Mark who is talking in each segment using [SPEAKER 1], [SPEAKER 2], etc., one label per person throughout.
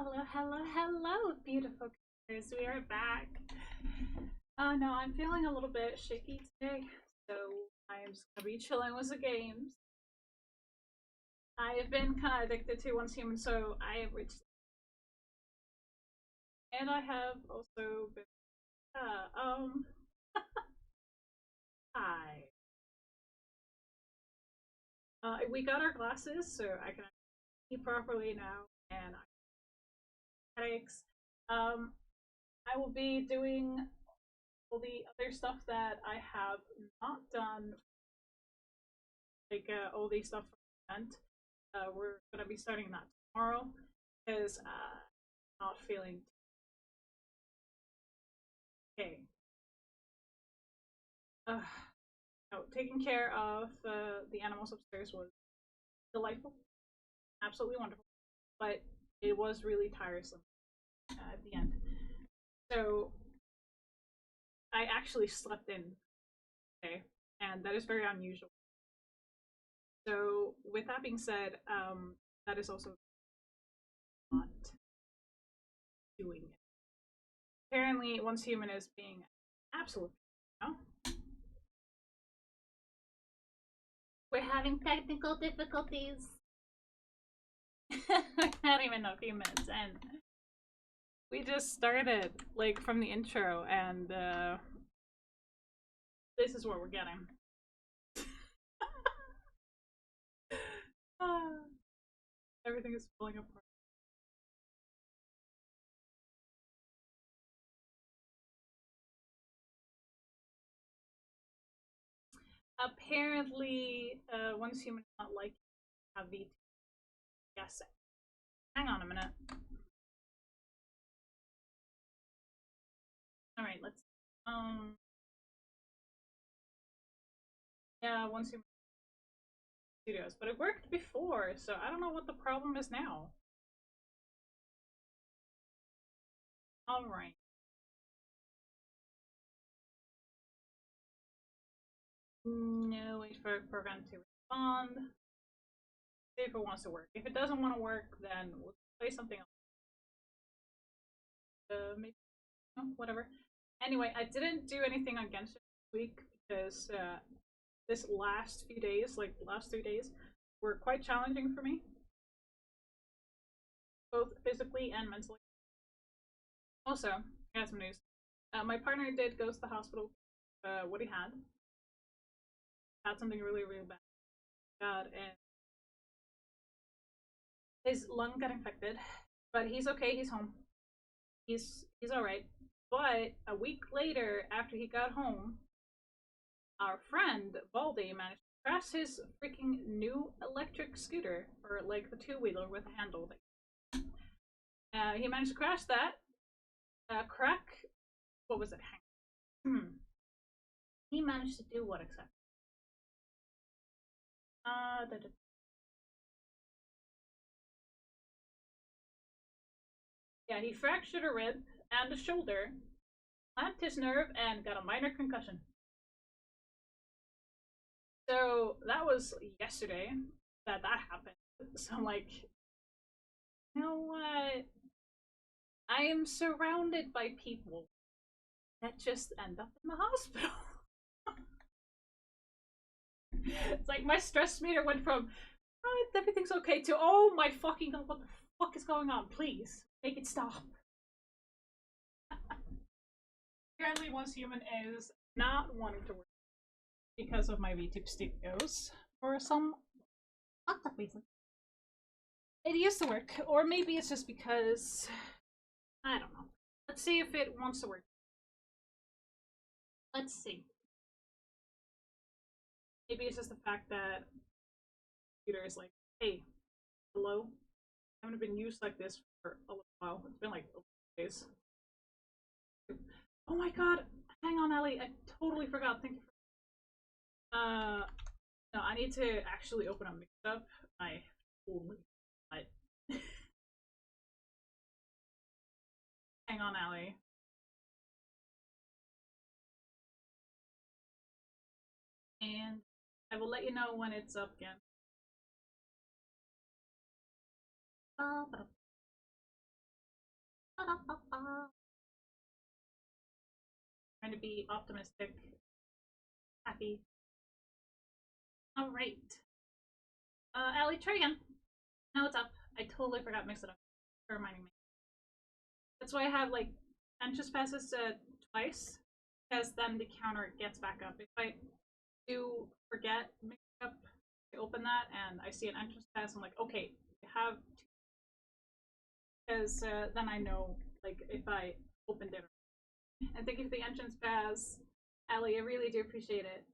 [SPEAKER 1] Hello, hello, hello, beautiful creatures. We are back. No, I'm feeling a little bit shaky today, so I'm just gonna be chilling with the games. I have been kind of addicted to Once Human, so I have reached, and I have also been. Uh, um, Hi. We got our glasses, so I can see properly now, and I have headaches. Um, I will be doing all the other stuff that I have not done, like all the stuff for the event. We're gonna be starting that tomorrow because not feeling okay. Uh, no, taking care of the animals upstairs was delightful, absolutely wonderful, but it was really tiresome at the end. So I actually slept in today, and that is very unusual. So with that being said, that is also not doing it. Apparently, Once Human is being absolute. You know? We're having technical difficulties. Not even a few minutes in. We just started, like, from the intro, and this is what we're getting. Everything is falling apart. Apparently, Once Human is not like have the guessing. Hang on a minute. Alright, let's. Yeah, Once Human Studios, but it worked before, so I don't know what the problem is now. Alright. No, wait for a program to respond. See if it wants to work. If it doesn't want to work, then we'll play something else. Maybe, no, whatever. Anyway, I didn't do anything on Genshin this week because this last few days, like the last 3 days, were quite challenging for me, both physically and mentally. Also, I got some news. My partner did go to the hospital. What he had something really, really bad, and his lung got infected. But he's okay. He's home. He's all right. But a week later, after he got home, our friend Baldy managed to crash his freaking new electric scooter, or like the two-wheeler with a handle. He managed to crash that. Crack. What was it? He managed to do what exactly? Da, da. Yeah, he fractured a rib and a shoulder, clamped his nerve, and got a minor concussion. So that was yesterday that happened. So I'm like, you know what? I am surrounded by people that just end up in the hospital. It's like my stress meter went from oh, everything's okay to oh my fucking god, what the fuck is going on? Please make it stop. Apparently, Once Human is not wanting to work because of my VTube Studios for some fucked up reason. It used to work, or maybe it's just because I don't know. Let's see if it wants to work. Let's see. Maybe it's just the fact that the computer is like, hey, hello. I haven't been used like this for a little while. It's been like days. Oh my god! Hang on, Ellie. I totally forgot. Thank you. No, I need to actually open up Mixup. I totally. I... Hang on, Ellie. And I will let you know when it's up again. Trying to be optimistic, happy. All right. Allie, try again. Now it's up. I totally forgot to mix it up. For reminding me. That's why I have like entrance passes twice, because then the counter gets back up. If I do forget mix up, I open that and I see an entrance pass, I'm like, okay, you have two. Because then I know like if I opened it. And thank you for the entrance pass, Allie. I really do appreciate it.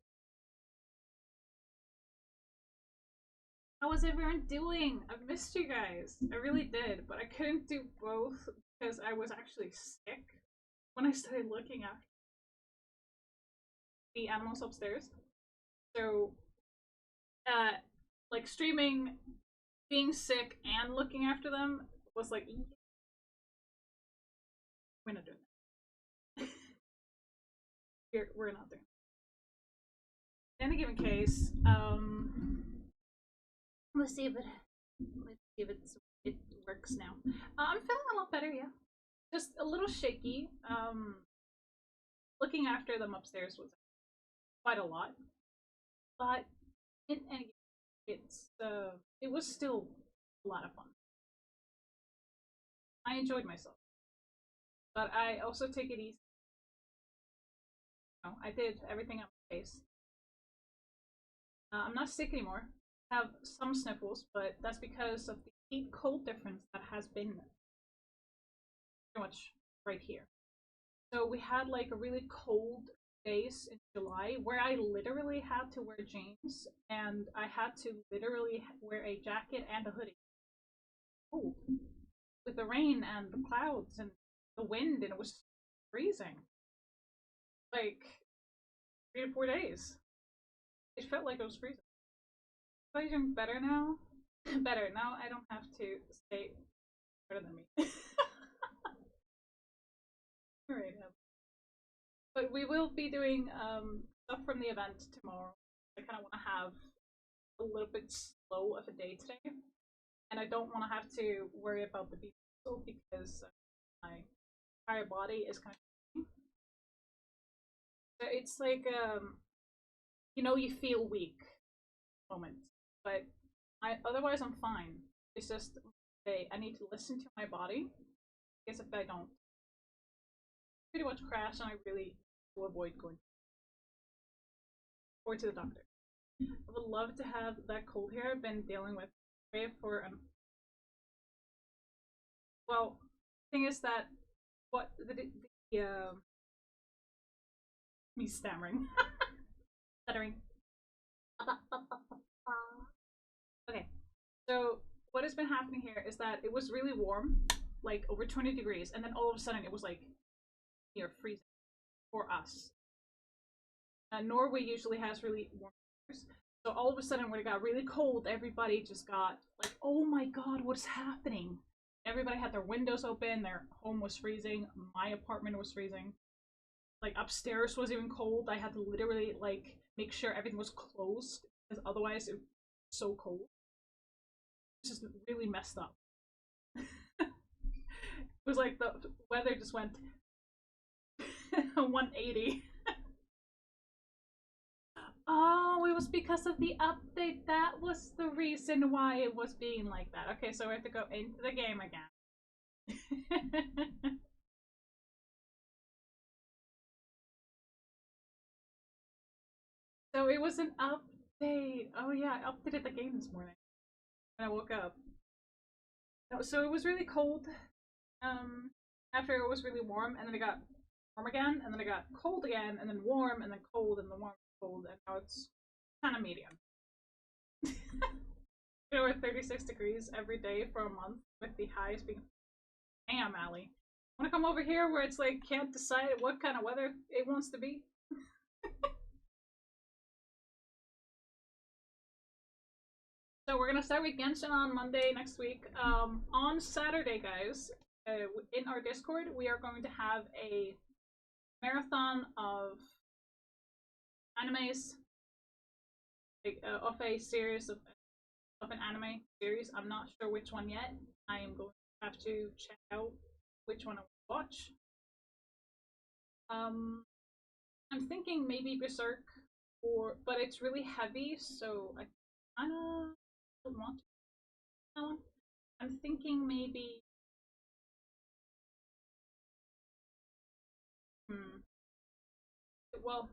[SPEAKER 1] How was everyone doing? I've missed you guys. I really did, but I couldn't do both because I was actually sick when I started looking after the animals upstairs. So, like streaming, being sick, and looking after them was like, we're not doing that. We're not doing that. In a given case, let's see if it works now. I'm feeling a lot better, yeah. Just a little shaky. Looking after them upstairs was quite a lot, but in any it was still a lot of fun. I enjoyed myself, but I also take it easy. You know, I did everything at my pace. I'm not sick anymore. I have some sniffles, but that's because of the heat cold difference that has been pretty much right here. So we had like a really cold days in July where I literally had to wear jeans and I had to literally wear a jacket and a hoodie. Cold. With the rain and the clouds and the wind, and it was freezing. Like 3 to 4 days. It felt like it was freezing. Am I doing better now? Better. Now I don't have to stay better than me. Alright. But we will be doing stuff from the event tomorrow. I kind of want to have a little bit slow of a day today. And I don't want to have to worry about the beat because my entire body is kind of. So it's like, you know, you feel weak moments. But otherwise I'm fine. It's just I need to listen to my body. Because if I don't, pretty much crash, and I really will avoid going or to the doctor. I would love to have that cold here I've been dealing with for well, the thing is that what the me stammering stuttering. Okay, so what has been happening here is that it was really warm, like over 20 degrees, and then all of a sudden it was like near freezing for us. Norway usually has really warm temperatures, so all of a sudden when it got really cold, everybody just got like, oh my god, what's happening? Everybody had their windows open, their home was freezing, my apartment was freezing. Like upstairs was even cold. I had to literally like make sure everything was closed because otherwise it was so cold. It's just really messed up. It was like the weather just went 180. Oh, it was because of the update. That was the reason why it was being like that. Okay, so we have to go into the game again. So it was an update. Oh yeah, I updated the game this morning when I woke up. So it was really cold. After it was really warm, and then it got warm again, and then it got cold again, and then warm, and then cold, and then warm, cold, and now it's kind of medium. We're 36 degrees every day for a month, with the highs being. Damn, Allie. Wanna come over here where it's like can't decide what kind of weather it wants to be? So we're gonna start with Genshin on Monday next week. On Saturday, guys, in our Discord, we are going to have a marathon of animes, like of a series of an anime series. I'm not sure which one yet. I am going to have to check out which one I want to watch. I'm thinking maybe Berserk, but it's really heavy, so I kind of don't want to do that one. I'm thinking maybe. Well,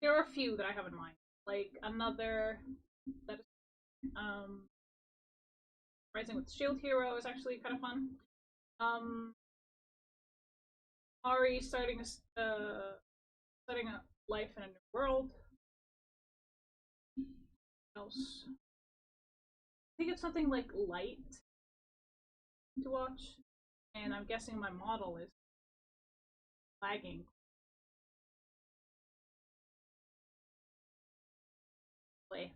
[SPEAKER 1] there are a few that I have in mind. Like another that is Rising with Shield Hero is actually kind of fun. Ari starting a life in a new world. What else? I think it's something like light to watch, and I'm guessing my model is lagging. Play.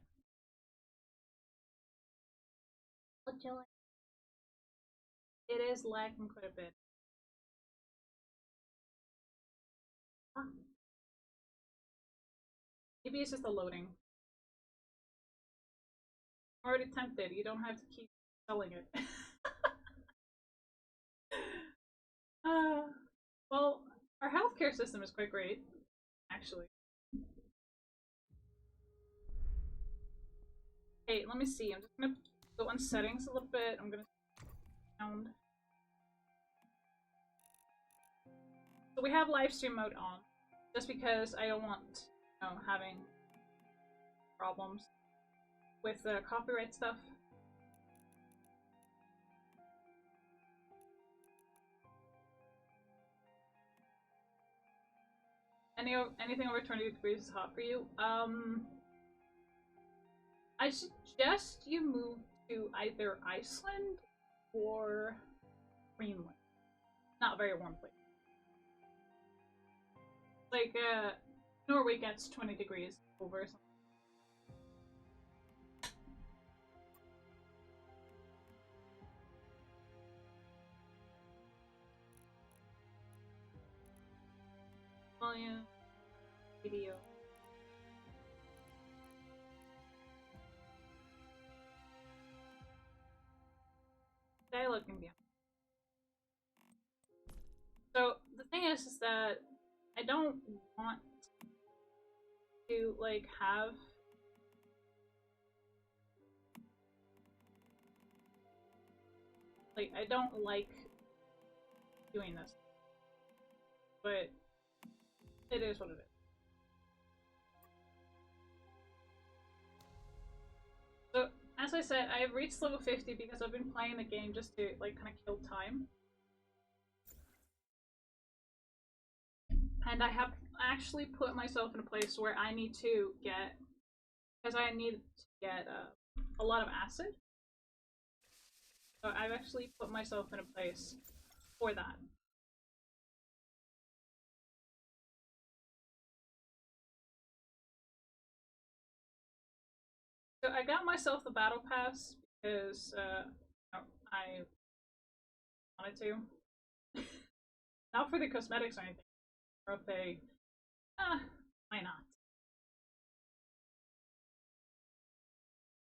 [SPEAKER 1] What you like? It is lagging quite a bit. Huh. Maybe it's just the loading. I'm already tempted. You don't have to keep selling it. Well, our healthcare system is quite great, actually. Hey, let me see. I'm just gonna go on settings a little bit. I'm gonna sound. So we have live stream mode on, just because I don't want, having problems with the copyright stuff. Anything over 20 degrees is hot for you. I suggest you move to either Iceland or Greenland. Not a very warm place. Like, Norway gets 20 degrees over something. Volume, video. Dialogue can be on. So the thing is that I don't want to like have I don't like doing this, but it is what it is. So as I said, I have reached level 50 because I've been playing the game just to like kind of kill time. And I have actually put myself in a place where I need to get, because I need to get a lot of acid. So I've actually put myself in a place for that. So I got myself the battle pass because I wanted to. Not for the cosmetics or anything. Or if they, why not?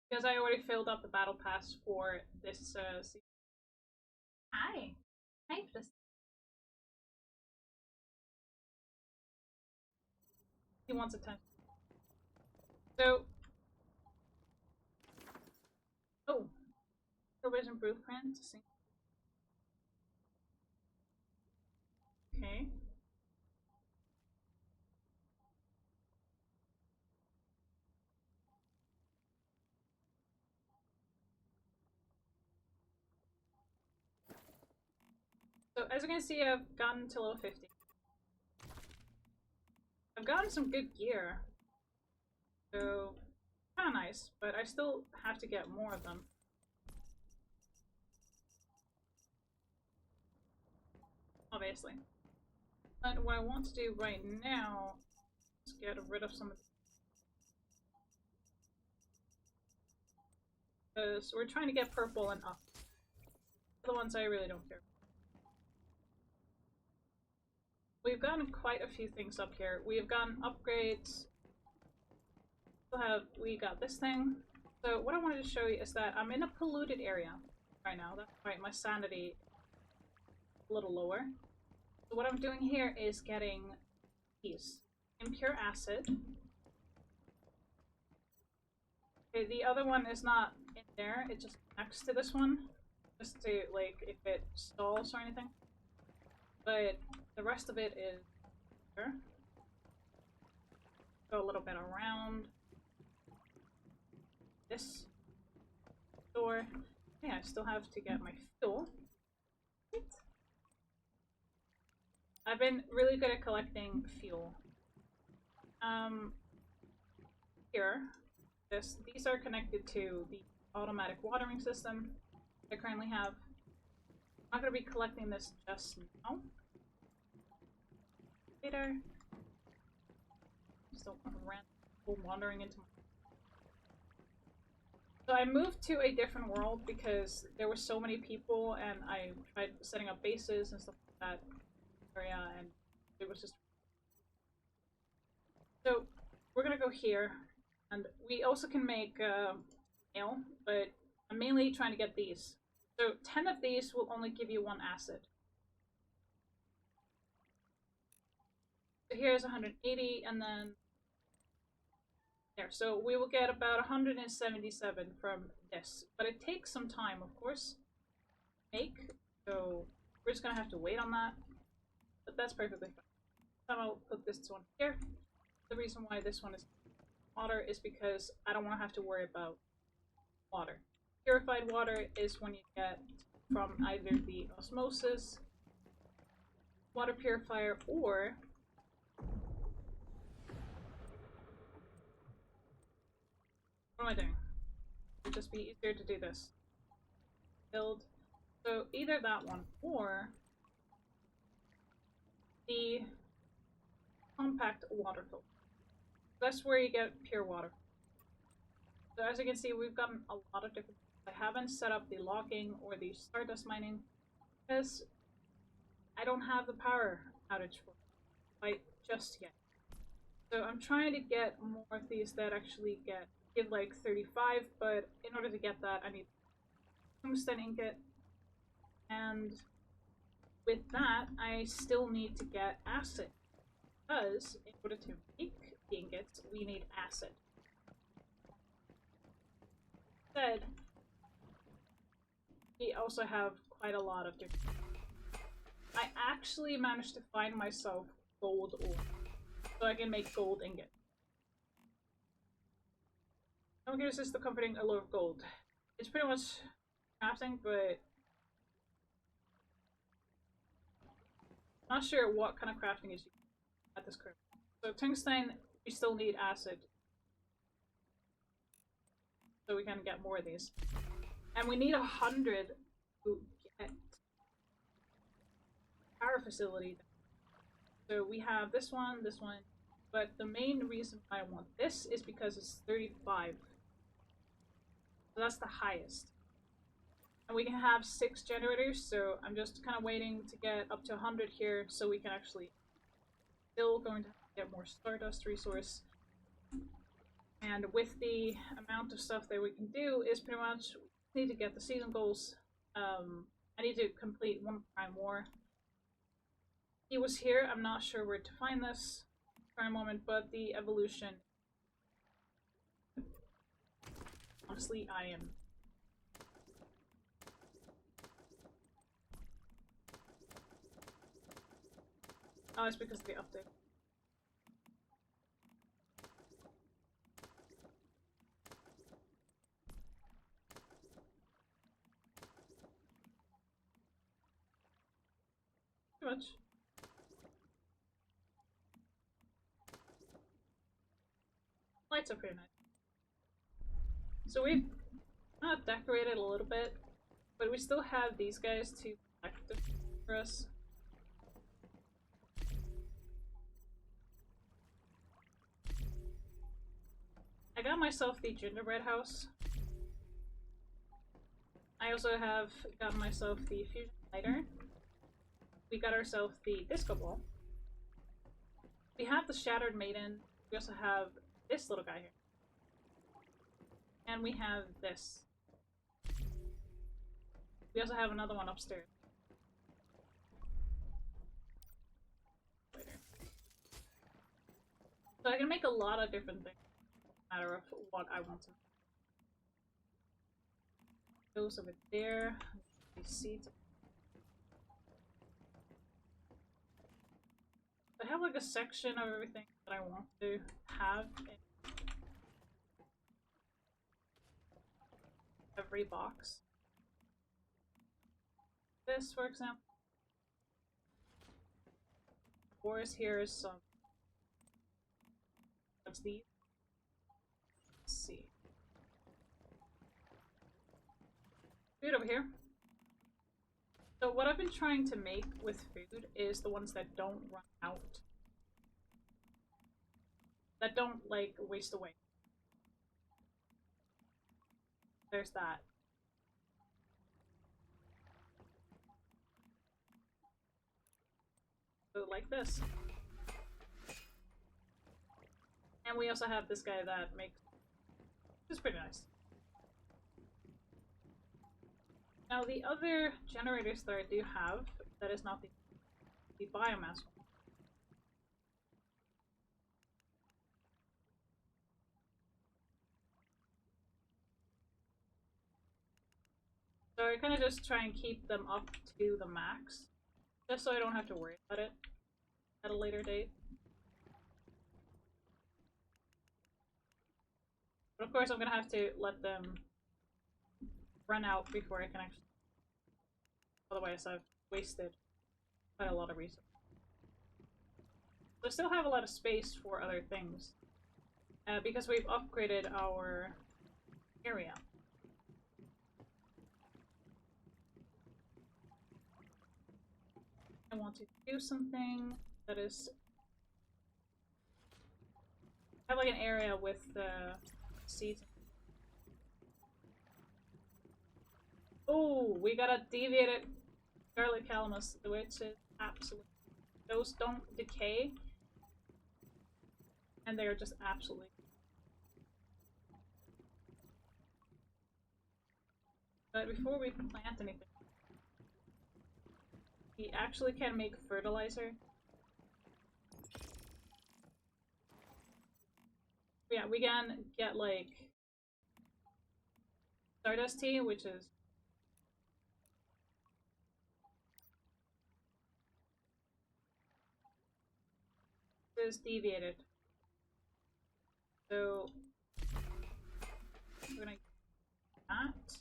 [SPEAKER 1] Because I already filled up the battle pass for this season. Hi. Hi, Tristan. He wants attention. So, Provision Blueprint. Okay. So, as you can see, I've gotten to level 50. I've gotten some good gear. So, kind of nice, but I still have to get more of them. Obviously. But what I want to do right now is get rid of some of these. Because we're trying to get purple and up. The ones I really don't care. We've gotten quite a few things up here. We've gotten upgrades. We got this thing. So what I wanted to show you is that I'm in a polluted area right now. That's right, my sanity a little lower. So what I'm doing here is getting these impure acid. Okay, the other one is not in there, it's just next to this one. Just to, like, if it stalls or anything. But the rest of it is here. Go a little bit around this door. Yeah, I still have to get my fuel. I've been really good at collecting fuel. Here, these are connected to the automatic watering system I currently have. I'm not going to be collecting this just now. Later. Just don't want random wandering into my... So I moved to a different world because there were so many people and I tried setting up bases and stuff like that area and it was just... So we're gonna go here and we also can make mail, but I'm mainly trying to get these. So 10 of these will only give you 1 acid. So here's 180 and then there. So we will get about 177 from this. But it takes some time, of course, to make. So we're just gonna have to wait on that. But that's perfectly fine. So I'll put this one here. The reason why this one is water is because I don't want to have to worry about water. Purified water is when you get from either the osmosis water purifier or what am I doing? It would just be easier to do this. Build. So either that one or the compact water filter. That's where you get pure water. So as you can see, we've gotten a lot of different... I haven't set up the logging or the stardust mining because I don't have the power outage for it just yet. So I'm trying to get more of these that actually give like 35, but in order to get that I need tungsten ingot, and with that I still need to get acid, because in order to make the ingots we need acid. Instead, we also have quite a lot of different... I actually managed to find myself gold ore, so I can make gold ingot. No gives us the comforting allure of gold. It's pretty much crafting, but I'm not sure what kind of crafting is used at this current. So tungsten, we still need acid, so we can get more of these, and we need 100 to get power facility. So we have this one, but the main reason why I want this is because it's 35. So that's the highest. And we can have 6 generators, so I'm just kind of waiting to get up to 100 here so we can actually... Still going to get more stardust resource. And with the amount of stuff that we can do is pretty much... We need to get the season goals. I need to complete 1 prime war. He was here, I'm not sure where to find this for a moment, but the evolution... Honestly, I am... Oh, it's because of the update. Too much. Lights are pretty nice. So we've decorated a little bit, but we still have these guys to protect for us. I got myself the gingerbread house. I also have got myself the fusion lighter. We got ourselves the disco ball. We have the shattered maiden. We also have this little guy here. And we have this. We also have another one upstairs. So I can make a lot of different things, no matter of what I want to make. Those over there. These seeds. I have like a section of everything that I want to have in every box. This, for example. Of course, here is some. What's these? Let's see. Food over here. So what I've been trying to make with food is the ones that don't run out. That don't, like, waste away. There's that. So like this. And we also have this guy that makes... It's pretty nice. Now the other generators that I do have, that is not the biomass one. So I kind of just try and keep them up to the max, just so I don't have to worry about it at a later date. But of course I'm gonna have to let them run out before I can actually... Otherwise I've wasted quite a lot of resources. So I still have a lot of space for other things, because we've upgraded our area. I want to do something that is... I have like an area with the seeds. Oh, we got a deviated garlic calamus, which is absolutely... Those don't decay. And they're just absolutely... But before we plant anything, we actually can make fertilizer. Yeah, we can get like Stardust tea, which is deviated. So we're gonna do that.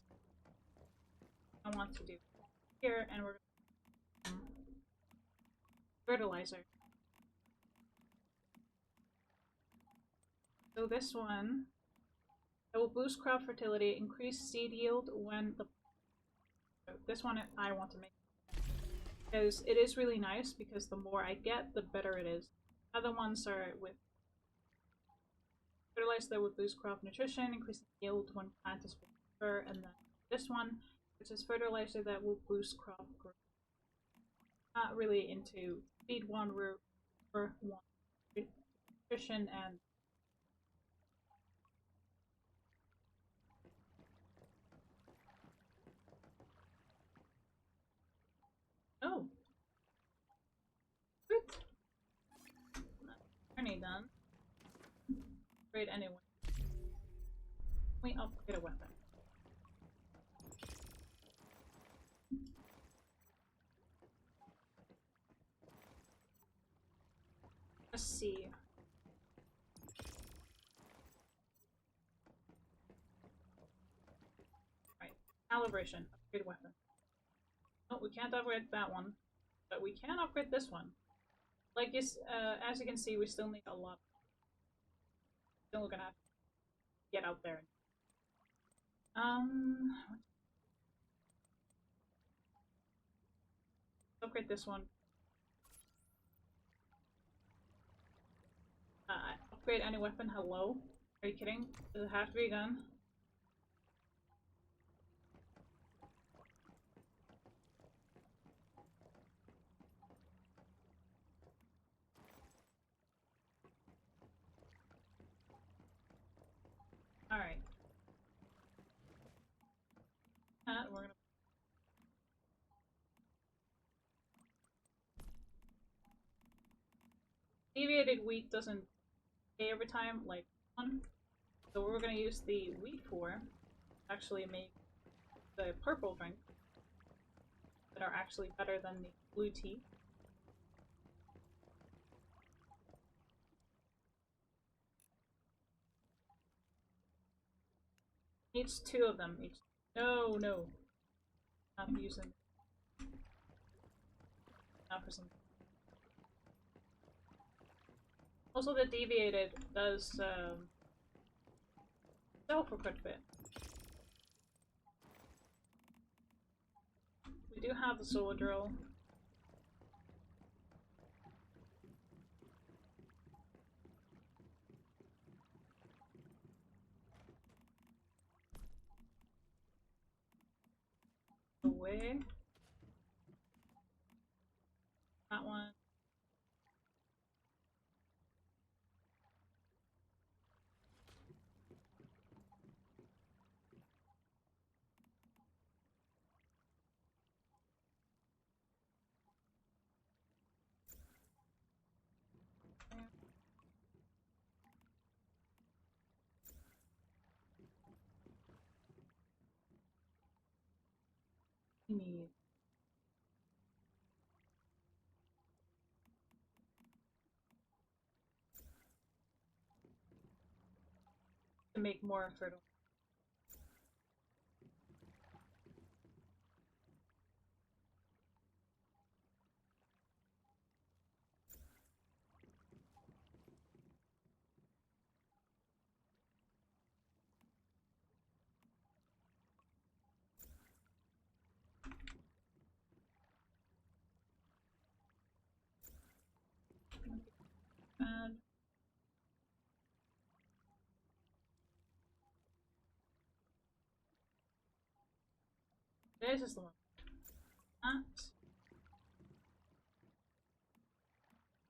[SPEAKER 1] I want to do here, and we're gonna fertilizer. So this one, it will boost crop fertility, increase seed yield when the... So this one I want to make, because it is really nice, because the more I get, the better it is. Other ones are with fertilizer that will boost crop nutrition, increase yield when plant is mature, and then this one, which is fertilizer that will boost crop growth. Not really into feed one, we're one nutrition and... Oh! Good! Journey done. Upgrade anyway. We upgrade a weapon. Let's see. Right. Calibration. Upgrade weapon. No, we can't upgrade that one. But we can upgrade this one. Like, as you can see, we still need a lot. Still gonna have to get out there. Upgrade this one. Upgrade any weapon. Hello? Are you kidding? Does it have to be a gun? Alright. We're gonna... Deviated wheat doesn't every time, like one. So what we're gonna use the wheat for actually make the purple drink that are actually better than the blue tea. Needs two of them each. No, no. Not using. Not for some. Also, the deviated does sell for quite a bit. We do have the solar drill. Away. That one. We need to make more fertile. And this is the one. That.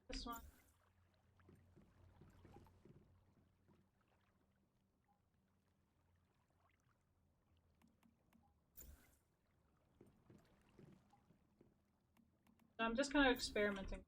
[SPEAKER 1] This one. So I'm just kind of experimenting.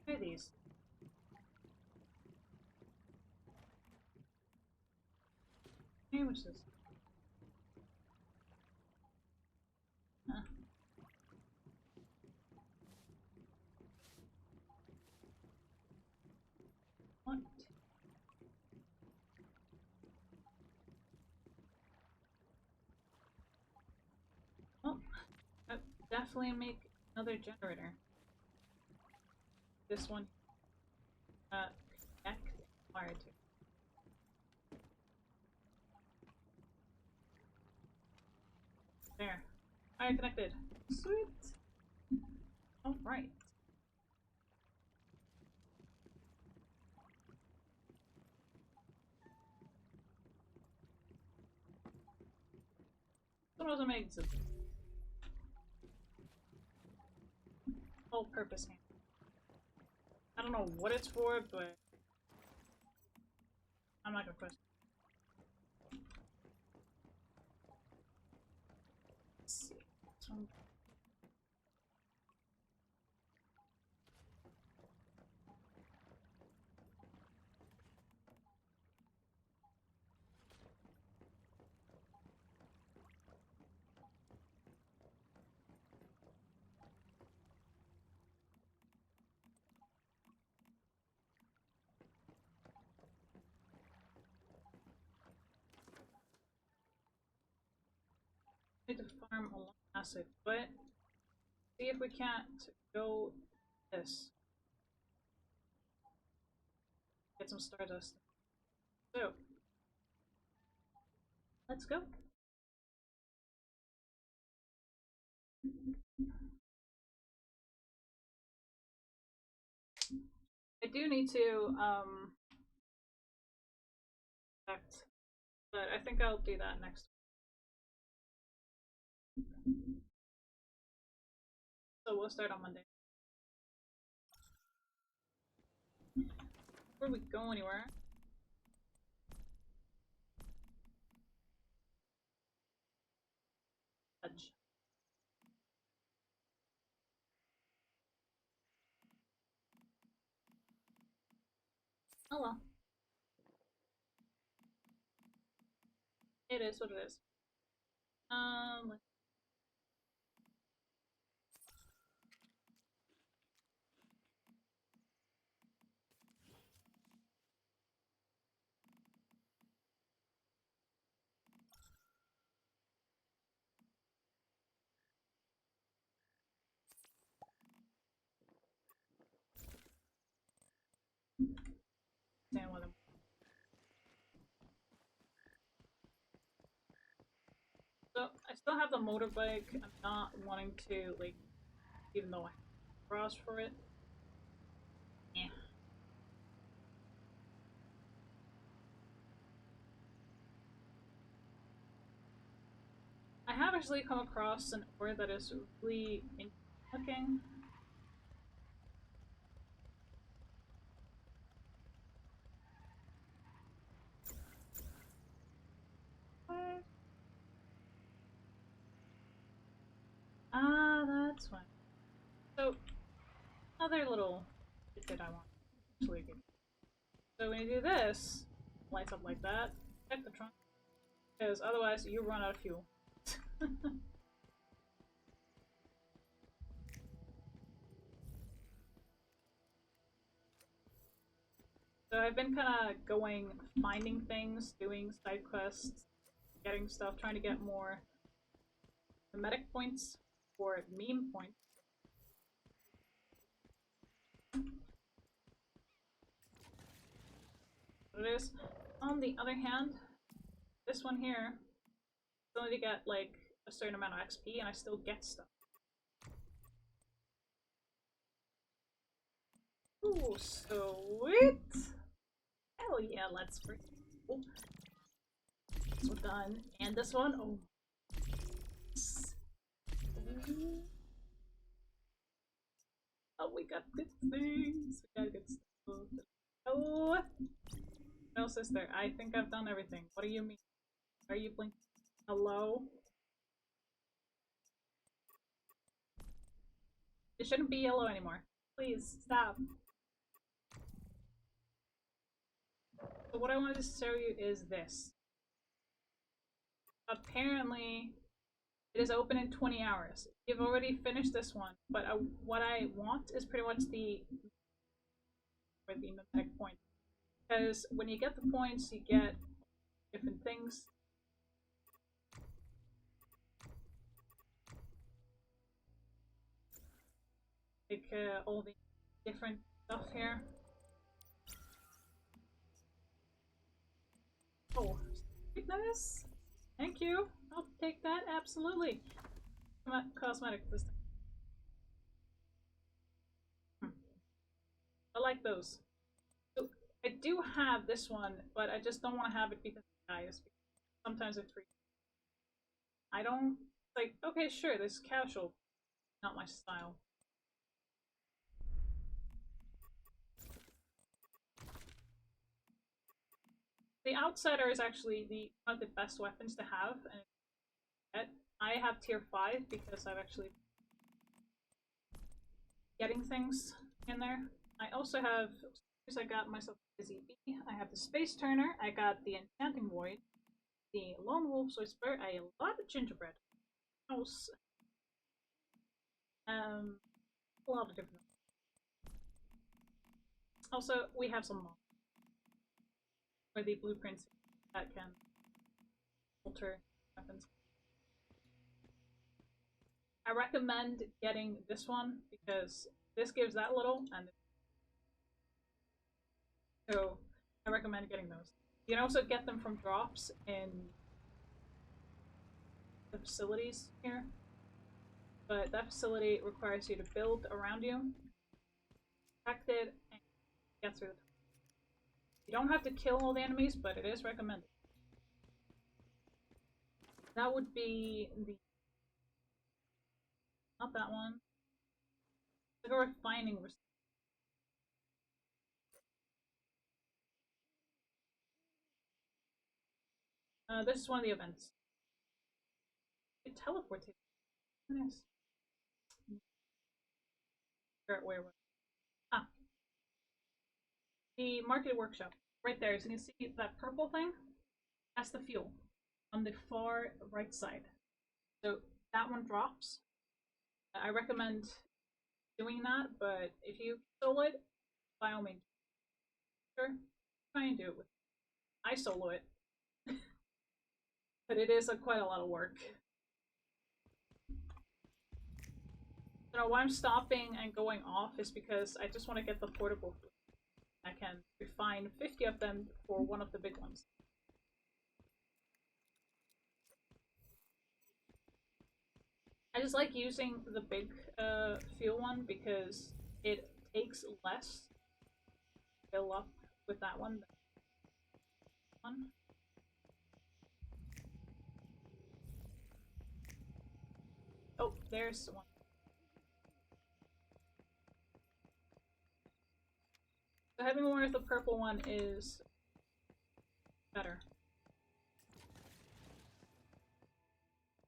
[SPEAKER 1] Try these. Hey, what's this? Huh. What? Well, definitely make another generator. This one, connect wire to. There. Fire connected. Sweet. All right. What also makes it all-purpose hand. I don't know what it's for, but I'm not gonna question. Let's see. Need to farm a lot of acid, but see if we can't go this. Get some stardust. So let's go. do need to act, but I think I'll do that next. So we'll start on Monday. Before we go anywhere. Touch. Oh well. It is what it is. Let's stand with him. So I still have the motorbike. I'm not wanting to like, even though I have cross for it. Yeah. I have actually come across an ore that is really interesting looking. What? Ah, that's fine. So, another little tidbit I want to actually give. So when you do this, lights up like that, check the trunk, because otherwise you run out of fuel. So I've been kind of going, finding things, doing side quests, getting stuff, trying to get more mimetic points or meme points. What it is. On the other hand, this one here, I only get like a certain amount of XP and I still get stuff. Ooh, sweet! Hell yeah, let's freak. Oh. This one done. And this one, oh. Oh, we got good things. We got good stuff. Oh! No, sister, I think I've done everything. What do you mean? Are you blinking? Hello? It shouldn't be yellow anymore. Please, stop. So what I wanted to show you is this. Apparently, it is open in 20 hours. You've already finished this one, but what I want is pretty much the mimetic point. Because when you get the points, you get different things. Like all the different stuff here. Oh, nice. Thank you. I'll take that, absolutely. Cosmetic this time. I like those. So I do have this one, but I just don't want to have it because it dies. Sometimes it's free. I don't like. Okay, sure. This casual, not my style. The Outsider is actually one of the best weapons to have, and I have tier 5 because I've actually getting things in there. I also have, because I got myself a ZB, I have the Space Turner, I got the Enchanting Void, the Lone Wolf's Whisper, a lot of gingerbread. House. A lot of different. Also, we have some mobs. Or the blueprints that can alter weapons. I recommend getting this one because this gives that little, and so I recommend getting those. You can also get them from drops in the facilities here, but that facility requires you to build around you, protect it, and get through the tunnel. You don't have to kill all the enemies, but it is recommended. That would be the... not that one. Like a refining... this is one of the events. You teleported. Nice. Where was it? Ah. The market workshop. Right there. So you can see that purple thing? That's the fuel. On the far right side. So that one drops. I recommend doing that, but if you solo it, by all means. Sure. Try and do it with I solo it. But it is quite a lot of work. So why I'm stopping and going off is because I just want to get the portable food. I can refine 50 of them for one of the big ones. I just like using the big fuel one because it takes less to fill up with that one. Oh, there's one. So having more of the purple one is better.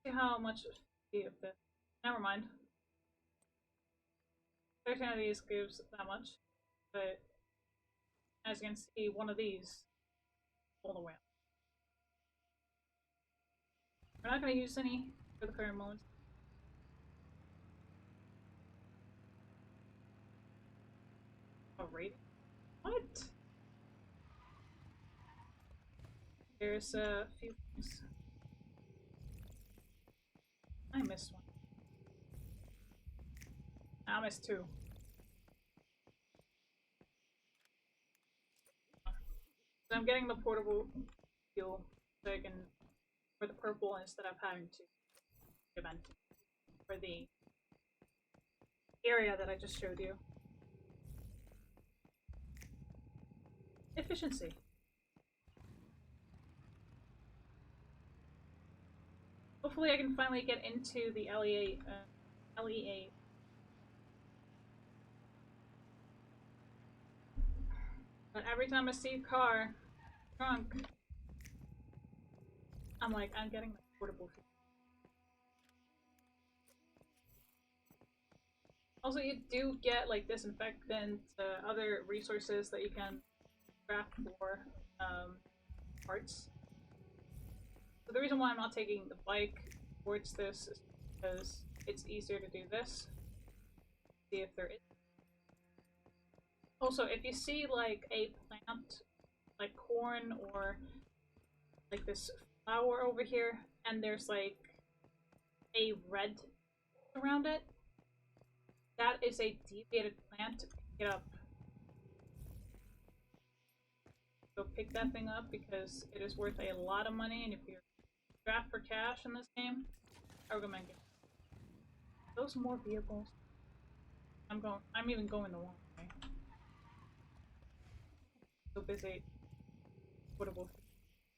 [SPEAKER 1] See how much of this. Never mind. 13 of these gives that much, but as you can see, one of these all the way up. We're not going to use any for the current moment. Oh, rating? What? There's a few things. I missed one. I missed two. So I'm getting the portable fuel so I can for the purple instead of having to event for the area that I just showed you. Efficiency. Hopefully I can finally get into the LEA. But every time I see a car drunk, I'm like, I'm getting the portable fuel. Also, you do get like disinfectant, other resources that you can craft for parts. So the reason why I'm not taking the bike towards this is because it's easier to do this. See if there is. Also, if you see like a plant, like corn or like this flower over here, and there's like a red around it, that is a deviated plant. Pick it up. Go pick that thing up because it is worth a lot of money, and if you're strapped for cash in this game, I recommend it. Those more vehicles. I'm even going the wrong way. So busy. Portable.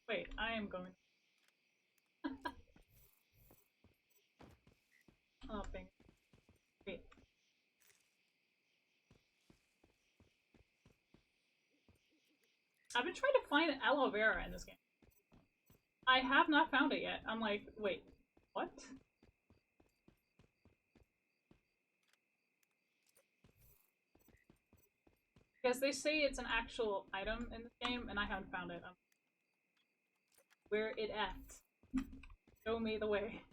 [SPEAKER 1] Wait, I am going. Oh, thanks. Wait. I've been trying to find aloe vera in this game. I have not found it yet. I'm like, wait, what? Because they say it's an actual item in this game, and I haven't found it. Where it at? Show me the way.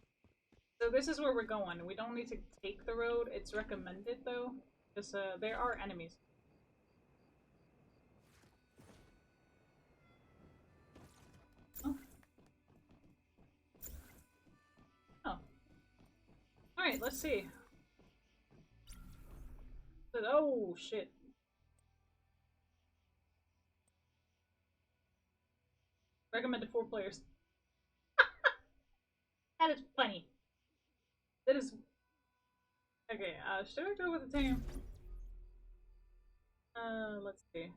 [SPEAKER 1] So this is where we're going. We don't need to take the road. It's recommended, though, because there are enemies. Oh. Oh. Alright, let's see. Oh, shit. Recommended 4 players. That is funny. That is... Okay, should I go with the team? Let's see.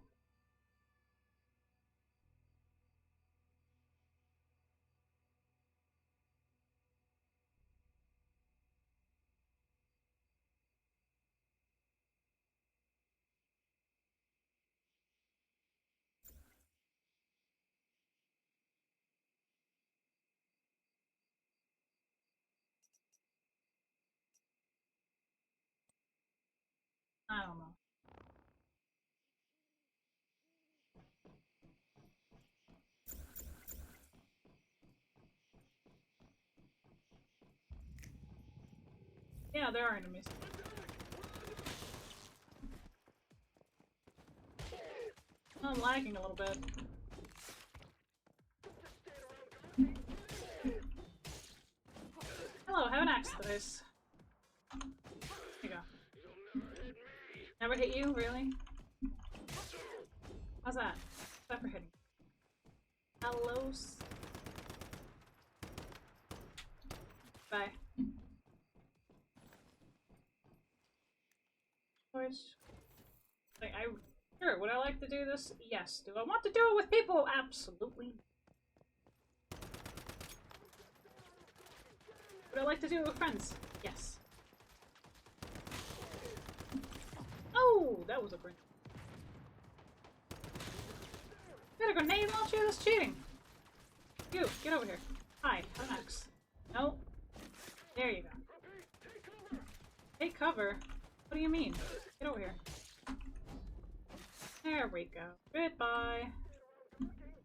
[SPEAKER 1] I don't know. Yeah, there are enemies. I'm lagging a little bit. Hello, have an axe to this. There you go. Never hit you, really? How's that? Never hitting. Hello. Bye. Like, sure, would I like to do this? Yes. Do I want to do it with people? Absolutely. Would I like to do it with friends? Yes. Oh, that was a bring. Got a grenade launcher? That's cheating. You, get over here. Hi, have an axe. No. There you go. Take cover? What do you mean? Get over here. There we go. Goodbye.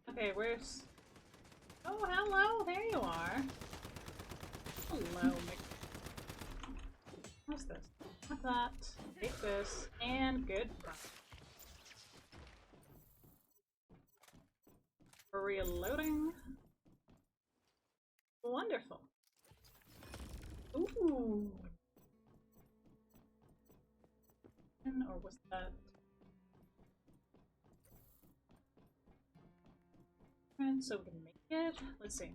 [SPEAKER 1] Okay, where's... Oh, hello! There you are. Hello, Mick. What's this? What's that? Take this. And goodbye. Reloading. Wonderful. Ooh. Or was that... And so we can make it. Let's see.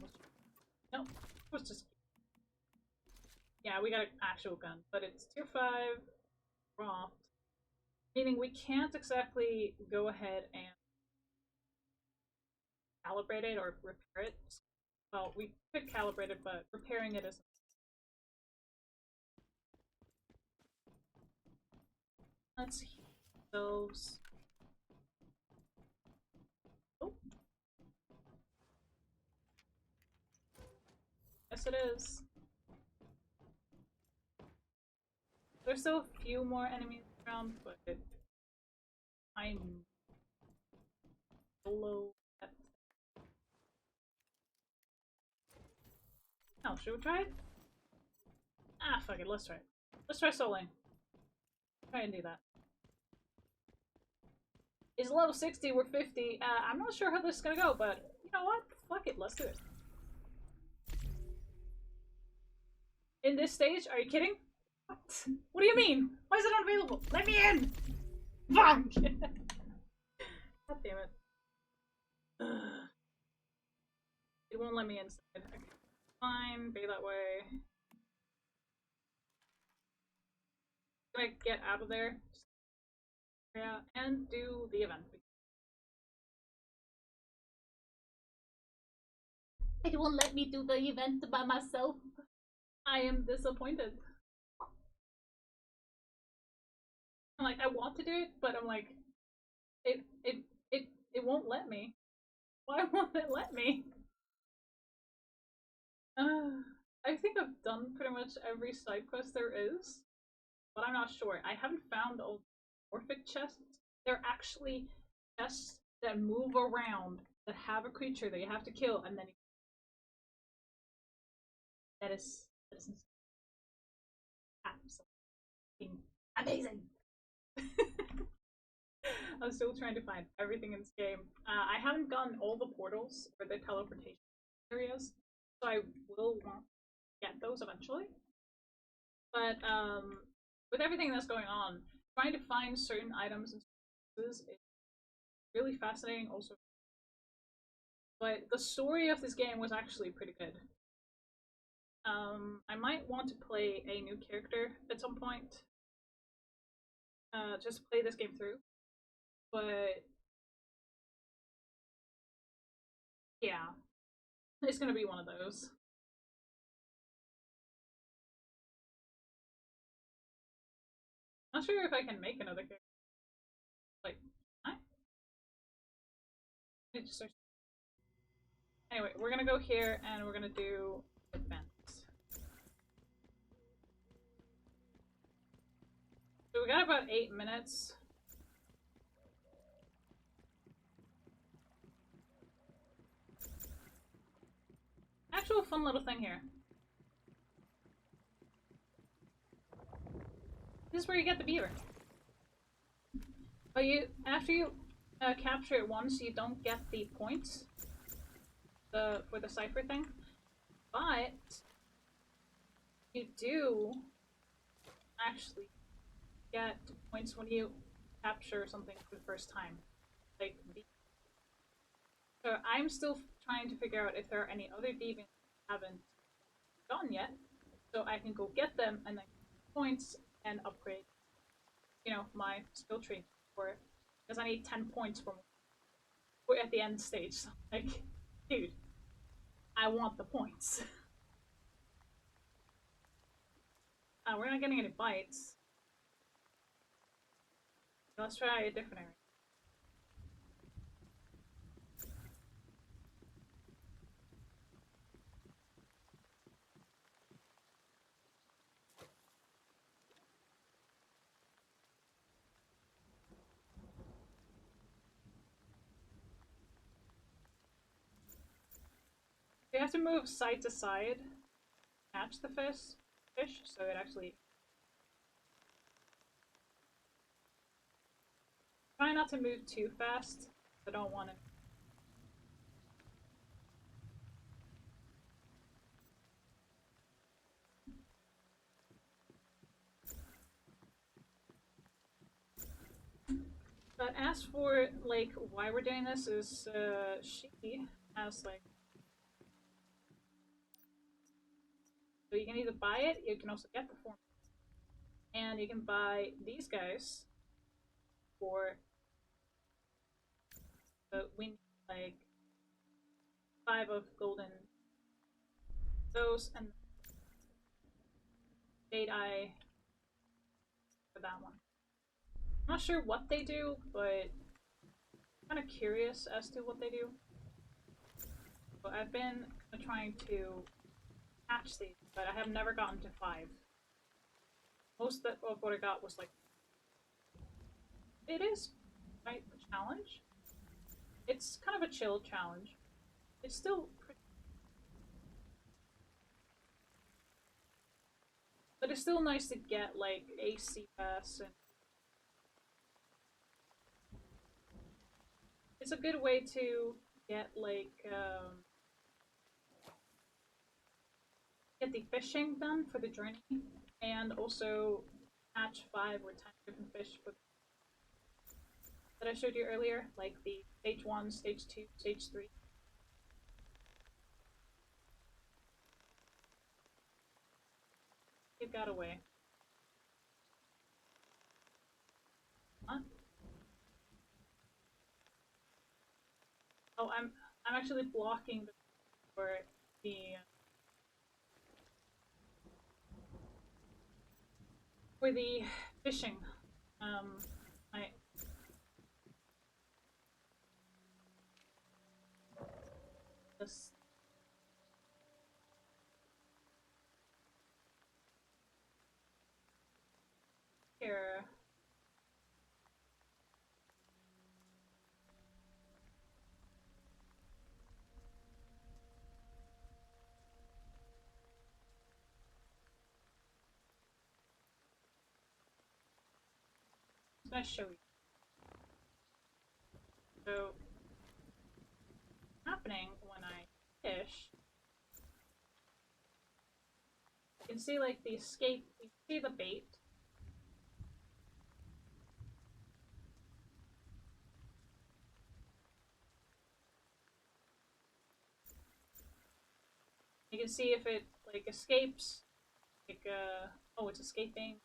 [SPEAKER 1] Nope. Let's just... Yeah, we got an actual gun, but it's tier 5 dropped. Meaning we can't exactly go ahead and calibrate it or repair it. Well, we could calibrate it, but repairing it isn't. Let's heal ourselves. Oh. Yes, it is. There's still a few more enemies around, but I'm below that. Oh, should we try it? Ah, fuck it, let's try it. Let's try soloing. Try and do that. It's level 60, we're 50. I'm not sure how this is gonna go, but you know what? Fuck it, let's do it. In this stage? Are you kidding? What? What do you mean? Why is it unavailable? Let me in! Fuck! God damn it. It won't let me inside. Okay. Fine, be that way. Can I get out of there? Yeah, and do the event. It won't let me do the event by myself. I am disappointed. I'm like, I want to do it, but I'm like, it won't let me. Why won't it let me? I think I've done pretty much every side quest there is, but I'm not sure. I haven't found all morphic chests. They're actually chests that move around that have a creature that you have to kill, and then that is absolutely amazing. I'm still trying to find everything in this game. I haven't gotten all the portals or the teleportation areas, so I will want to get those eventually. But with everything that's going on, trying to find certain items and services is really fascinating also. But the story of this game was actually pretty good. I might want to play a new character at some point. Just play this game through. But yeah, it's gonna be one of those. Not sure if I can make another character. Like, I need to search. Anyway, we're gonna go here and we're gonna do events. So we got about 8 minutes. Actual fun little thing here. This is where you get the beaver. But after you capture it once, you don't get the points for the cipher thing. But you do actually get points when you capture something for the first time. Like, so I'm still trying to figure out if there are any other deviants I haven't done yet, so I can go get them and then get points and upgrade, my skill tree for it. Because I need 10 points from we're at the end stage. So, like, dude, I want the points. We're not getting any bites. So let's try a different area. We have to move side to side, catch the fish, so it actually. Try not to move too fast. I don't want to. But as for like why we're doing this is she has like, so you can either buy it, you can also get the form, and you can buy these guys for. But we need like 5 of golden those and jade eye for that one. I'm not sure what they do, but I'm kind of curious as to what they do. But I've been trying to catch these, but I have never gotten to 5. Most of what I got was like. It is quite a challenge. It's kind of a chill challenge. It's still pretty. But it's still nice to get like AC pass, and it's a good way to get like get the fishing done for the journey, and also catch 5 or 10 different fish for that I showed you earlier, like the stage 1, stage 2, stage 3. It got away. Huh? Oh, I'm actually blocking for the for the fishing. I just here. I'm gonna show you. So, happening when I fish, you can see like the escape. You can see the bait. You can see if it like escapes. Like oh, it's escaping.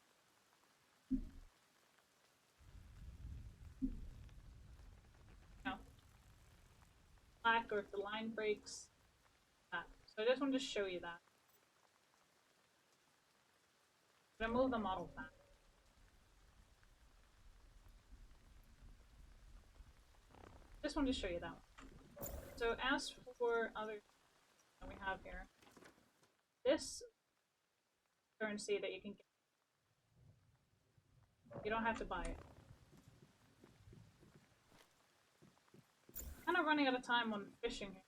[SPEAKER 1] back or if the line breaks. That. So I just wanted to show you that. I'm gonna move the model back. Just wanted to show you that one. So as for other that we have here, this currency that you can get, you don't have to buy it. Kind of running out of time on fishing here.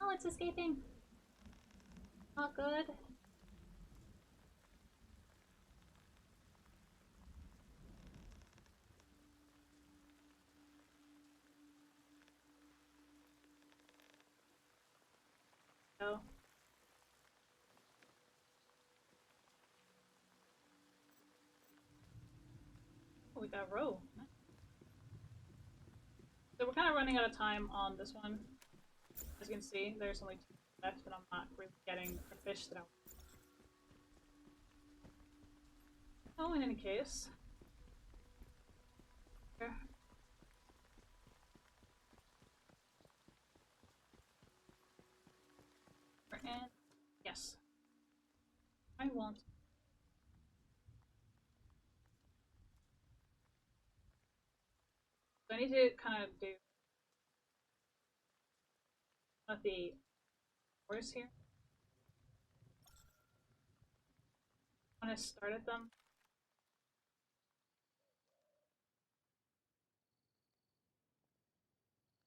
[SPEAKER 1] Oh, it's escaping. Not good. Oh. We got row. So we're kind of running out of time on this one. As you can see, there's only 2 left, and I'm not really getting the fish that I want. Oh, in any case. Here. And yes. I want. So I need to kind of do the horse here. When I started them.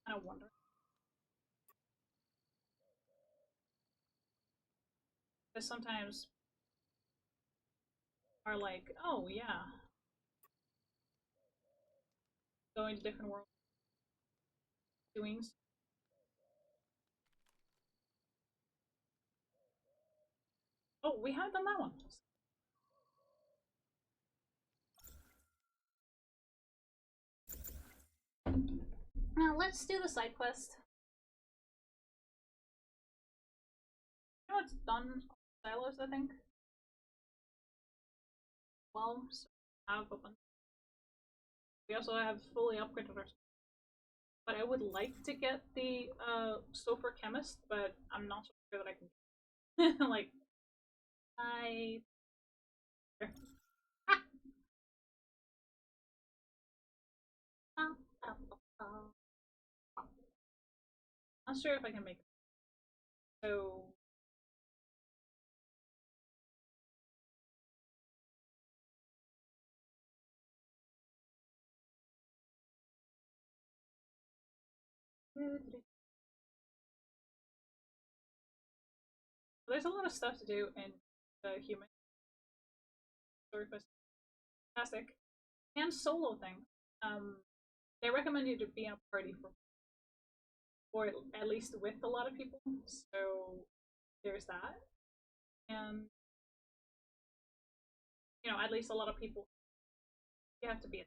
[SPEAKER 1] Kind of wonder. Because sometimes are like, oh yeah, going to different worlds, doings. Oh, we haven't done that one. Now let's do the side quest. You know it's done silos, I think. Well, so we have a bunch. We also have fully upgraded our. But I would like to get the Sulfur Chemist, but I'm not so sure that I can. Like, I. Not sure if I can make it. So. There's a lot of stuff to do in the human story quest. Fantastic. And solo thing. They recommend you to be in a party or at least with a lot of people. So there's that. And you know, at least a lot of people you have to be.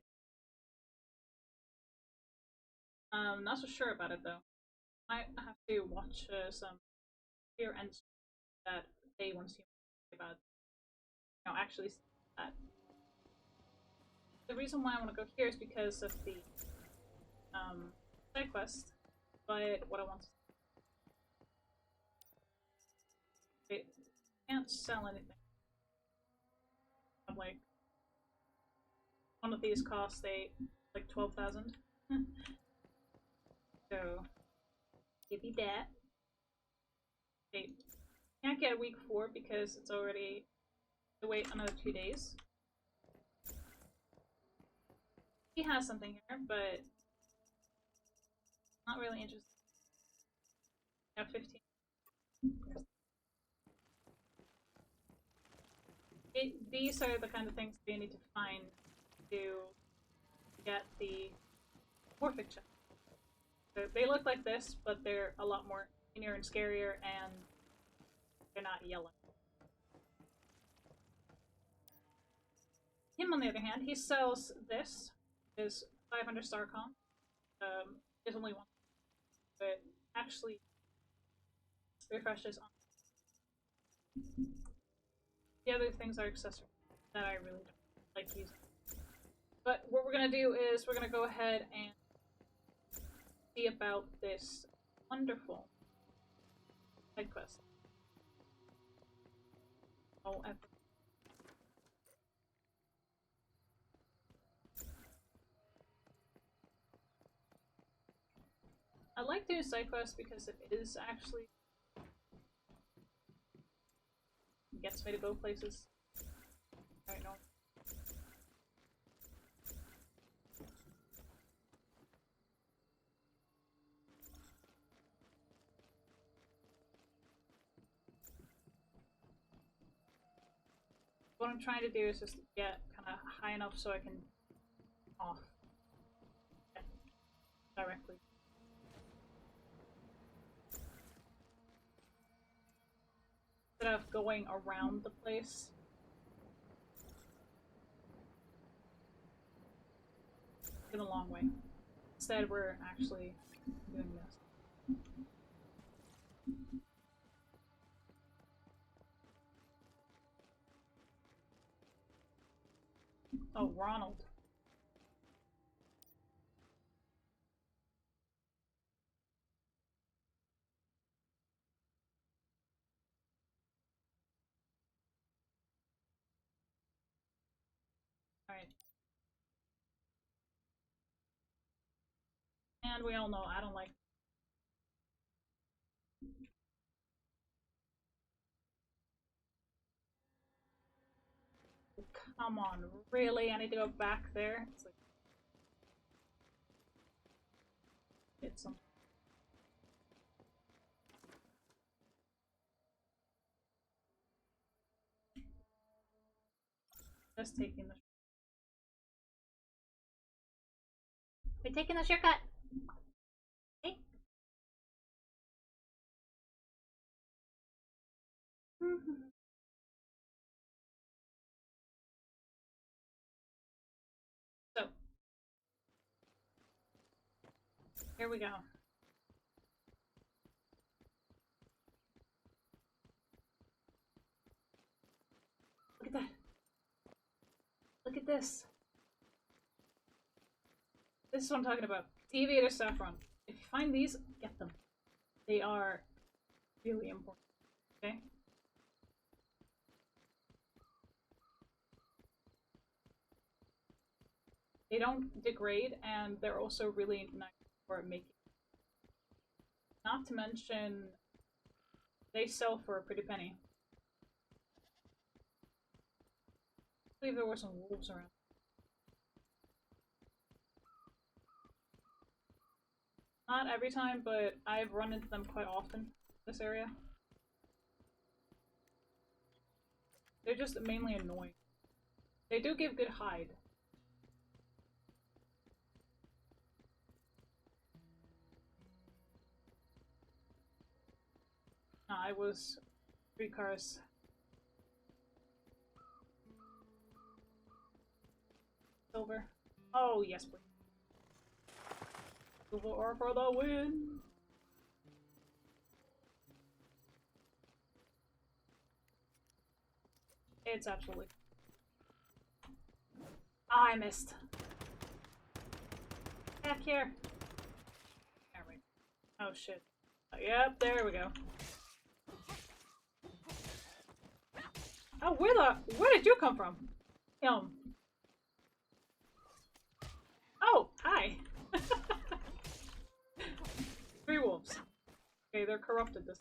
[SPEAKER 1] Not so sure about it though. I have to watch some here and that they want to see about. You know, actually that. The reason why I want to go here is because of the side quest. But what I want to they can't sell anything. I'm like one of these costs like 12,000. So maybe that. They can't get a week 4 because it's already to wait another 2 days. He has something here, but not really interested. Yeah, 15. These are the kind of things that you need to find to get the morphic check. So they look like this, but they're a lot more skinnier and scarier, and they're not yellow. Him, on the other hand, he sells this, his 500 star comp. There's only one, but actually refresh this on. The other things are accessories that I really don't like using. But what we're gonna do is we're gonna go ahead and see about this wonderful side quest. Oh, I like doing side quests because it is actually gets me to go places. I know. What I'm trying to do is just get kind of high enough so I can off directly. Instead of going around the place. In a long way. Instead, we're actually doing this. Oh, Ronald. Alright. And we all know I don't like. Come on, really? I need to go back there? It's like. It's some. Just taking the. We're taking the shortcut! Hey! So. Here we go. Look at that. Look at this. This is what I'm talking about. Deviator saffron. If you find these, get them. They are really important. Okay? They don't degrade, and they're also really nice for making. Not to mention, they sell for a pretty penny. I believe there were some wolves around. Not every time, but I've run into them quite often in this area. They're just mainly annoying. They do give good hide. I was 3 cars. Silver. Oh, yes, please. Silver or for the win! It's absolutely. Ah, I missed. Back here. There we go. Oh shit. Oh, yep, there we go. Oh, where did you come from? Oh, hi. 3 wolves. Okay, they're corrupted this.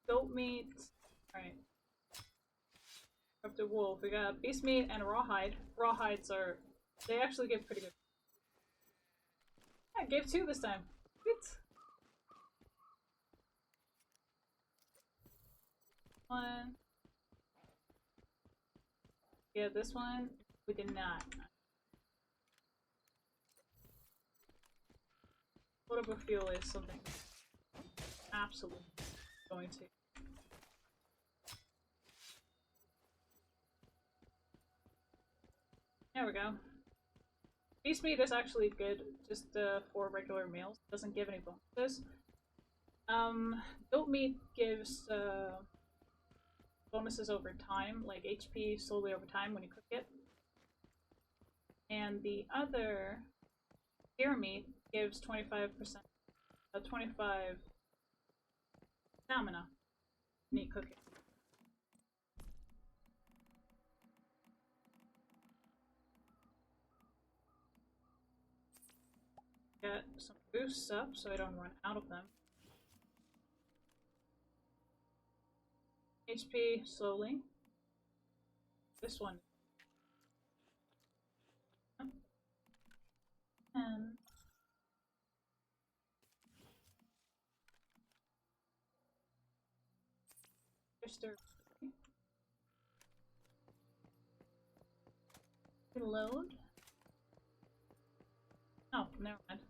[SPEAKER 1] Goat meat. Alright. Corrupted wolf. We got beast meat and rawhide. Rawhides are. They actually give pretty good. I gave 2 this time. What? One. Yeah, this one we did not. Portable fuel is something absolutely going to. There we go. Beast meat is actually good just for regular meals. It doesn't give any bonuses. Goat meat gives bonuses over time, like HP slowly over time when you cook it. And the other deer meat gives 25%, 25 stamina when you cook it. Get some boosts up so I don't run out of them. HP slowly. This one. And register. Reload. Oh, never mind.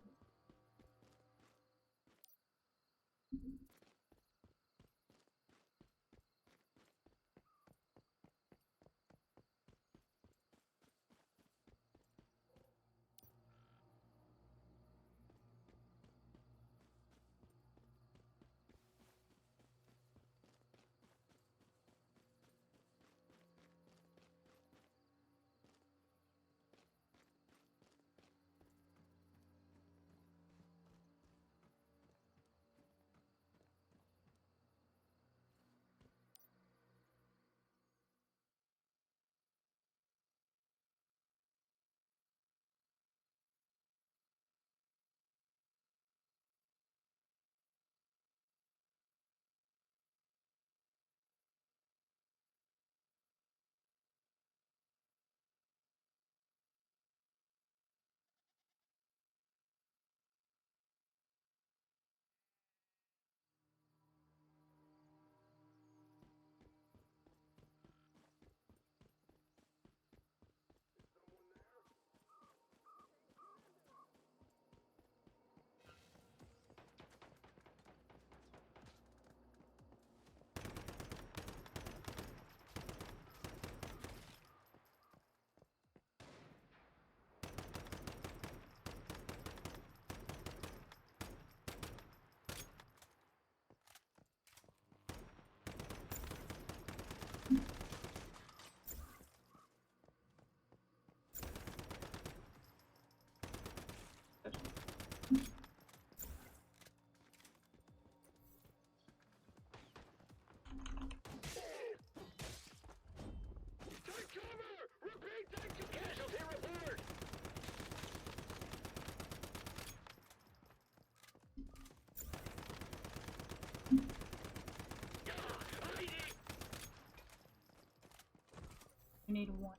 [SPEAKER 1] We need one.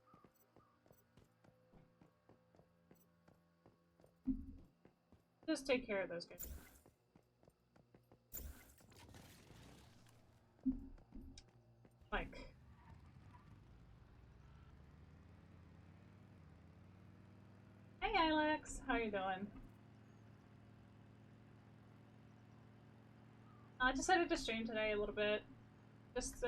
[SPEAKER 1] Just take care of those guys. Like. Hey Alex, how you doing? I decided to stream today a little bit. Just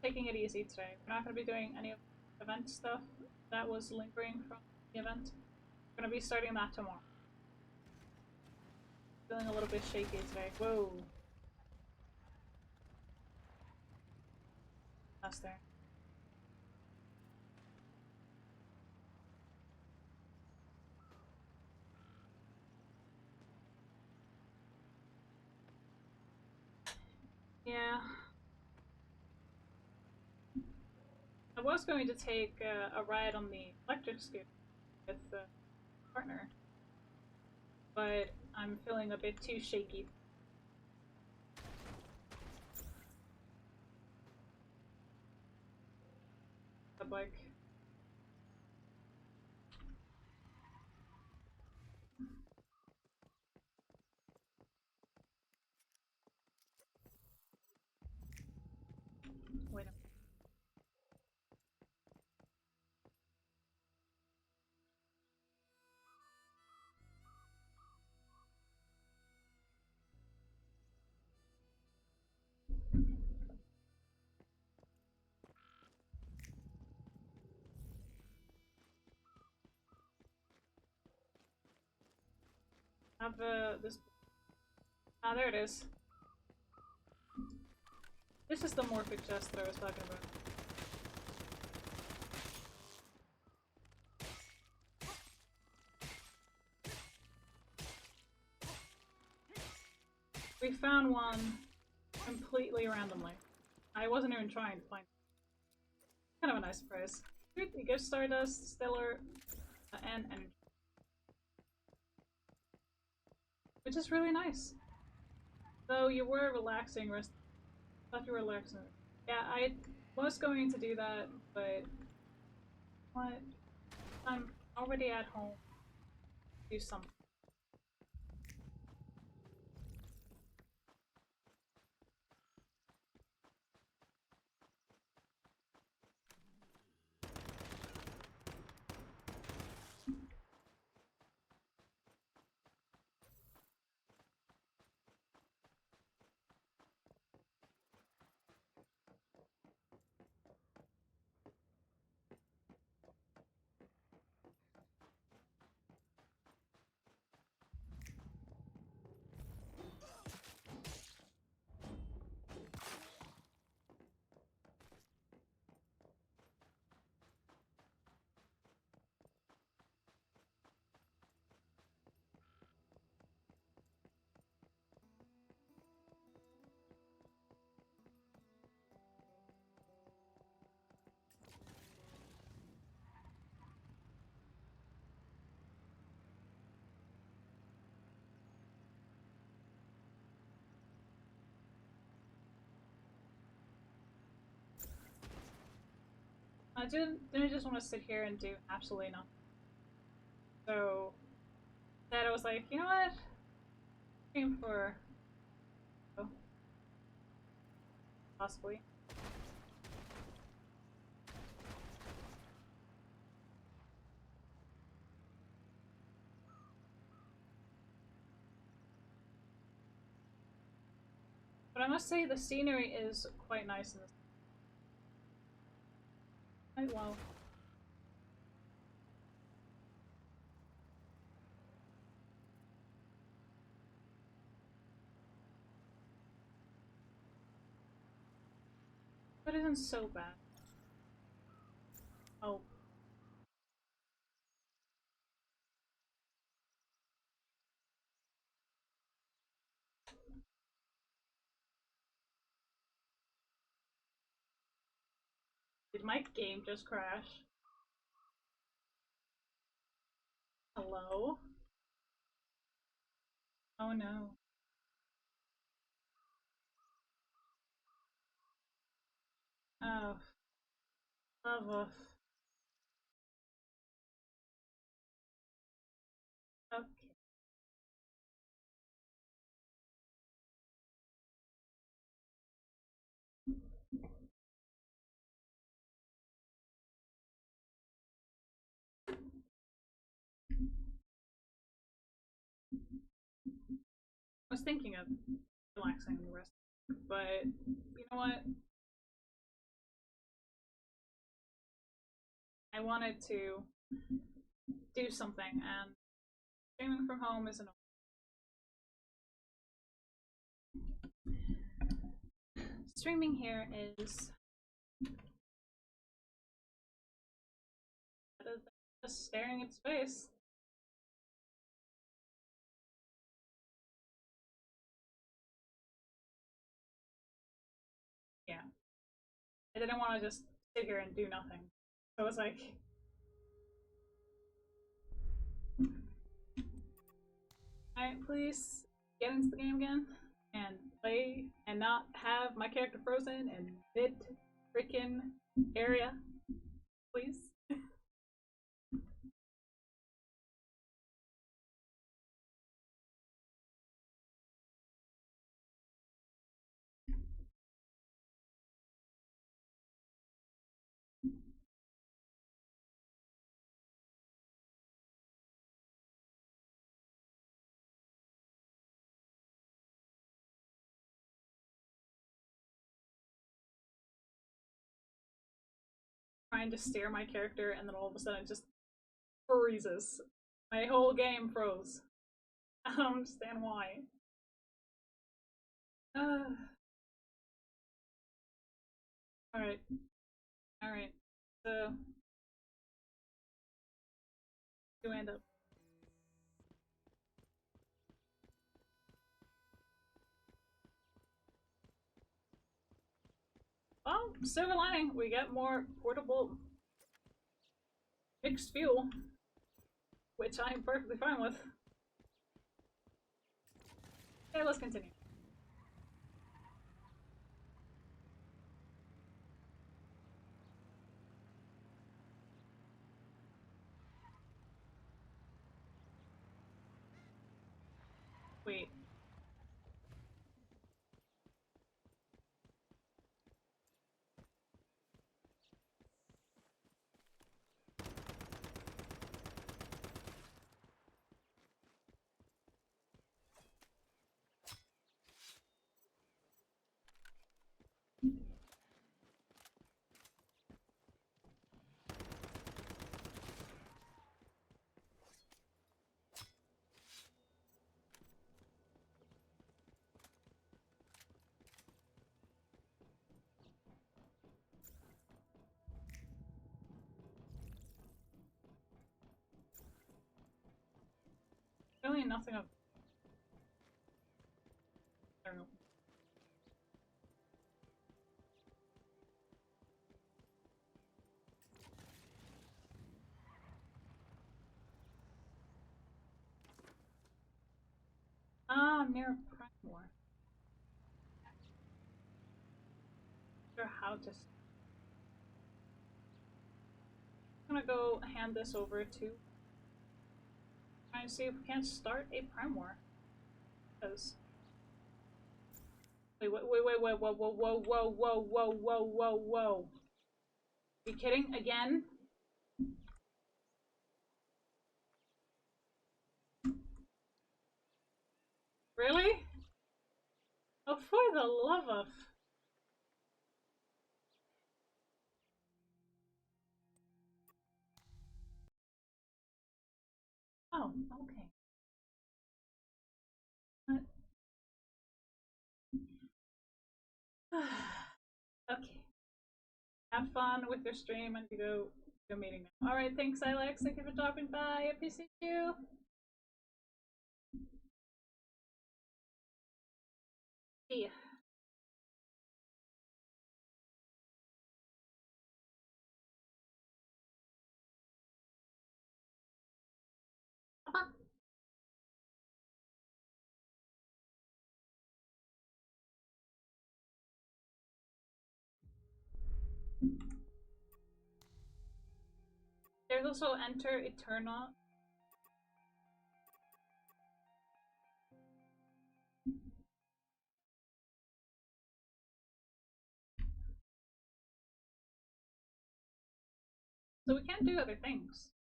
[SPEAKER 1] taking it easy today. We're not going to be doing any of the event stuff that was lingering from the event. We're going to be starting that tomorrow. Feeling a little bit shaky today. Whoa. That's there. Yeah. I was going to take a ride on the electric scooter with the partner, but I'm feeling a bit too shaky. The bike. Wait a have this. Ah, there it is. This is the morphic chest that I was talking about. We found one completely randomly. I wasn't even trying to find it. Kind of a nice surprise. You get Stardust, Stellar, and Energy. Which is really nice. Though you were relaxing, I thought you were relaxing. Yeah, I was going to do that, but what? I'm already at home. Do something. Didn't just want to sit here and do absolutely nothing. So then I was like, you know what? Aim for possibly. But I must say the scenery is quite nice in this. Quite well. But it isn't so bad. Oh. Did my game just crash? Hello? Oh no. Oh. Love of. Okay. I was thinking of relaxing the rest, but you know what? I wanted to do something, and streaming from home isn't. Streaming here is just staring at space. Yeah. I didn't want to just sit here and do nothing. So I was like, alright, please get into the game again and play and not have my character frozen in mid freaking area. Please. Trying to steer my character and then all of a sudden it just freezes. My whole game froze. I don't understand why. Alright. Alright. So, you end up. Well, silver lining, we get more portable mixed fuel, which I'm perfectly fine with. Okay, let's continue. Wait. Really nothing of. I don't know. Ah, I'm near Primewar. Not sure how to. I'm gonna go hand this over to. Try and see if we can't start a Primewar. Because. Wait, whoa, whoa, whoa, whoa, whoa, whoa, whoa, whoa, whoa, whoa, whoa. You kidding? Again? Really? Oh, for the love of. Oh, okay. What? Okay. Have fun with your stream and you go meeting now. Alright, thanks Alex. Thank you for dropping by. I appreciate you. See ya. Bye. There's also Enter Eternal. So we can do other things.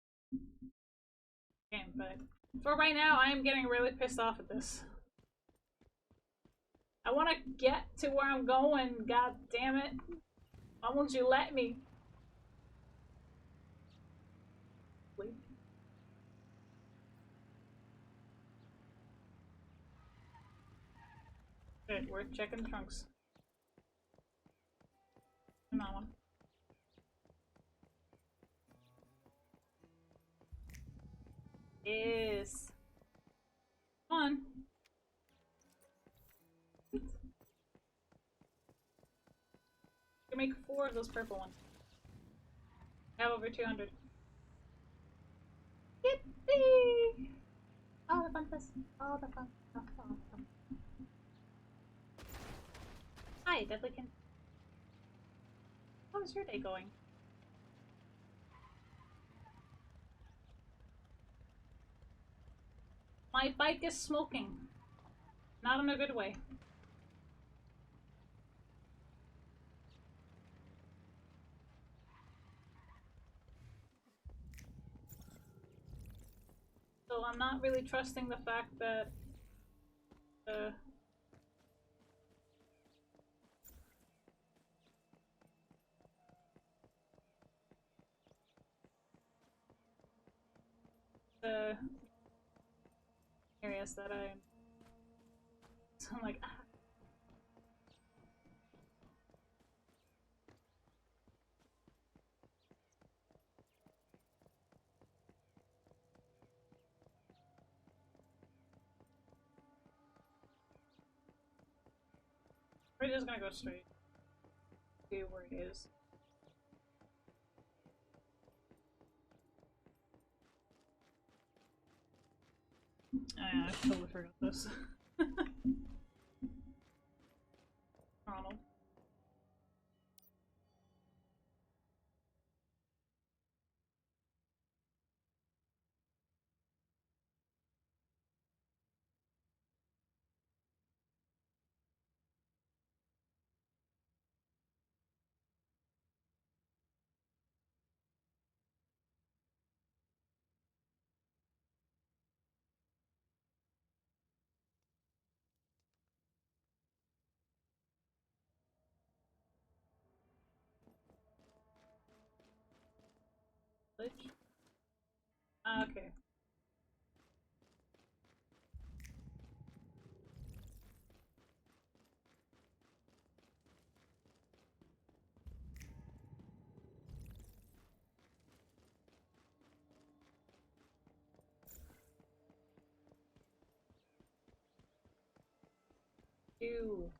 [SPEAKER 1] Okay, but for right now, I am getting really pissed off at this. I want to get to where I'm going, god damn it. Why won't you let me? Please. Okay, we're checking the trunks. Come on, one. Yes. Come on. You can make 4 of those purple ones. I have over 200. Yippee! All the fun stuff. All the fun stuff. All the fun. Hi, Deadlykin. How's your day going? My bike is smoking. Not in a good way. So I'm not really trusting the fact that the areas. realize that I'm like, ah. We're just gonna go straight to where he is. I totally forgot this. Ronald. Glitch? Okay. Ew.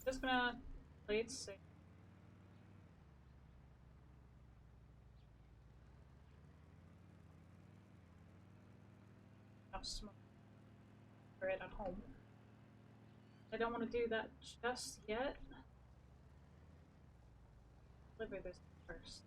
[SPEAKER 1] Just gonna play it safe. Have smoke for it at home. I don't want to do that just yet. Deliver this first.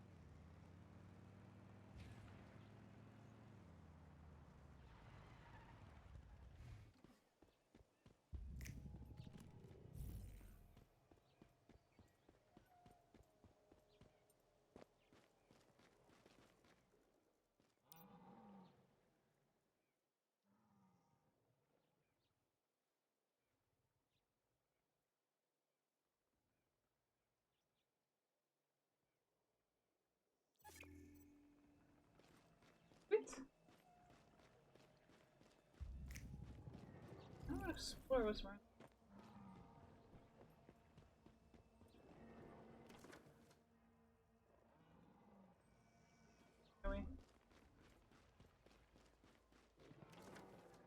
[SPEAKER 1] Wait. I want to explore what's around.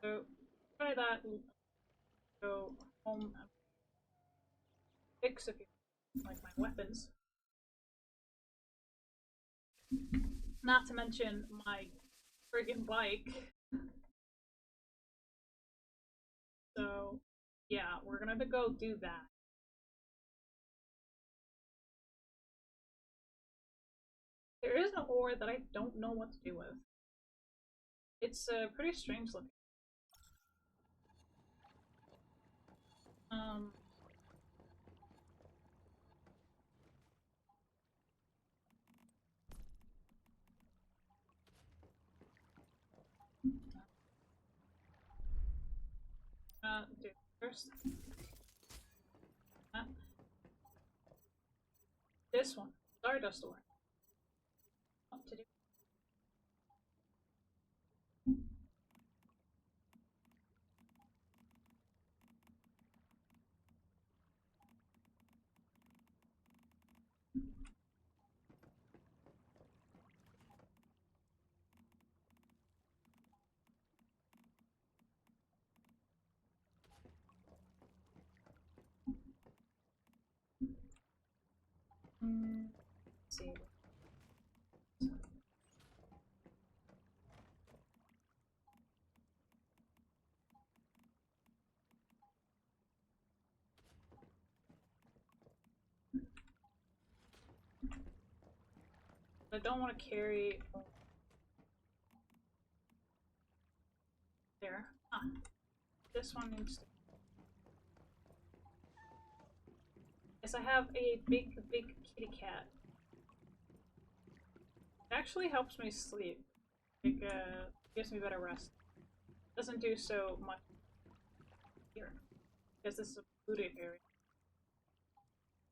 [SPEAKER 1] So, try that. Go home and fix a few, like my weapons. Not to mention my friggin' bike. So, yeah, we're gonna go do that. There is an ore that I don't know what to do with. It's pretty strange looking. Um, do first. This one, Stardust ore. What to do? Let's see. I don't want to carry. There. Ah, this one needs to. Yes, I have a big kitty cat. It actually helps me sleep. Like, gives me better rest. Doesn't do so much here. Because this is a polluted area.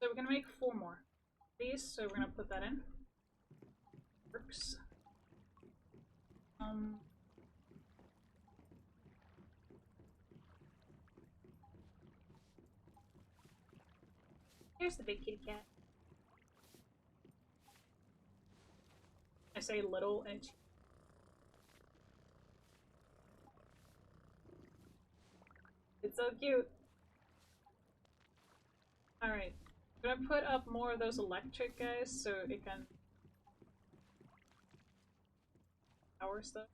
[SPEAKER 1] So we're gonna make 4 more. These, so we're gonna put that in. Works. Here's the big kitty cat. I say little and it's so cute. Alright. I'm gonna put up more of those electric guys so it can power stuff.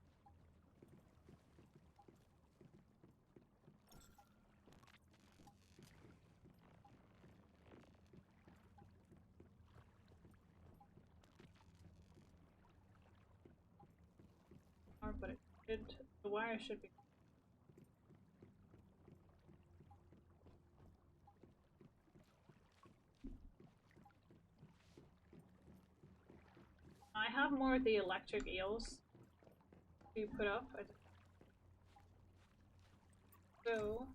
[SPEAKER 1] But it should, the wire should be. I have more of the electric eels to put up. So,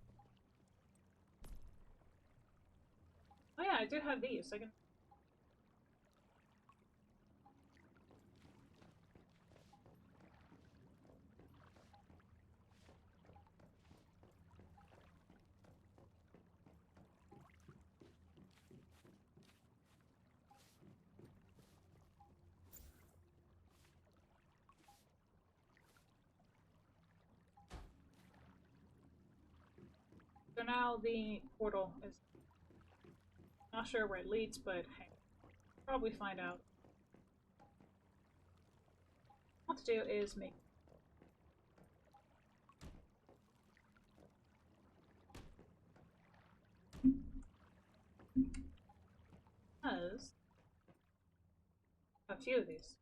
[SPEAKER 1] oh yeah, I do have these. I can. So now the portal is not sure where it leads, but hey, probably find out. What to do is make a few of these.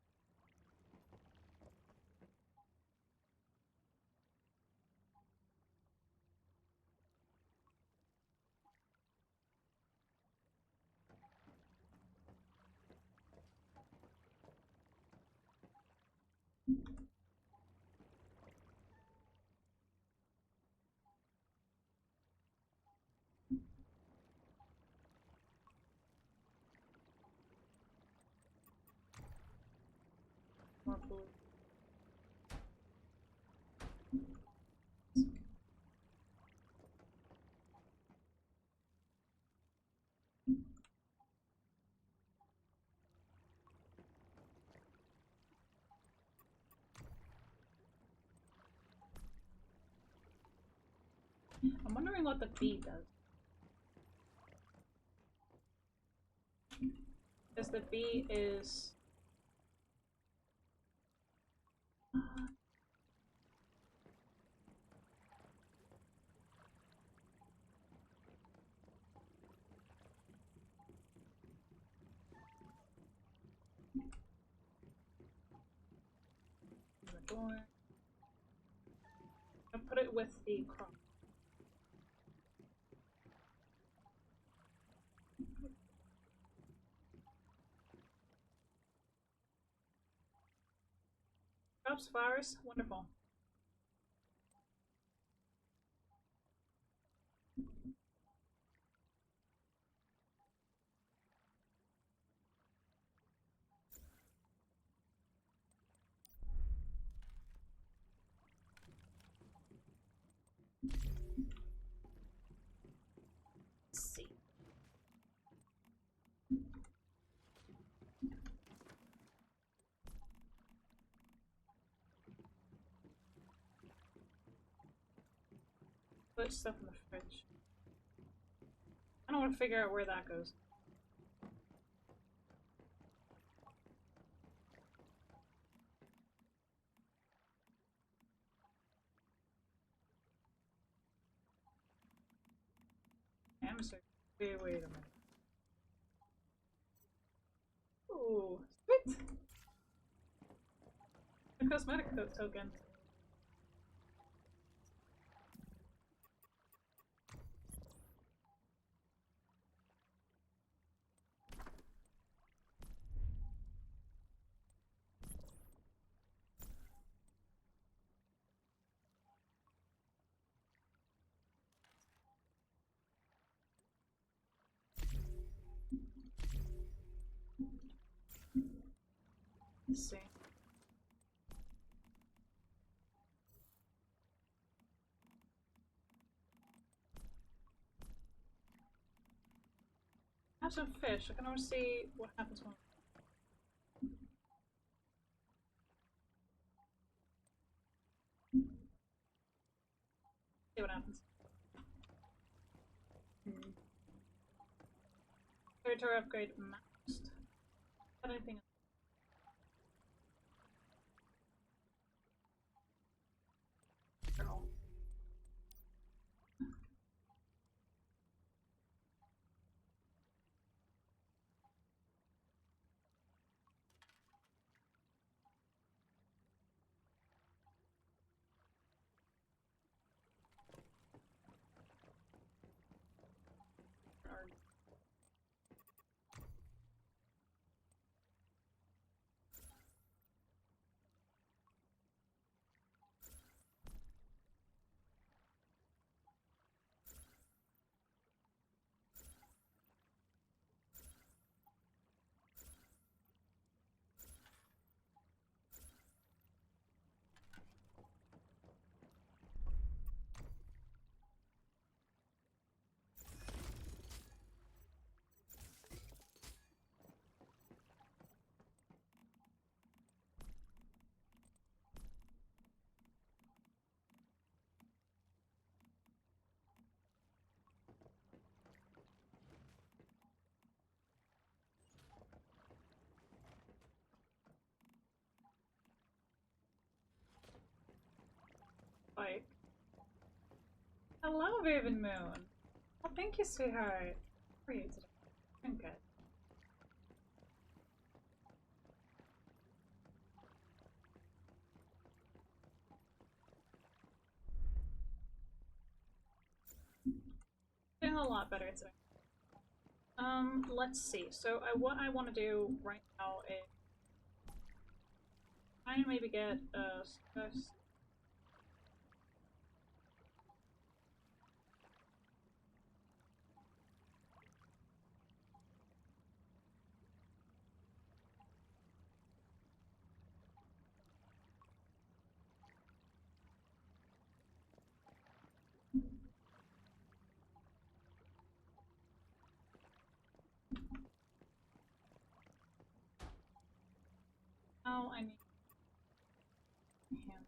[SPEAKER 1] More blue. I'm wondering what the bee does. Because the bee is. The door. I'll put it with the crop. Crops, flowers, wonderful. Let's see. Put stuff in the fridge. I don't want to figure out where that goes. Hamster. Wait a minute. Ooh, sweet! A cosmetic token. Let's see. I have some fish. I can always see what happens when. See what happens. Territory upgrade maxed. Got anything? Journal. Like, hello, Raven Moon. Oh, thank you, sweetheart. How are you today? I'm good. Doing a lot better today. Let's see. So, what I want to do right now is try and maybe get now I need hand.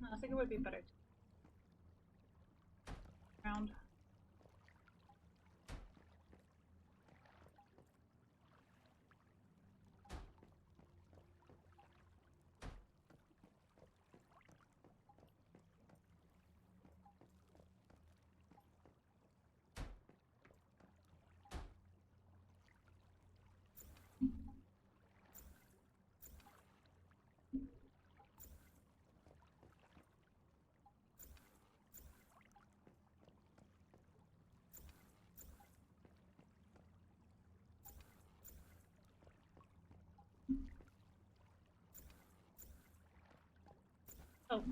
[SPEAKER 1] No, I think it would be better to round. Oh.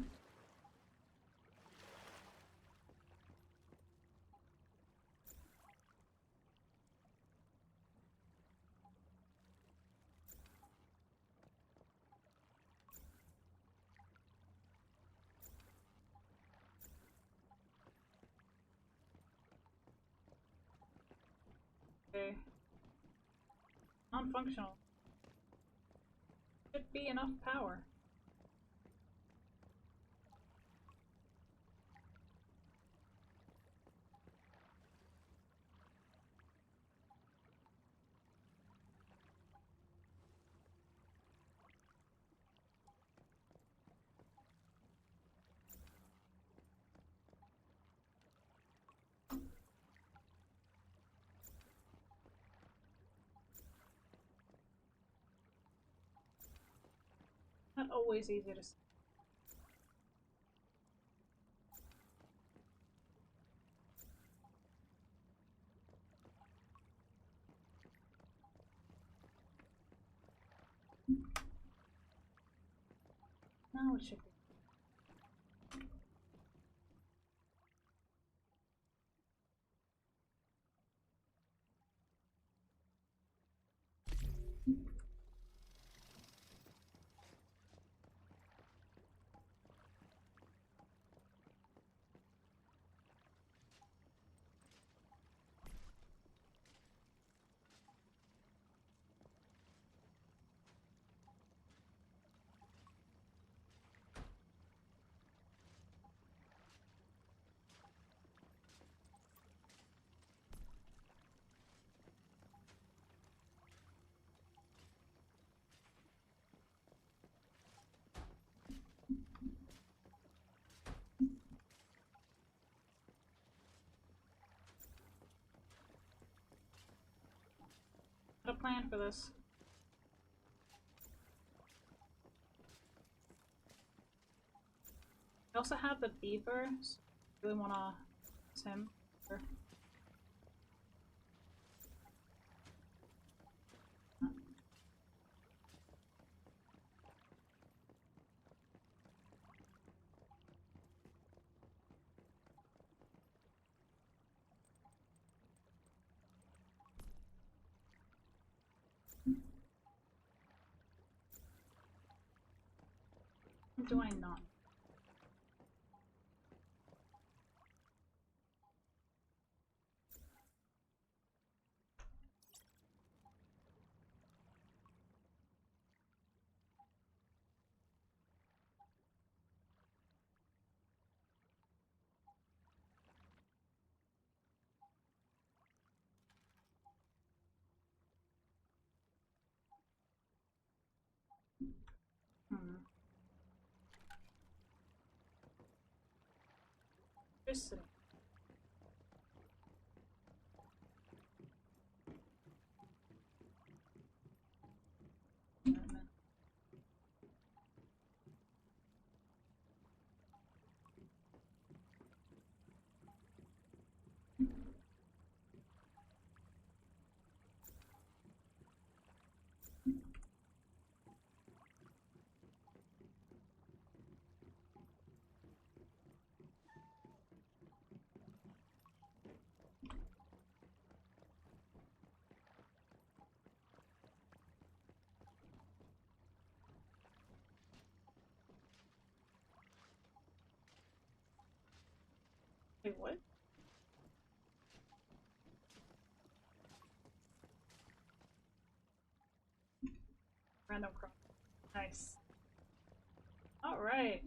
[SPEAKER 1] Okay. Non-functional. Should be enough power. Not always easy to see. Now it should be. Got a plan for this. I also have the beaver, so I really wanna use him. Sure. Or do I not? Hmm. Just sitting. Wait, what? Random crop. Nice. Alright.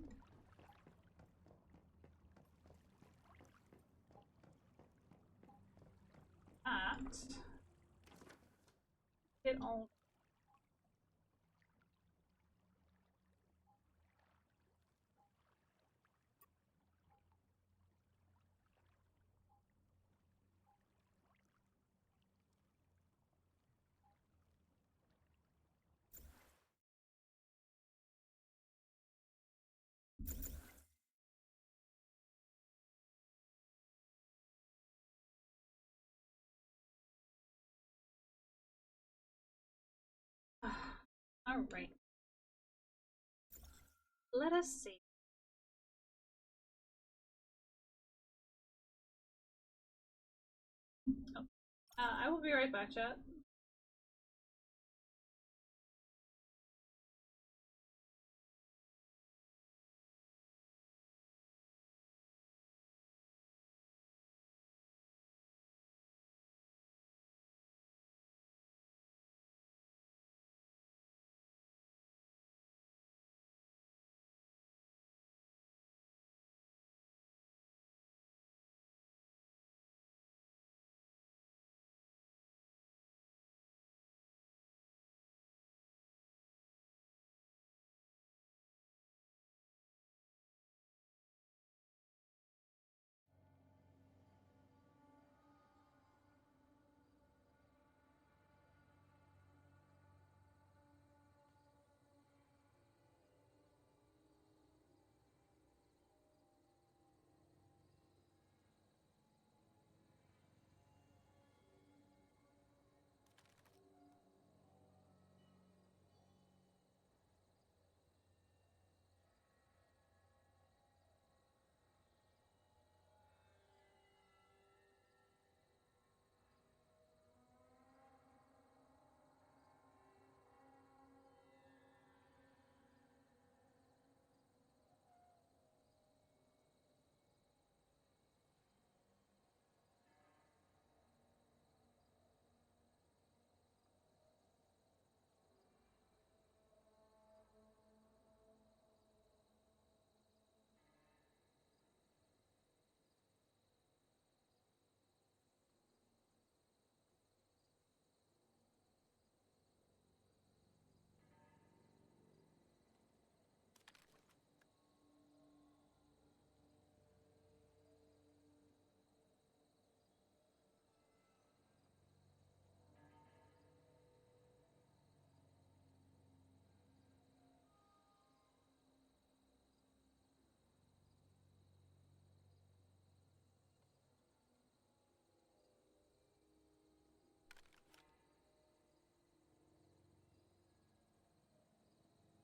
[SPEAKER 1] That. It all. Alright. Let us see. Oh. I will be right back, chat.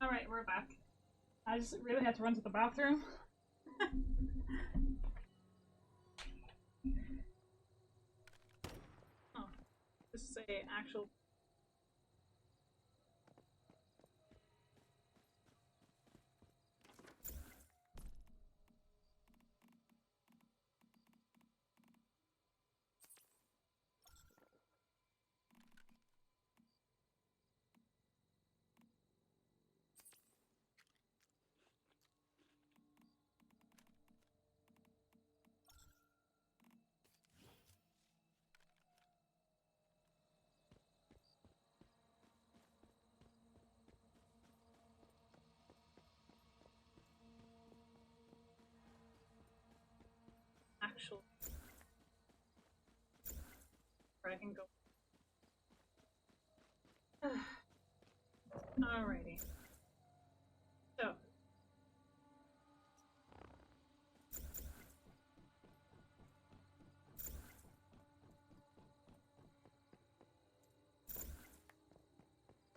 [SPEAKER 1] Alright, we're back. I just really had to run to the bathroom. Oh, this is a actual. Actual. Where I can go. Alrighty. So.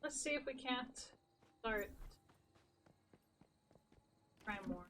[SPEAKER 1] Let's see if we can't start trying more.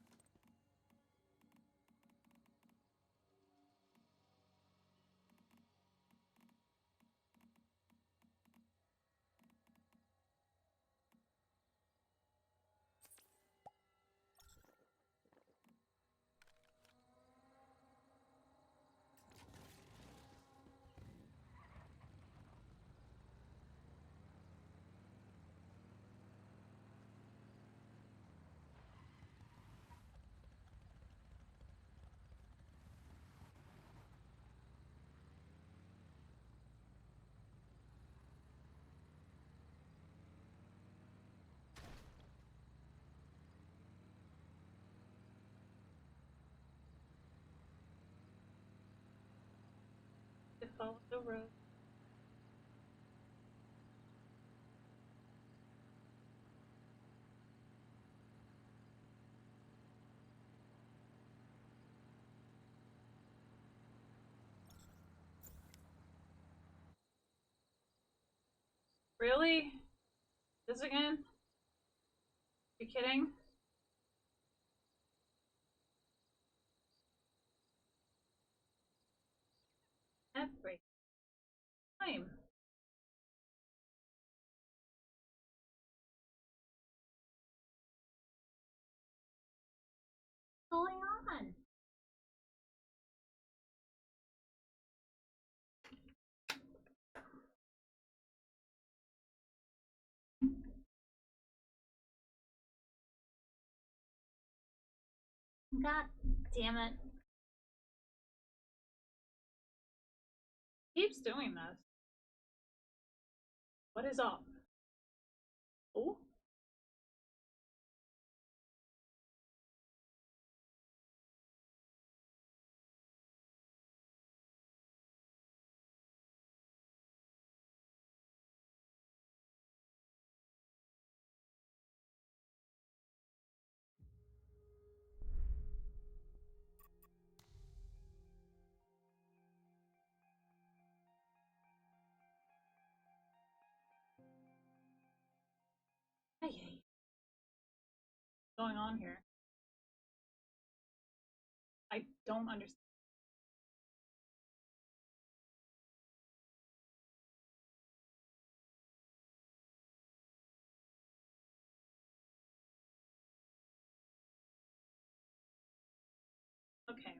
[SPEAKER 1] To follow the road. Really? This again? You kidding? Every time. What's going on? God damn it. Keeps doing this. What is up? Oh? Hey, what's going on here? I don't understand. Okay,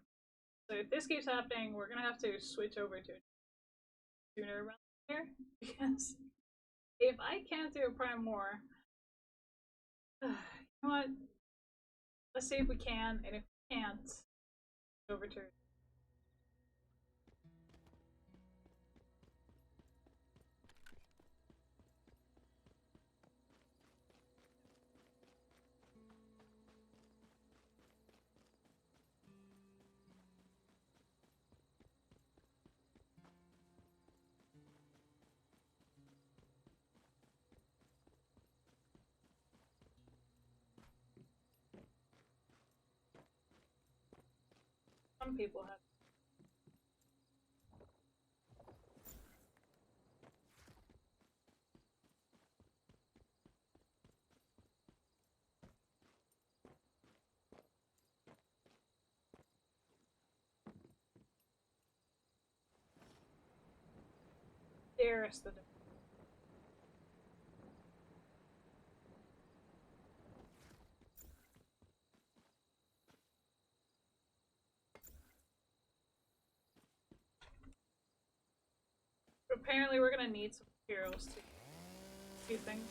[SPEAKER 1] so if this keeps happening, we're gonna have to switch over to sooner around here because if I can't do a prime more, you know what? Let's see if we can, and if we can't, over to. Some people have. embarrassed that apparently we're gonna need some materials to do things.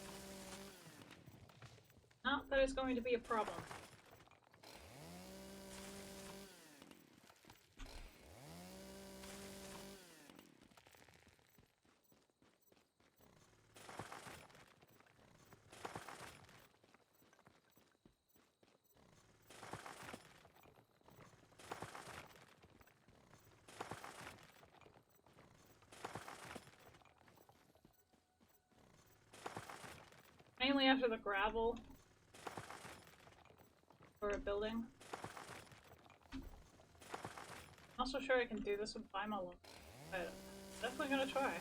[SPEAKER 1] Not that it's going to be a problem. Mainly after the gravel for a building. I'm not so sure I can do this with Lima alone, but definitely gonna try.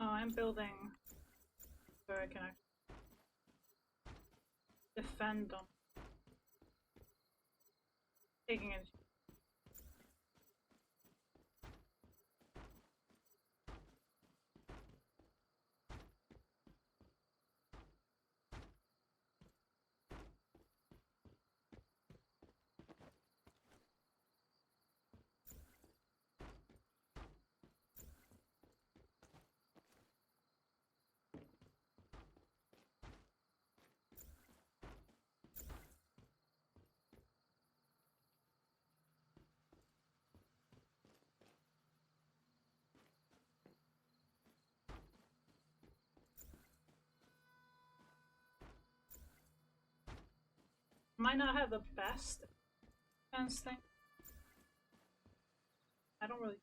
[SPEAKER 1] Oh, I'm building so I can actually defend them. Taking it. Might not have the best defense thing. I don't really.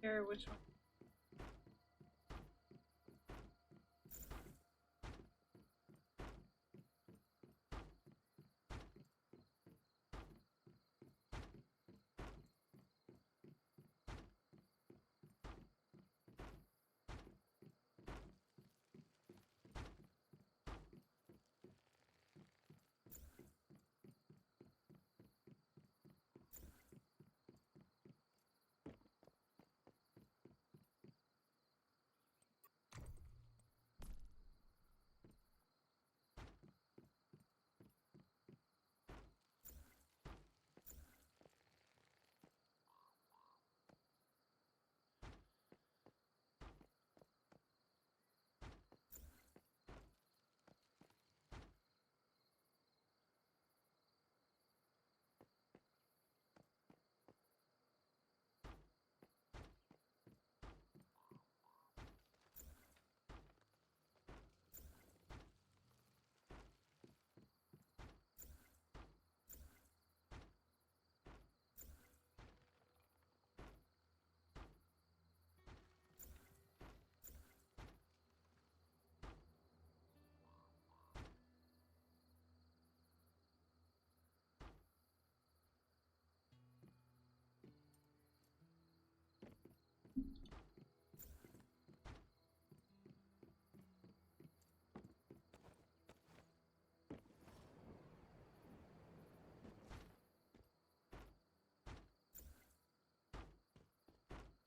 [SPEAKER 1] Here, which one?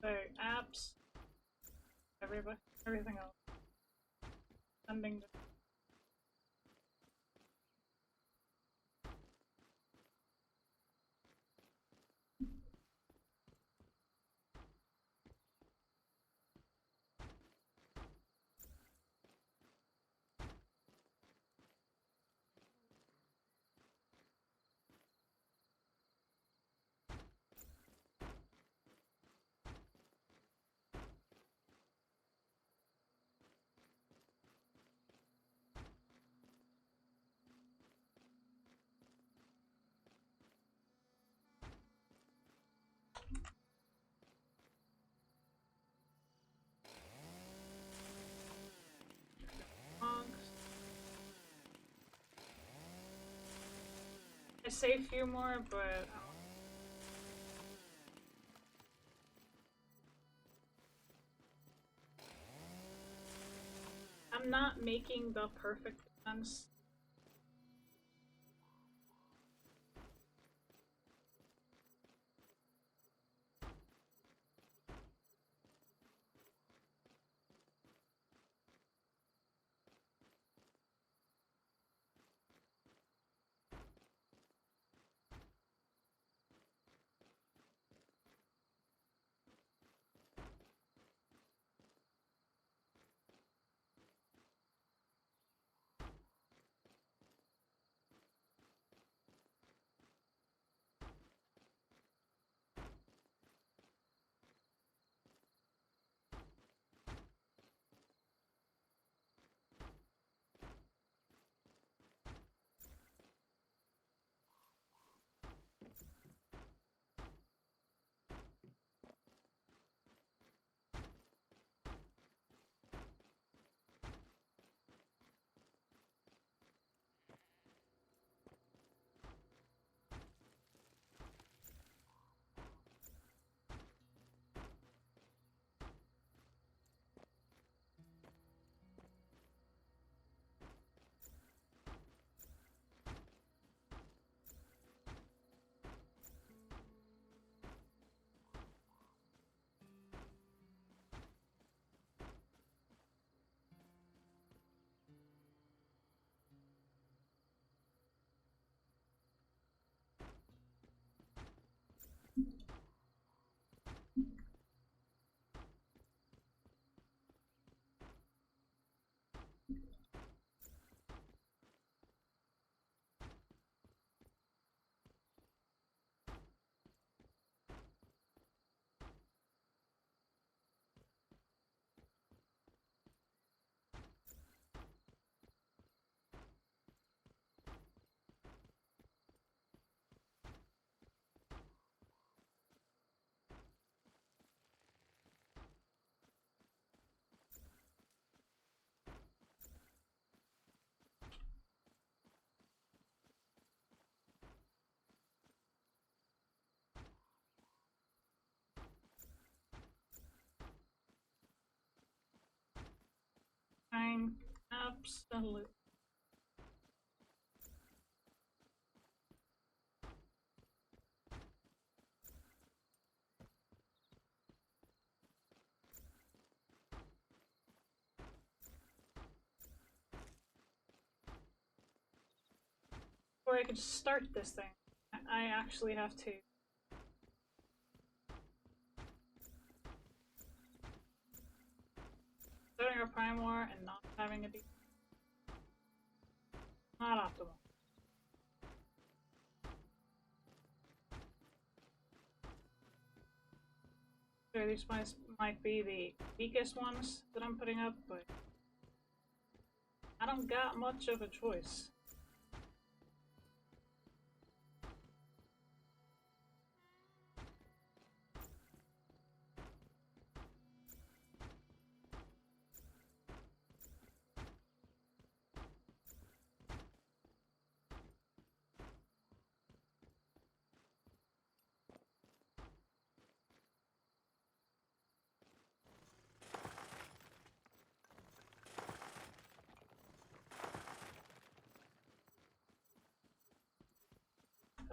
[SPEAKER 1] So apps, everything else. Sending. I say a few more, but I'm not making the perfect defense. Absolutely. Or I could start this thing. I actually have to. Starting a Prime War and not having a D. Not optimal. Sure, these might be the weakest ones that I'm putting up, but I don't got much of a choice.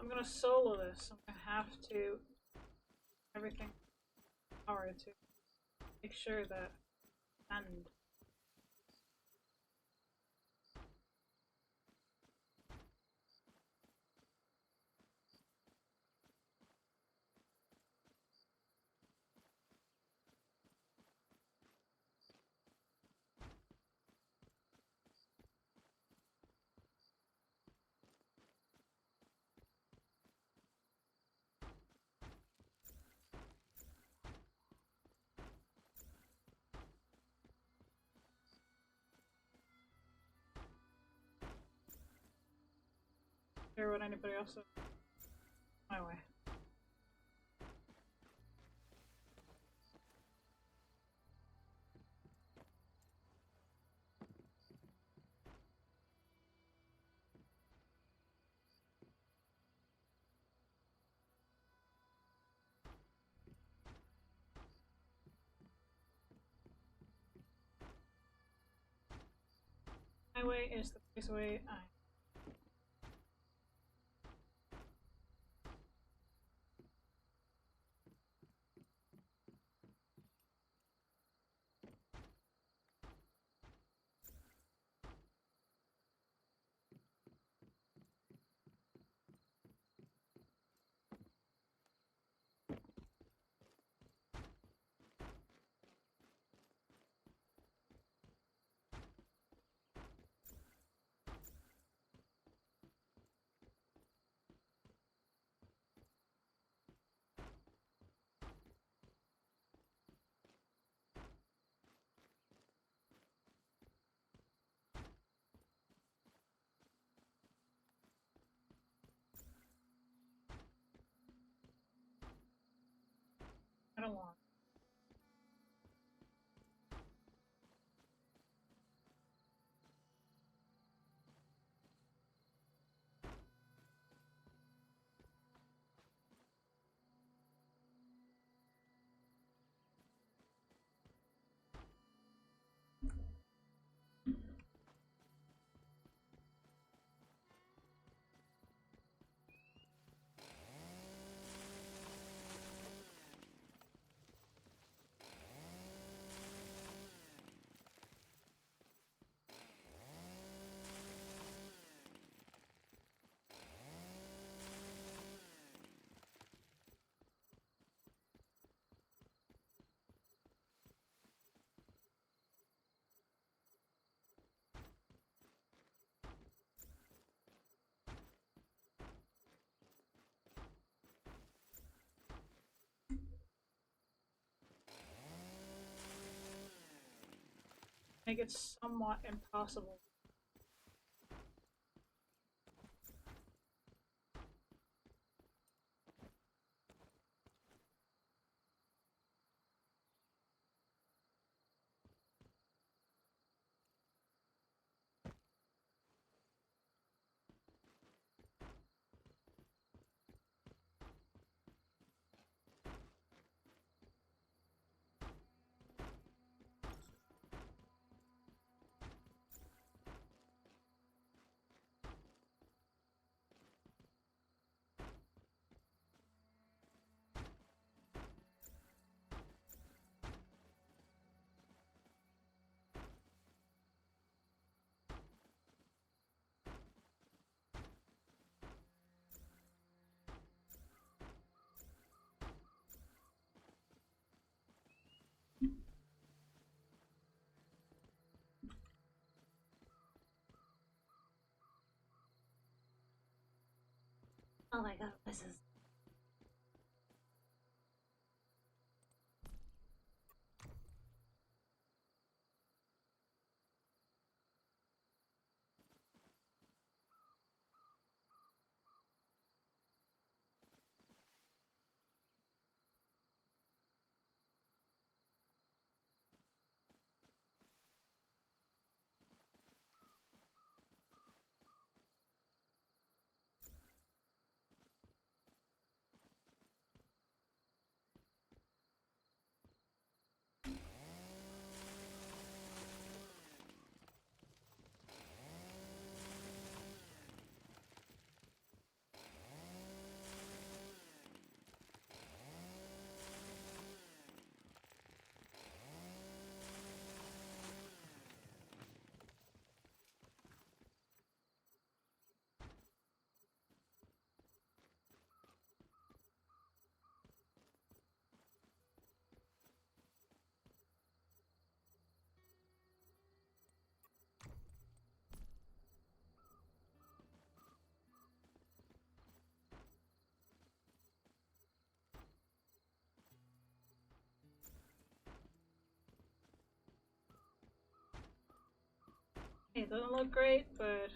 [SPEAKER 1] I'm gonna solo this. I'm gonna have to everything power to make sure that and care what anybody else says. My way. My way is the place way I. I don't want. Make it somewhat impossible. Oh my god, this is. It doesn't look great, but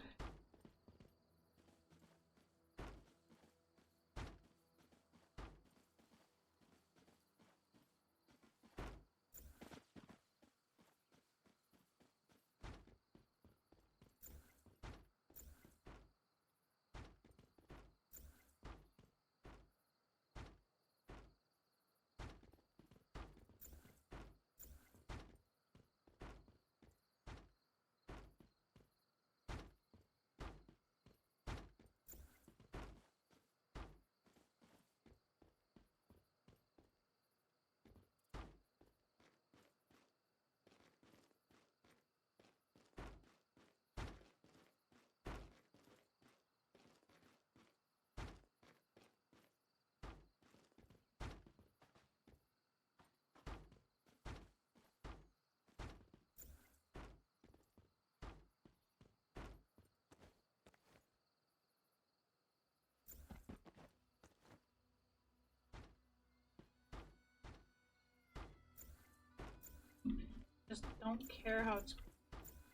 [SPEAKER 1] just don't care how it's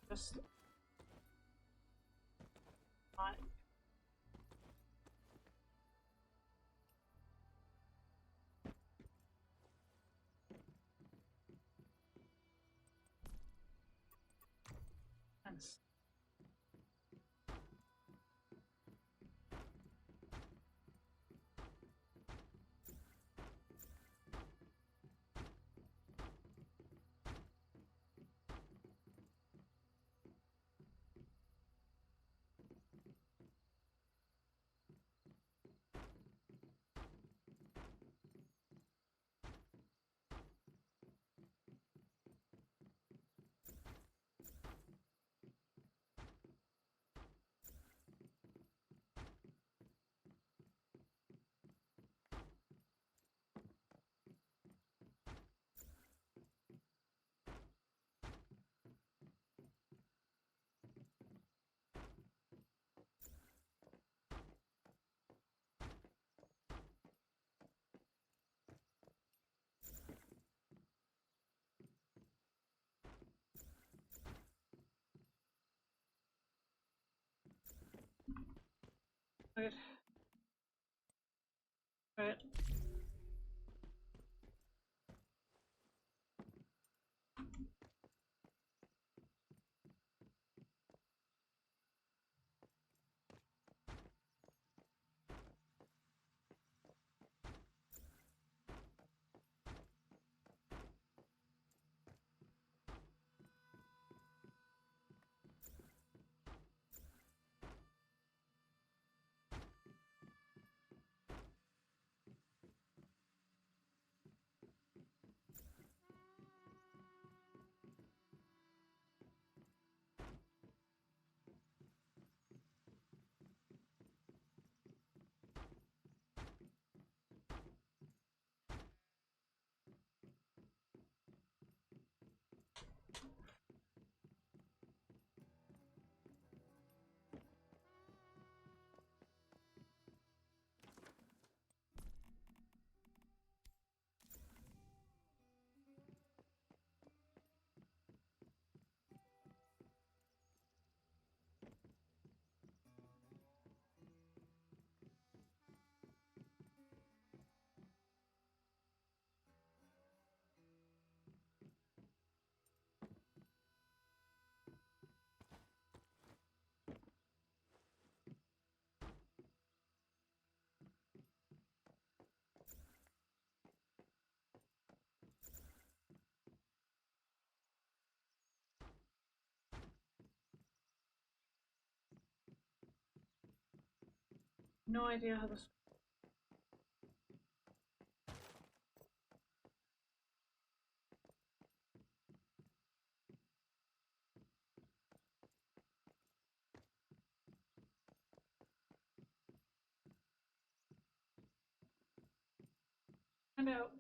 [SPEAKER 1] just not. Sense. Right. Right. No idea how this. Find out.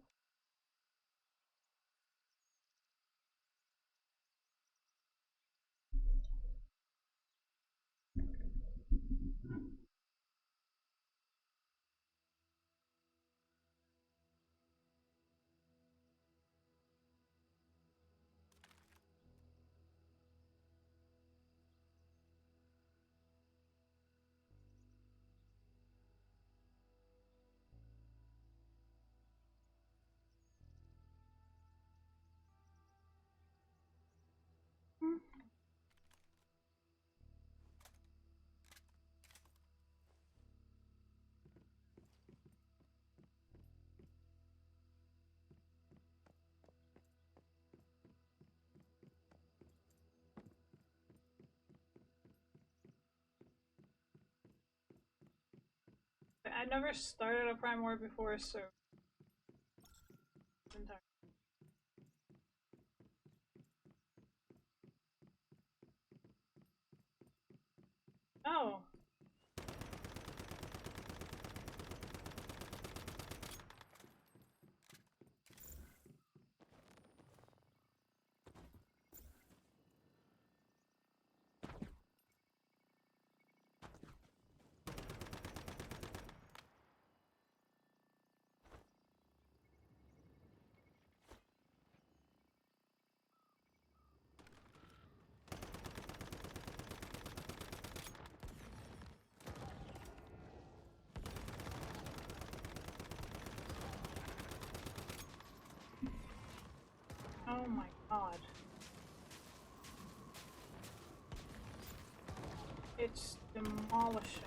[SPEAKER 1] I never started a Prime War before, so. Oh. Oh my god. It's demolishing.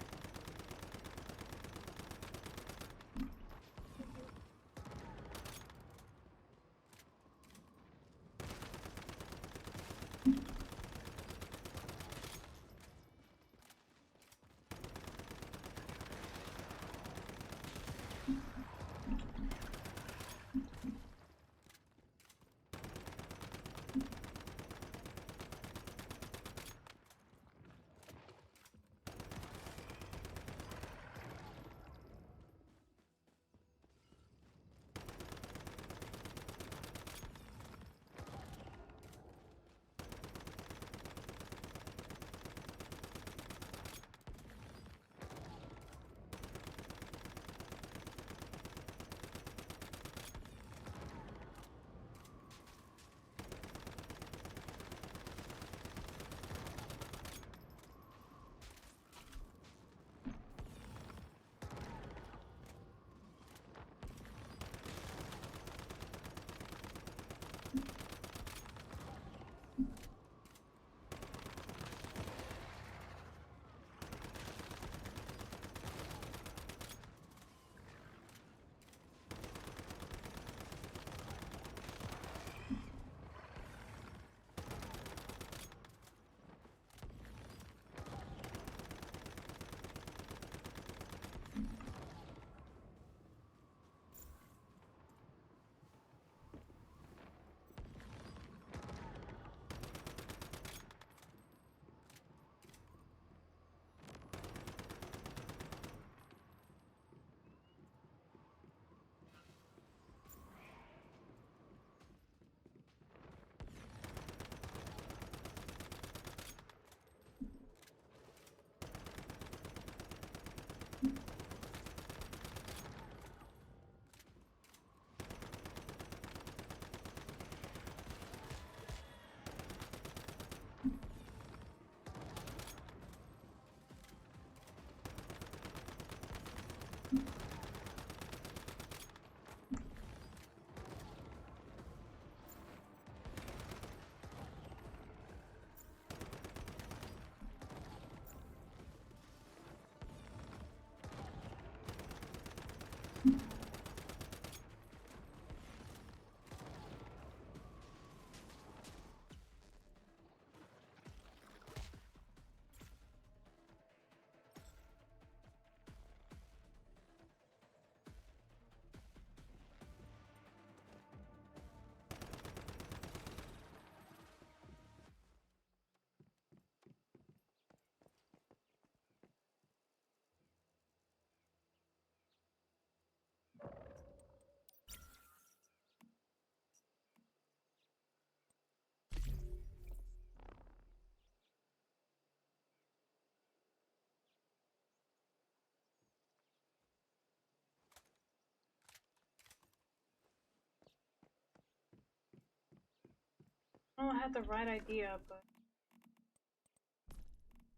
[SPEAKER 1] I had the right idea, but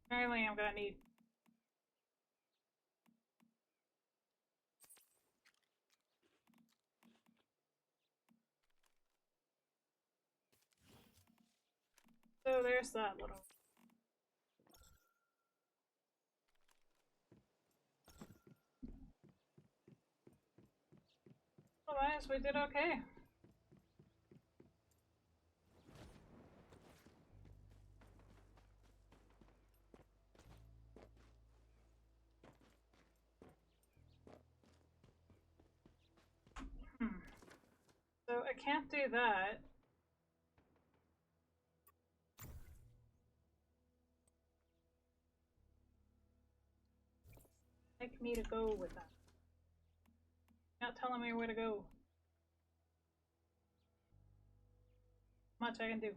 [SPEAKER 1] apparently I'm gonna need. So there's that little. Otherwise, we did okay. So I can't do that. Like me to go with that. Not telling me where to go. Much I can do.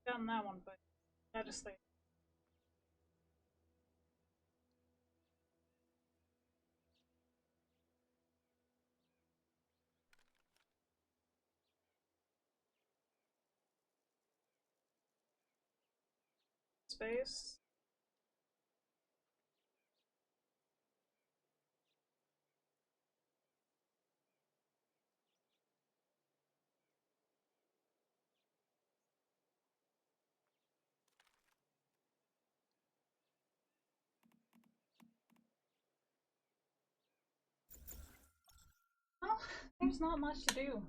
[SPEAKER 1] Done that one, but I just like space. Well, there's not much to do.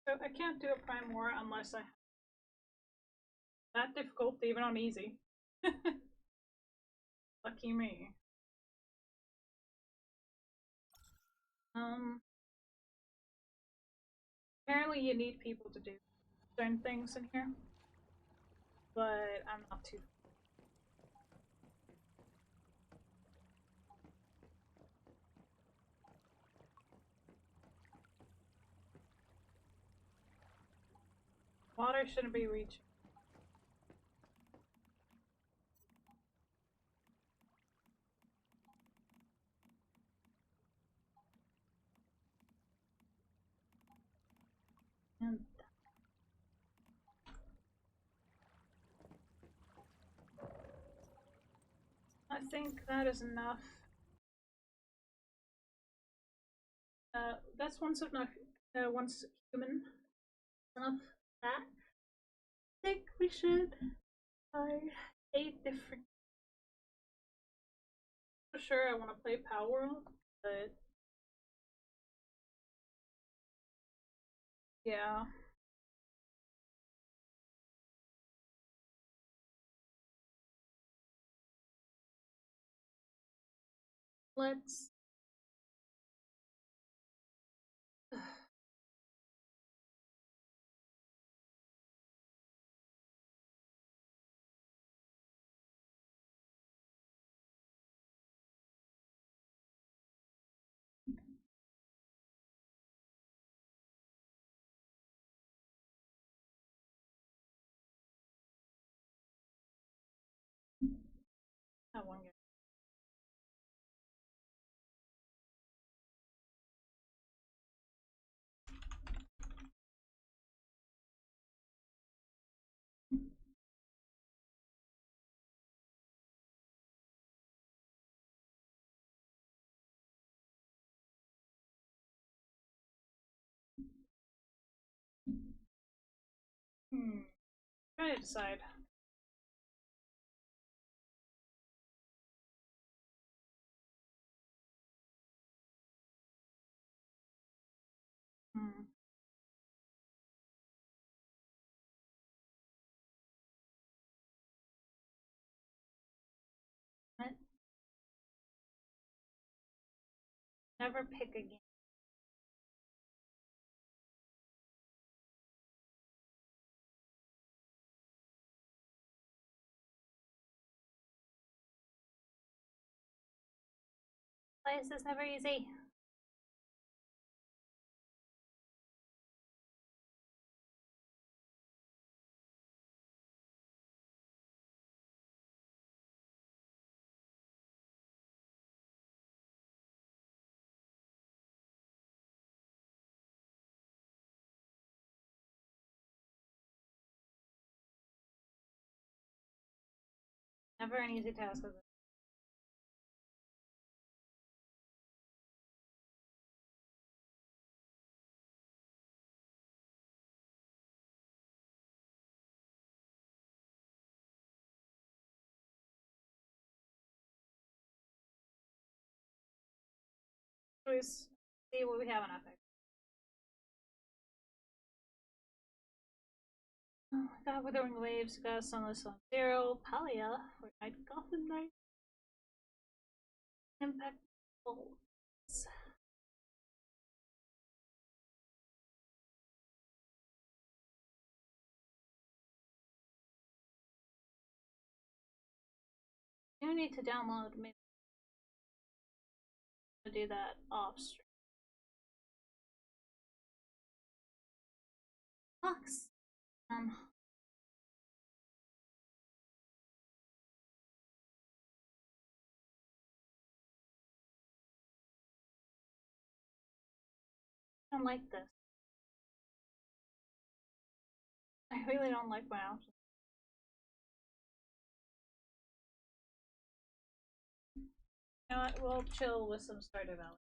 [SPEAKER 1] So I can't do a Prime War unless I have that difficult, even on easy. Lucky me. Apparently you need people to do certain things in here, but I'm not too. Water shouldn't be reaching. And I think that is enough. That's once enough. Once human enough. That I think we should try 8 different. For sure, I want to play Power World, but yeah. Let's. That one guy. Trying to decide. Hmm. Let never pick again. Why is this never easy? Never an easy task, is it? Always see what we have on Epic. Oh, got Withering Waves, got Sunless on Zero, Palia, Fortnite Goblin Knight, Impact Bolts. You need to download maybe to do that off stream. Box. I don't like this. I really don't like my options. You know what? We'll chill with some Stardew Valley.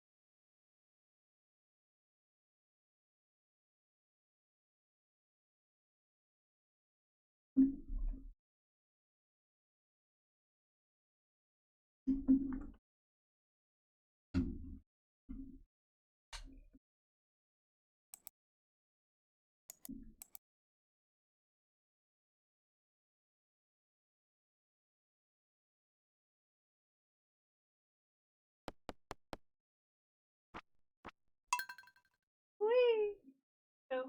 [SPEAKER 1] Whee! So,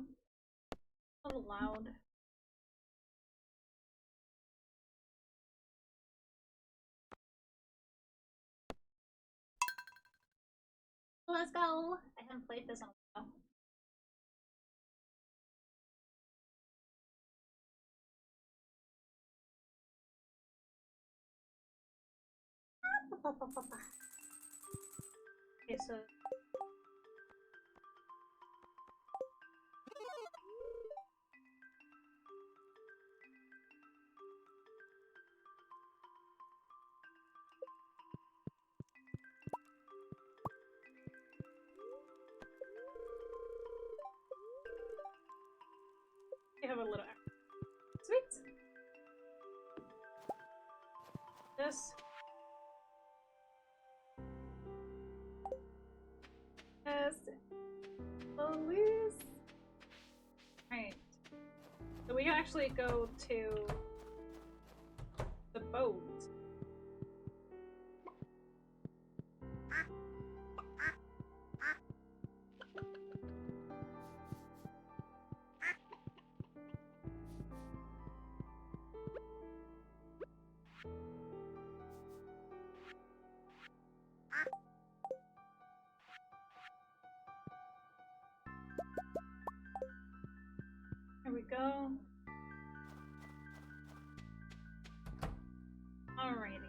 [SPEAKER 1] a little loud. Let's go! I haven't played this in a while. Okay, so you have a little extra. Sweet! This. Yes. Police. Right. So we actually go to the boat. Here we go. Alrighty.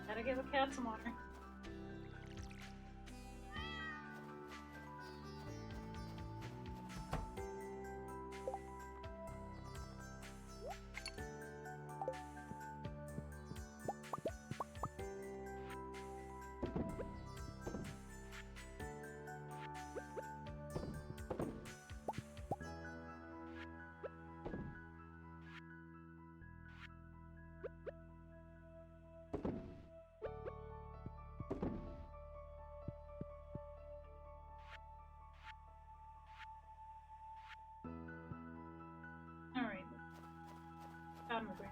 [SPEAKER 1] Gotta give the cat some water. Alright. Got him agree.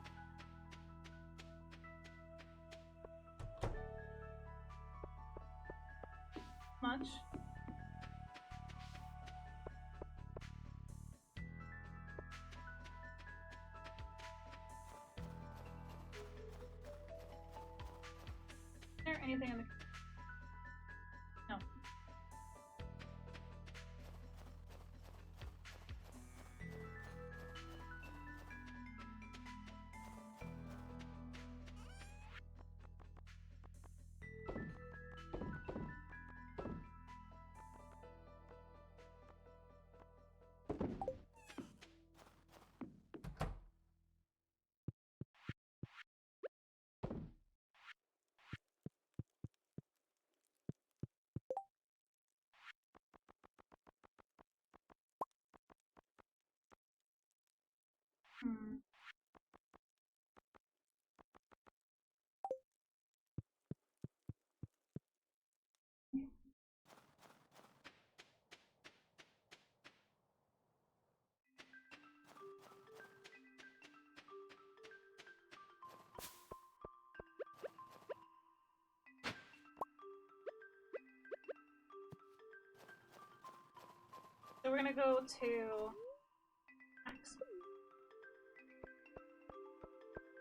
[SPEAKER 1] Much. Is there anything in the... No. we're gonna go to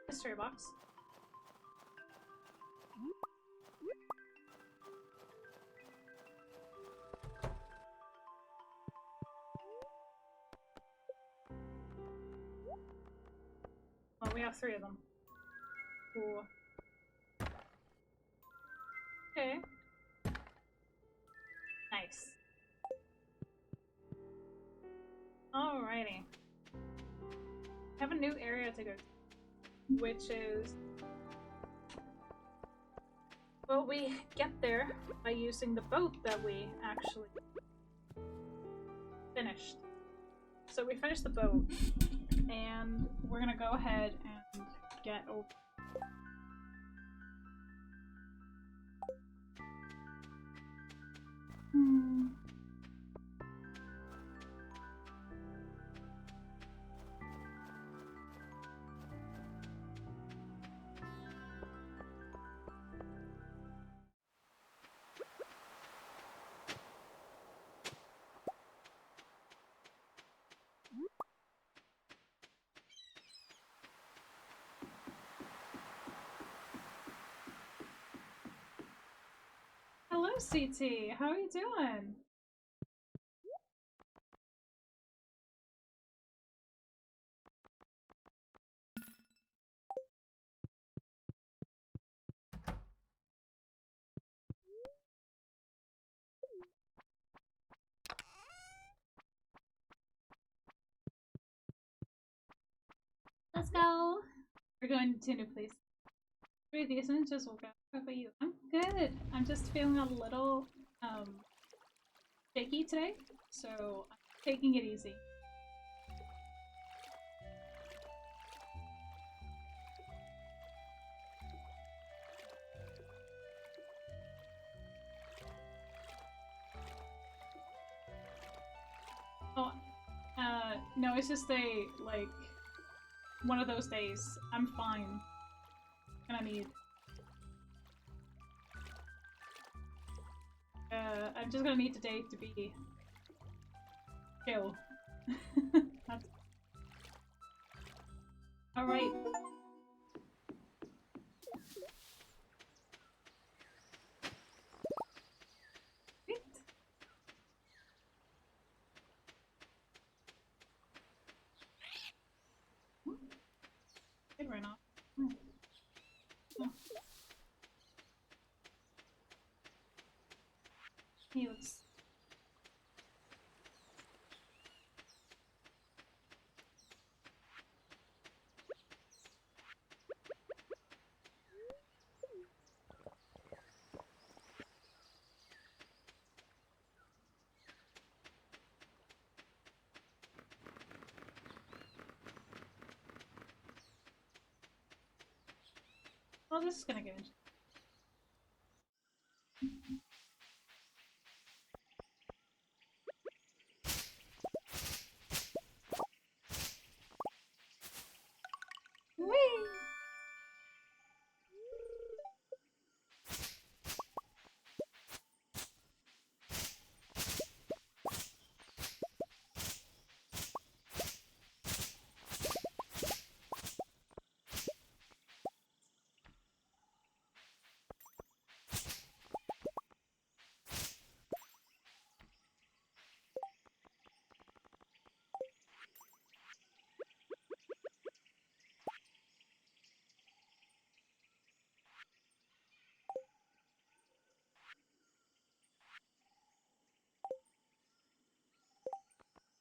[SPEAKER 1] mystery box. Oh, we have 3 of them. Ooh. Okay. Nice. Alrighty. I have a new area to go to, which is... Well, we get there by using the boat that we actually finished. So we finished the boat, and we're gonna go ahead and get over. Hello, CT. How are you doing? Let's go. We're going to a new place. Pretty decent. Just woke up. How about you? I'm good. I'm just feeling a little shaky today, so I'm taking it easy. Oh, no, it's just one of those days. I'm fine. And I need... I'm just gonna need today to be chill. Alright. It ran off. Oh. Heals. Oh, this is gonna get interesting. Whee!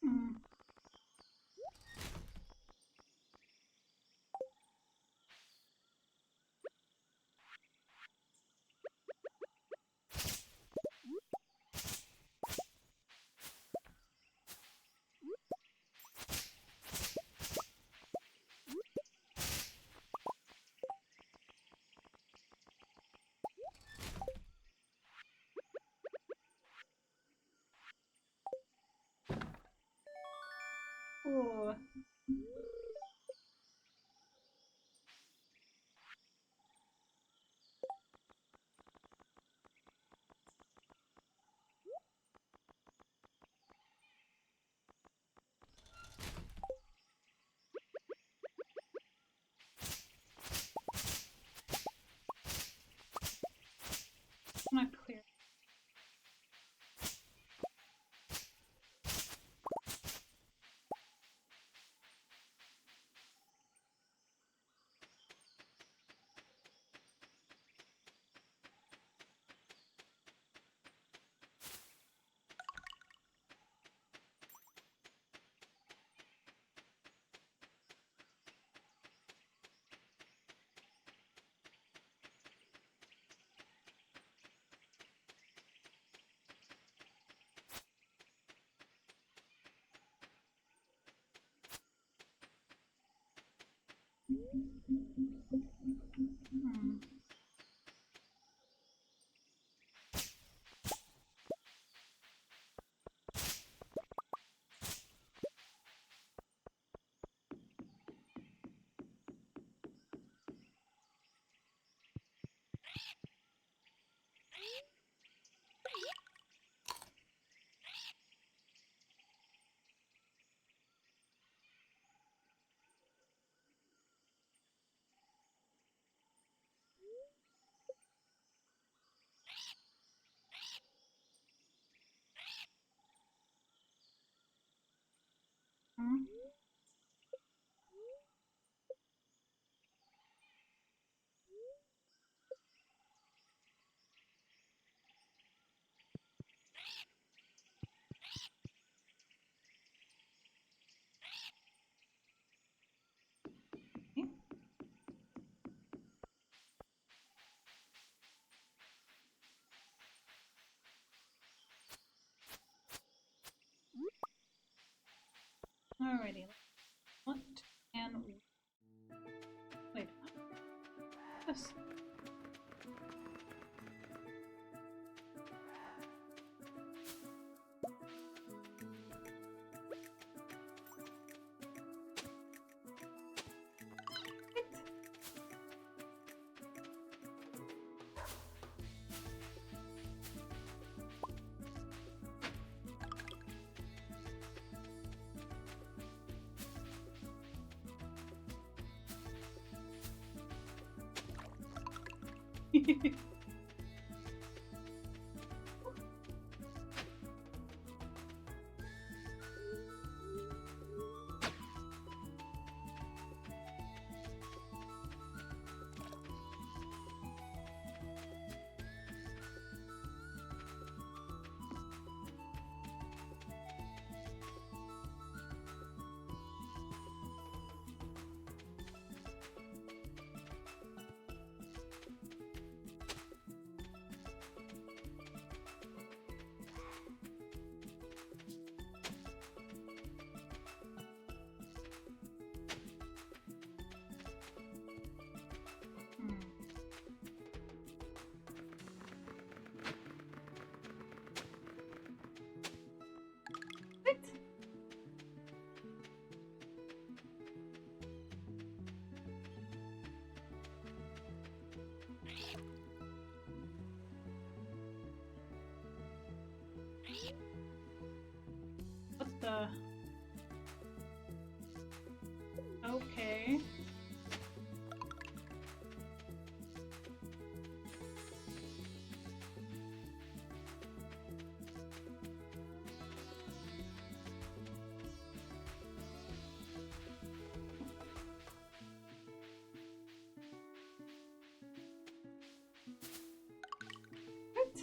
[SPEAKER 1] Mm. Ooh. Hmm. Hmm. Alrighty. What can we... Wait. This. Hmm. What? What the... Okay. What?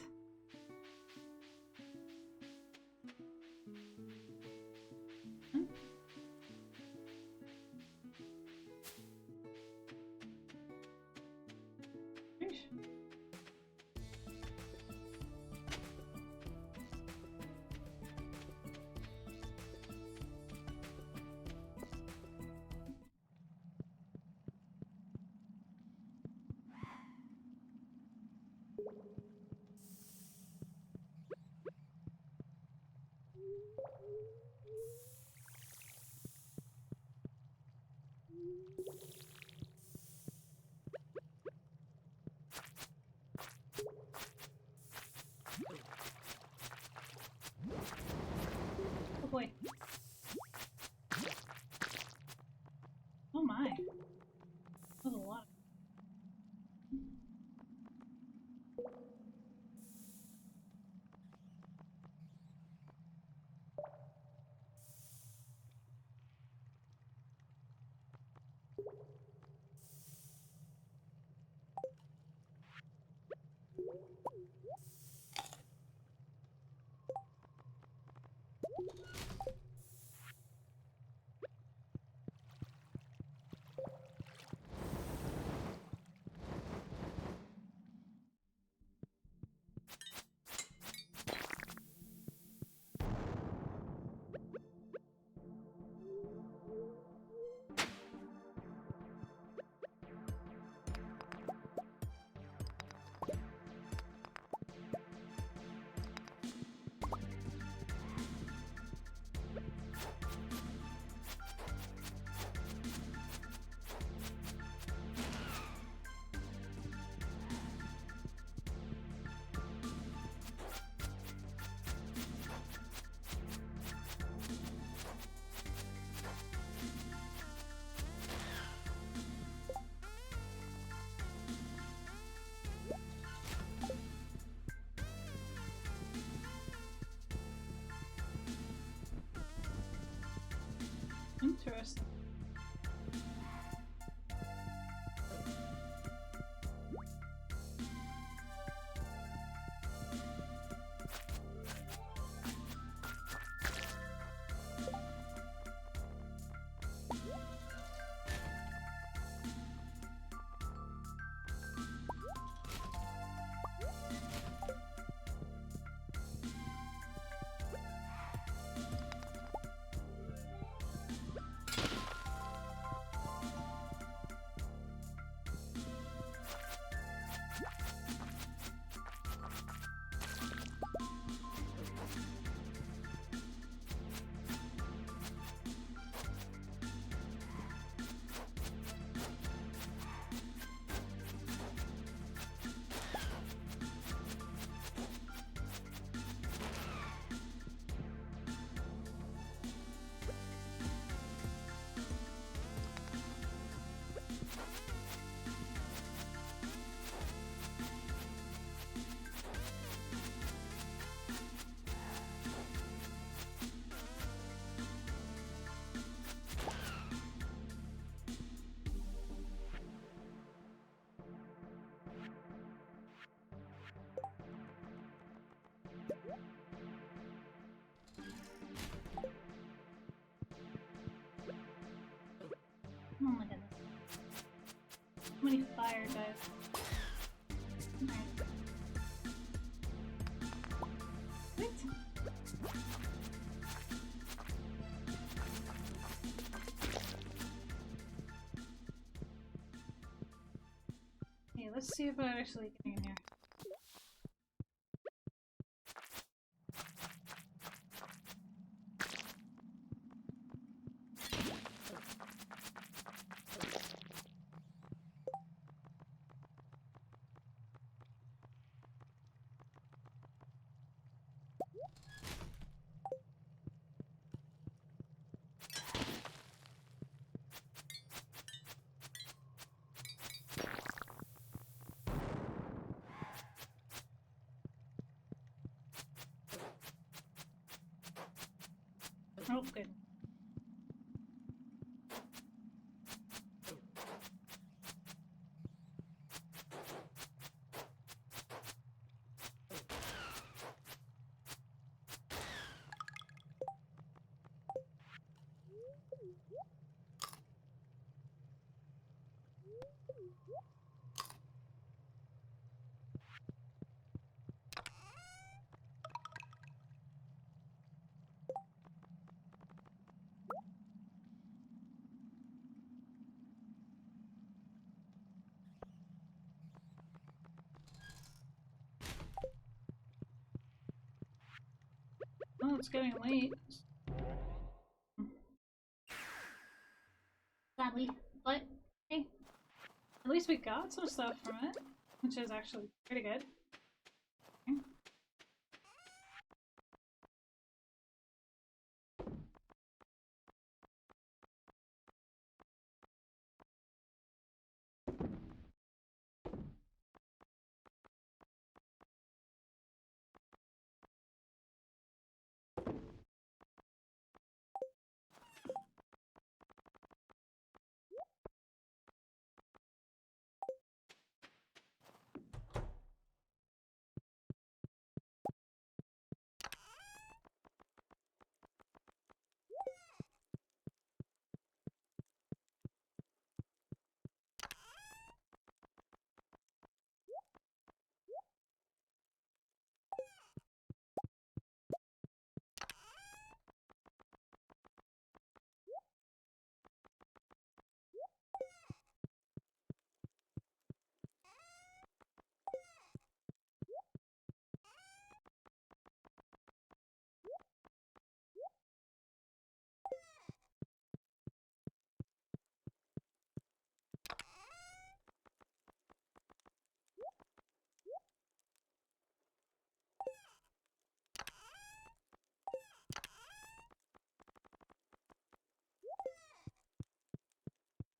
[SPEAKER 1] Interesting. Oh my goodness. So many fire guys. Alright. What? Okay, let's see if I actually get in here. Oh, good. Oh, it's getting late. Sadly. But, hey. At least we got some stuff from it, which is actually pretty good. Okay.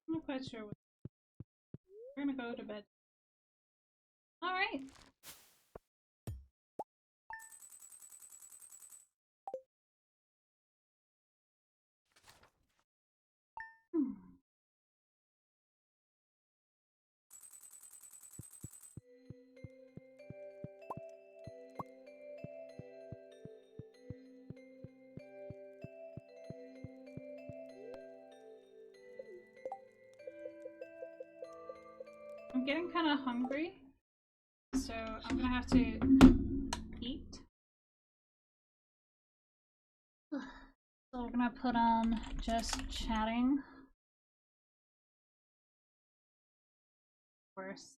[SPEAKER 1] I'm not quite sure what. We're gonna go to bed. Alright. Hmm. I'm getting kind of hungry, so I'm gonna have to eat. So we're gonna put on just chatting. Of course.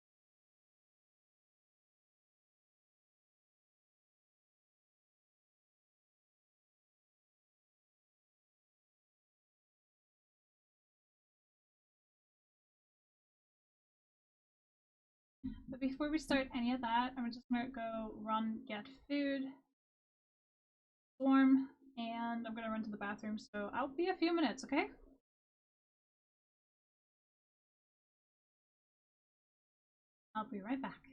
[SPEAKER 1] But before we start any of that, I'm just gonna go run, get food, warm, and I'm gonna run to the bathroom. So I'll be a few minutes, okay? I'll be right back.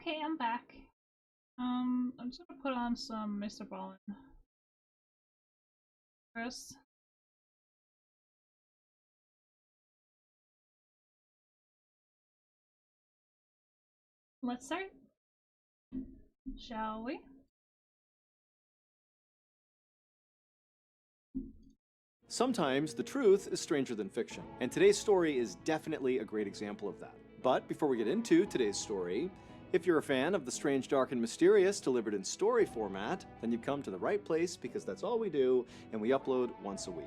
[SPEAKER 1] Okay, I'm back. I'm just gonna put on some Mr. Ballin first. Let's start, shall we?
[SPEAKER 2] Sometimes the truth is stranger than fiction, and today's story is definitely a great example of that. But before we get into today's story, if you're a fan of the strange, dark, and mysterious delivered in story format, then you've come to the right place because that's all we do, and we upload once a week.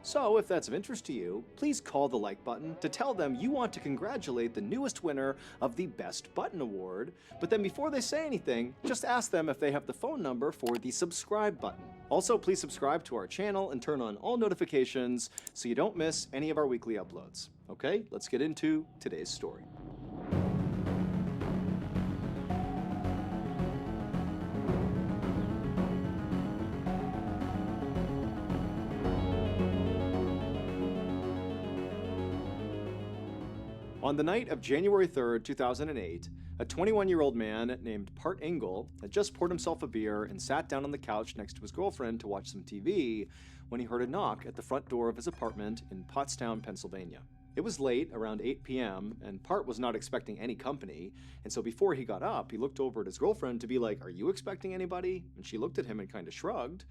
[SPEAKER 2] So, if that's of interest to you, please call the like button to tell them you want to congratulate the newest winner of the Best Button Award, but then before they say anything, just ask them if they have the phone number for the subscribe button. Also, please subscribe to our channel and turn on all notifications so you don't miss any of our weekly uploads. Okay, let's get into today's story. On the night of January 3rd, 2008, a 21-year-old man named Part Engel had just poured himself a beer and sat down on the couch next to his girlfriend to watch some TV when he heard a knock at the front door of his apartment in Pottstown, Pennsylvania. It was late, around 8 p.m., and Part was not expecting any company, and so before he got up, he looked over at his girlfriend to be like, "Are you expecting anybody?" And she looked at him and kind of shrugged,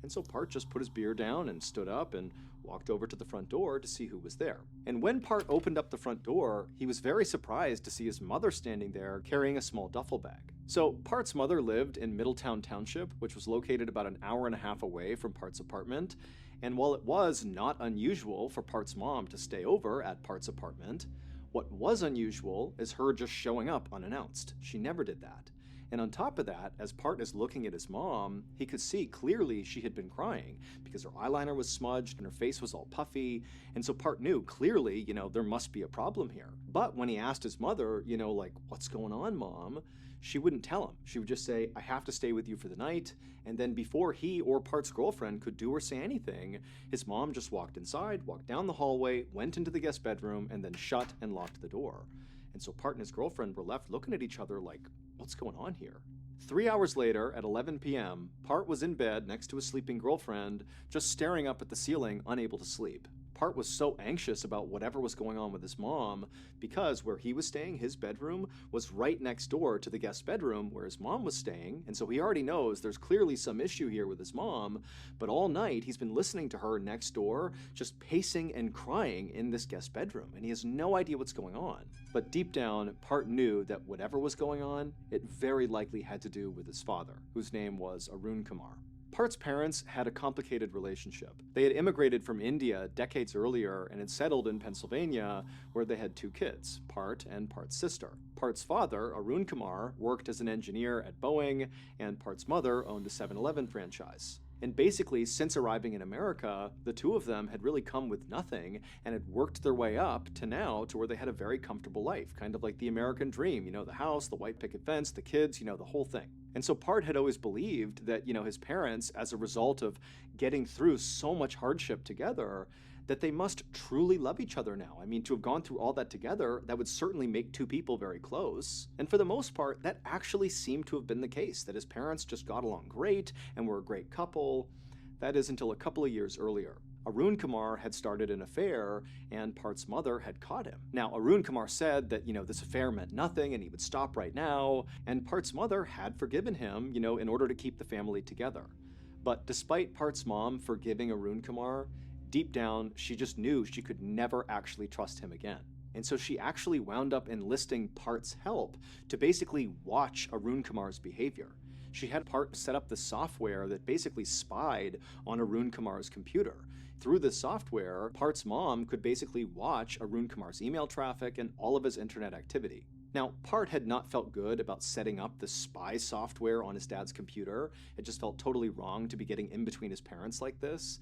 [SPEAKER 2] and so Part just put his beer down and stood up and walked over to the front door to see who was there. And when Part opened up the front door, he was very surprised to see his mother standing there carrying a small duffel bag. So Part's mother lived in Middletown Township, which was located about an hour and a half away from Part's apartment, and while it was not unusual for Part's mom to stay over at Part's apartment, what was unusual is her just showing up unannounced. She never did that. And on top of that, as Part is looking at his mom, he could see clearly she had been crying because her eyeliner was smudged and her face was all puffy, and so Part knew clearly, there must be a problem here. But when he asked his mother, like, "What's going on, Mom?" she wouldn't tell him. She would just say, "I have to stay with you for the night," and then before he or Part's girlfriend could do or say anything, his mom just walked inside, walked down the hallway, went into the guest bedroom, and then shut and locked the door. And so Part and his girlfriend were left looking at each other like, what's going on here? 3 hours later, at 11 p.m., Part was in bed next to his sleeping girlfriend, just staring up at the ceiling, unable to sleep. Part was so anxious about whatever was going on with his mom because where he was staying, his bedroom, was right next door to the guest bedroom where his mom was staying, and so he already knows there's clearly some issue here with his mom, but all night he's been listening to her next door just pacing and crying in this guest bedroom, and he has no idea what's going on. But deep down, Part knew that whatever was going on, it very likely had to do with his father, whose name was Arun Kumar. Part's parents had a complicated relationship. They had immigrated from India decades earlier and had settled in Pennsylvania, where they had 2 kids, Part and Part's sister. Part's father, Arun Kumar, worked as an engineer at Boeing, and Part's mother owned a 7-Eleven franchise. And basically, since arriving in America, the two of them had really come with nothing and had worked their way up to now to where they had a very comfortable life, kind of like the American dream, the house, the white picket fence, the kids, the whole thing. And so Part had always believed that, his parents, as a result of getting through so much hardship together, that they must truly love each other now. I mean, to have gone through all that together, that would certainly make 2 people very close. And for the most part, that actually seemed to have been the case, that his parents just got along great and were a great couple. That is until a couple of years earlier. Arun Kumar had started an affair, and Part's mother had caught him. Now, Arun Kumar said that, this affair meant nothing and he would stop right now, and Part's mother had forgiven him, in order to keep the family together. But despite Part's mom forgiving Arun Kumar, deep down, she just knew she could never actually trust him again. And so she actually wound up enlisting Part's help to basically watch Arun Kumar's behavior. She had Part set up the software that basically spied on Arun Kumar's computer. Through this software, Part's mom could basically watch Arun Kumar's email traffic and all of his internet activity. Now, Part had not felt good about setting up the spy software on his dad's computer. It just felt totally wrong to be getting in between his parents like this.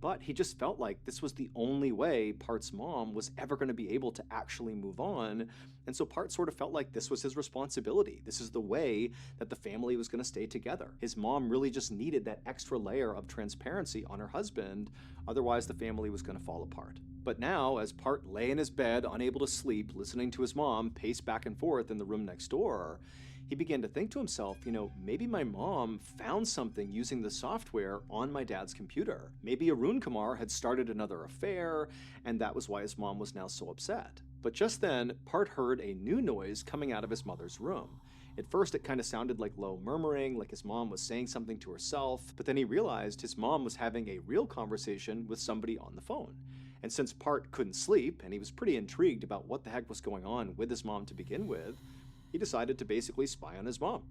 [SPEAKER 2] But he just felt like this was the only way Part's mom was ever going to be able to actually move on, and so Part sort of felt like this was his responsibility. This is the way that the family was going to stay together. His mom really just needed that extra layer of transparency on her husband, otherwise the family was going to fall apart. But now, as Part lay in his bed, unable to sleep, listening to his mom pace back and forth in the room next door, he began to think to himself, maybe my mom found something using the software on my dad's computer. Maybe Arun Kumar had started another affair, and that was why his mom was now so upset. But just then, Part heard a new noise coming out of his mother's room. At first, it kind of sounded like low murmuring, like his mom was saying something to herself, but then he realized his mom was having a real conversation with somebody on the phone. And since Part couldn't sleep, and he was pretty intrigued about what the heck was going on with his mom to begin with, he decided to basically spy on his mom.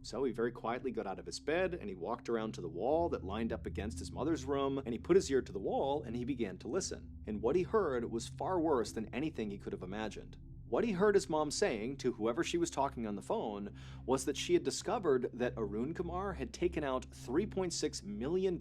[SPEAKER 2] So he very quietly got out of his bed and he walked around to the wall that lined up against his mother's room, and he put his ear to the wall and he began to listen. And what he heard was far worse than anything he could have imagined. What he heard his mom saying to whoever she was talking on the phone was that she had discovered that Arun Kumar had taken out $3.6 million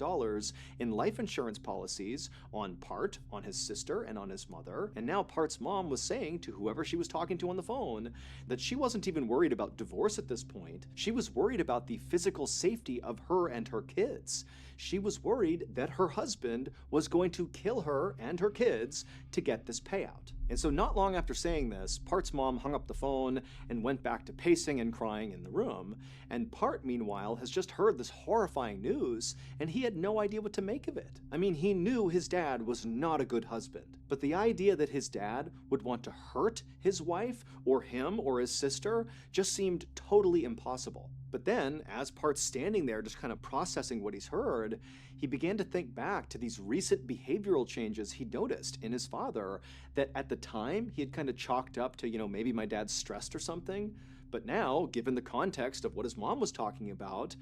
[SPEAKER 2] in life insurance policies on Part, on his sister, and on his mother. And now Part's mom was saying to whoever she was talking to on the phone that she wasn't even worried about divorce at this point. She was worried about the physical safety of her and her kids. She was worried that her husband was going to kill her and her kids to get this payout. And so not long after saying this, Part's mom hung up the phone and went back to pacing and crying in the room. And Part, meanwhile, has just heard this horrifying news, and he had no idea what to make of it. I mean, he knew his dad was not a good husband, but the idea that his dad would want to hurt his wife or him or his sister just seemed totally impossible. But then, as Part's standing there just kind of processing what he's heard, he began to think back to these recent behavioral changes he noticed in his father that at the time he had kind of chalked up to, maybe my dad's stressed or something. But now, given the context of what his mom was talking about,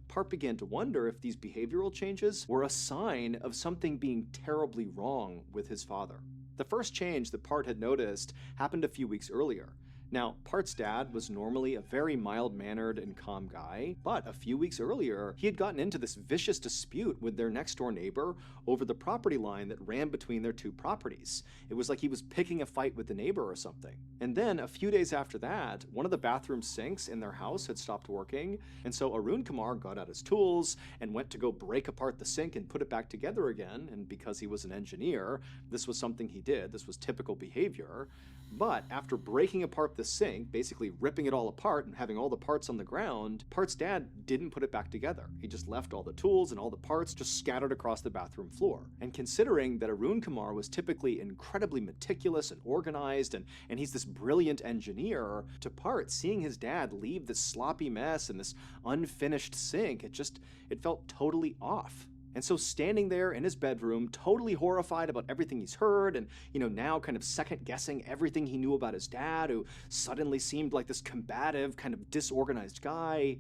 [SPEAKER 2] Part began to wonder if these behavioral changes were a sign of something being terribly wrong with his father. The first change that Part had noticed happened a few weeks earlier. Now, Part's dad was normally a very mild-mannered and calm guy, but a few weeks earlier, he had gotten into this vicious dispute with their next-door neighbor over the property line that ran between their two properties. It was like he was picking a fight with the neighbor or something. And then, a few days after that, one of the bathroom sinks in their house had stopped working, and so Arun Kumar got out his tools and went to go break apart the sink and put it back together again, and because he was an engineer, this was something he did. This was typical behavior. But after breaking apart the sink, basically ripping it all apart and having all the parts on the ground, Part's dad didn't put it back together. He just left all the tools and all the parts just scattered across the bathroom floor. And considering that Arun Kumar was typically incredibly meticulous and organized, and he's this brilliant engineer, to Part, seeing his dad leave this sloppy mess and this unfinished sink, it felt totally off. And so standing there in his bedroom, totally horrified about everything he's heard, and, now kind of second-guessing everything he knew about his dad, who suddenly seemed like this combative, kind of disorganized guy,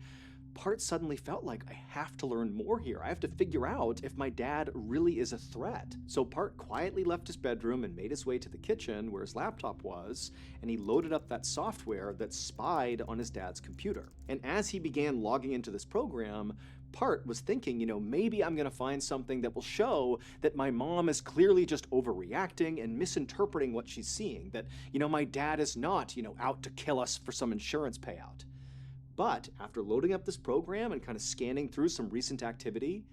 [SPEAKER 2] Part suddenly felt like, I have to learn more here. I have to figure out if my dad really is a threat. So Part quietly left his bedroom and made his way to the kitchen where his laptop was, and he loaded up that software that spied on his dad's computer. And as he began logging into this program, Part was thinking, maybe I'm going to find something that will show that my mom is clearly just overreacting and misinterpreting what she's seeing, that, my dad is not, out to kill us for some insurance payout. But after loading up this program and kind of scanning through some recent activity,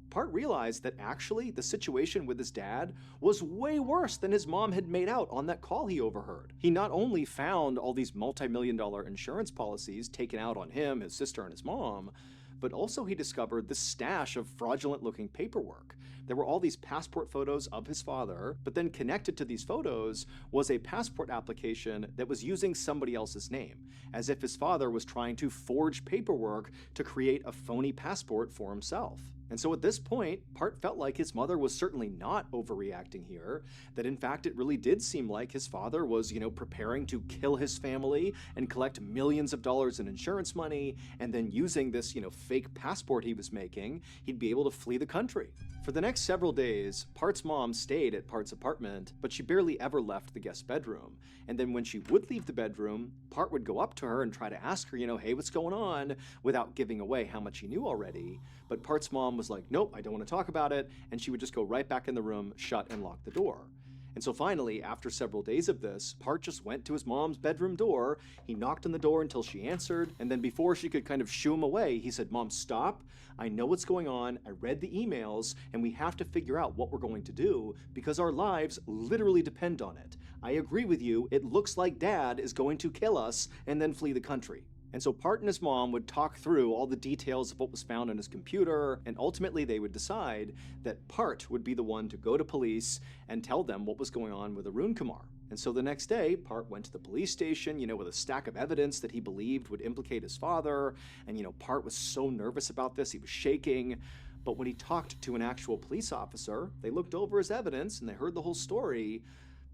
[SPEAKER 2] Part realized that actually the situation with his dad was way worse than his mom had made out on that call he overheard. He not only found all these multi-million-dollar insurance policies taken out on him, his sister, and his mom, but also he discovered this stash of fraudulent-looking paperwork. There were all these passport photos of his father, but then connected to these photos was a passport application that was using somebody else's name, as if his father was trying to forge paperwork to create a phony passport for himself. And so at this point, Part felt like his mother was certainly not overreacting here, that in fact it really did seem like his father was, preparing to kill his family and collect millions of dollars in insurance money, and then using this, fake passport he was making, he'd be able to flee the country. For the next several days, Part's mom stayed at Part's apartment, but she barely ever left the guest bedroom. And then when she would leave the bedroom, Part would go up to her and try to ask her, hey, what's going on, without giving away how much he knew already. But Part's mom was like, nope, I don't want to talk about it, and she would just go right back in the room, shut and lock the door. And so finally, after several days of this, Part just went to his mom's bedroom door, he knocked on the door until she answered, and then before she could kind of shoo him away, he said, Mom, stop, I know what's going on, I read the emails, and we have to figure out what we're going to do, because our lives literally depend on it. I agree with you, it looks like Dad is going to kill us and then flee the country. And so Part and his mom would talk through all the details of what was found on his computer, and ultimately they would decide that Part would be the one to go to police and tell them what was going on with Arun Kumar. And so the next day, Part went to the police station, with a stack of evidence that he believed would implicate his father. And, Part was so nervous about this, he was shaking. But when he talked to an actual police officer, they looked over his evidence and they heard the whole story.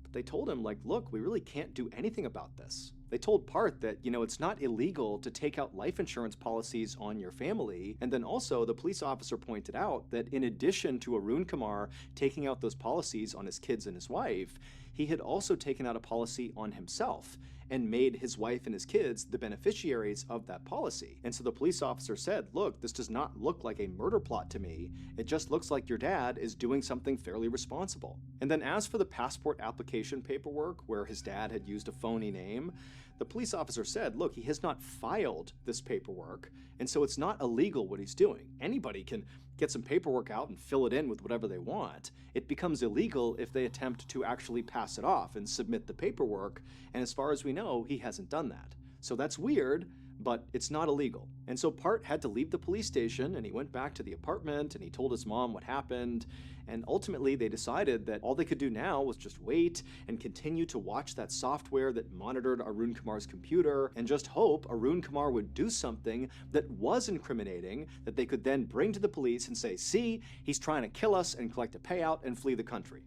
[SPEAKER 2] But they told him, look, we really can't do anything about this. They told Part that, it's not illegal to take out life insurance policies on your family. And then also the police officer pointed out that in addition to Arun Kumar taking out those policies on his kids and his wife, he had also taken out a policy on himself and made his wife and his kids the beneficiaries of that policy. And so the police officer said, look, this does not look like a murder plot to me. It just looks like your dad is doing something fairly responsible. And then as for the passport application paperwork where his dad had used a phony name, the police officer said, look, he has not filed this paperwork, and so it's not illegal what he's doing. Anybody can get some paperwork out and fill it in with whatever they want. It becomes illegal if they attempt to actually pass it off and submit the paperwork, and as far as we know, he hasn't done that. So that's weird, but it's not illegal. And so Part had to leave the police station, and he went back to the apartment, and he told his mom what happened, and ultimately they decided that all they could do now was just wait and continue to watch that software that monitored Arun Kumar's computer, and just hope Arun Kumar would do something that was incriminating that they could then bring to the police and say, see, he's trying to kill us, and collect a payout and flee the country.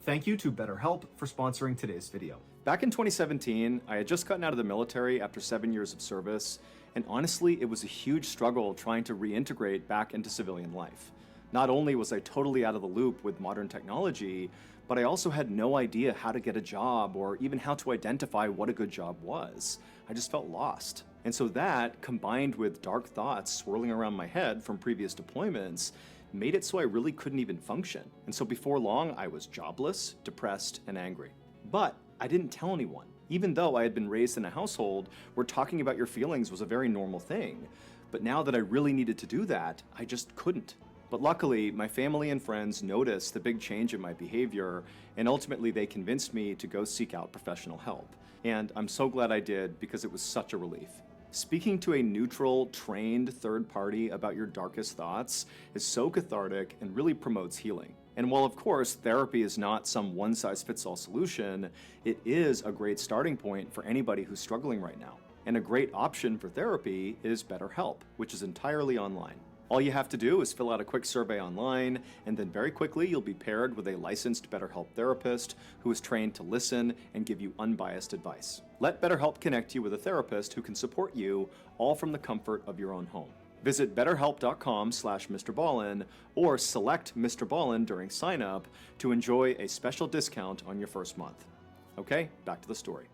[SPEAKER 2] Thank you to BetterHelp for sponsoring today's video. Back in 2017, I had just gotten out of the military after 7 years of service, and honestly, it was a huge struggle trying to reintegrate back into civilian life. Not only was I totally out of the loop with modern technology, but I also had no idea how to get a job or even how to identify what a good job was. I just felt lost. And so that, combined with dark thoughts swirling around my head from previous deployments, made it so I really couldn't even function. And so before long, I was jobless, depressed, and angry. But I didn't tell anyone. Even though I had been raised in a household where talking about your feelings was a very normal thing. But now that I really needed to do that, I just couldn't. But luckily, my family and friends noticed the big change in my behavior, and ultimately they convinced me to go seek out professional help. And I'm so glad I did, because it was such a relief. Speaking to a neutral, trained third party about your darkest thoughts is so cathartic and really promotes healing. And while of course therapy is not some one-size-fits-all solution, it is a great starting point for anybody who's struggling right now. And a great option for therapy is BetterHelp, which is entirely online. All you have to do is fill out a quick survey online, and then very quickly you'll be paired with a licensed BetterHelp therapist who is trained to listen and give you unbiased advice. Let BetterHelp connect you with a therapist who can support you, all from the comfort of your own home. Visit betterhelp.com/Mr. Ballin or select Mr. Ballin during sign up to enjoy a special discount on your first month. Okay, back to the story.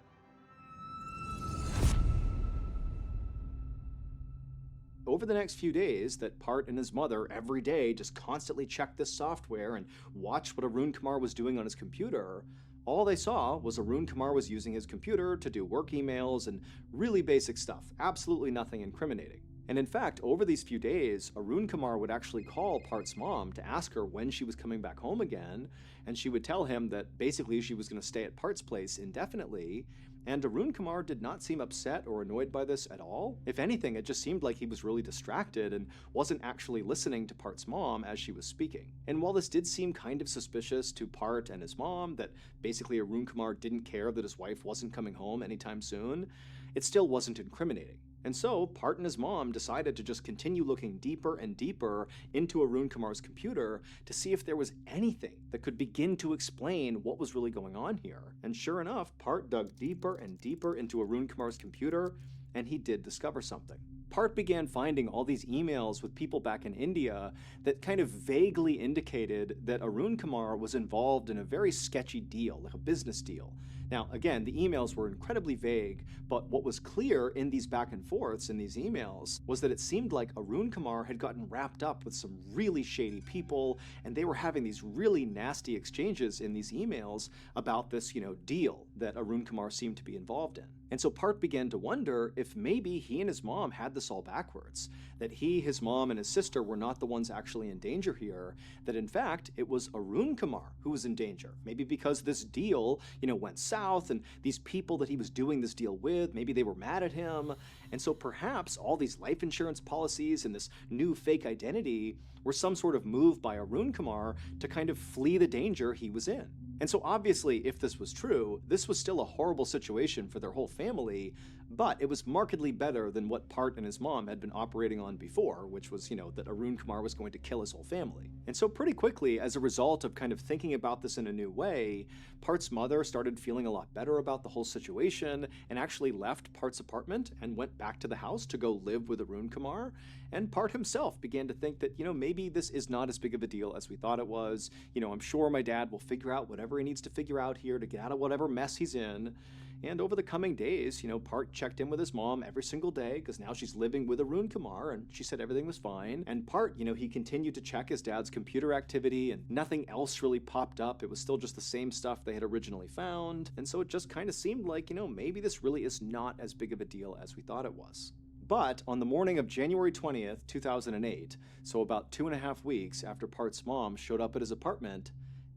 [SPEAKER 2] Over the next few days, that Part and his mother every day just constantly checked this software and watched what Arun Kumar was doing on his computer. All they saw was Arun Kumar was using his computer to do work emails and really basic stuff, absolutely nothing incriminating. And in fact, over these few days, Arun Kumar would actually call Part's mom to ask her when she was coming back home again, and she would tell him that basically she was going to stay at Part's place indefinitely, and Arun Kumar did not seem upset or annoyed by this at all. If anything, it just seemed like he was really distracted and wasn't actually listening to Part's mom as she was speaking. And while this did seem kind of suspicious to Part and his mom, that basically Arun Kumar didn't care that his wife wasn't coming home anytime soon, it still wasn't incriminating. And so, Part and his mom decided to just continue looking deeper and deeper into Arun Kumar's computer to see if there was anything that could begin to explain what was really going on here. And sure enough, Part dug deeper and deeper into Arun Kumar's computer, and he did discover something. Part began finding all these emails with people back in India that kind of vaguely indicated that Arun Kumar was involved in a very sketchy deal, like a business deal. Now, again, the emails were incredibly vague, but what was clear in these back and forths in these emails was that it seemed like Arun Kumar had gotten wrapped up with some really shady people, and they were having these really nasty exchanges in these emails about this, deal that Arun Kumar seemed to be involved in. And so Part began to wonder if maybe he and his mom had this all backwards, that he, his mom, and his sister were not the ones actually in danger here, that in fact it was Arun Kumar who was in danger. Maybe because this deal, went south, and these people that he was doing this deal with, maybe they were mad at him. And so perhaps all these life insurance policies and this new fake identity were some sort of move by Arun Kumar to kind of flee the danger he was in. And so obviously, if this was true, this was still a horrible situation for their whole family, but it was markedly better than what Part and his mom had been operating on before, which was, that Arun Kumar was going to kill his whole family. And so pretty quickly, as a result of kind of thinking about this in a new way, Part's mother started feeling a lot better about the whole situation and actually left Part's apartment and went back to the house to go live with Arun Kumar. And Part himself began to think that, maybe this is not as big of a deal as we thought it was. I'm sure my dad will figure out whatever he needs to figure out here to get out of whatever mess he's in. And over the coming days, Part checked in with his mom every single day because now she's living with Arun Kumar, and she said everything was fine. And Part, he continued to check his dad's computer activity, and nothing else really popped up. It was still just the same stuff they had originally found. And so it just kind of seemed like, maybe this really is not as big of a deal as we thought it was. But on the morning of January 20th, 2008, so about 2.5 weeks after Part's mom showed up at his apartment,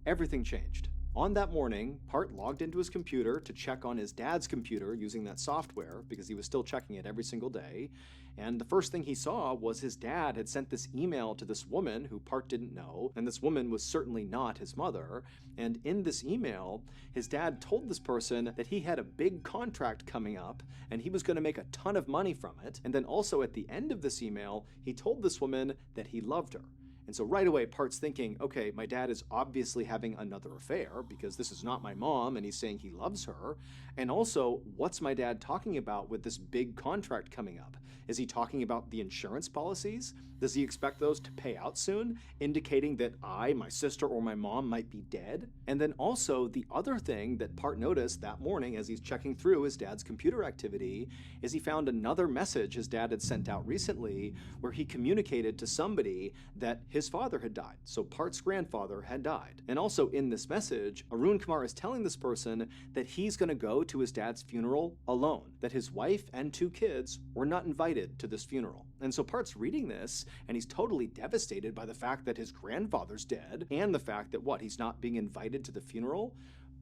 [SPEAKER 2] everything changed. On that morning, Part logged into his computer to check on his dad's computer using that software because he was still checking it every single day. And the first thing he saw was his dad had sent this email to this woman who Part didn't know, and this woman was certainly not his mother. And in this email, his dad told this person that he had a big contract coming up and he was going to make a ton of money from it. And then also at the end of this email, he told this woman that he loved her. And so right away, Part's thinking, okay, my dad is obviously having another affair because this is not my mom and he's saying he loves her. And also, what's my dad talking about with this big contract coming up? Is he talking about the insurance policies? Does he expect those to pay out soon, indicating that I, my sister, or my mom might be dead? And then also, the other thing that Part noticed that morning as he's checking through his dad's computer activity is he found another message his dad had sent out recently where he communicated to somebody that his father had died. So Part's grandfather had died. And also in this message, Arun Kumar is telling this person that he's going to go to his dad's funeral alone, that his wife and 2 kids were not invited to this funeral. And so Part's reading this, and he's totally devastated by the fact that his grandfather's dead, and the fact that he's not being invited to the funeral.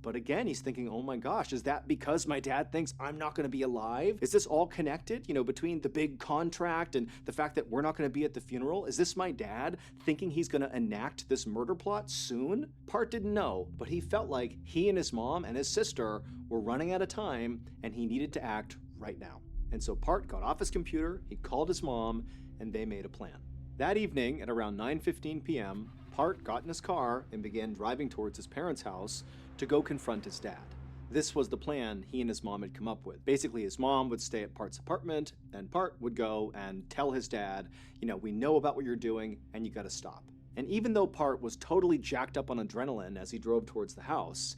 [SPEAKER 2] But again, he's thinking, oh my gosh, is that because my dad thinks I'm not going to be alive? Is this all connected, between the big contract and the fact that we're not going to be at the funeral? Is this my dad thinking he's going to enact this murder plot soon? Part didn't know, but he felt like he and his mom and his sister were running out of time and he needed to act right now. And so Part got off his computer, he called his mom, and they made a plan. That evening at around 9:15 p.m., Part got in his car and began driving towards his parents' house to go confront his dad. This was the plan he and his mom had come up with. Basically, his mom would stay at Part's apartment, and Part would go and tell his dad, we know about what you're doing, and you gotta stop. And even though Part was totally jacked up on adrenaline as he drove towards the house,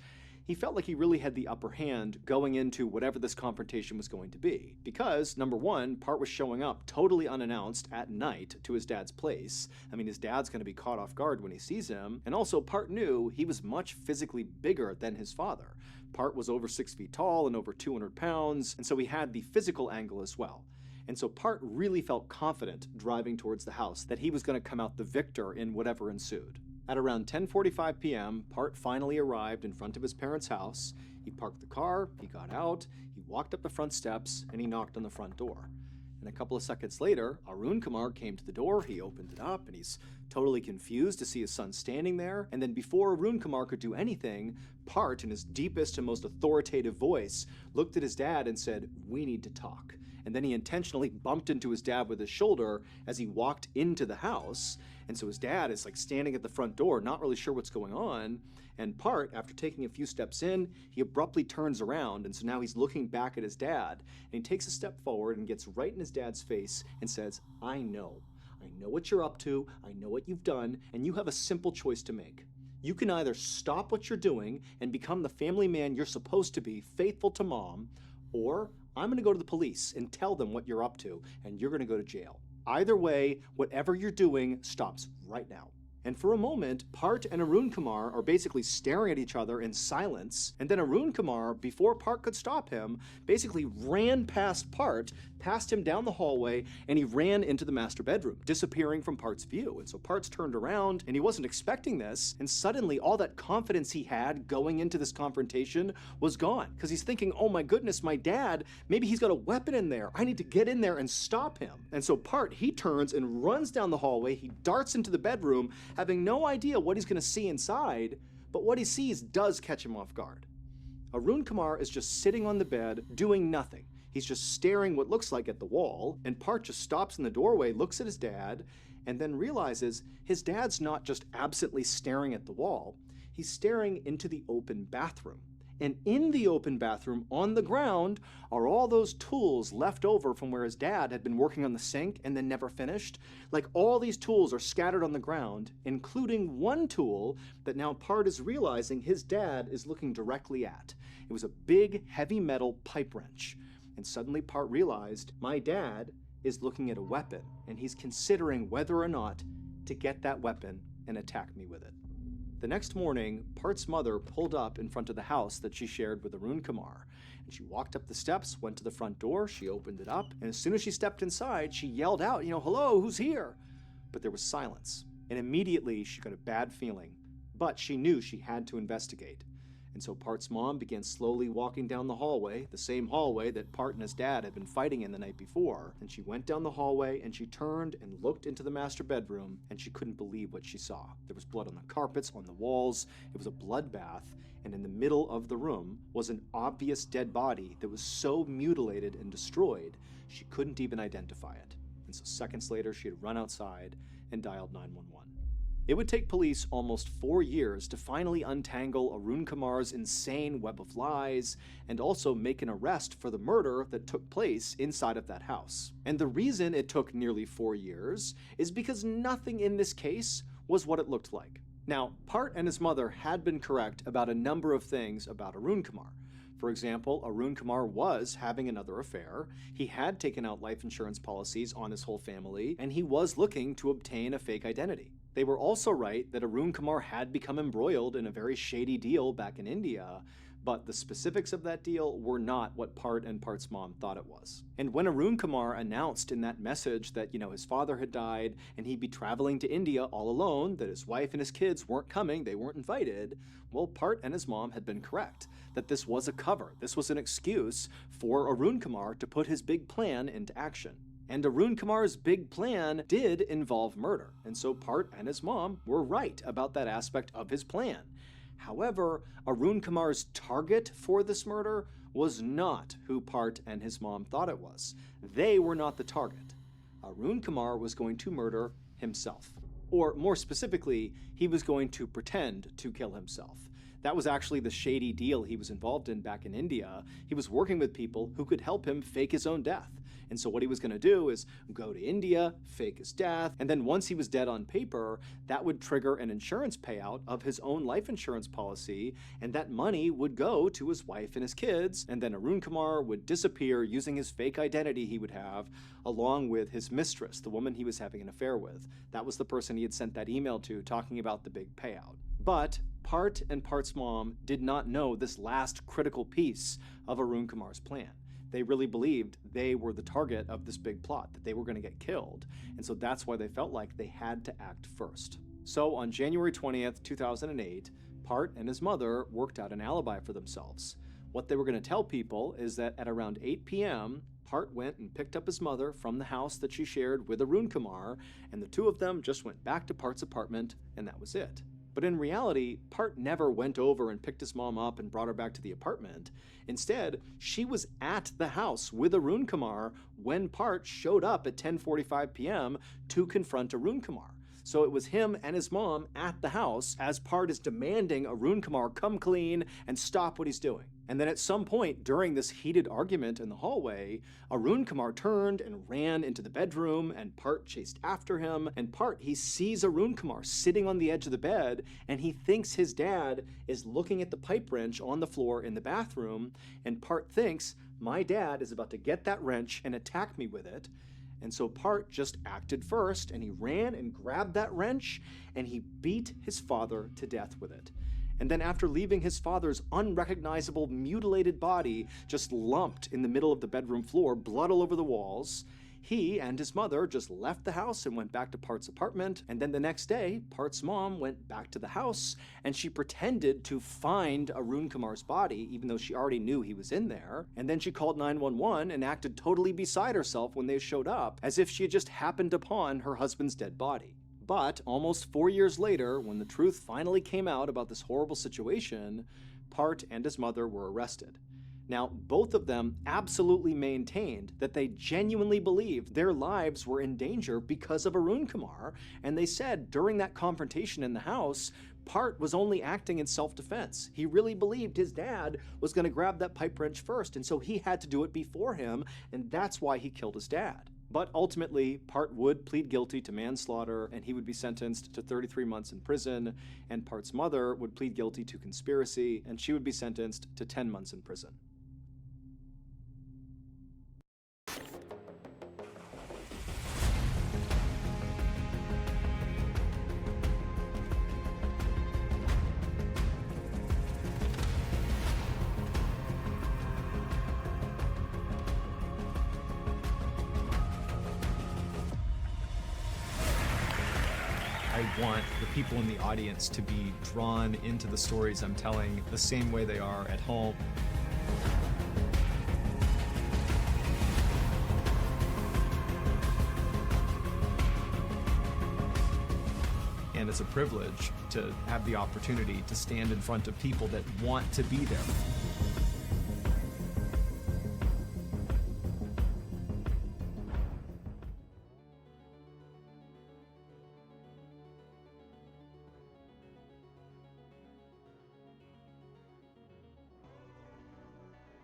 [SPEAKER 2] he felt like he really had the upper hand going into whatever this confrontation was going to be. Because, number one, Part was showing up totally unannounced at night to his dad's place. I mean, his dad's going to be caught off guard when he sees him. And also, Part knew he was much physically bigger than his father. Part was over 6 feet tall and over 200 pounds, and so he had the physical angle as well. And so Part really felt confident driving towards the house that he was going to come out the victor in whatever ensued. At around 10:45 p.m., Part finally arrived in front of his parents' house. He parked the car, he got out, he walked up the front steps, and he knocked on the front door. And a couple of seconds later, Arun Kumar came to the door, he opened it up, and he's totally confused to see his son standing there. And then before Arun Kumar could do anything, Part, in his deepest and most authoritative voice, looked at his dad and said, "We need to talk." And then he intentionally bumped into his dad with his shoulder as he walked into the house. And so his dad is standing at the front door, not really sure what's going on. And Part, after taking a few steps in, he abruptly turns around. And so now he's looking back at his dad. And he takes a step forward and gets right in his dad's face and says, I know what you're up to. I know what you've done. And you have a simple choice to make. You can either stop what you're doing and become the family man you're supposed to be, faithful to mom, or I'm going to go to the police and tell them what you're up to, and you're going to go to jail. Either way, whatever you're doing stops right now. And for a moment, Part and Arun Kumar are basically staring at each other in silence, and then Arun Kumar, before Part could stop him, basically ran past Part, passed him down the hallway, and he ran into the master bedroom, disappearing from Part's view. And so Part's turned around, and he wasn't expecting this, and suddenly all that confidence he had going into this confrontation was gone, because he's thinking, oh my goodness, my dad, maybe he's got a weapon in there. I need to get in there and stop him. And so Part, he turns and runs down the hallway, he darts into the bedroom, having no idea what he's going to see inside, but what he sees does catch him off guard. Arun Kumar is just sitting on the bed, doing nothing. He's just staring what looks like at the wall, and Part just stops in the doorway, looks at his dad, and then realizes his dad's not just absently staring at the wall, he's staring into the open bathroom. And in the open bathroom, on the ground, are all those tools left over from where his dad had been working on the sink and then never finished. Like, all these tools are scattered on the ground, including one tool that now Part is realizing his dad is looking directly at. It was a big, heavy metal pipe wrench. And suddenly Part realized, my dad is looking at a weapon, and he's considering whether or not to get that weapon and attack me with it. The next morning, Part's mother pulled up in front of the house that she shared with Arun Kumar, and she walked up the steps, went to the front door, she opened it up, and as soon as she stepped inside, she yelled out, hello, who's here? But there was silence, and immediately she got a bad feeling, but she knew she had to investigate. And so Part's mom began slowly walking down the hallway, the same hallway that Part and his dad had been fighting in the night before. And she went down the hallway and she turned and looked into the master bedroom, and she couldn't believe what she saw. There was blood on the carpets, on the walls. It was a bloodbath. And in the middle of the room was an obvious dead body that was so mutilated and destroyed, she couldn't even identify it. And so seconds later, she had run outside and dialed 911. It would take police almost 4 years to finally untangle Arun Kumar's insane web of lies and also make an arrest for the murder that took place inside of that house. And the reason it took nearly 4 years is because nothing in this case was what it looked like. Now, Part and his mother had been correct about a number of things about Arun Kumar. For example, Arun Kumar was having another affair, he had taken out life insurance policies on his whole family, and he was looking to obtain a fake identity. They were also right that Arun Kumar had become embroiled in a very shady deal back in India, but the specifics of that deal were not what Part and Part's mom thought it was. And when Arun Kumar announced in that message that, his father had died and he'd be traveling to India all alone, that his wife and his kids weren't coming, they weren't invited, well, Part and his mom had been correct, that this was a cover, this was an excuse for Arun Kumar to put his big plan into action. And Arun Kumar's big plan did involve murder, and so Part and his mom were right about that aspect of his plan. However, Arun Kumar's target for this murder was not who Part and his mom thought it was. They were not the target. Arun Kumar was going to murder himself. Or more specifically, he was going to pretend to kill himself. That was actually the shady deal he was involved in back in India. He was working with people who could help him fake his own death. And so what he was going to do is go to India, fake his death, and then once he was dead on paper, that would trigger an insurance payout of his own life insurance policy, and that money would go to his wife and his kids, and then Arun Kumar would disappear using his fake identity he would have, along with his mistress, the woman he was having an affair with. That was the person he had sent that email to talking about the big payout. But Part and Part's mom did not know this last critical piece of Arun Kumar's plan. They really believed they were the target of this big plot, that they were going to get killed, and so that's why they felt like they had to act first. So on January 20th, 2008, Part and his mother worked out an alibi for themselves. What they were going to tell people is that at around 8 p.m., Part went and picked up his mother from the house that she shared with Arun Kumar, and the two of them just went back to Part's apartment, and that was it. But in reality, Part never went over and picked his mom up and brought her back to the apartment. Instead, she was at the house with Arun Kumar when Part showed up at 10:45 p.m. to confront Arun Kumar. So it was him and his mom at the house as Part is demanding Arun Kumar come clean and stop what he's doing. And then at some point during this heated argument in the hallway, Arun Kumar turned and ran into the bedroom, and Part chased after him. And Part, he sees Arun Kumar sitting on the edge of the bed, and he thinks his dad is looking at the pipe wrench on the floor in the bathroom, and Part thinks, my dad is about to get that wrench and attack me with it. And so Part just acted first, and he ran and grabbed that wrench, and he beat his father to death with it. And then after leaving his father's unrecognizable, mutilated body just lumped in the middle of the bedroom floor, blood all over the walls, he and his mother just left the house and went back to Part's apartment. And then the next day, Part's mom went back to the house, and she pretended to find Arun Kumar's body, even though she already knew he was in there. And then she called 911 and acted totally beside herself when they showed up, as if she had just happened upon her husband's dead body. But almost 4 years later, when the truth finally came out about this horrible situation, Part and his mother were arrested. Now, both of them absolutely maintained that they genuinely believed their lives were in danger because of Arun Kumar, and they said during that confrontation in the house, Part was only acting in self-defense. He really believed his dad was going to grab that pipe wrench first, and so he had to do it before him, and that's why he killed his dad. But ultimately, Part would plead guilty to manslaughter, and he would be sentenced to 33 months in prison, and Part's mother would plead guilty to conspiracy, and she would be sentenced to 10 months in prison.
[SPEAKER 3] I want the people in the audience to be drawn into the stories I'm telling the same way they are at home. And it's a privilege to have the opportunity to stand in front of people that want to be there.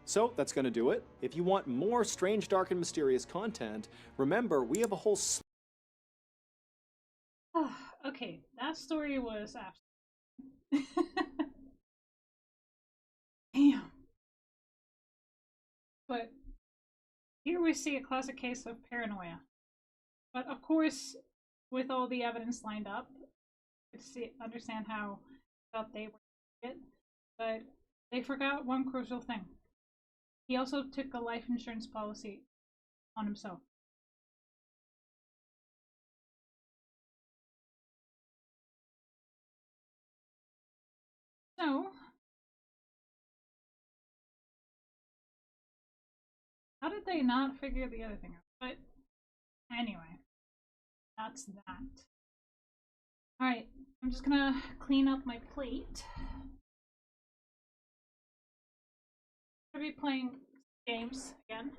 [SPEAKER 2] So that's going to do it. If you want more strange, dark, and mysterious content, remember we have a whole
[SPEAKER 1] Okay, that story was absolutely damn. But here we see a classic case of paranoia. But of course, with all the evidence lined up, understand how thought they were it, but they forgot one crucial thing. He also took a life insurance policy on himself. So, how did they not figure the other thing out? But anyway, that's that. Alright, I'm just gonna clean up my plate. I'm gonna be playing games again.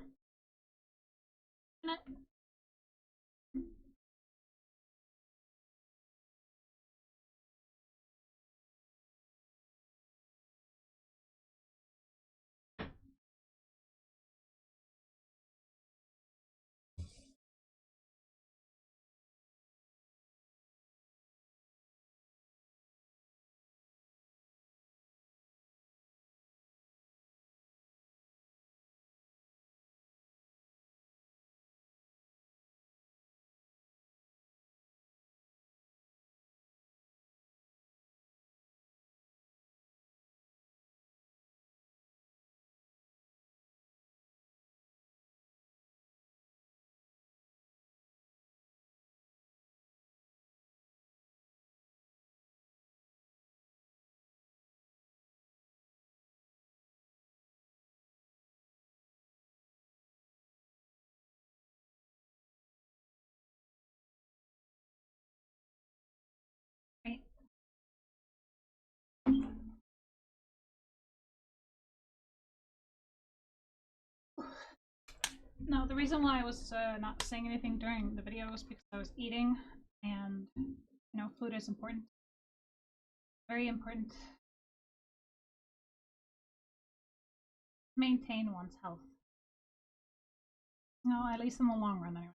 [SPEAKER 1] Right. No, the reason why I was not saying anything during the video was because I was eating, and you know, food is important. Very important. Maintain one's health. No, at least in the long run, anyway.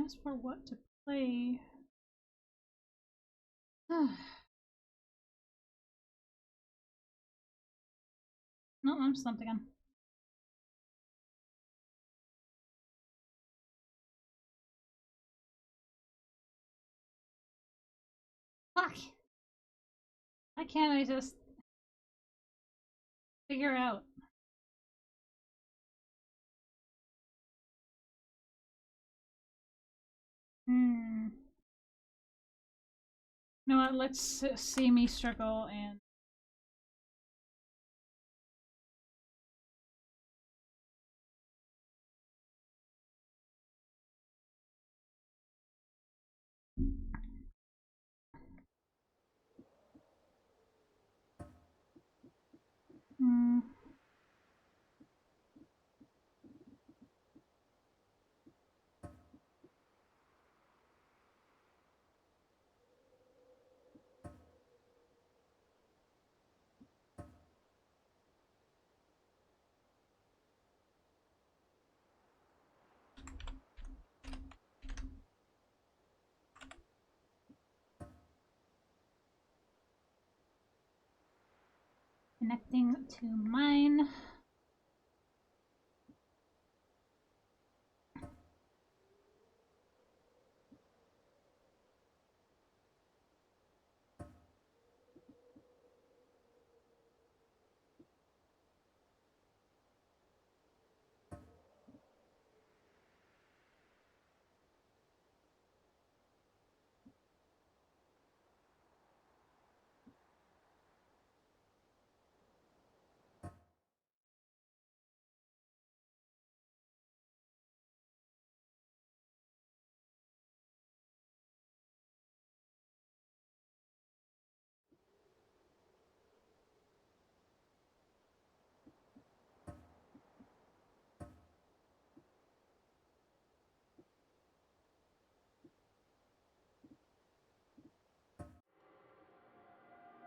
[SPEAKER 1] As for what to play, no, I'm stumped again. Fuck! Why can't I just figure out? You know what, let's see me struggle and... Connecting to mine.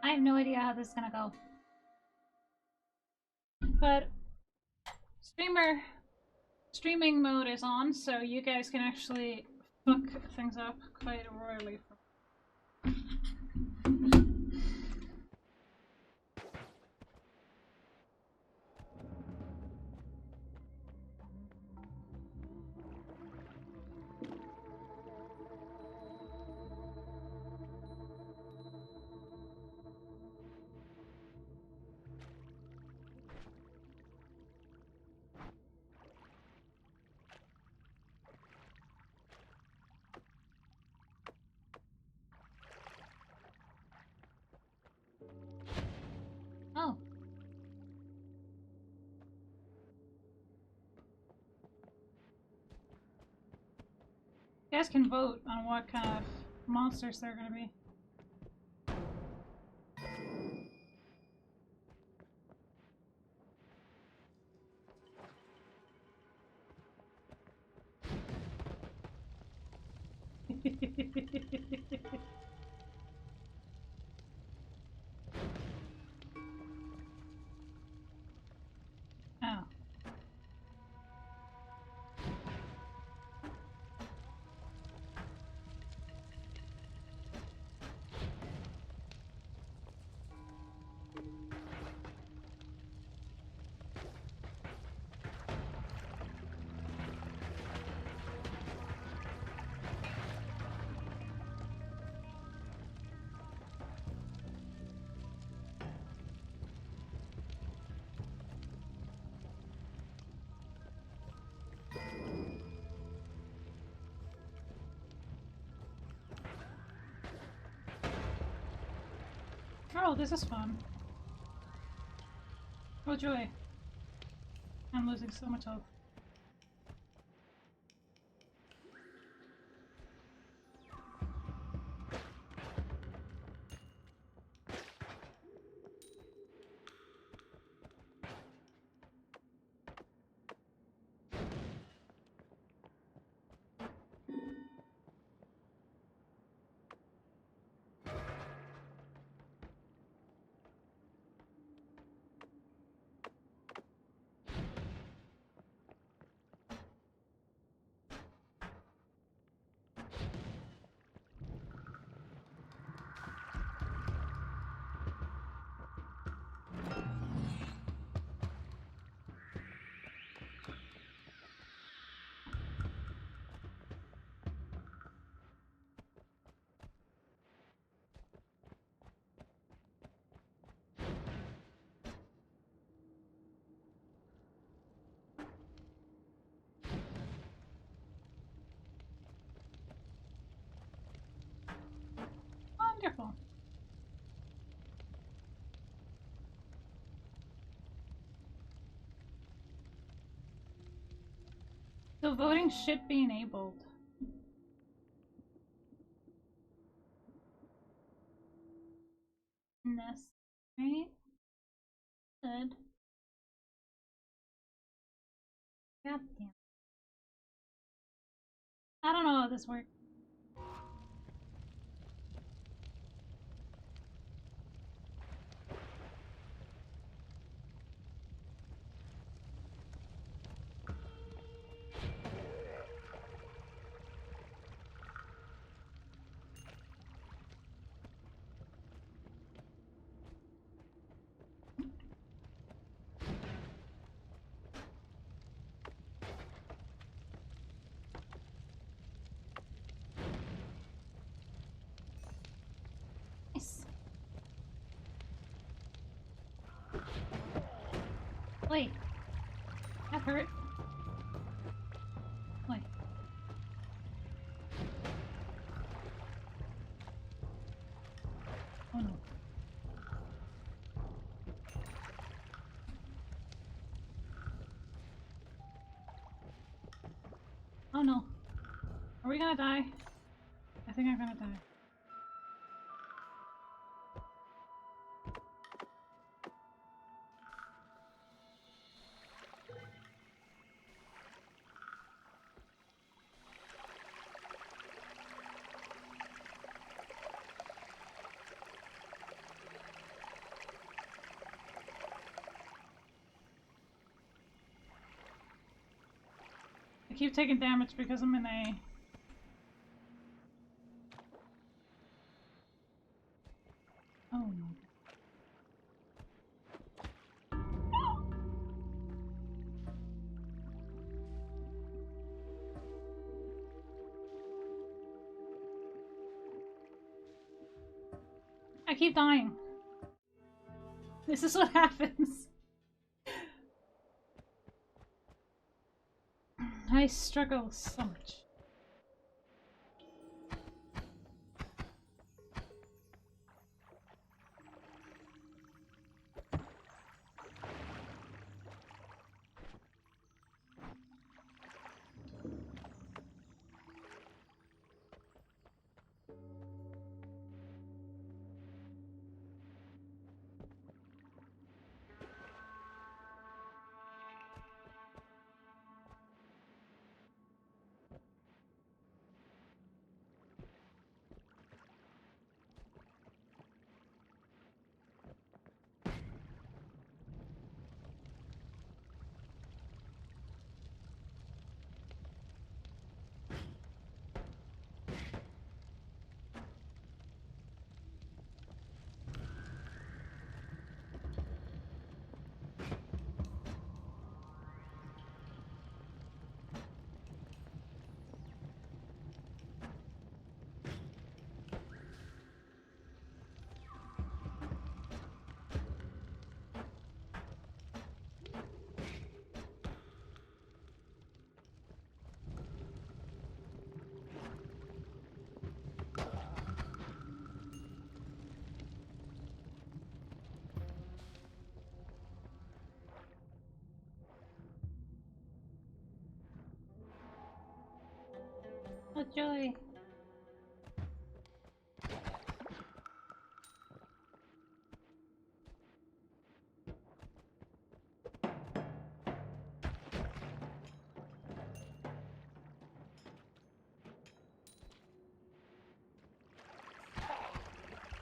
[SPEAKER 1] I have no idea how this is gonna go. But streaming mode is on, so you guys can actually fuck things up quite royally. Oh. You guys can vote on what kind of monsters they're gonna be. Oh. Oh, this is fun. Oh joy. I'm losing so much health. So voting should be enabled. Nest, right? Good. God damn. I don't know how this works. Nice. Wait. That hurt. Wait. Oh no. Oh no. Are we gonna die? I think I'm gonna die. I keep taking damage because I'm in a... Oh my god. I keep dying. This is what happens. I struggle so much. Oh joy.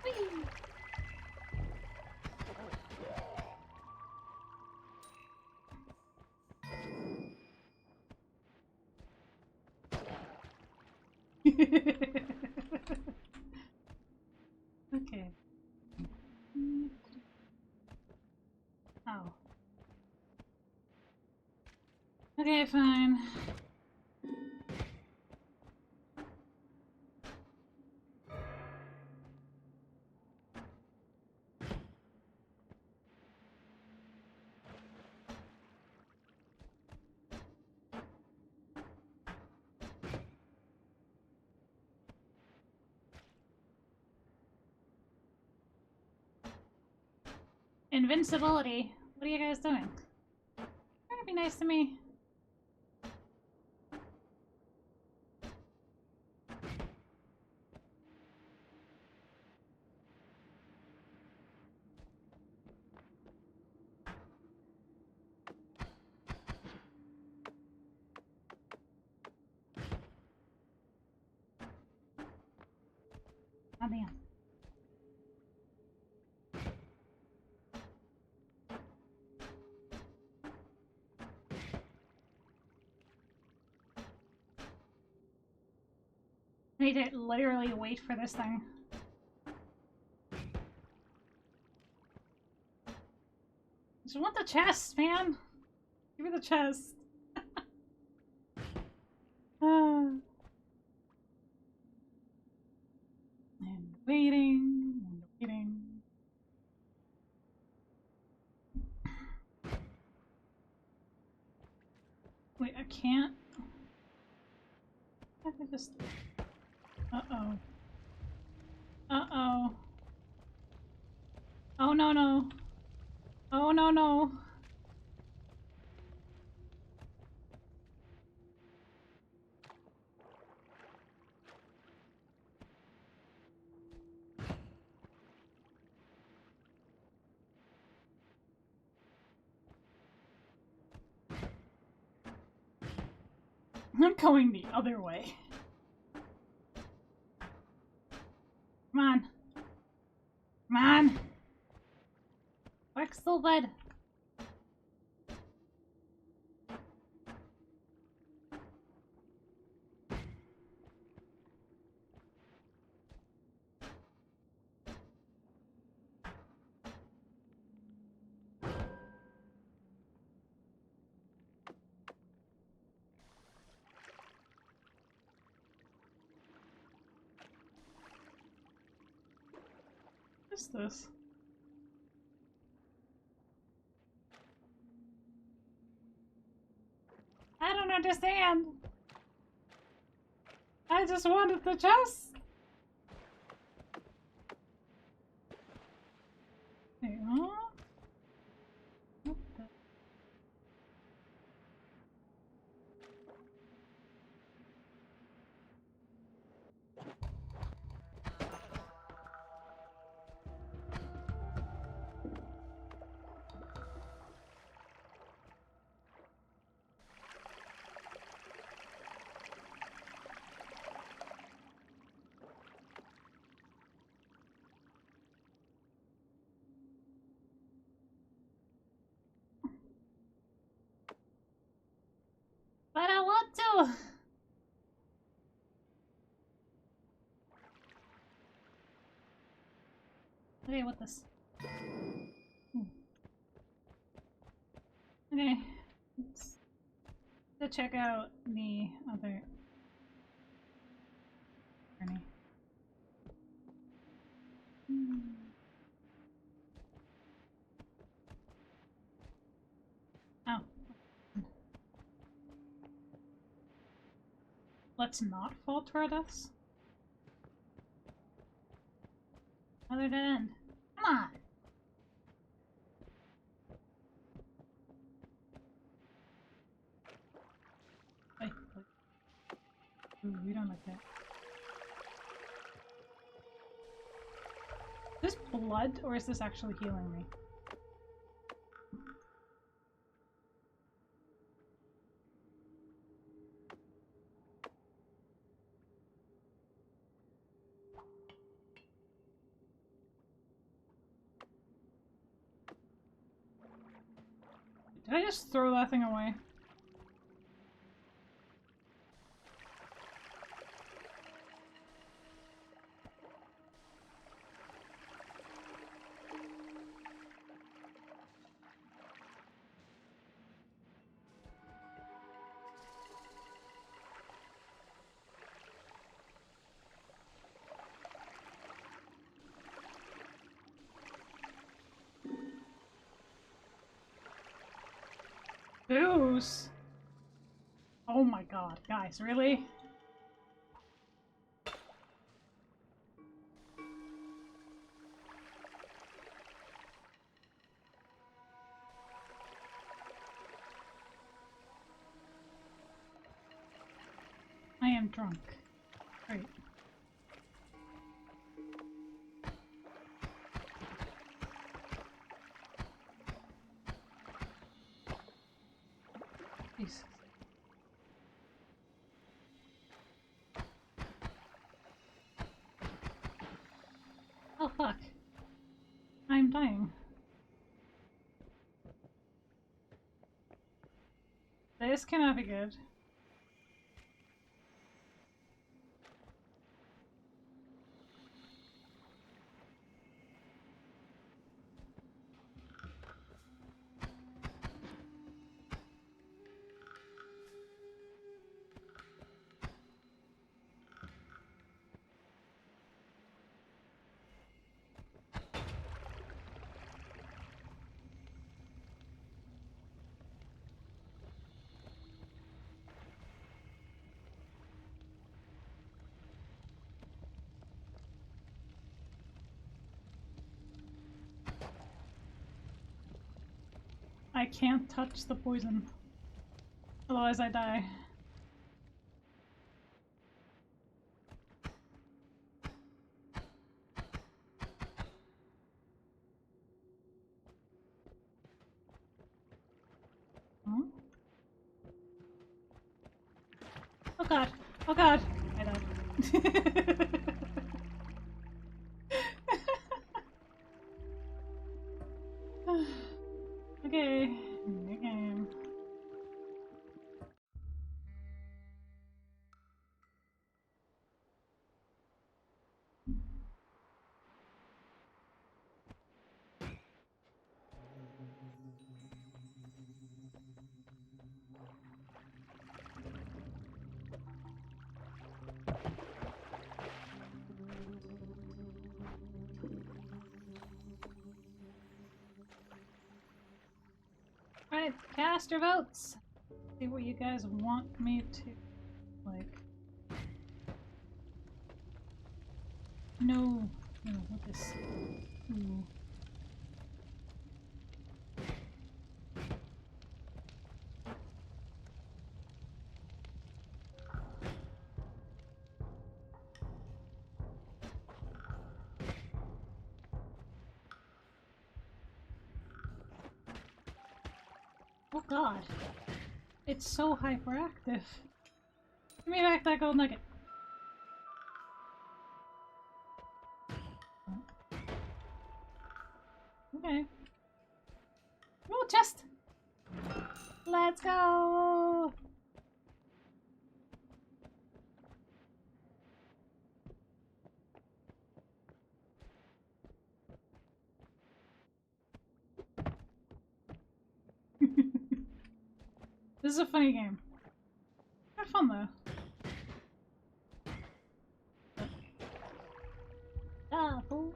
[SPEAKER 1] Whee! Okay. Oh. Okay, fine. Invincibility. What are you guys doing? Trying to be nice to me. Goddamn. I need to literally wait for this thing. I just want the chest, man. Give me the chest. And waiting, and waiting. Wait, I can't. I can just. Uh-oh. Uh-oh. Oh no no. Oh no no. I'm going the other way. Come on. Come on. Quicksilver. What is this? I don't understand. I just wanted the chest. Wait, huh? What the? But I want to. Okay, what this? Okay, let's check out the other journey. Oh. Let's not fall toward us. Another dead end. Come on! Wait, wait. Ooh, we don't like that. Is this blood, or is this actually healing me? Did I just throw that thing away? Booze! Oh my god, guys, really? I am drunk. Great. Jesus. This cannot be good. I can't touch the poison. Otherwise I die. Huh? Oh god! Oh god! I died. Okay, new game. Alright, cast your votes! See what you guys want me to, like... No! No, what is... Ooh. Oh god. It's so hyperactive. Give me back that gold nugget. Okay. Oh, chest! Let's go! This is a funny game. Kind of fun though. Ah, fool.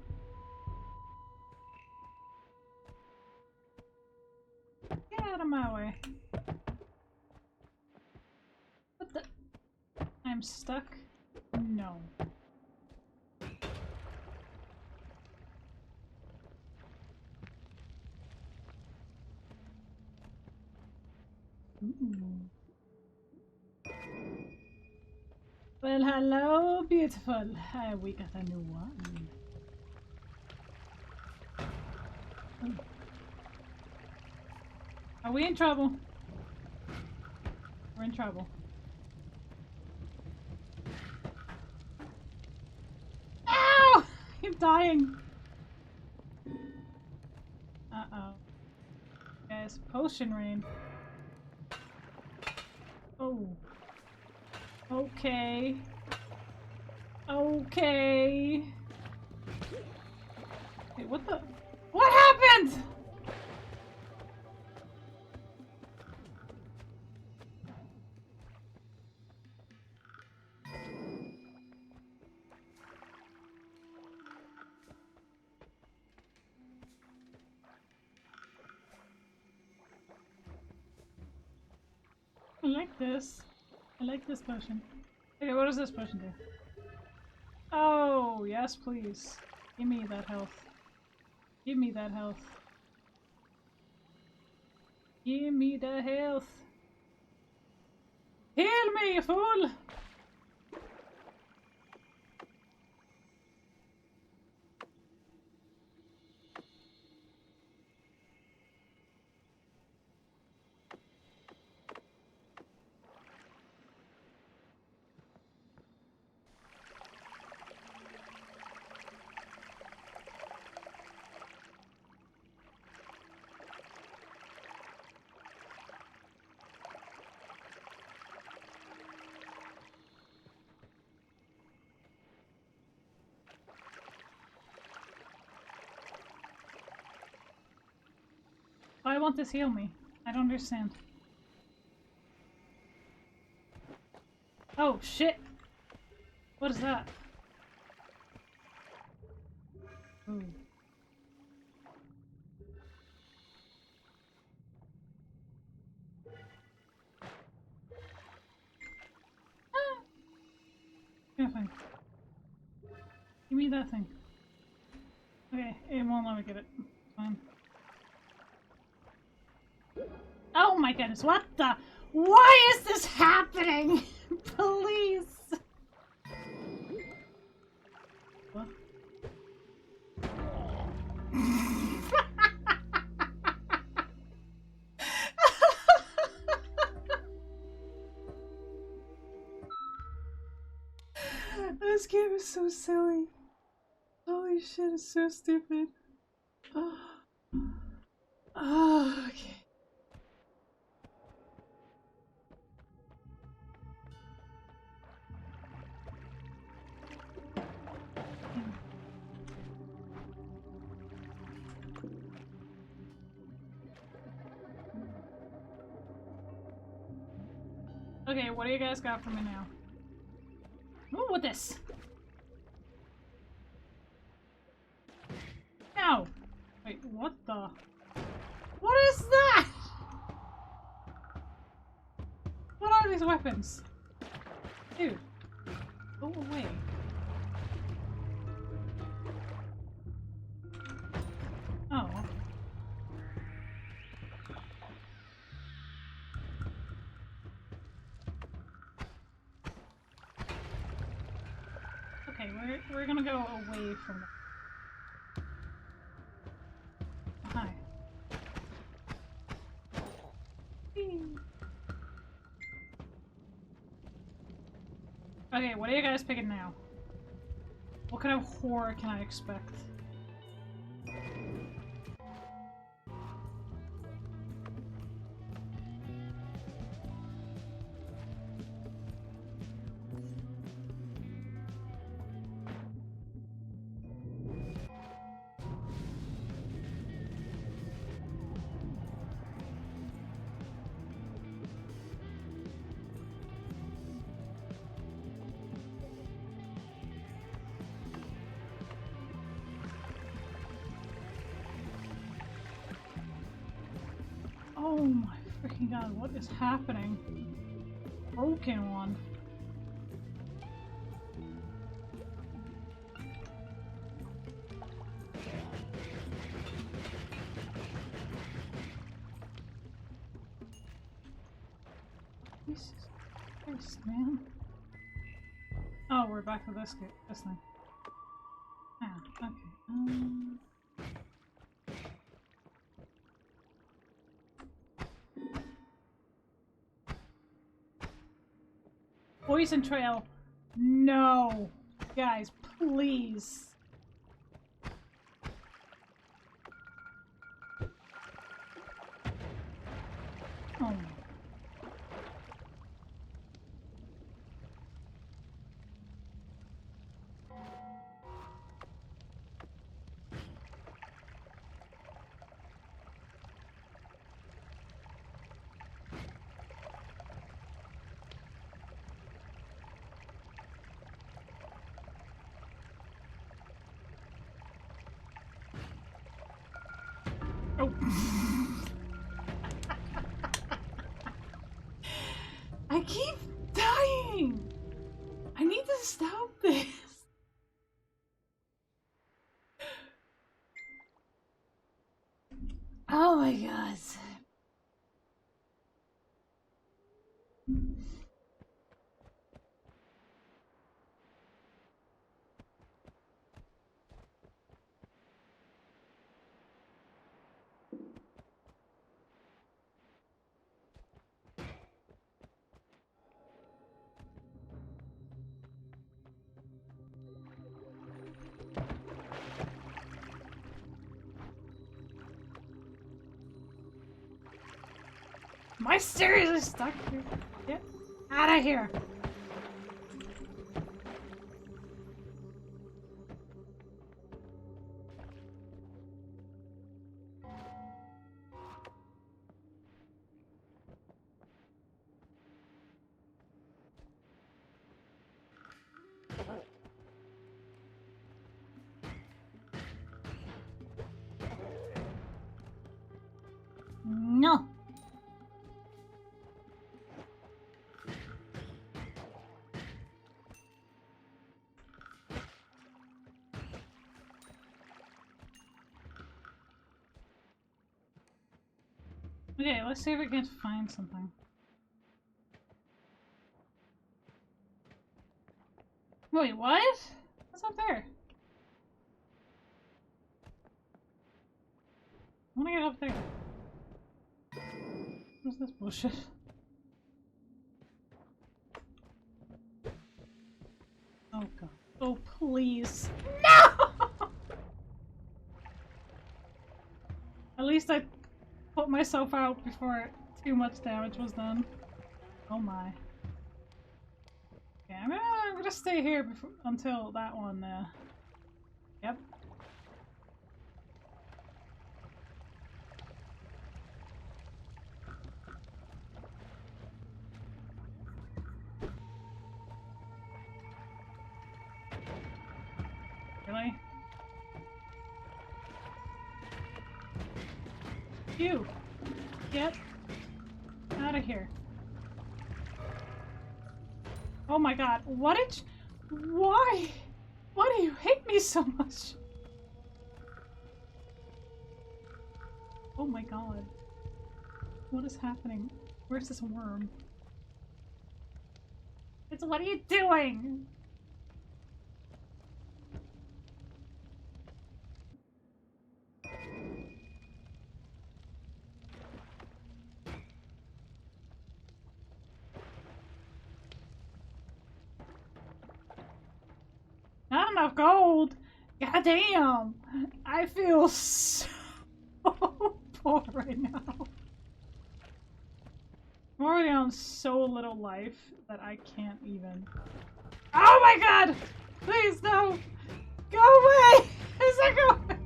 [SPEAKER 1] Get out of my way. What the? I'm stuck? No. Ooh. Well, hello, beautiful. We got a new one. Oh. Are we in trouble? We're in trouble. Ow! I'm dying. Uh-oh. Guys, potion rain. Oh. Okay. Okay. Wait, what the? What happened? I like this. I like this potion. Okay, what does this potion do? Oh, yes, please. Give me that health. Give me that health. Give me the health. Heal me, you fool! Why won't this heal me? I don't understand. Oh, shit! What is that? Ooh. Ah! Give me that thing. Give me that thing. Okay, it won't let me get it. Fine. Oh my goodness, what the? Why is this happening? Please! What? This game is so silly. Holy shit, it's so stupid. Oh, okay. Okay, what do you guys got for me now? Ooh, what this? Ow! Wait, what the? What is that? What are these weapons? Dude, go away. Oh. Okay, we're gonna go away from that. Hi. Okay, what are you guys picking now? What kind of horror can I expect? Oh my freaking god, what is happening? Broken one. Jesus Christ, man. Oh, we're back to this thing. Ah, okay. Poison trail. No. Guys, please. Oh my. Oh. I keep dying. I need to stop this. Oh my god. Am I seriously stuck here? Get out of here! Okay, let's see if we can find something. Wait, what? What's up there? I wanna get up there. What's this bullshit? Oh god. Oh please. No! At least I put myself out before too much damage was done. Oh my. Okay, I'm gonna stay here before, until that one, yep. Really? You! Get out of here. Oh my god, what did why? Why do you hate me so much? Oh my god. What is happening? Where's this worm? What are you doing? Not enough gold! God damn! I feel so poor right now. I'm already on so little life that I can't even. Oh my god! Please, no! Go away! Is that going?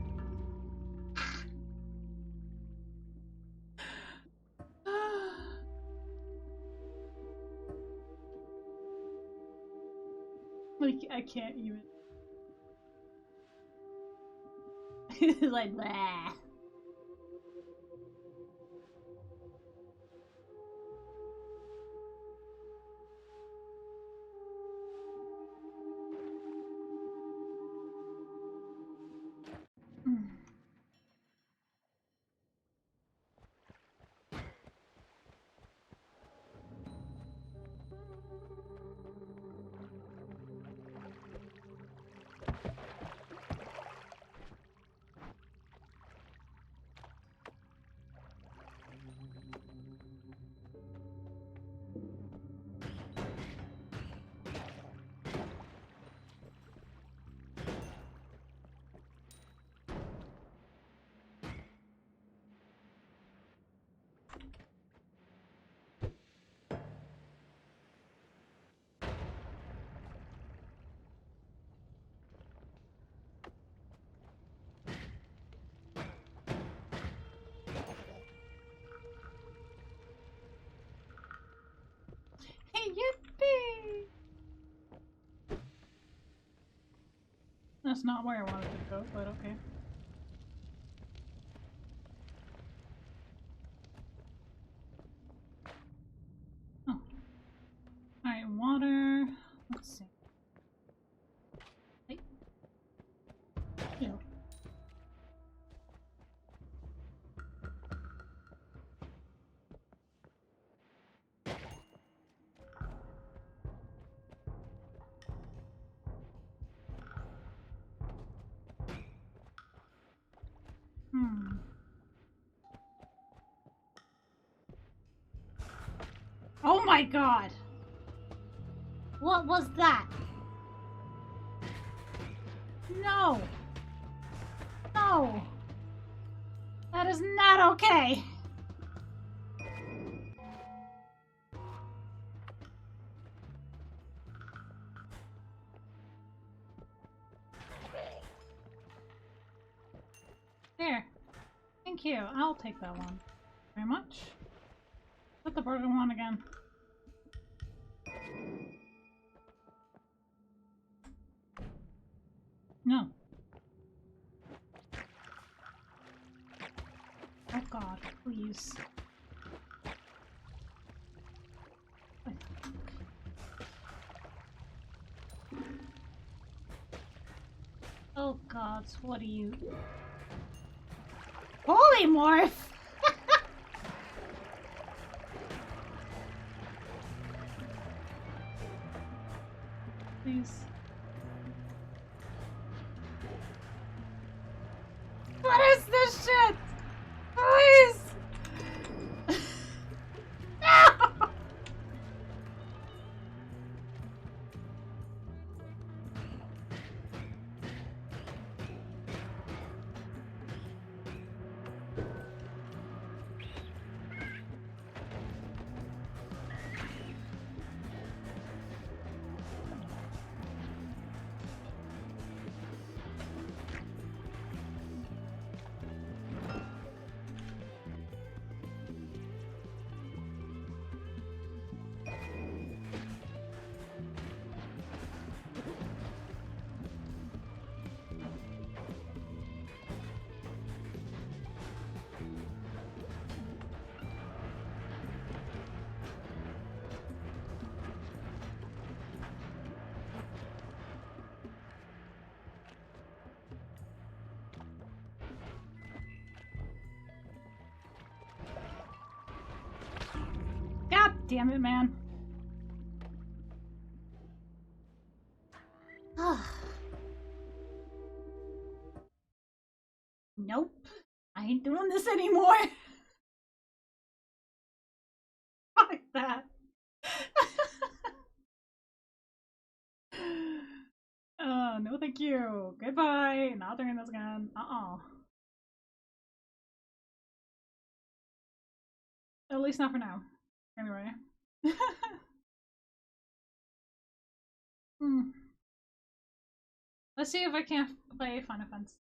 [SPEAKER 1] Like, I can't even. It's like, blah. Yippee! That's not where I wanted to go, but okay. Oh. Alright, water. Let's see. Hey. Ew. Oh my god! What was that? No! No! That is not okay! There. Thank you. I'll take that one. Very much. Put the burger one again. No. Oh god, please. Oh god, what are you? Holy morph! Please. What is this shit? Please! No! God damn it, man. Nope. I ain't doing this anymore. Fuck that. No thank you. Goodbye. Not doing this again. At least not for now. Anyway. Let's see if I can't play Final Fantasy.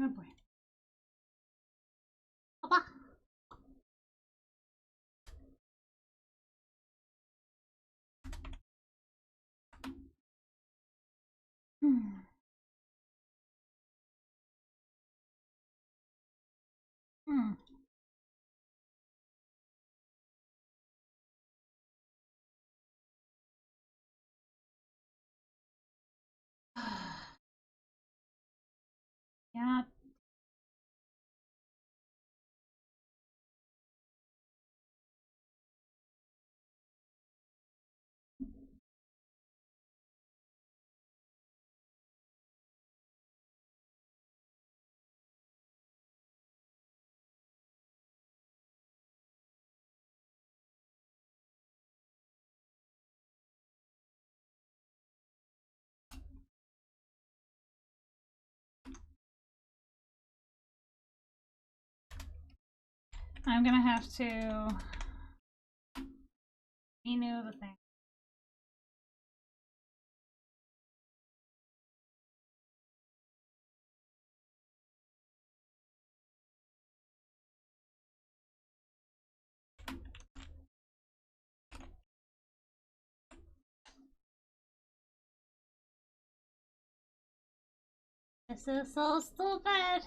[SPEAKER 1] Oh boy. Papa. Yeah. I'm gonna have to renew the thing. This is so stupid.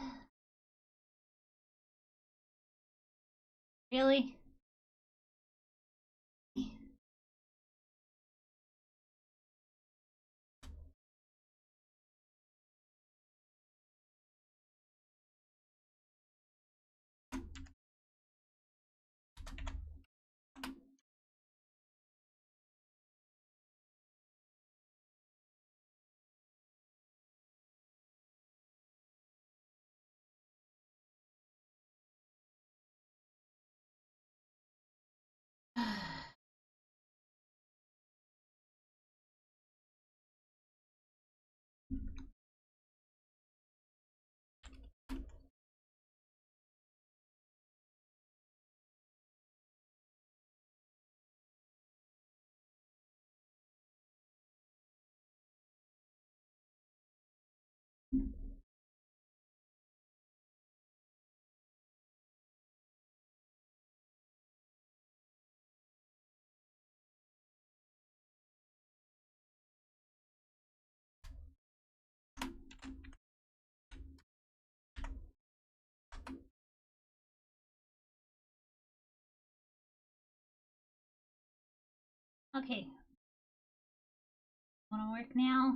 [SPEAKER 1] Really? Okay.
[SPEAKER 4] wanna work now?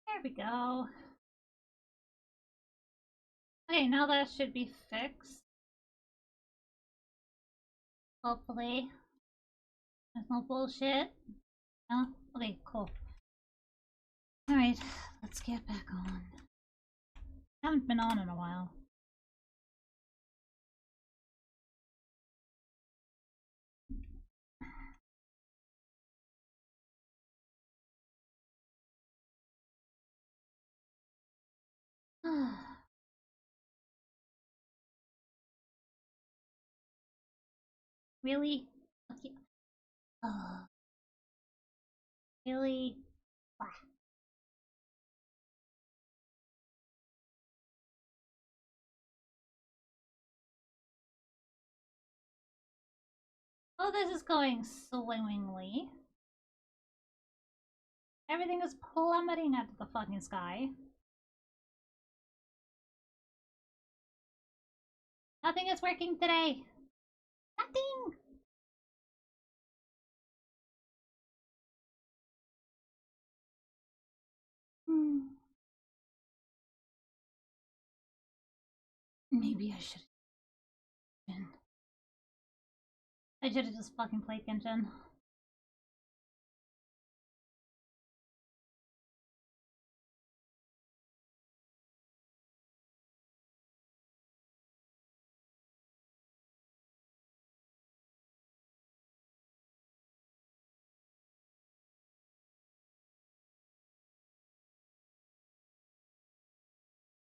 [SPEAKER 4] There we go. Okay, now that should be fixed. Hopefully. There's no bullshit. No? Okay, cool. Alright, let's get back on. Haven't been on in a while. Really? Okay. Really? Blah. Oh, this is going swimmingly. Everything is plummeting out of the fucking sky. Nothing is working today. Nothing! Maybe I should have just fucking played Genshin.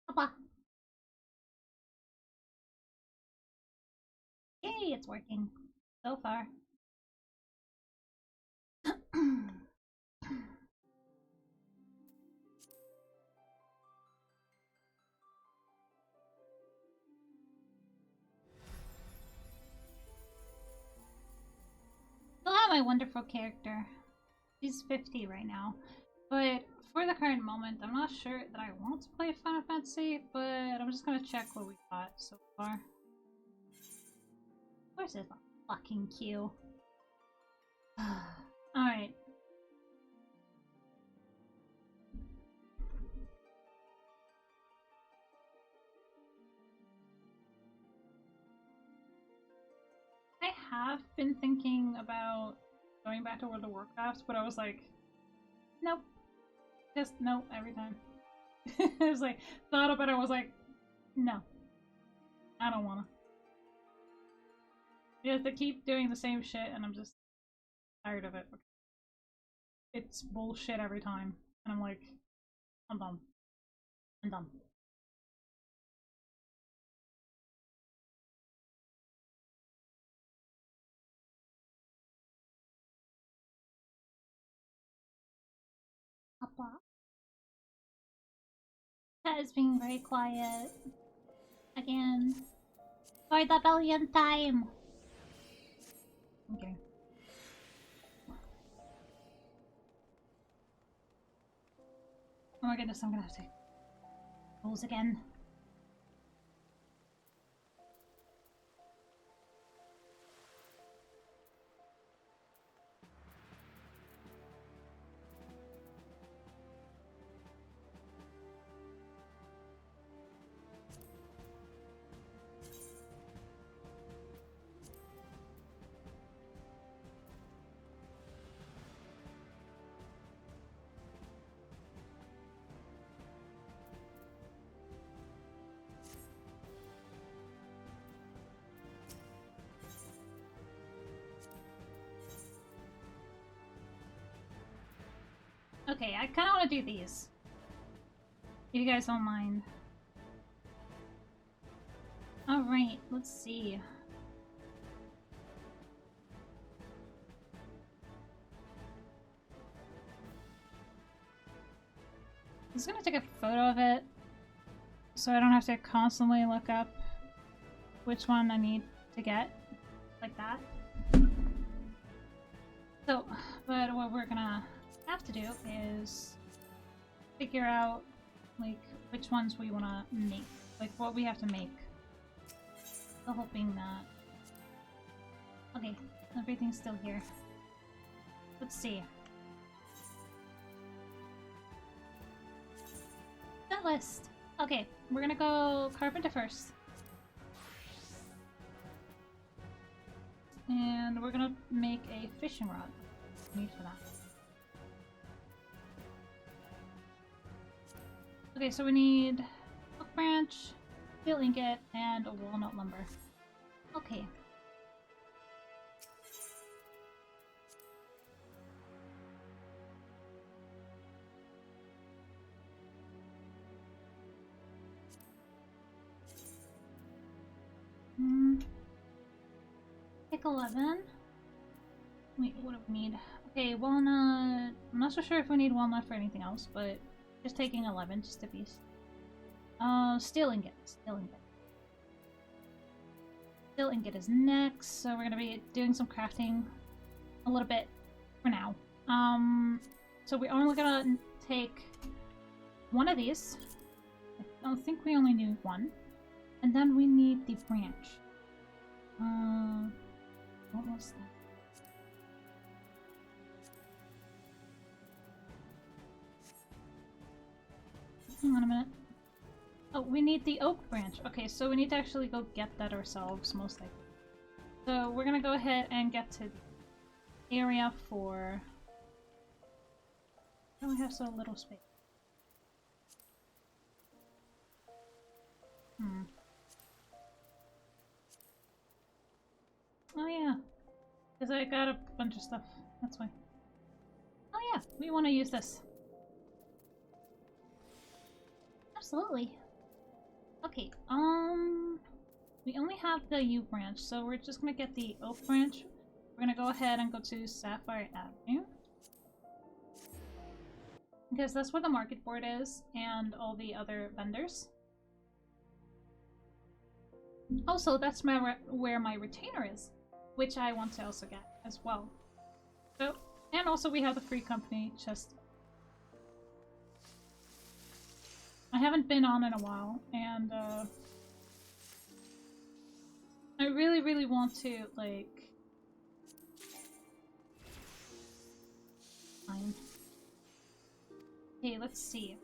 [SPEAKER 4] Papa. Yay, it's working. So far. Still have my wonderful character. She's 50 right now. But for the current moment, I'm not sure that I want to play Final Fantasy, but I'm just gonna check what we got so far. Of course it's not fucking queue. Alright. I have been thinking about going back to World of Warcraft, but I was like, nope. Just nope every time. I was like, thought about it, I was like, no. I don't wanna. Because they keep doing the same shit and I'm just tired of it. It's bullshit every time. And I'm like, I'm done. I'm done. Papa. That is being very quiet. Again. For the billionth time. Okay. Oh my goodness, I'm gonna have to pause again. Okay, I kind of want to do these. If you guys don't mind. Alright, let's see. I'm just gonna take a photo of it so I don't have to constantly look up which one I need to get. Like that. So, but what we're gonna have to do is figure out, like, which ones we want to make. Like, what we have to make. Still hoping that... Okay, everything's still here. Let's see. That list! Okay, we're gonna go carpenter first. And we're gonna make a fishing rod. Need for that. Okay, so we need oak branch, steel ingot, and a walnut lumber. Okay. Pick 11. Wait, what do we need? Okay, walnut. I'm not so sure if we need walnut for anything else, but just taking 11 just to be. Steel ingot. Steel ingot. Steel ingot is next, so we're gonna be doing some crafting a little bit for now. So we're only gonna take one of these. I don't think we only need one. And then we need the branch. What was that? Hang on a minute. Oh, we need the oak branch. Okay, so we need to actually go get that ourselves, most likely. So we're gonna go ahead and get to the area for... Why do we have so little space? Oh yeah, because I got a bunch of stuff. That's why. Oh yeah, we want to use this. Absolutely. Okay, we only have the U branch, so we're just gonna get the oak branch. We're gonna go ahead and go to Sapphire Avenue. Because that's where the market board is, and all the other vendors. Also, that's where my retainer is, which I want to also get as well. So, and also we have the free company chest. I haven't been on in a while, and I really, really want to, like... Fine. Okay, let's see.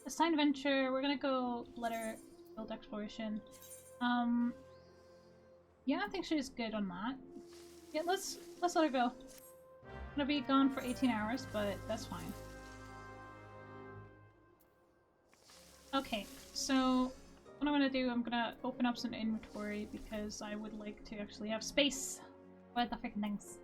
[SPEAKER 4] Assigned venture, we're gonna go let her build exploration. Yeah, I think she's good on that. Yeah, let's let her go. I'm gonna be gone for 18 hours, but that's fine. Okay, so what I'm gonna do, I'm gonna open up some inventory because I would like to actually have space for the freaking things.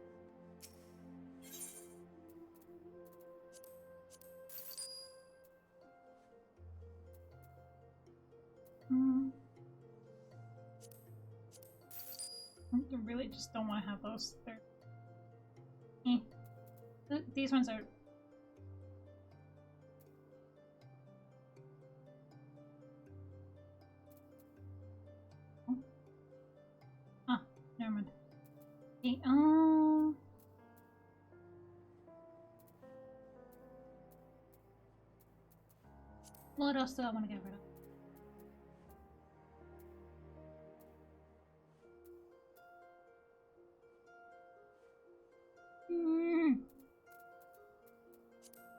[SPEAKER 4] I really just don't want to have those. They're... These ones are... Ah, never mind. Okay, what else do I want to get rid of?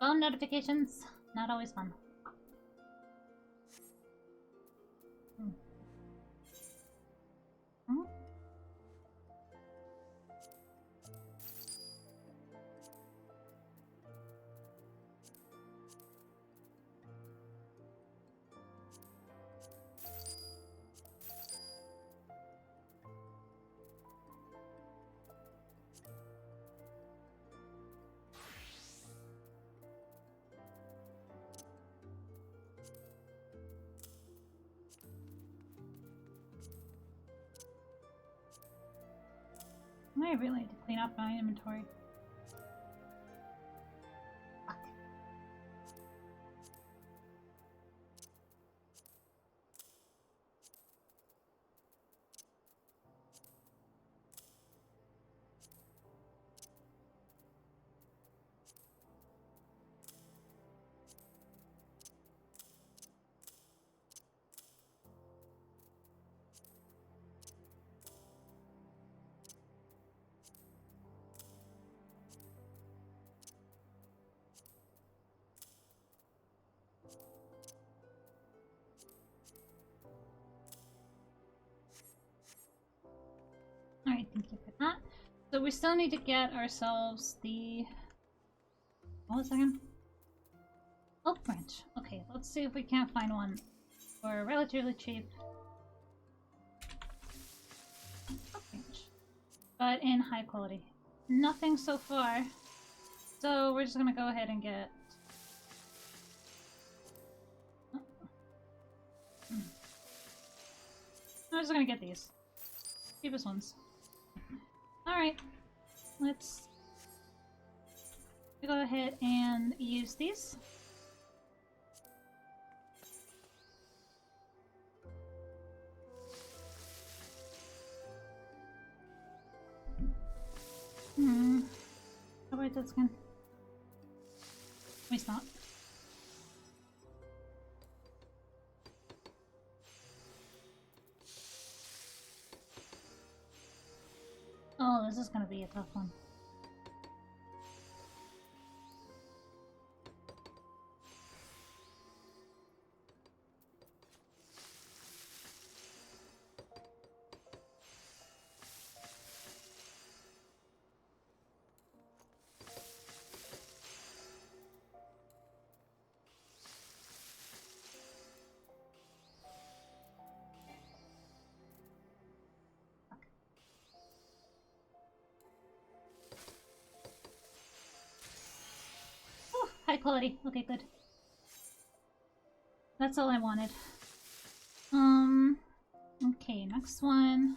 [SPEAKER 4] Phone notifications, not always fun. I really need to clean up my inventory. Fuck. Alright, thank you for that. So we still need to get ourselves the... Hold on a second. Oak branch. Okay, let's see if we can't find one for relatively cheap. Oak branch. But in high quality. Nothing so far. So we're just gonna go ahead and get... I'm just gonna get these. Cheapest ones. Alright. Let's go ahead and use these. How about this again? Wait, stop. Oh, this is gonna be a tough one. Oh, high quality. Okay, good. That's all I wanted. Okay, next one.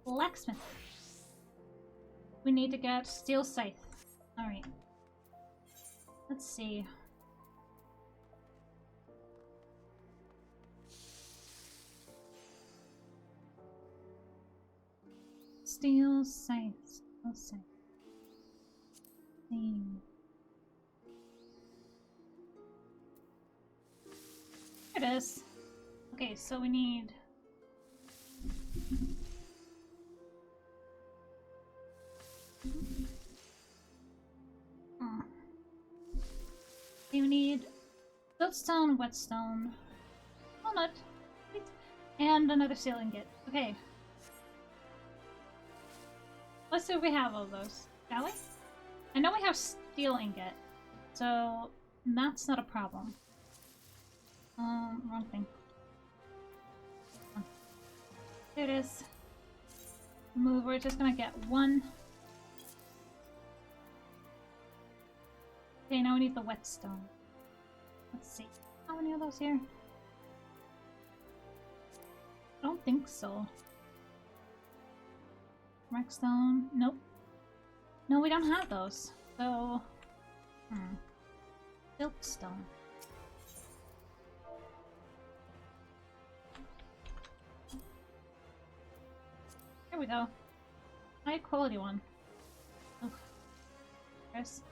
[SPEAKER 4] Blacksmith. We need to get steel scythe. Alright. Let's see. Steel scythe. Steel scythe. There it is. Okay, so we need... You need siltstone, whetstone, walnut, and another steel ingot. Okay. Let's see if we have all those, shall we? I know we have steel ingot, so that's not a problem. Wrong thing. There it is. Move, we're just gonna get one. Okay, now we need the whetstone. Let's see. How many of those here? I don't think so. Whetstone? Nope. No, we don't have those. So... Siltstone. There we go. High quality one. Oh. There's...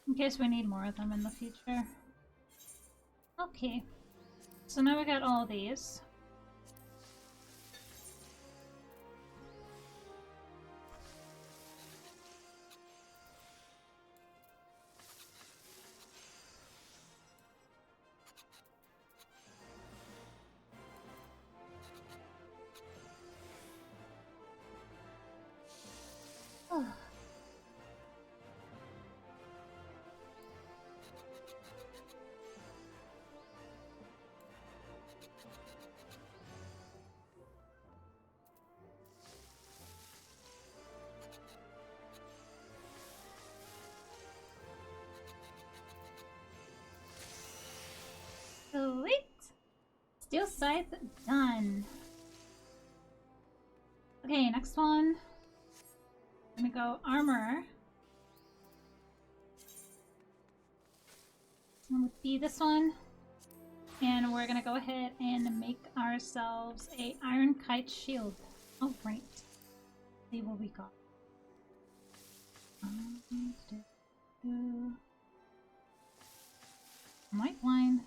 [SPEAKER 4] in case we need more of them in the future. Okay. So now we got all these. scythe done. Okay, next one. I'm gonna go armor. And would be this one. And we're gonna go ahead and make ourselves a iron kite shield. Oh, right. See what we got. Am I blind?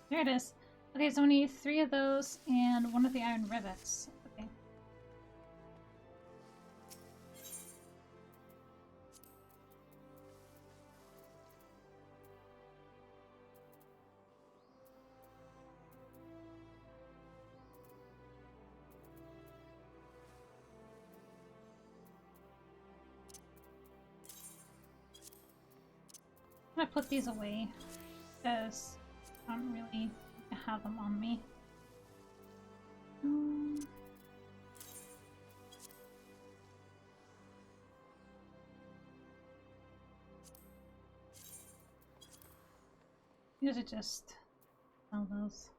[SPEAKER 4] There it is. Okay, so we need 3 of those and 1 of the iron rivets. Okay. I'm gonna put these away because I don't really have them on me. You should just sell those.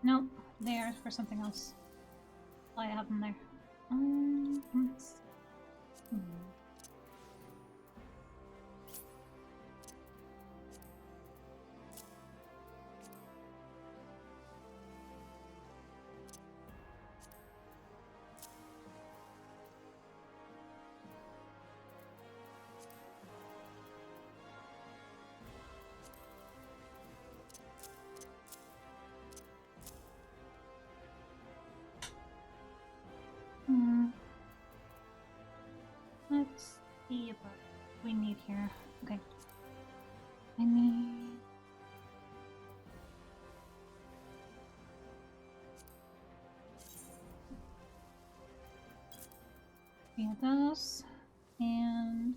[SPEAKER 4] Nope, they're for something else. I have them there. Let's see. Let's see what we need here. Okay. I need... three of those. And...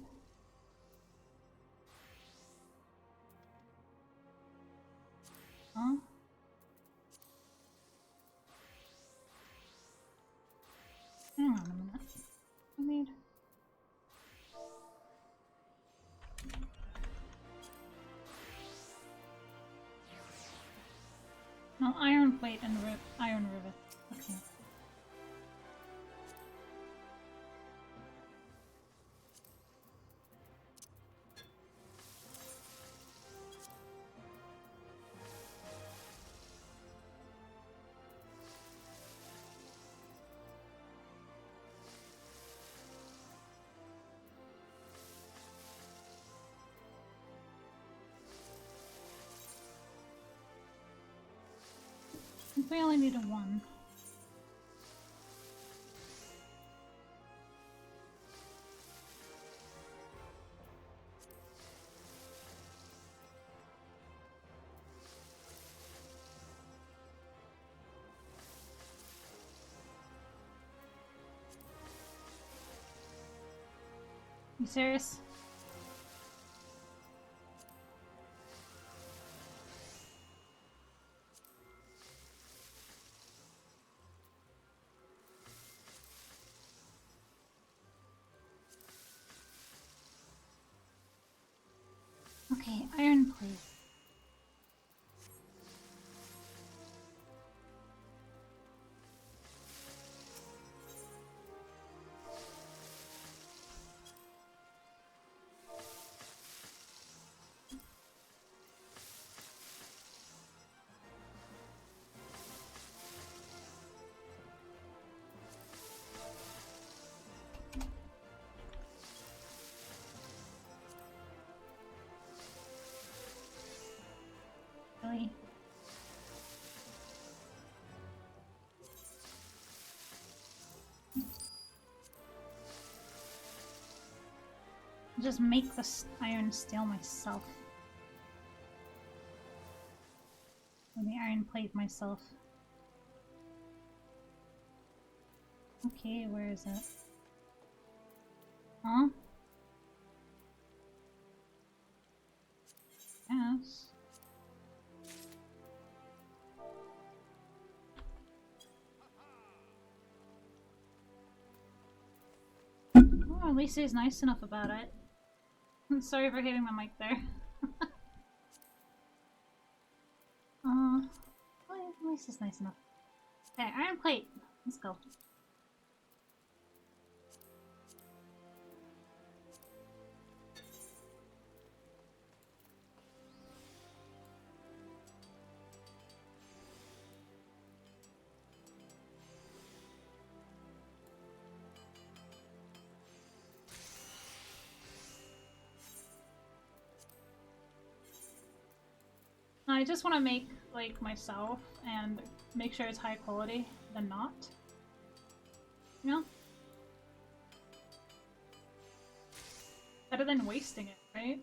[SPEAKER 4] huh? Hang on a minute. I need... no, iron plate and iron rivet. Okay. We only need a 1. You serious? Okay, iron plate. Really? Just make the iron steel myself. Or the iron plate myself. Okay, where is it? Huh? Yes. Oh, at least he's nice enough about it. I'm sorry for hitting the mic there. Well, at least it's nice enough. Okay, iron plate. Let's go. I just want to make, like, myself and make sure it's high quality than not. You know? Better than wasting it, right?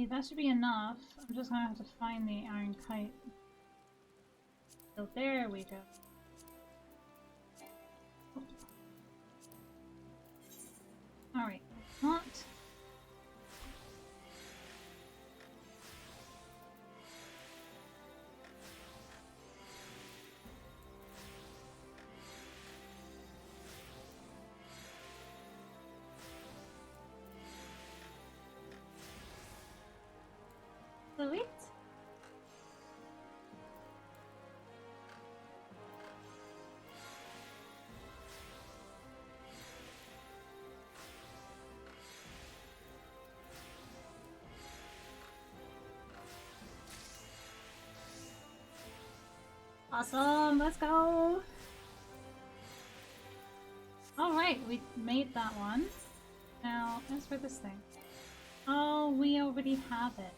[SPEAKER 4] Okay, that should be enough. I'm just gonna have to find the iron kite. So there we go. Alright, not. Sweet. Awesome, let's go! Alright, we made that one. Now, as for this thing. Oh, we already have it.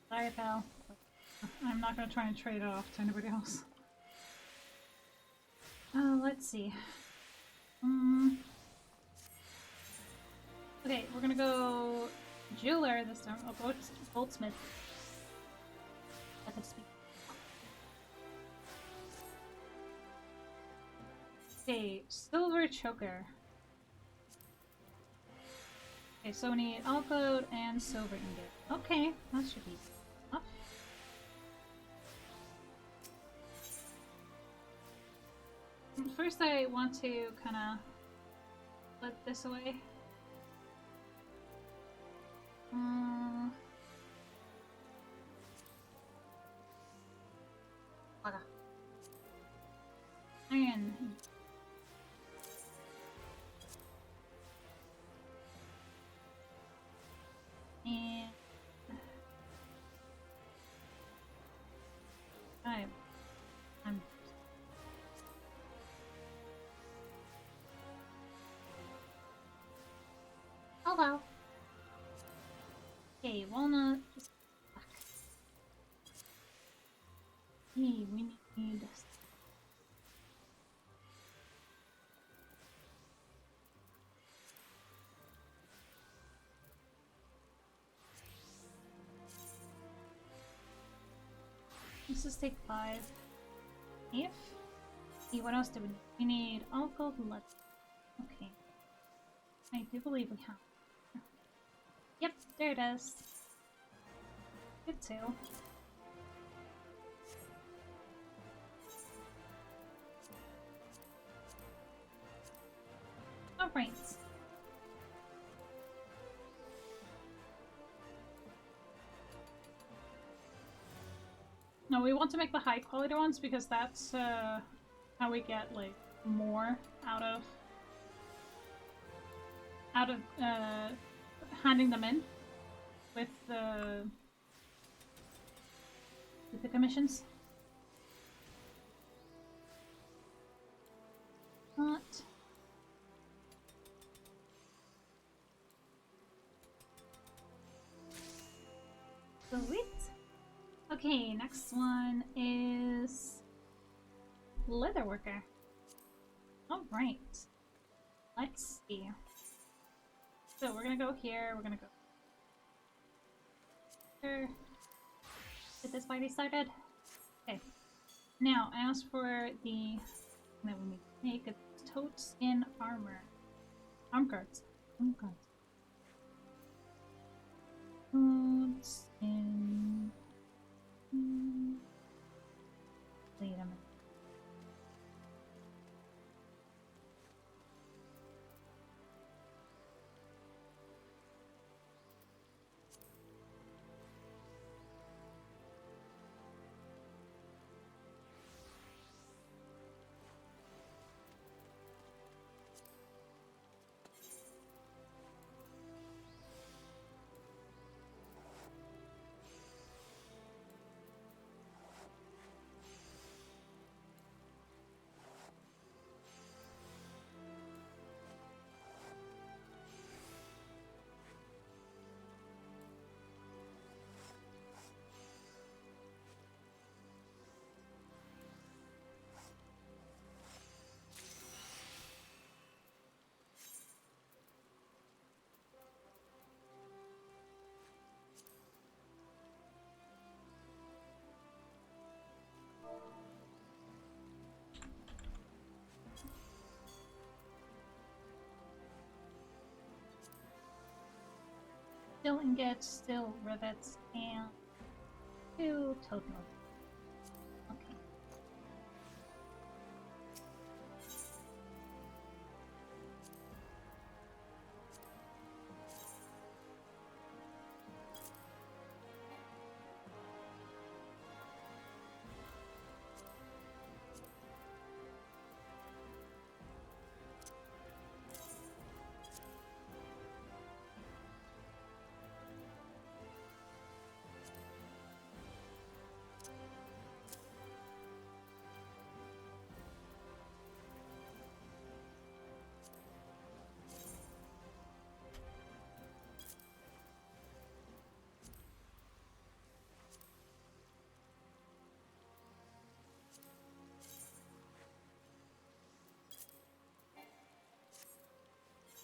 [SPEAKER 4] Sorry, pal. I'm not gonna try and trade it off to anybody else. Let's see. Okay, we're gonna go jeweler this time. Oh, goldsmith. I could speak. Okay, silver choker. Okay, so we need alcode and silver ingot. Okay, that should be enough. First I want to kind of put this away. Iron. And I'm oh wow. Okay, walnut. Hey, we need this. Let's just take 5. If. See, what else do we need? We need alcohol lead. Okay. I do believe we have. Yep, there it is. Good too. Alright. Now we want to make the high quality ones because that's how we get like more out of handing them in with the commissions. Not. Sweet. Okay, next one is Leatherworker. Alright. Let's see. So we're gonna go here, we're gonna go here. Get this party started. Okay. Now, I asked for the that we need to make a toad skin armor. Arm guards. Arm guards. Toad skin. Wait a minute. Still ingots, still rivets, and 2 toad nodes. Okay.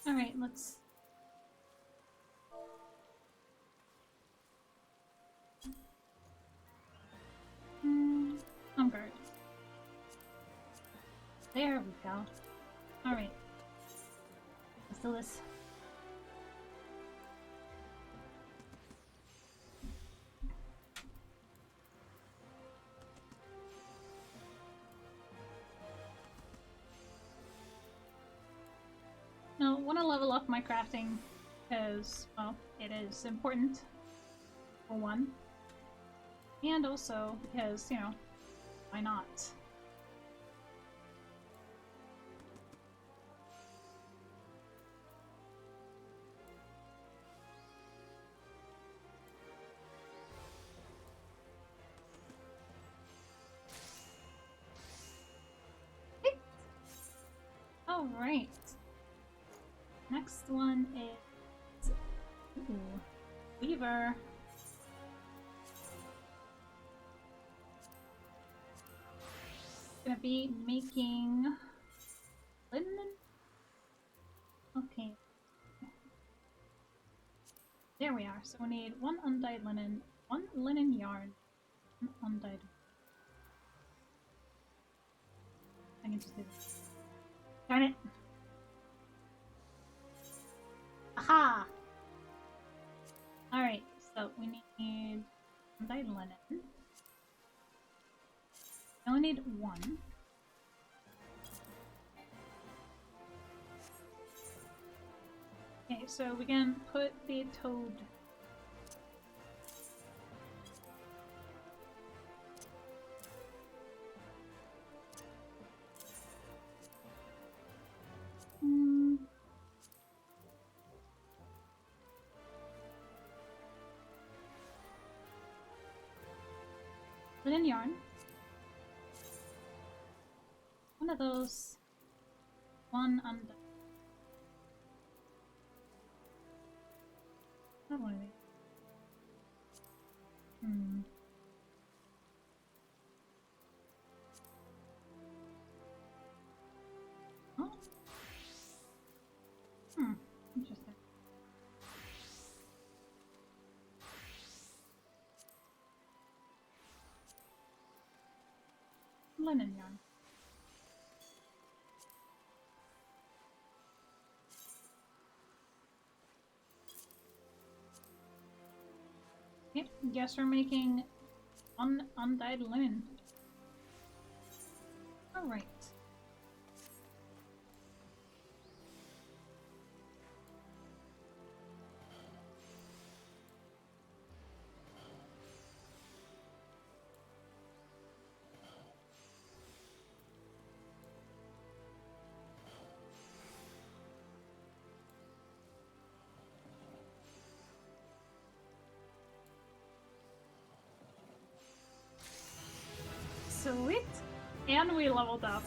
[SPEAKER 4] Alright, let's... Hunger. There we go. Alright. Let's do this. Now, I want to level up my crafting because, well, it is important, for one. And also because, you know, why not? Alright. Next one is... Ooh, Weaver. Gonna be making linen? Okay. There we are. So we need 1 undyed linen, 1 linen yarn, 1 undyed. I can just do this. Darn it! Aha! Alright, so we need undyed linen. I only need 1. Okay, so we can put the toad linen yarn. One of those. One under. Not one of these. Oh. Interesting. Linen yarn. Yep, guess we're making undyed linen. Alright. Sweet! And we leveled up.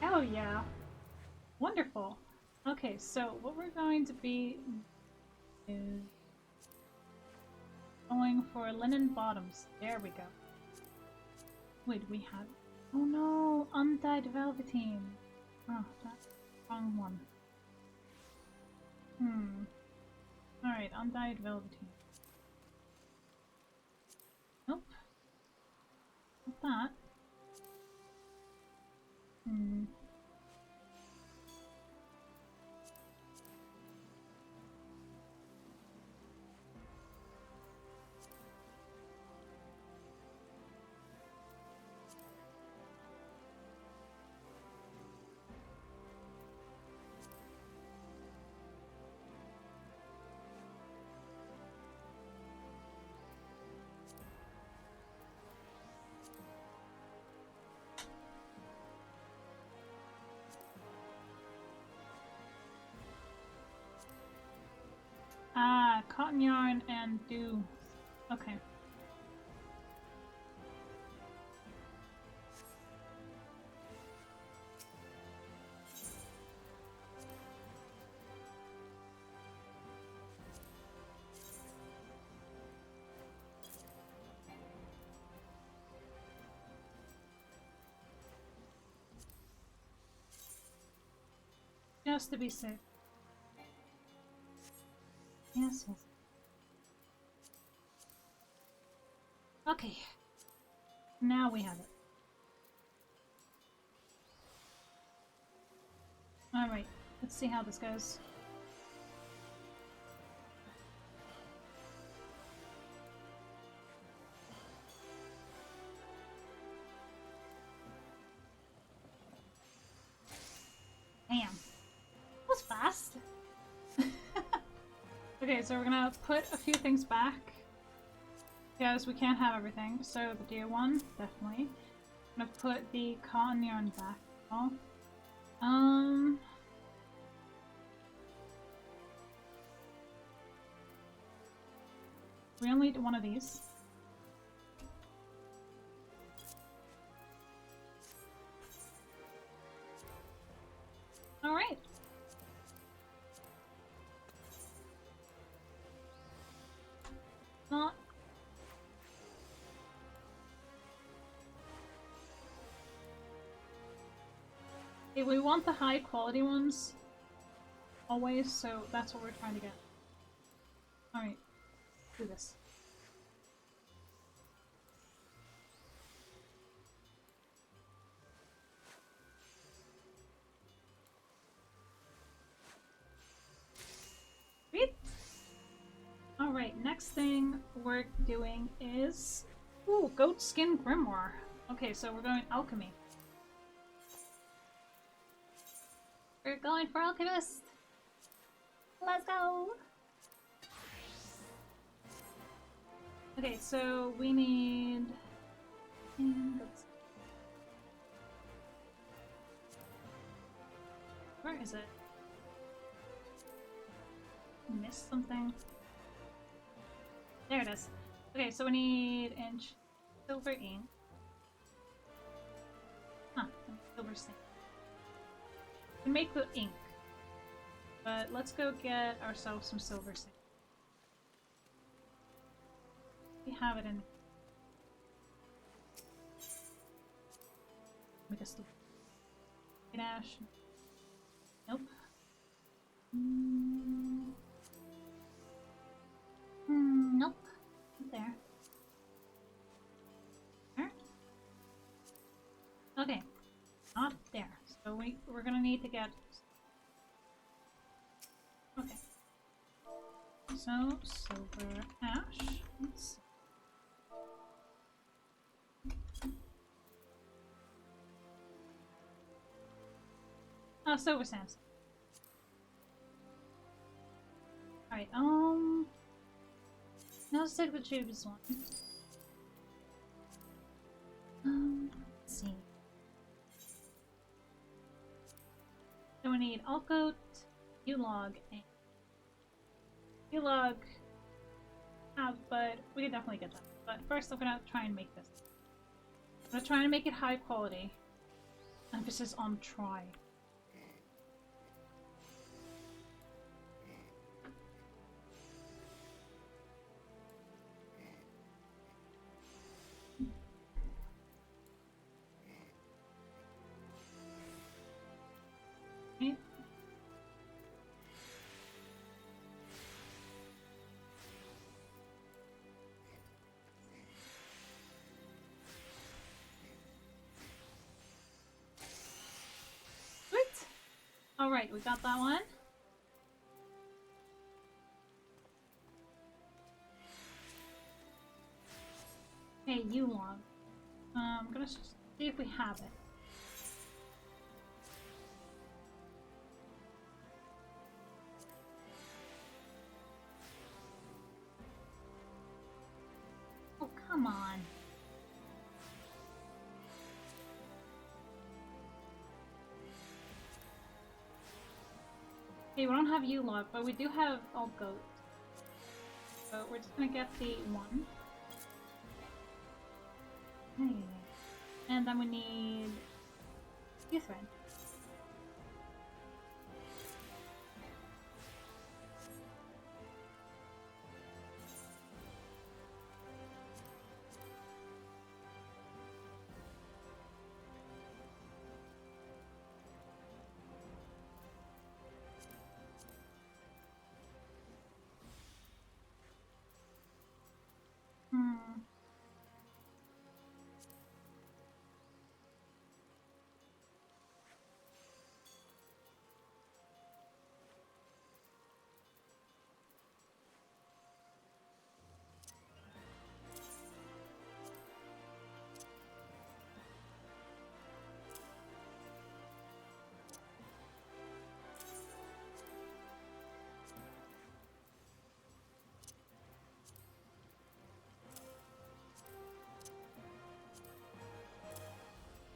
[SPEAKER 4] Oh yeah. Wonderful. Okay, so what we're going to be is going for linen bottoms. There we go. Wait, we have... Oh no! Undyed velveteen! Oh, that's the wrong one. Alright, undyed velveteen. Nope. Not that. Ah, cotton yarn and dew. Okay. Just to be safe. Yes, yes. Okay. Now we have it. Alright, let's see how this goes. Damn. That was fast. Okay, so we're gonna put a few things back. Because we can't have everything. So the deer one, definitely. I'm gonna put the cotton yarn back. Oh. We only need one of these. Alright. Not. We want the high quality ones always, so that's what we're trying to get. Alright, do this. Sweet! Alright, next thing we're doing is... Ooh, goat skin grimoire. Okay, so we're going alchemy. We're going for alchemist. Let's go. Okay, so we need. Where is it? Missed something. There it is. Okay, so we need inch silver ink. silver sand. We can make the ink. But let's go get ourselves some silver sand. We have it in. Make a stupid dash. Nope. Nope. Not there. There. Okay. Not there. So we're gonna need to get. Okay. So silver ash. Let's see. Oh, silver sand. Alright, now let's take the cheapest one. Let's see. So we need Alcoat, U-log, and U-log but we can definitely get that. But first I'm gonna try and make this. I'm gonna try and make it high quality. Emphasis on try. Okay. Sweet! Alright, we got that one. Hey, U-log. I'm gonna see if we have it. Oh, come on. Okay, we don't have U-log, but we do have all goat. So we're just gonna get the one. Okay. And then we need thread.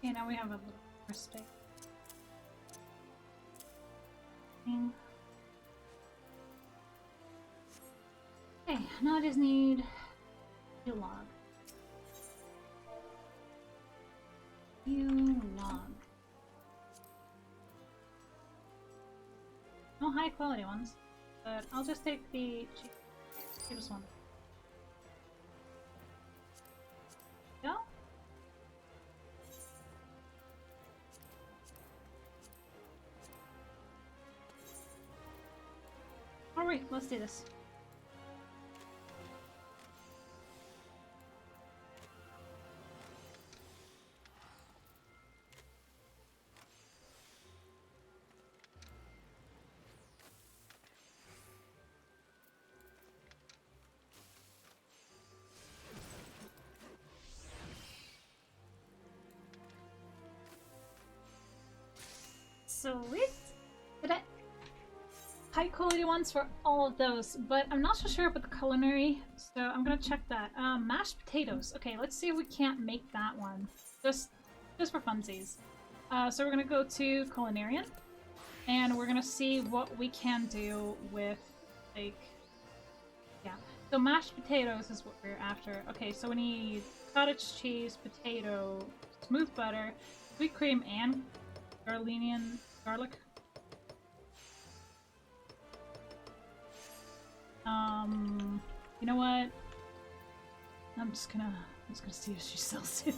[SPEAKER 4] Okay, now we have a little more space. Okay, now I just need U-log. U-log. No high quality ones, but I'll just take the cheapest one. Go? Alright, let's do this. Sweet! Did I? High quality ones for all of those, but I'm not so sure about the culinary, so I'm gonna check that. Mashed potatoes. Okay, let's see if we can't make that one. Just for funsies. So we're gonna go to culinarian, and we're gonna see what we can do with, like, yeah. So mashed potatoes is what we're after. Okay, so we need cottage cheese, potato, smooth butter. Sweet cream and Garlinian garlic. You know what? I'm just gonna see if she sells it.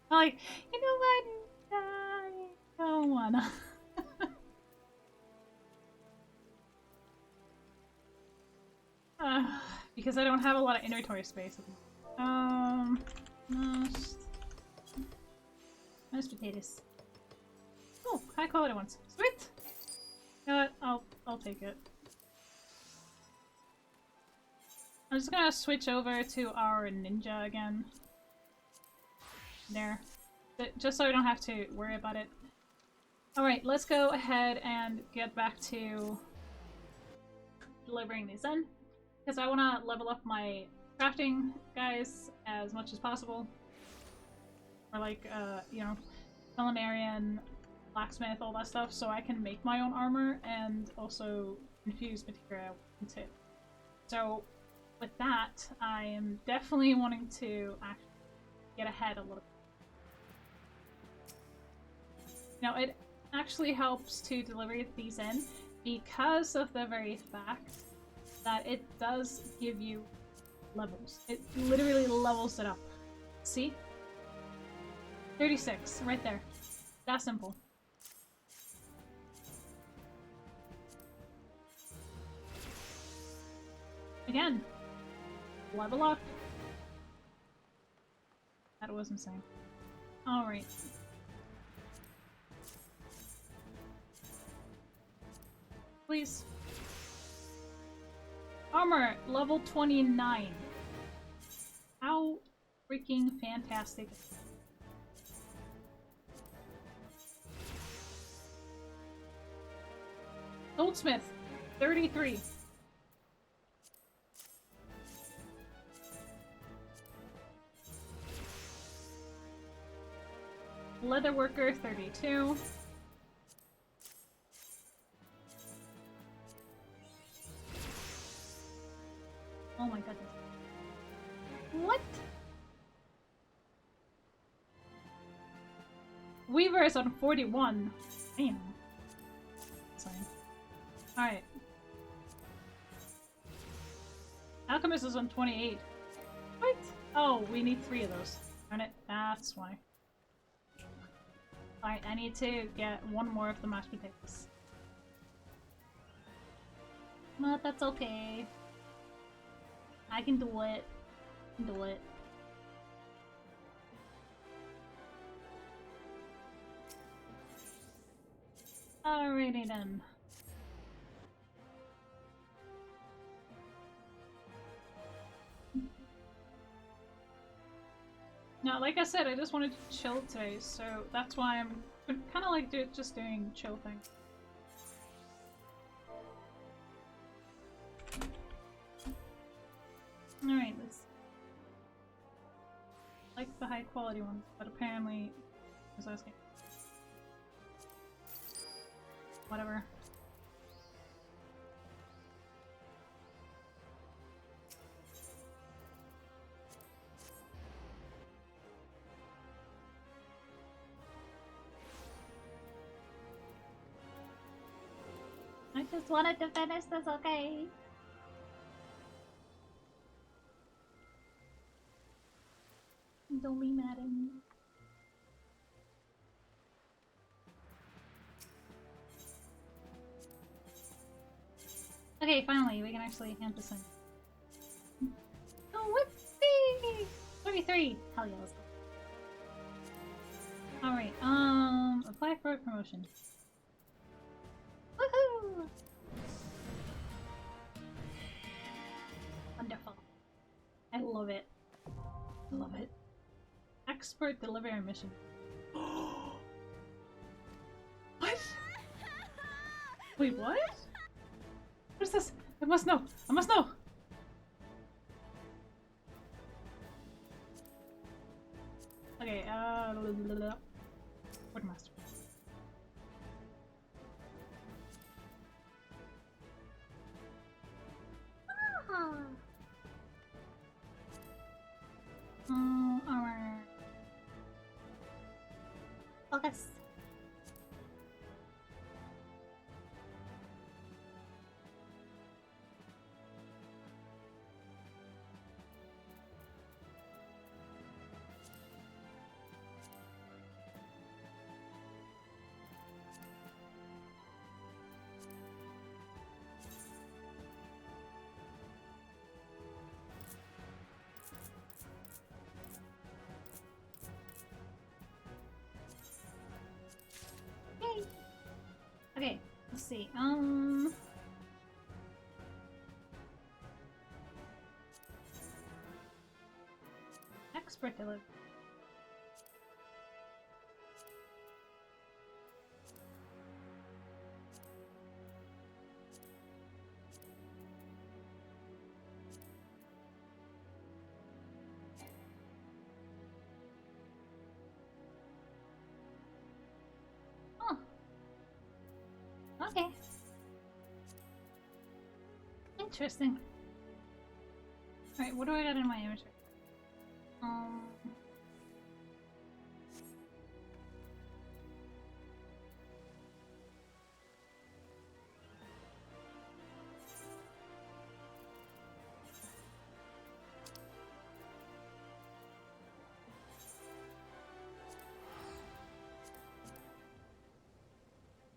[SPEAKER 4] Like, you know what? I don't wanna. Because I don't have a lot of inventory space. Mashed potatoes. Oh, high quality ones. Sweet. You know what? I'll take it. I'm just gonna switch over to our ninja again. There. Just so I don't have to worry about it. Alright, let's go ahead and get back to delivering these in. Because I want to level up my crafting guys as much as possible. Or like, you know, culinarian, blacksmith, all that stuff, so I can make my own armor and also infuse material into it. So with that, I am definitely wanting to actually get ahead a little bit. Now, it actually helps to deliver these in because of the very fact that it does give you levels. It literally levels it up. See? 36, right there. That simple. Again, level up. That was insane. Alright. Please. Armor, level 29. How freaking fantastic. Goldsmith, 33. Leatherworker, 32. Oh my goodness. What? Weaver is on 41. Damn. Sorry. Alright. Alchemist is on 28. What? Oh, we need 3 of those. Darn it. That's why. Alright, I need to get 1 more of the mashed potatoes. But that's okay. I can do it. I can do it. Alrighty then. Now, like I said, I just wanted to chill today, so that's why I'm kind of like just doing chill things. Alright, let's... like the high quality ones, but apparently... I was asking. Whatever. I just wanted to finish this, okay? Don't be mad at me. Okay, finally, we can actually hand this in. Oh, whoopsie! 23! Hell yeah, let's go. Alright, apply for a promotion. Woohoo! Wonderful. I love it. I love it. Expert delivery mission. What? Wait, what? What is this? I must know! I must know! Okay, Quartermaster. Alright.
[SPEAKER 5] Focus.
[SPEAKER 4] Okay, let's see. Expert delivery. Oh. Okay. Interesting. Alright, what do I got in my inventory?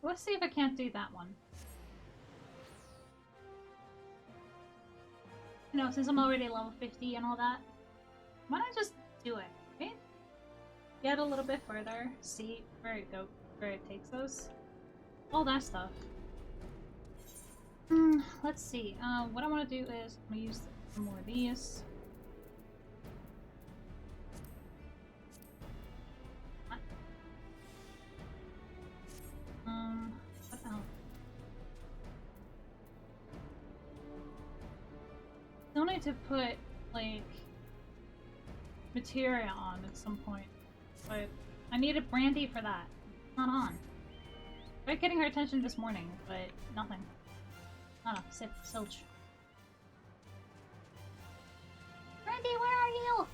[SPEAKER 4] Let's see if I can't do that one. You know, since I'm already level 50 and all that, why not just do it, right? Get a little bit further, see where it takes us. All that stuff. Let's see. What I want to do is I'm gonna use some more of these. What else? Still need to put like materia on at some point, but I needed Brandy for that. It's not on. Tried getting her attention this morning, but nothing. Oh, silch.
[SPEAKER 5] Brandy, where are you?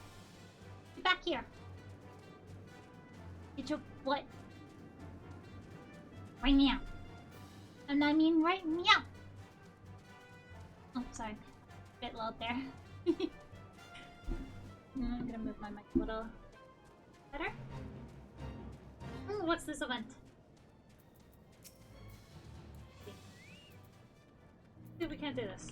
[SPEAKER 5] Get back here. Get your what? Right meow. And I mean right meow.
[SPEAKER 4] Oh, sorry.
[SPEAKER 5] Bit loud there.
[SPEAKER 4] I'm gonna move my mic a little better.
[SPEAKER 5] What's this event?
[SPEAKER 4] Dude, we can't do this.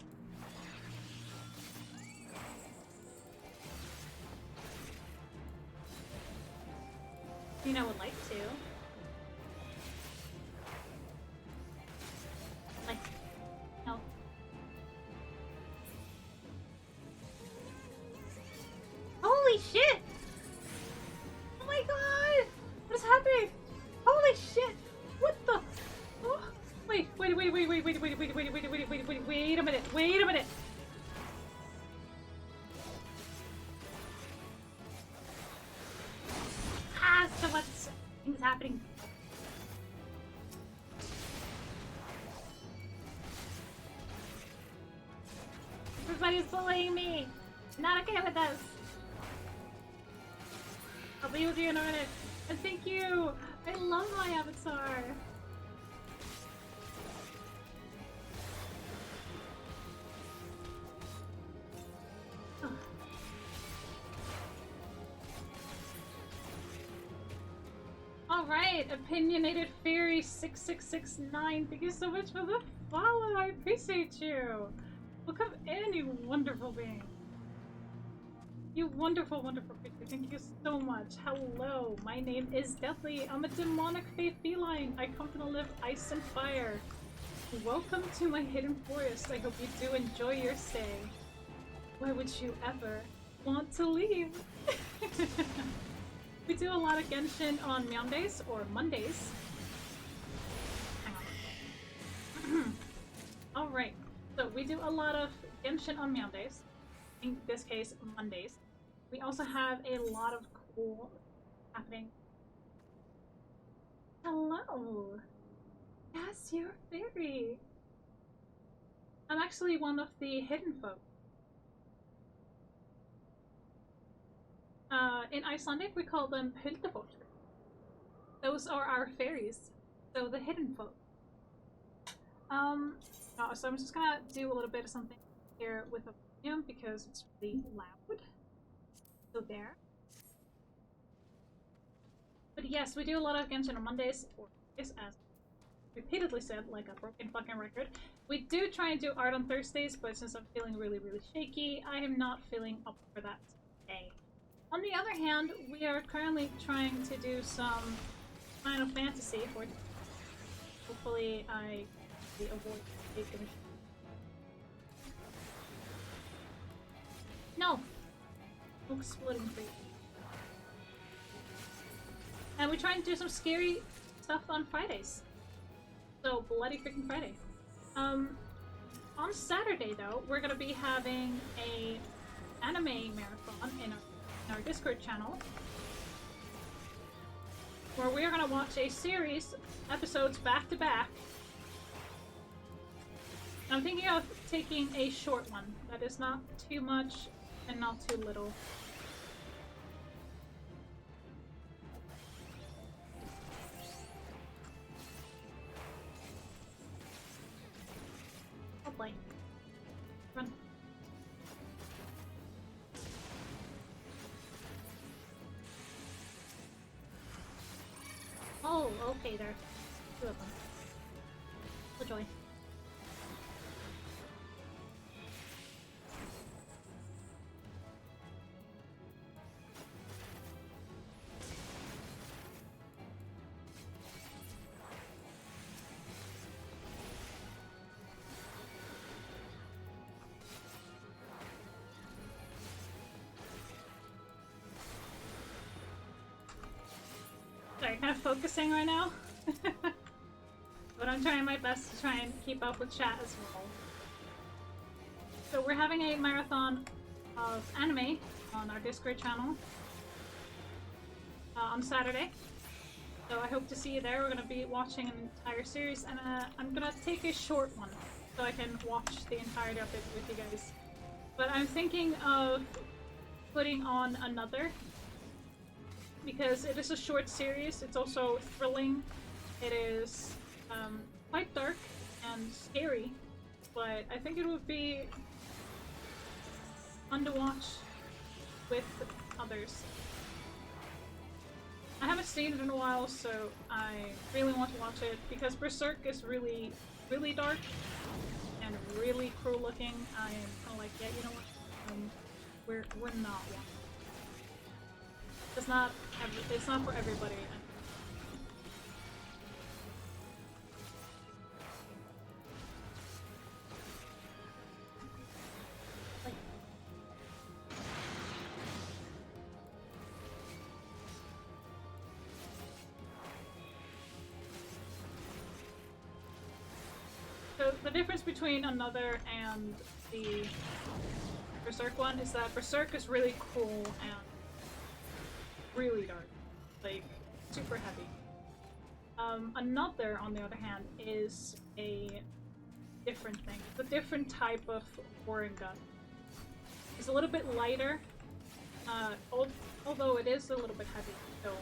[SPEAKER 4] I mean, I would like to.
[SPEAKER 5] Like, no. Holy shit!
[SPEAKER 4] Oh my god! What is happening? Holy shit! What the? Oh, wait a minute! Wait a minute!
[SPEAKER 5] Ah, so much things happening. Everybody's bullying me. Not okay with this.
[SPEAKER 4] I'll be with you in a minute. And thank you! I love my avatar! Alright, Opinionated Fairy 6669, thank you so much for the follow! I appreciate you! Welcome in, you wonderful being! You wonderful, wonderful creature. Thank you so much. Hello, my name is Deathly. I'm a demonic fae feline. I come to live ice and fire. Welcome to my hidden forest. I hope you do enjoy your stay. Why would you ever want to leave? We do a lot of Genshin on Mondays or Mondays. Hang on. Alright, so we do a lot of Genshin on Mondays. In this case, Mondays. We also have a lot of cool happening. Hello! Yes, you're a fairy! I'm actually one of the hidden folk. In Icelandic, we call them huldafolk.
[SPEAKER 1] Those are our fairies. So the hidden folk. So I'm just gonna do a little bit of something here with the volume because it's really loud. So there. But yes, we do a lot of Genshin on Mondays, or as repeatedly said, like a broken fucking record. We do try and do art on Thursdays, but since I'm feeling really, really shaky, I am not feeling up for that today. On the other hand, we are currently trying to do some Final Fantasy for hopefully I avoid taking. No! Exploding free. And we try and do some scary stuff on Fridays. So bloody freaking Friday. On Saturday though, we're gonna be having a anime marathon in our Discord channel, where we are gonna watch a series episodes back to back. I'm thinking of taking a short one that is not too much and not too little. I'll play. Run. Oh, okay, there. Two of them. Oh joy. Sorry, kind of focusing right now. But I'm trying my best to try and keep up with chat as well. So we're having a marathon of anime on our Discord channel on Saturday. So I hope to see you there. We're going to be watching an entire series, and I'm going to take a short one so I can watch the entirety of it with you guys. But I'm thinking of putting on another, because it is a short series. It's also thrilling. It is quite dark and scary, but I think it would be fun to watch with others. I haven't seen it in a while, so I really want to watch it because Berserk is really, really dark and really cruel looking. I am kind of like, yeah, you know what? We're not watching. It's not for everybody. So the difference between another and the Berserk one is that Berserk is really cool and really dark, like super heavy. Another, on the other hand, is a different thing. It's a different type of boring gun. It's a little bit lighter, although it is a little bit heavy still.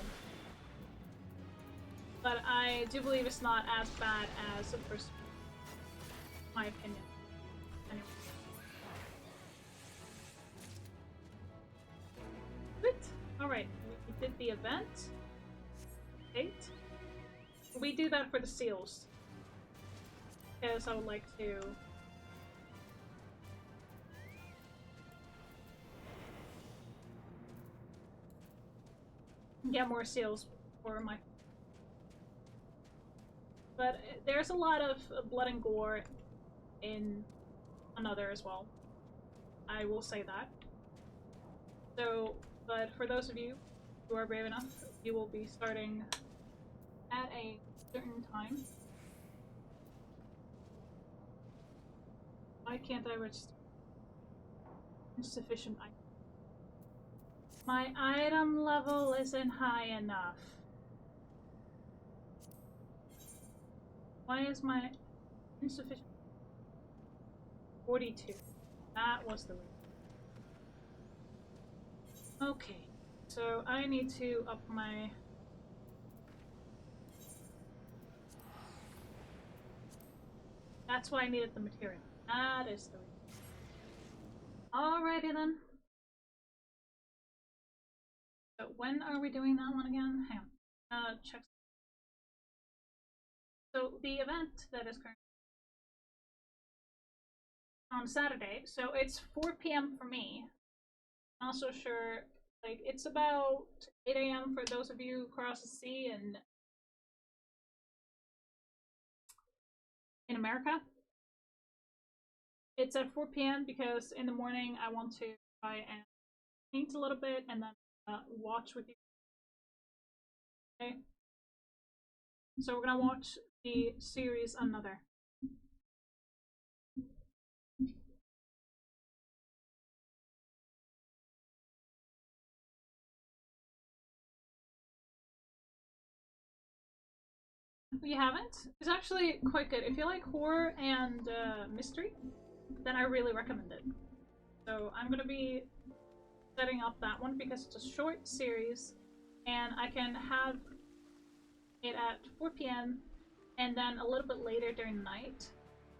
[SPEAKER 1] But I do believe it's not as bad as the first, my opinion. Anyway. Good. Alright, we did the event. 8. We do that for the seals. Because I would like to get more seals for my. But there's a lot of blood and gore in another as well. I will say that. So, but for those of you who are brave enough, you will be starting at a certain time. Why can't I register? Insufficient item. My item level isn't high enough. Why is my insufficient? 42. That was the reason. Okay, so I need to up my That's why I needed the material. That is the reason. Alrighty then. So when are we doing that one again? Hang on. Check. So the event that is currently on Saturday, so it's 4 p.m. for me. I'm also sure, like, it's about 8 a.m. for those of you across the sea and in America. It's at 4 p.m. because in the morning I want to try and paint a little bit and then watch with you. Okay? So we're gonna watch the series Another. If you haven't, it's actually quite good. If you like horror and mystery, then I really recommend it. So I'm gonna be setting up that one because it's a short series and I can have it at 4 p.m. and then a little bit later during the night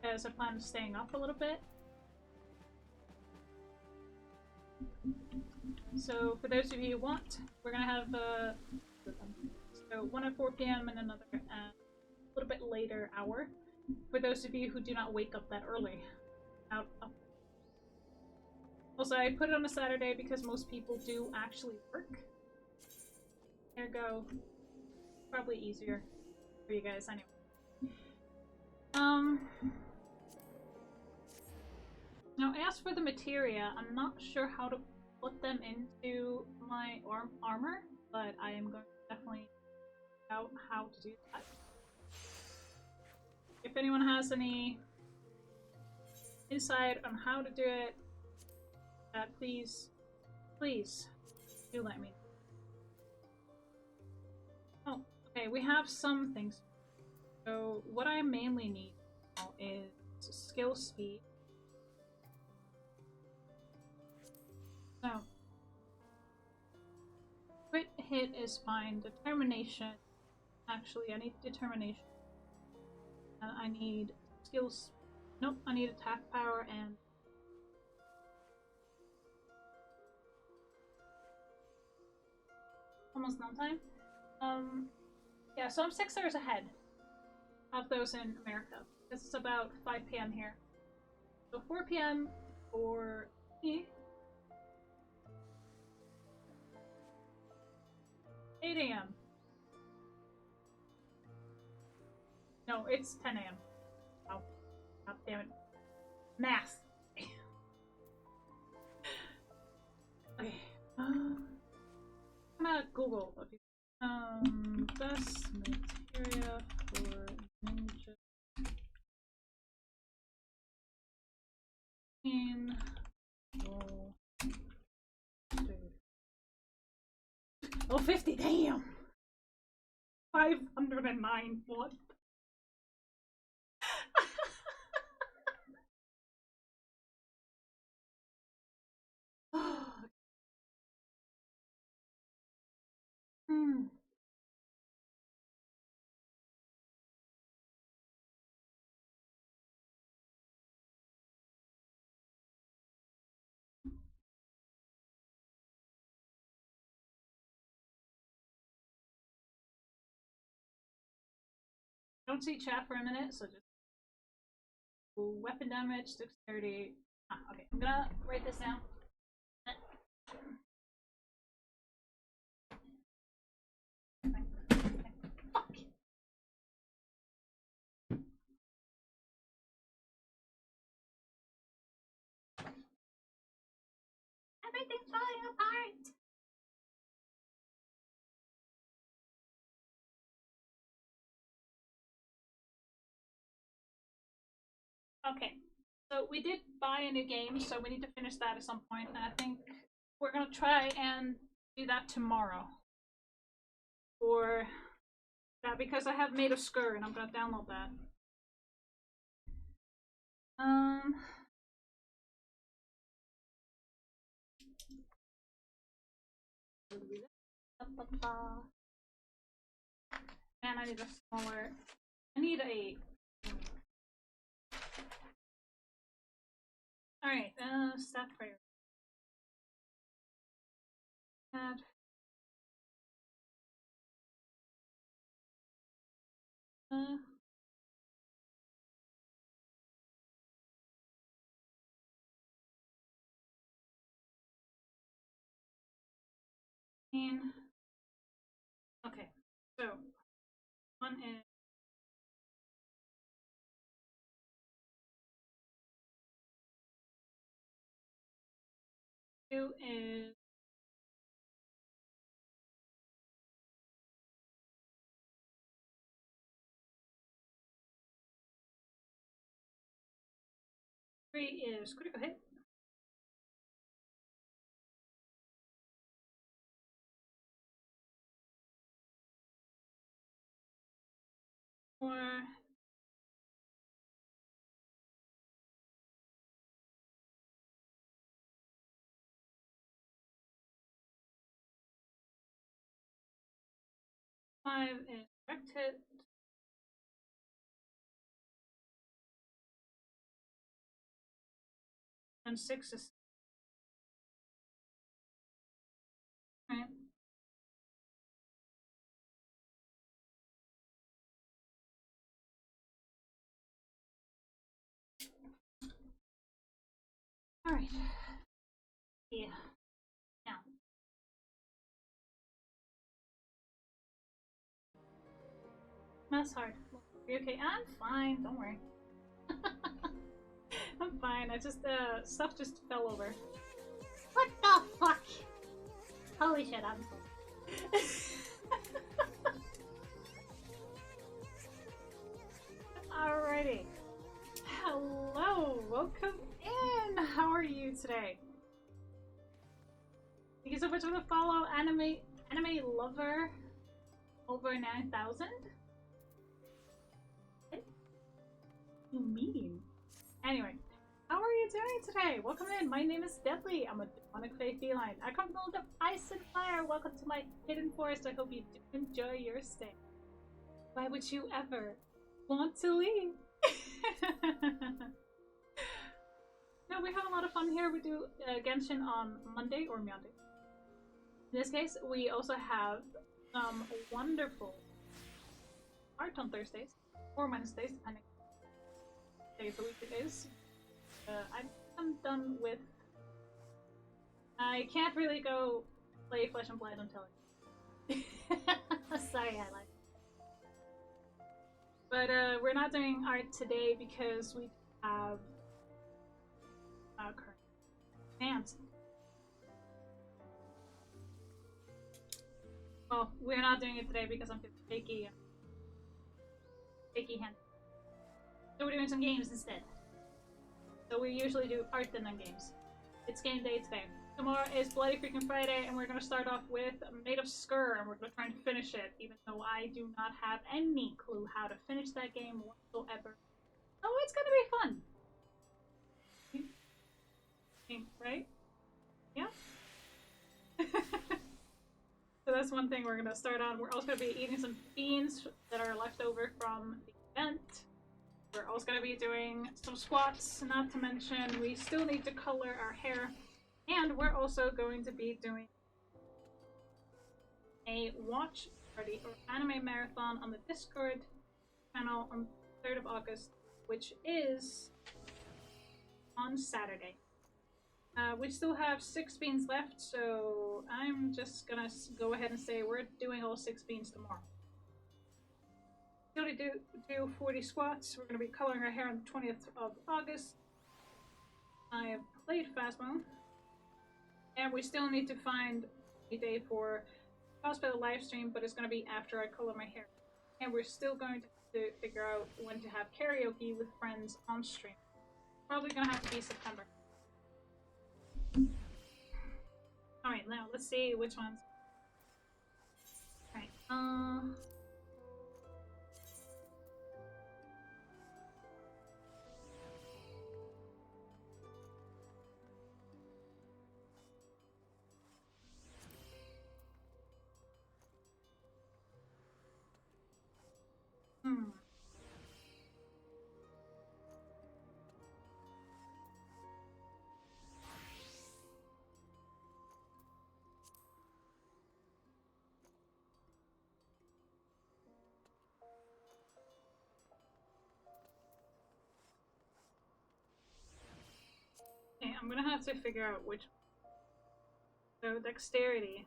[SPEAKER 1] because I plan on staying up a little bit. So for those of you who want, we're gonna have so one at 4 p.m. and another at a little bit later hour for those of you who do not wake up that early. Also, I put it on a Saturday because most people do actually work. Ergo, probably easier for you guys anyway. Now as for the materia, I'm not sure how to put them into my armor, but I am going to definitely figure out how to do that. If anyone has any insight on how to do it, please do let me know. Oh, okay, we have some things. So what I mainly need now is skill speed. So crit hit is fine. Determination. Actually, I need determination. I need skills. Nope, I need attack power and almost none time. Yeah, so I'm 6 hours ahead of those in America. This is about 5 p.m. here. So 4 p.m. for me. 8 a.m. No, it's 10 a.m. Oh, god damn it. Math. Okay. I'm gonna Google a few. Best materia for ninja. Roll. Oh, 50, damn! 509, what? Don't see chat for a minute, so just weapon damage, dexterity. Okay, I'm gonna write this down. Fuck.
[SPEAKER 5] Everything's falling apart.
[SPEAKER 1] Okay, so we did buy a new game, so we need to finish that at some point, and I think we're gonna try and do that tomorrow. Or that because I have made a Skur and I'm gonna download that. Man, I need a smaller. I need a. Alright, staff prayer. Add. In. Okay, so one is two is three is critical hit. Four. Five is direct hit. And six is right. Alright. Yeah. Now. That's hard. Are you okay? I'm fine, don't worry. I'm fine. I just stuff just fell over.
[SPEAKER 5] What the fuck? Holy shit, I'm.
[SPEAKER 1] Alrighty. Hello, welcome in. How are you today? Thank you so much for the follow, anime lover over 9,000. What do you mean? Anyway, how are you doing today? Welcome in. My name is Deadly. I'm a demonic fae feline. I come from the ice and fire. Welcome to my hidden forest. I hope you do enjoy your stay. Why would you ever want to leave? No, we have a lot of fun here. We do Genshin on Monday or Monday. In this case, we also have some wonderful art on Thursdays or Wednesdays, depending on what day of the week it is. I'm done with. I can't really go play Flesh and Blood until
[SPEAKER 5] Sorry, I like.
[SPEAKER 1] But we're not doing art today because we have current fans. Well, we're not doing it today because I'm feeling shaky hand. So we're doing some games instead. So we usually do art and then games. It's game day today. Tomorrow is Bloody Freaking Friday, and we're going to start off with Made of Skur, and we're going to try and finish it, even though I do not have any clue how to finish that game whatsoever. Oh, it's going to be fun! Right? Yeah? So that's one thing we're going to start on. We're also going to be eating some beans that are left over from the event. We're also going to be doing some squats, not to mention we still need to color our hair. And we're also going to be doing a watch party or anime marathon on the Discord channel on 3rd of August, which is on Saturday. We still have 6 beans left, so I'm just gonna go ahead and say we're doing all 6 beans tomorrow. We're gonna do 40 squats. We're gonna be coloring our hair on the 20th of August. I have played Phasmo. And we still need to find a day for cosplay live stream, but it's going to be after I color my hair. And we're still going to figure out when to have karaoke with friends on stream. Probably going to have to be September. Alright, now let's see which ones. Alright, I'm gonna have to figure out which. So dexterity.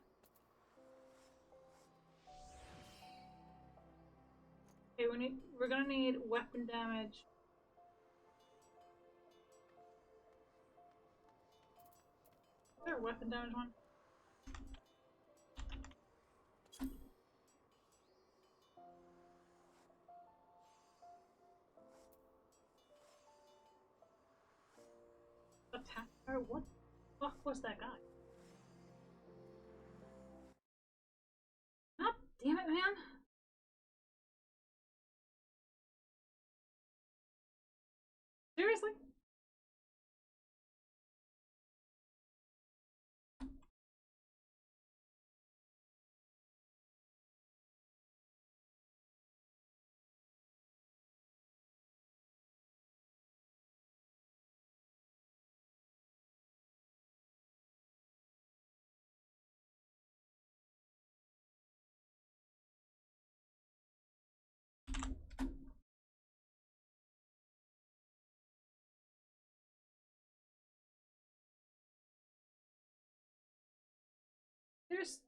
[SPEAKER 1] Okay, we're gonna need weapon damage. Is there a weapon damage one? Attack her? What the fuck was that guy? God damn it, man! Seriously? There's.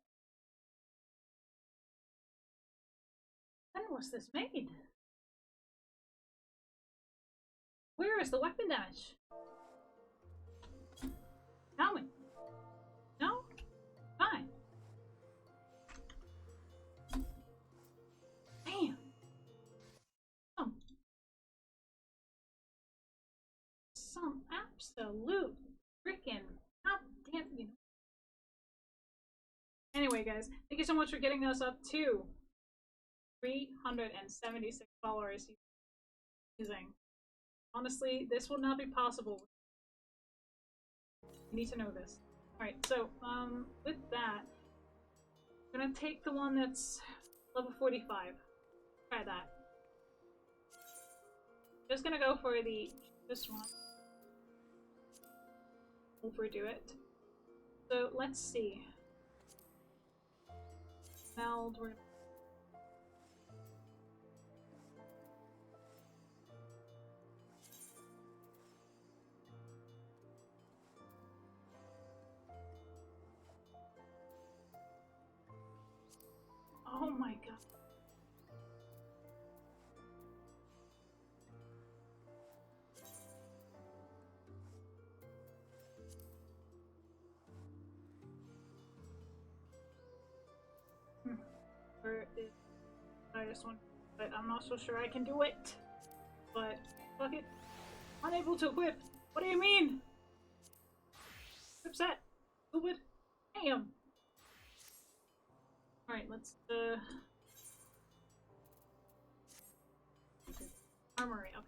[SPEAKER 1] When was this made? Where is the weapon damage? Tell me. No? Fine. Damn. Oh. Some absolute freaking goddamn, you know. Anyway, guys, thank you so much for getting us up to 376 followers using. Honestly, this would not be possible. You need to know this. Alright, so, with that, I'm gonna take the one that's level 45. Try that. Just gonna go for this one. Overdo it. So, let's see. Meld, we're gonna. Oh my god. Where is this one? But I'm not so sure I can do it. But fuck it. Unable to equip. What do you mean? Upset. Stupid. Damn. Alright, let's armory, okay.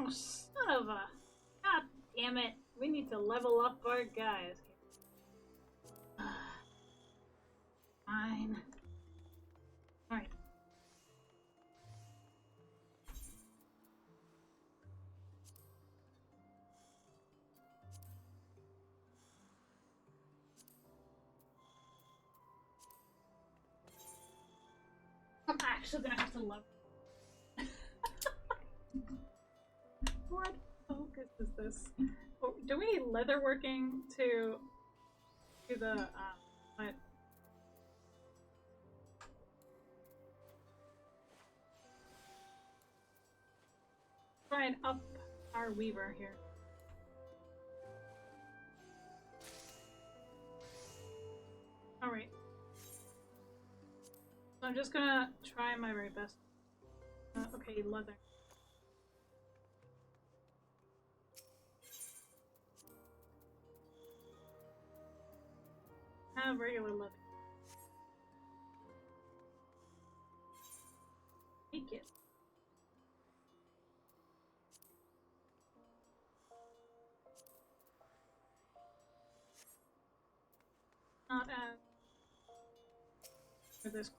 [SPEAKER 1] Oh, son of a. God damn it. We need to level up our guys. Fine. Alright. I'm actually gonna have to level. What focus is this? Oh, do we need leatherworking to do the what? Try and up our weaver here. Alright. So I'm just gonna try my very best. Okay, leather. Have regular leather. Take it. Not as for this.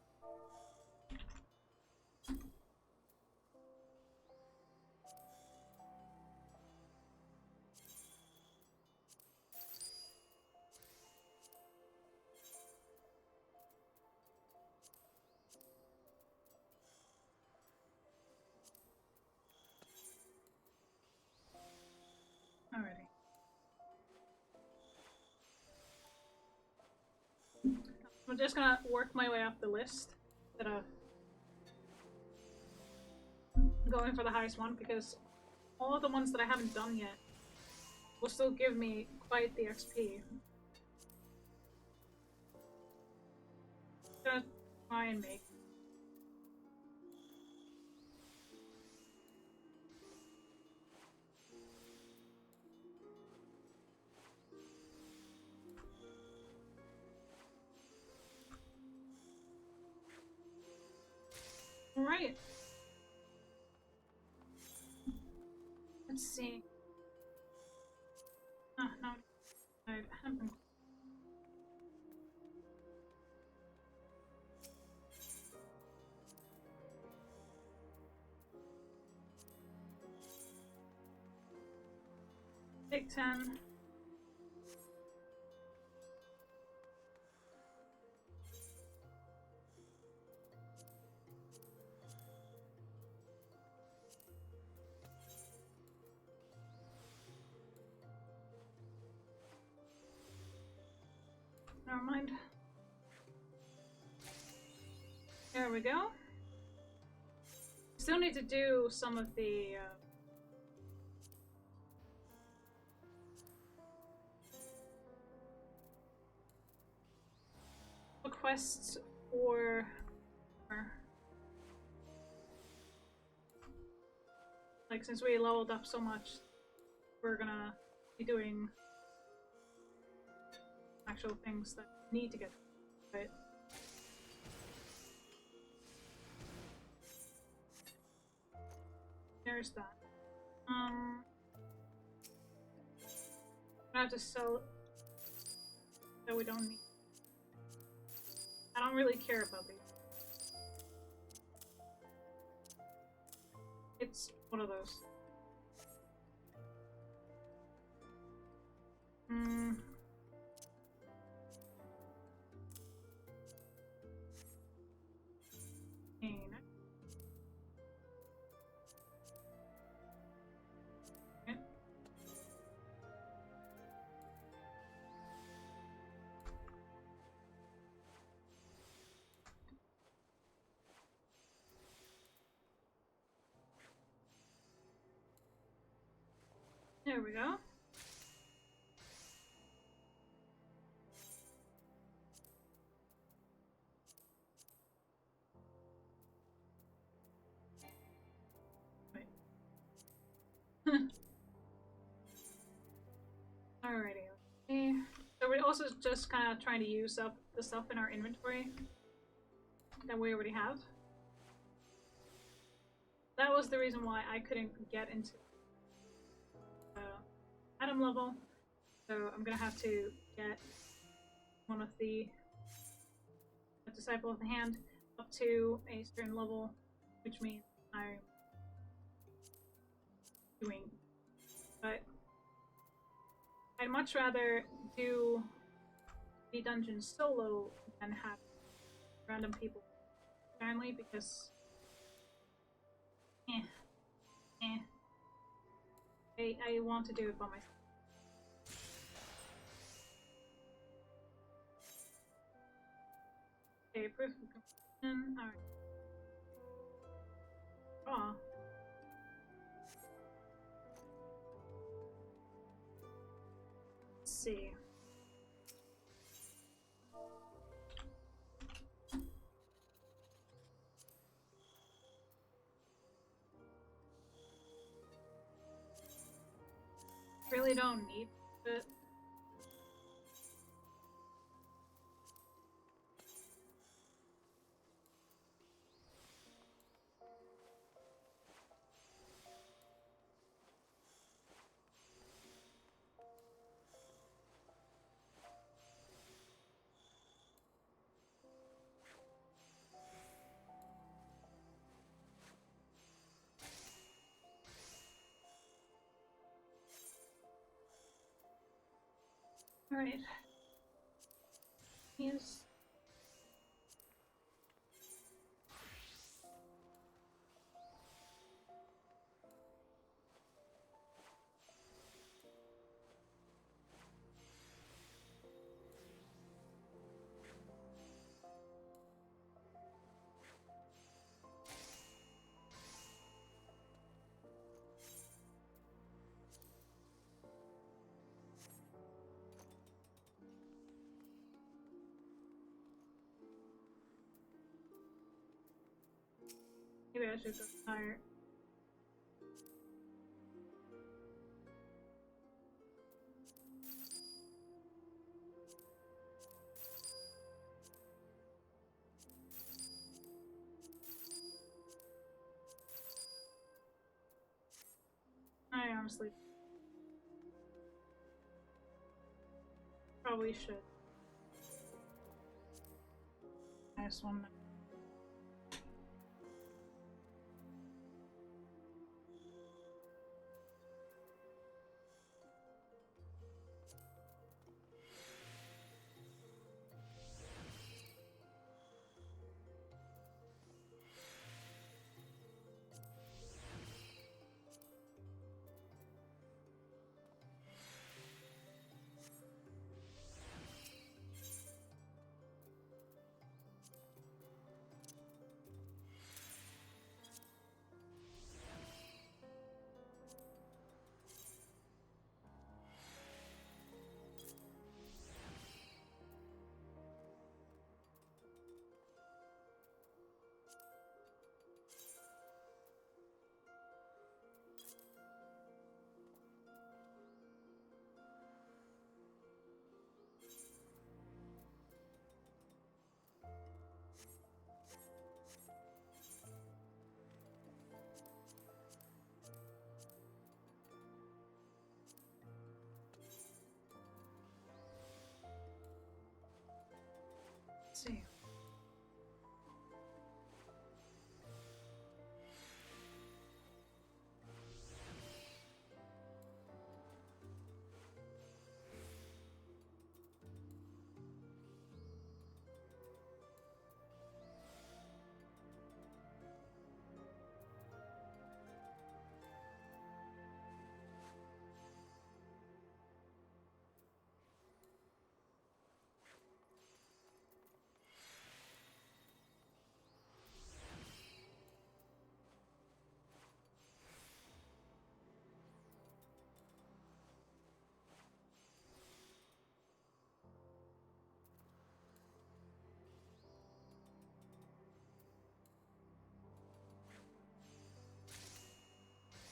[SPEAKER 1] I'm just gonna work my way up the list instead of going for the highest one, because all of the ones that I haven't done yet will still give me quite the XP. Gonna try and make. Alright. Let's see. Oh, no. I haven't. Take 10. Never mind. There we go. Still need to do some of the quests for like, since we leveled up so much, we're gonna be doing actual things that need to get right. There's that. I have to sell that we don't need. I don't really care about these. It's one of those. There we go. Wait. Alrighty. Okay. So we're also just kind of trying to use up the stuff in our inventory that we already have. That was the reason why I couldn't get into Atom level, so I'm gonna have to get one of the Disciple of the Hand up to a certain level, which means I'm doing. But I'd much rather do the dungeon solo than have random people apparently, because I want to do it by myself. Okay, proof of completion. Alright. Oh. Let's see. Really don't need it. Alright. Yes. Maybe I should go higher. I honestly probably should. Nice one. Let's see.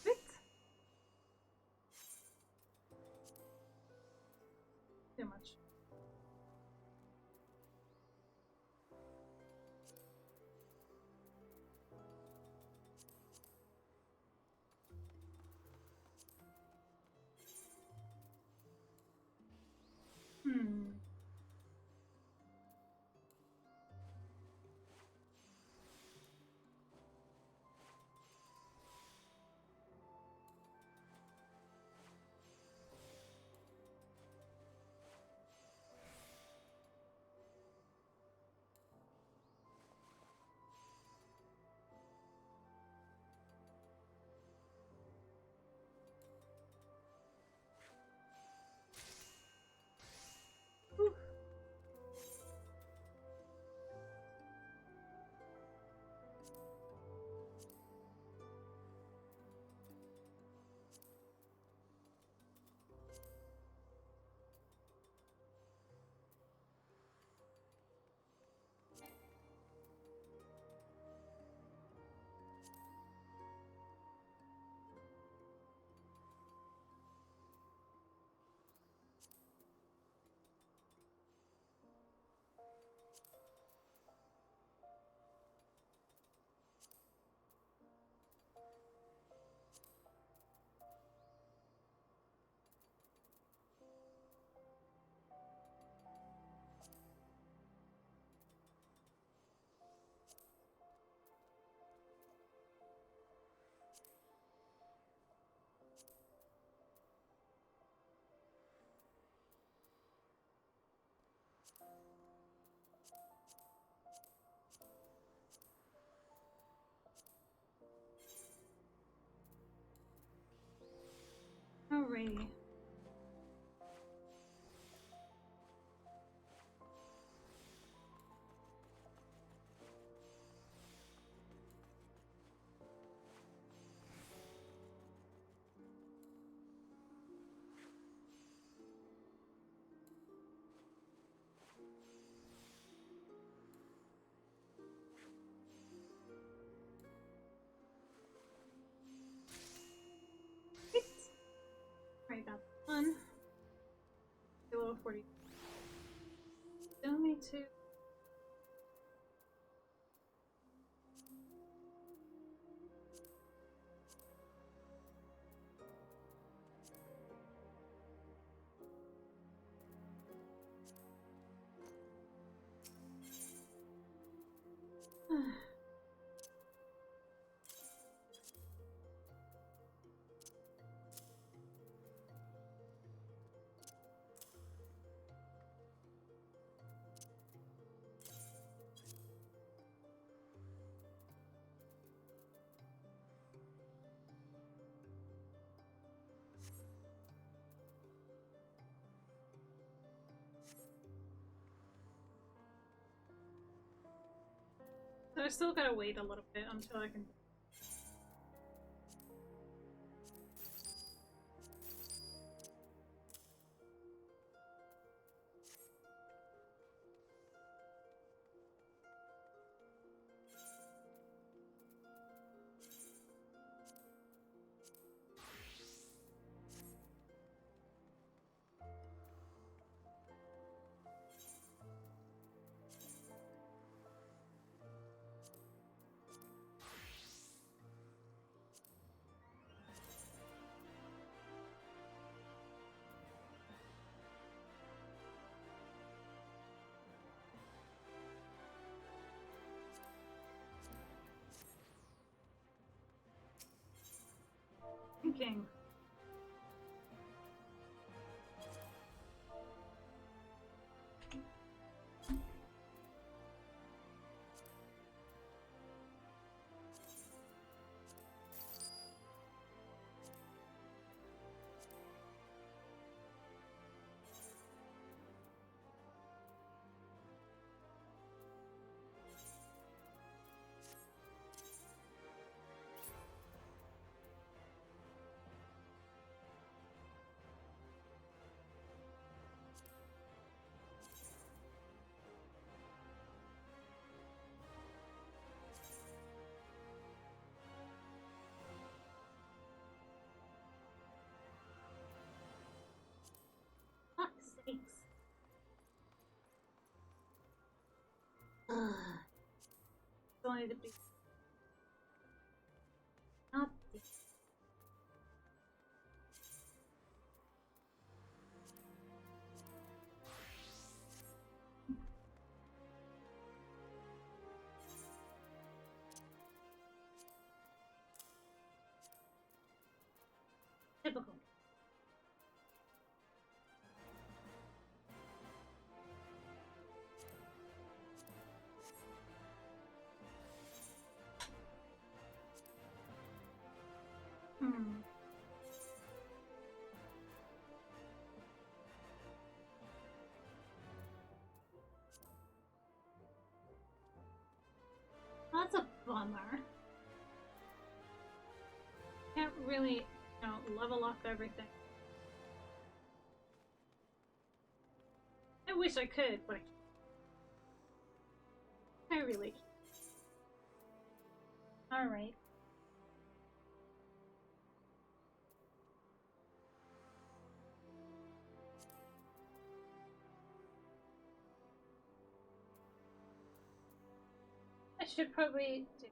[SPEAKER 1] What? Too much. Hmm. Whew. Alrighty. So I still gotta wait a little bit until I can. Thinking.
[SPEAKER 5] Fuck's sakes. Ugh.
[SPEAKER 1] Still need to be.
[SPEAKER 5] Not this. Typical.
[SPEAKER 1] Hmm.
[SPEAKER 5] That's a bummer.
[SPEAKER 1] Can't really, level up everything. I wish I could, but I really can't.
[SPEAKER 5] Alright.
[SPEAKER 1] I should probably do.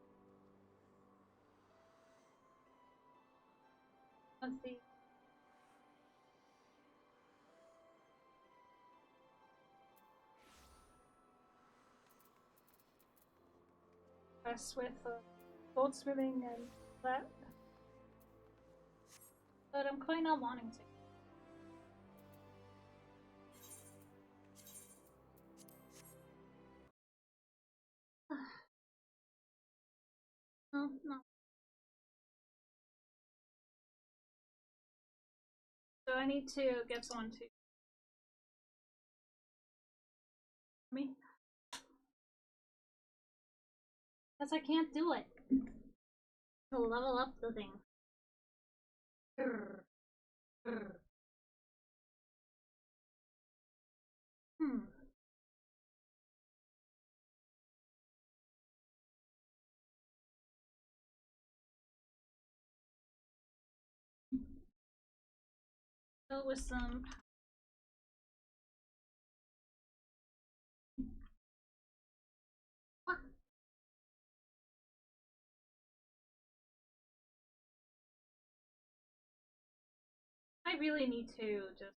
[SPEAKER 1] Let's see. Mess with gold swimming and that. But I'm quite not wanting to.
[SPEAKER 5] No, no.
[SPEAKER 1] So I need to get someone to me.
[SPEAKER 5] Because I can't do it. To level up the thing. Hmm.
[SPEAKER 1] Go with some.
[SPEAKER 5] What?
[SPEAKER 1] I really need to just.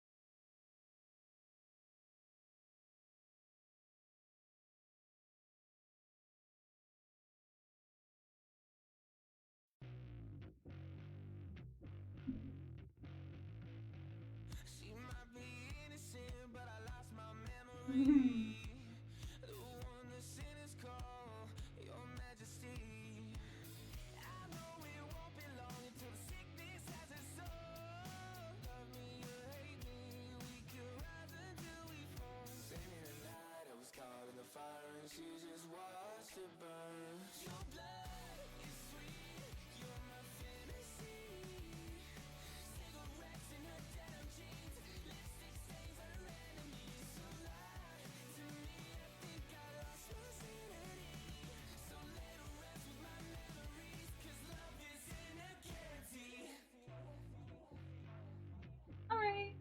[SPEAKER 4] Alright.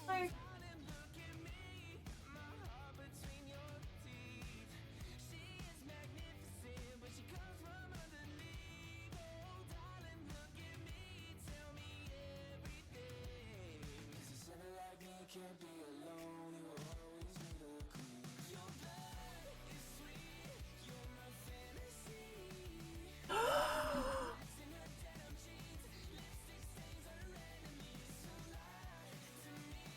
[SPEAKER 4] Alright.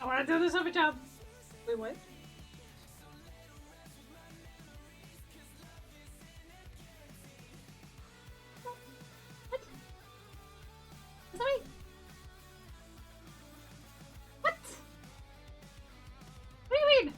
[SPEAKER 4] I wanna do this other job. Wait, what? What? Is that right? What? What do you mean?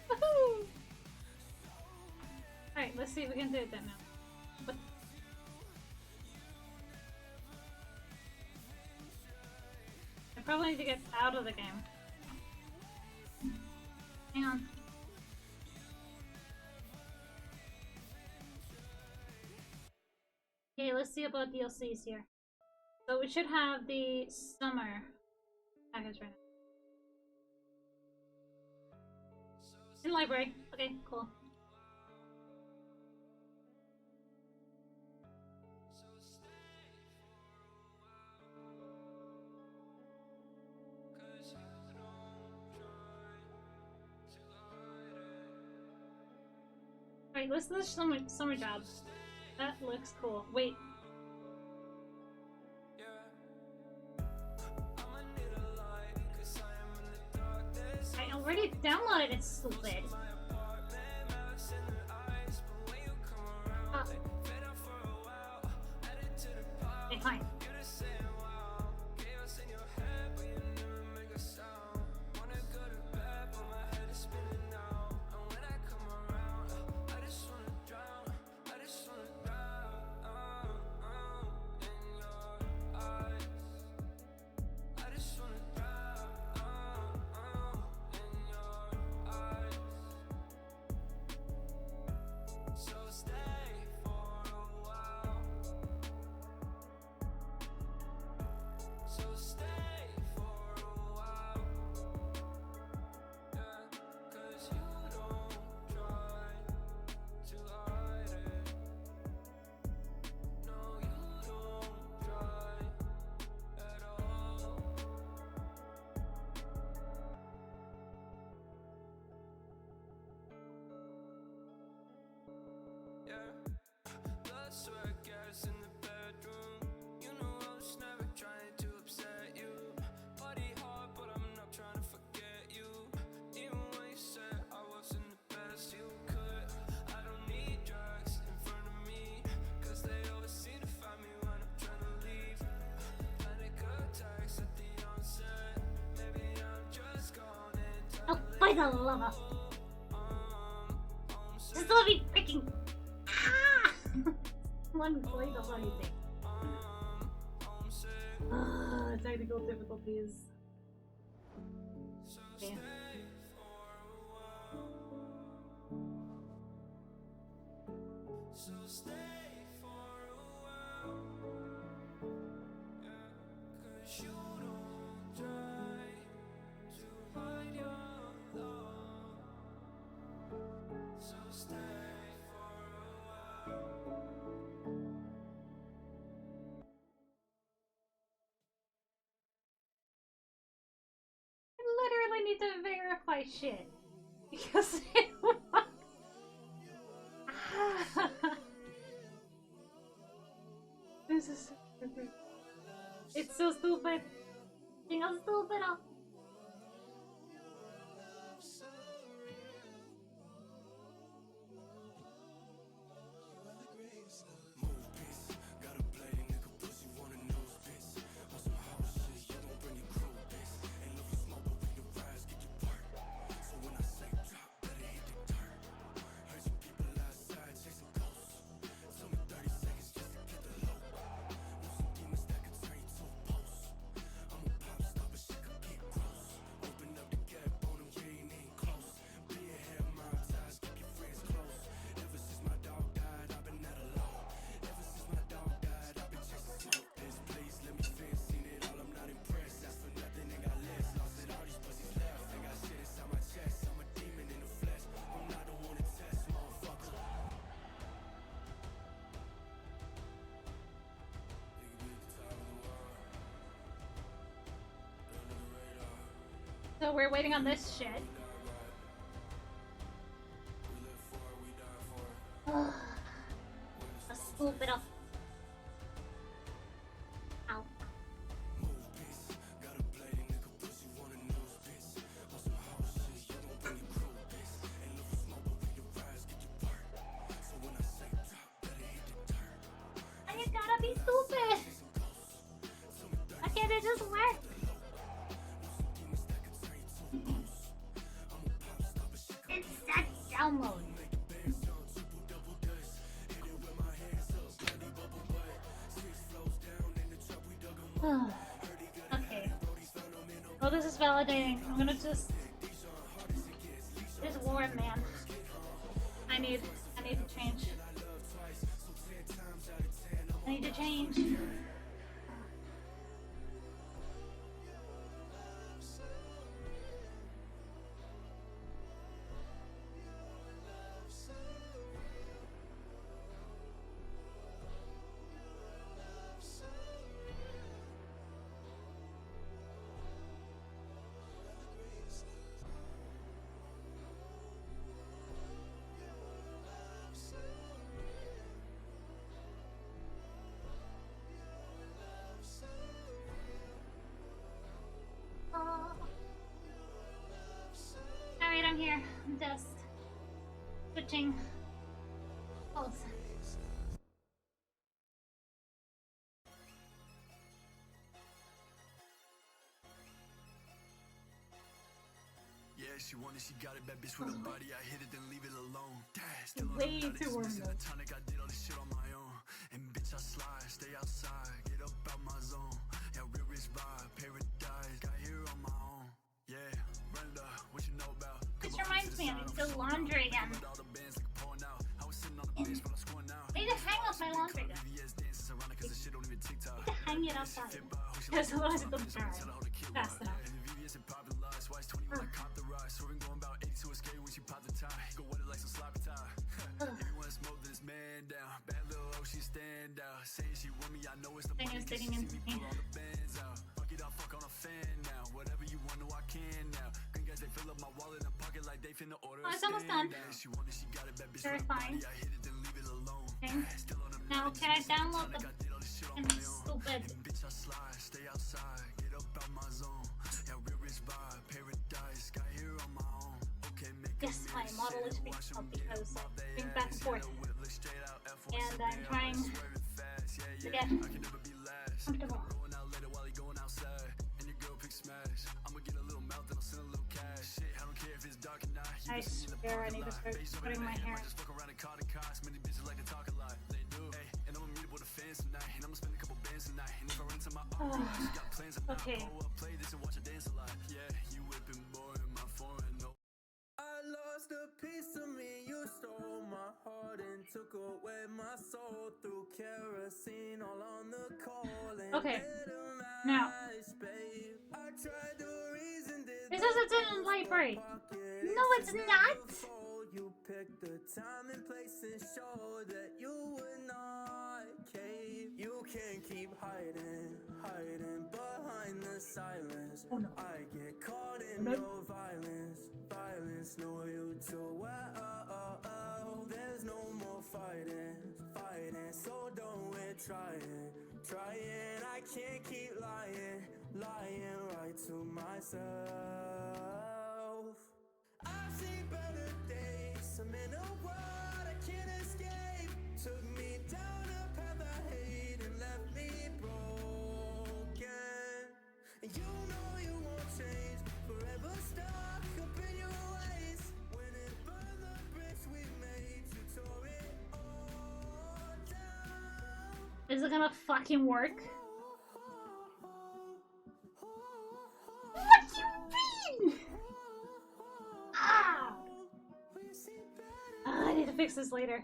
[SPEAKER 4] Woohoo! Alright, let's see if we can do it then now. What? I probably need to get out of the game. Hang on. Okay, let's see about DLCs here. So we should have the summer package right now. In library. Okay, cool. Alright, let's do the summer job. That looks cool. Wait. I already downloaded it, stupid. Okay, fine. Oh, by the lava! Just let me freaking. Ah! One play the funny thing. Technical difficulties. Okay. I literally need to verify shit because it
[SPEAKER 5] This is so stupid. It's so stupid. Tinggal stupid oh.
[SPEAKER 4] So we're waiting on this shit.
[SPEAKER 5] A stupid oh. Ow. And you gotta be stupid. Why can't it just work? It's that download. Okay. Well, this is validating. I'm gonna just warm, man. I need to change. I need to change. Alright, I'm here. I'm just switching pose.
[SPEAKER 6] Yeah, she wanted, she got it, bad bitch with a body. I hit it, then leave it alone. Still
[SPEAKER 4] Way too warm though.
[SPEAKER 6] tonic, I did all this shit on my own. And bitch, I slide, stay outside, get up out my zone. Yeah, real rich vibe, paradise, got here on my own. Yeah, Brenda, what you know about?
[SPEAKER 4] This reminds me, I need to do laundry again. I need to hang up my laundry again. I need to hang it outside. Because otherwise it doesn't dry fast enough. Thing is digging into me. Oh, it's almost done. Very fine. Okay. Now, can I download the fucking stupid? Yes, my model is being up because I'm being back and forth. And I'm trying to get comfortable. I swear I need to start putting my hair. Okay.
[SPEAKER 6] I lost a piece of me, you stole my heart and took away my soul through kerosene all on the coal.
[SPEAKER 4] Okay. Now. This is a library. No, it's not.
[SPEAKER 6] You picked the time and place and show that you would not cave. You can't keep hiding behind the silence.
[SPEAKER 4] Oh, no.
[SPEAKER 6] I get caught in your violence know you too well. There's no more fighting, so don't we're trying, trying. I can't keep lying, lying right to myself. I've seen better days. I'm in a world I can't escape. Took me down a path I hate and left me broken. And you know you won't change, forever stuck up in your ways. When it burned the bridge we made, you tore it all down.
[SPEAKER 5] Is it gonna fucking work? What you mean? Ah! I need to fix this later.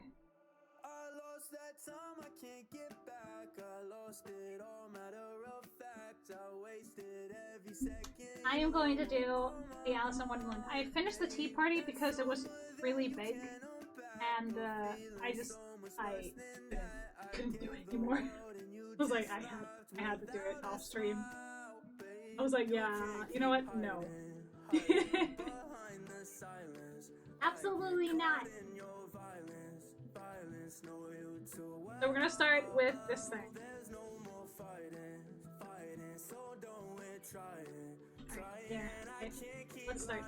[SPEAKER 6] I lost that time, I can't get back. I lost it all, matter of fact. I wasted every second.
[SPEAKER 5] I am going to do the Alice in Wonderland. I finished the Tea Party because it was really big, and I couldn't do it anymore. I was like, I had to do it off stream. I was like, yeah, you know what? No. Absolutely not.
[SPEAKER 1] So we're gonna start with this thing. Alright, there. Okay. Let's start.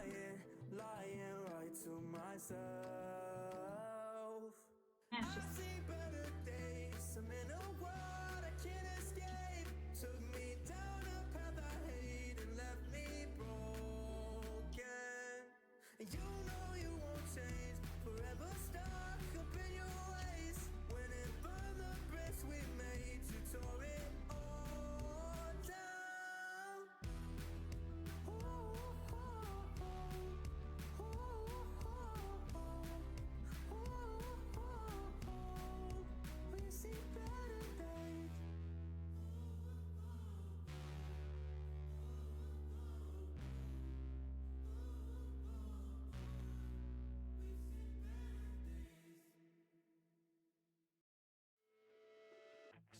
[SPEAKER 1] And it's just
[SPEAKER 6] you know you won't change, forever stuck up in your ways. When it burned the bridge we made, you tore it all down. We see better days.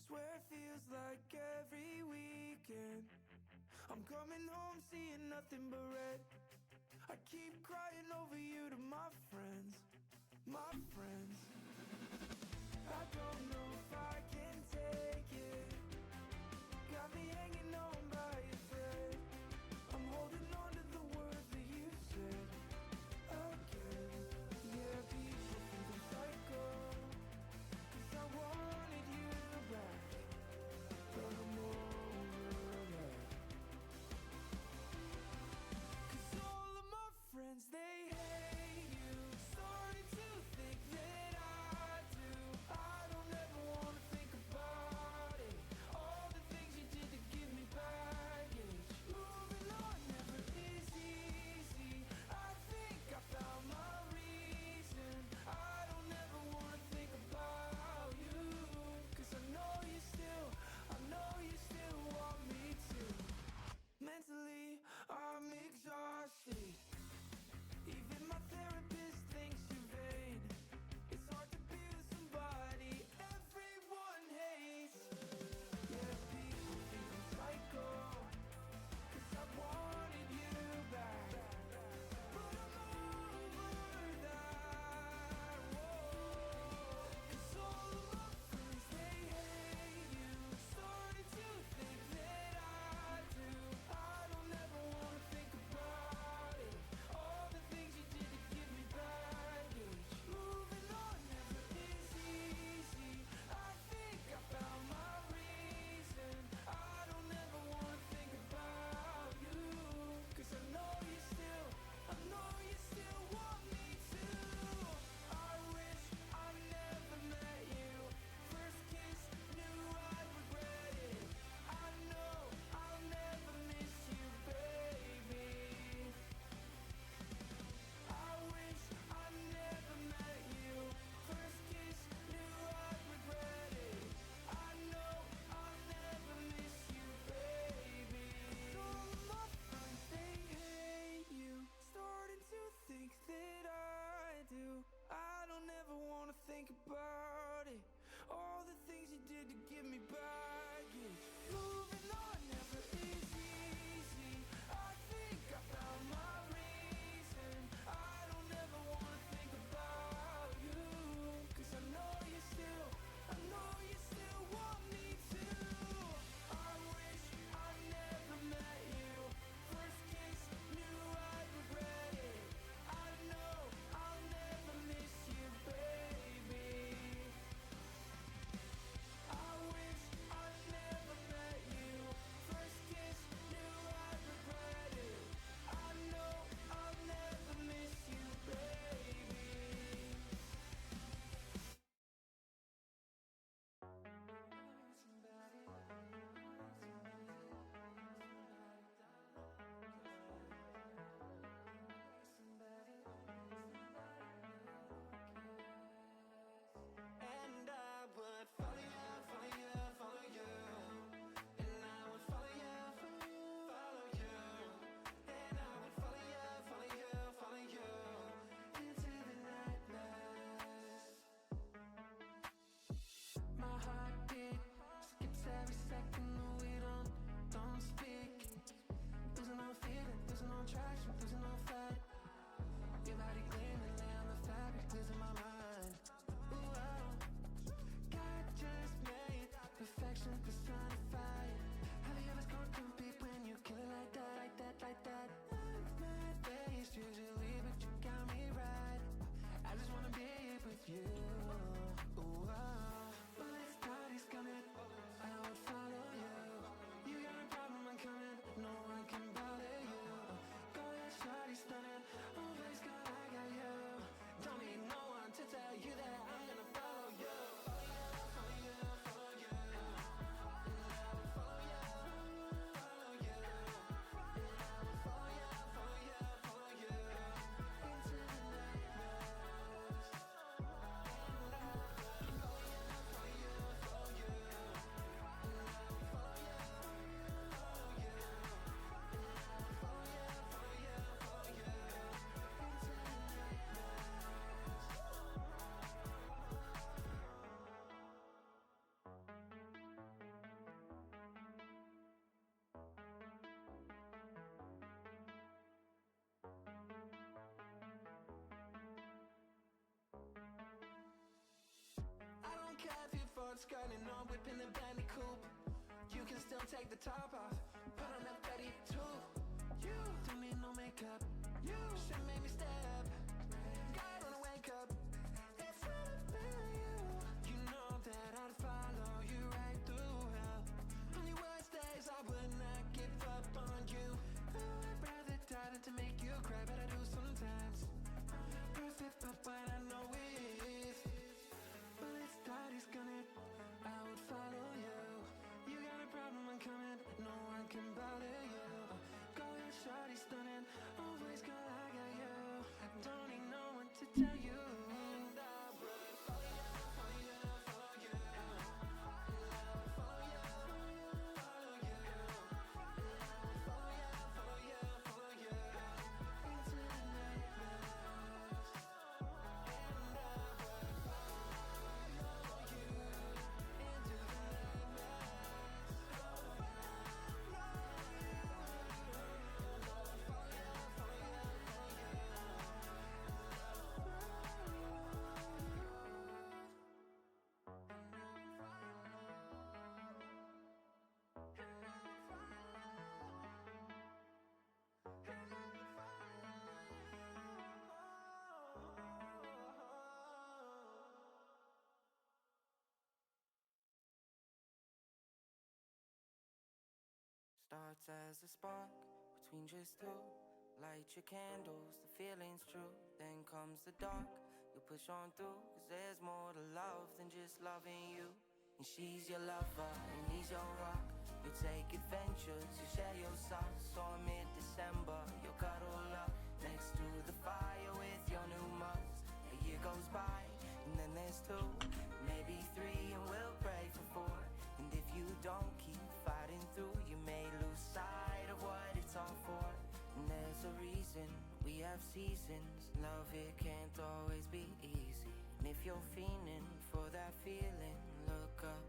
[SPEAKER 6] Swear it feels like every weekend I'm coming home seeing nothing but red. I keep crying over you to my friends, my friends. I don't know if I can take it. Got me hanging on by a thread. I'm holding on to the words that you said again. Yeah, people think I'm psycho, 'cause I wanted you back, but I'm over that. 'Cause all of my friends, they hate you. Starting to think that on skirting or whipping the Bentley coupe. You can still take the top off, put on that Betty too. You don't need no makeup, you should make me stay up. God, wanna wake up, it's all about you. You know that I'd follow you right through hell. On your worst days, I would not give up on you. Oh, I'd rather die than to make you cry, but I do sometimes. Perfect, but what I know is, well, it's God, he's gonna, I would follow you. You got a problem, I'm coming, no one can bother you. Go ahead, shawty, stunning, always girl, I got you. I don't need no one to tell you. And I would follow you, follow you, follow you. Follow you, follow you, follow you. Follow you, follow you, follow you. Into the nightmares. And I would follow you into the starts as a spark between just two. Light your candles, the feeling's true. Then comes the dark, you push on through. Cause there's more to love than just loving you. And she's your lover, and he's your rock. You take adventures, you share your socks. So mid-December, you cuddle up next to the fire with your new mugs. A year goes by, and then there's two, maybe three, and we'll pray for four. And if you don't keep fighting through, you may lose sight of what it's all for. And there's a reason we have seasons. Love, it can't always be easy. And if you're fiending for that feeling, look up,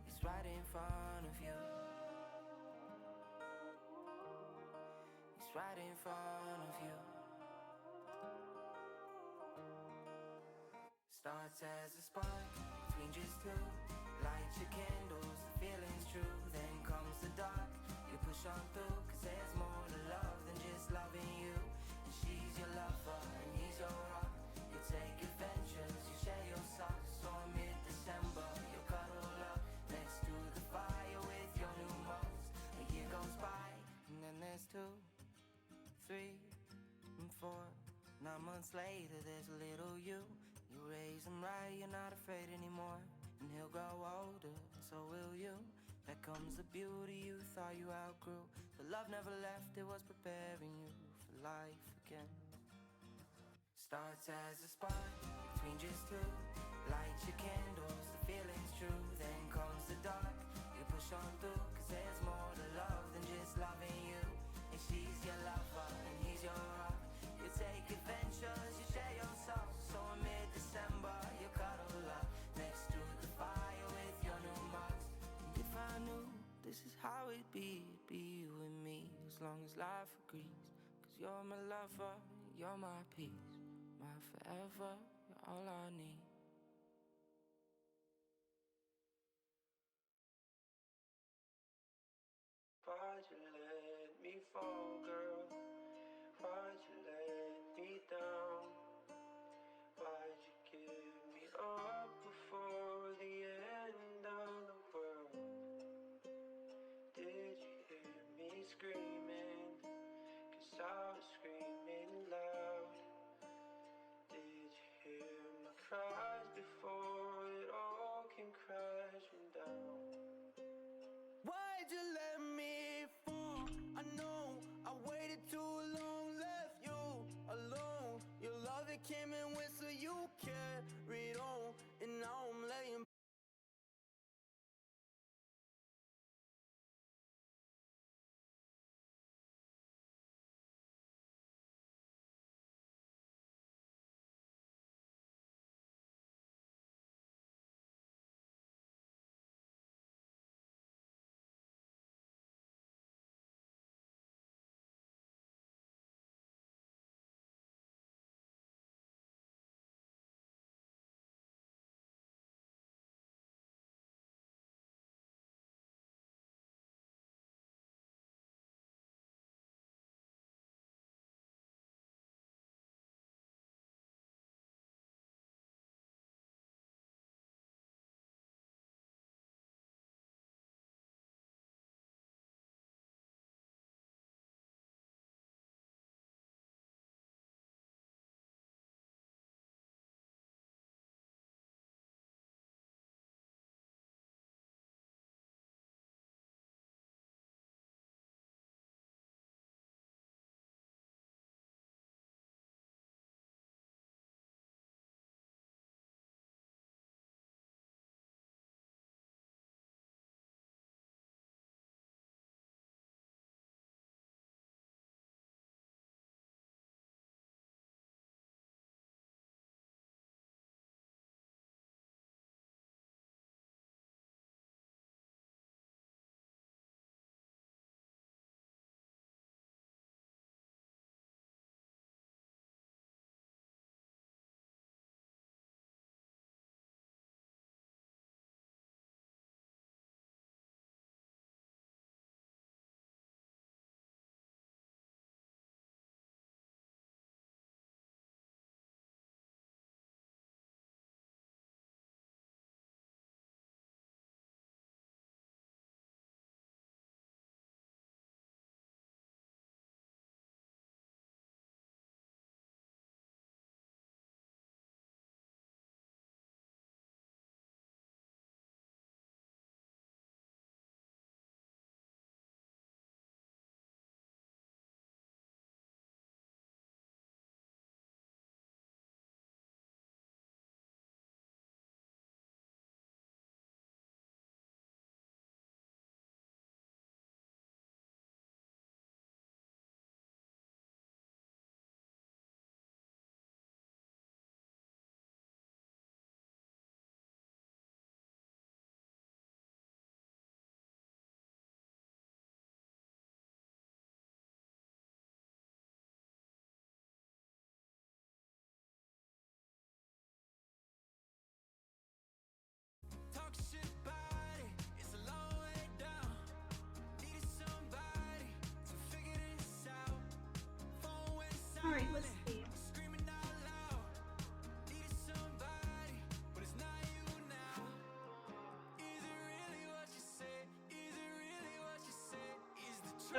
[SPEAKER 6] it's right in front of you. It's right in front of you. Starts as a spark between just two. Light your candles, the feeling's true. Then comes the dark, you push on through. Cause there's more to love than just loving you. And she's your lover, and he's your rock. You take adventures, you share your socks. So mid-December, you cuddle up next to the fire with your new mugs. A year goes by, and then there's 2, 3, and 4. 9 months later, there's a little you. You raise him right, you're not afraid anymore. And he'll grow older, and so will you. There comes the beauty you thought you outgrew. The love never left, it was preparing you for life again. Starts as a spark between just two. Light your candles, the feeling's true. Then comes the dark, you push on through. Cause there's more to love than just loving you. And she's your lover, and he's your rock. You take adventures, you share your socks. So in mid-December, you cuddle up next to the fire with your new mugs. And if I knew this is how it'd be you and me, as long as life agrees. Cause you're my lover, you're my peace, my forever, you're all I need. Why'd you let me fall, girl? Why'd you let me down? Why'd you give me up before the end of the world? Did you hear me screaming? Cause I was screaming loud. Did you hear my cries before it all came crashing down? Why'd you let me fall? I know I waited too long, left you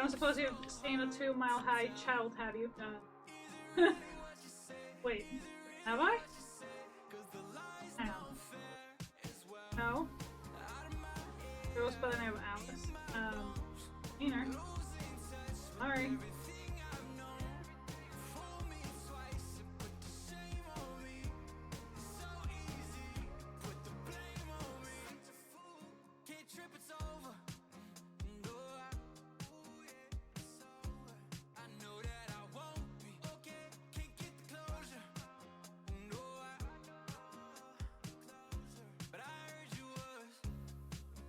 [SPEAKER 1] don't suppose you've seen a 2-mile-high child, have you? Wait, have I? Hang on. No. Girls by the name of Alice. Meaner. Sorry.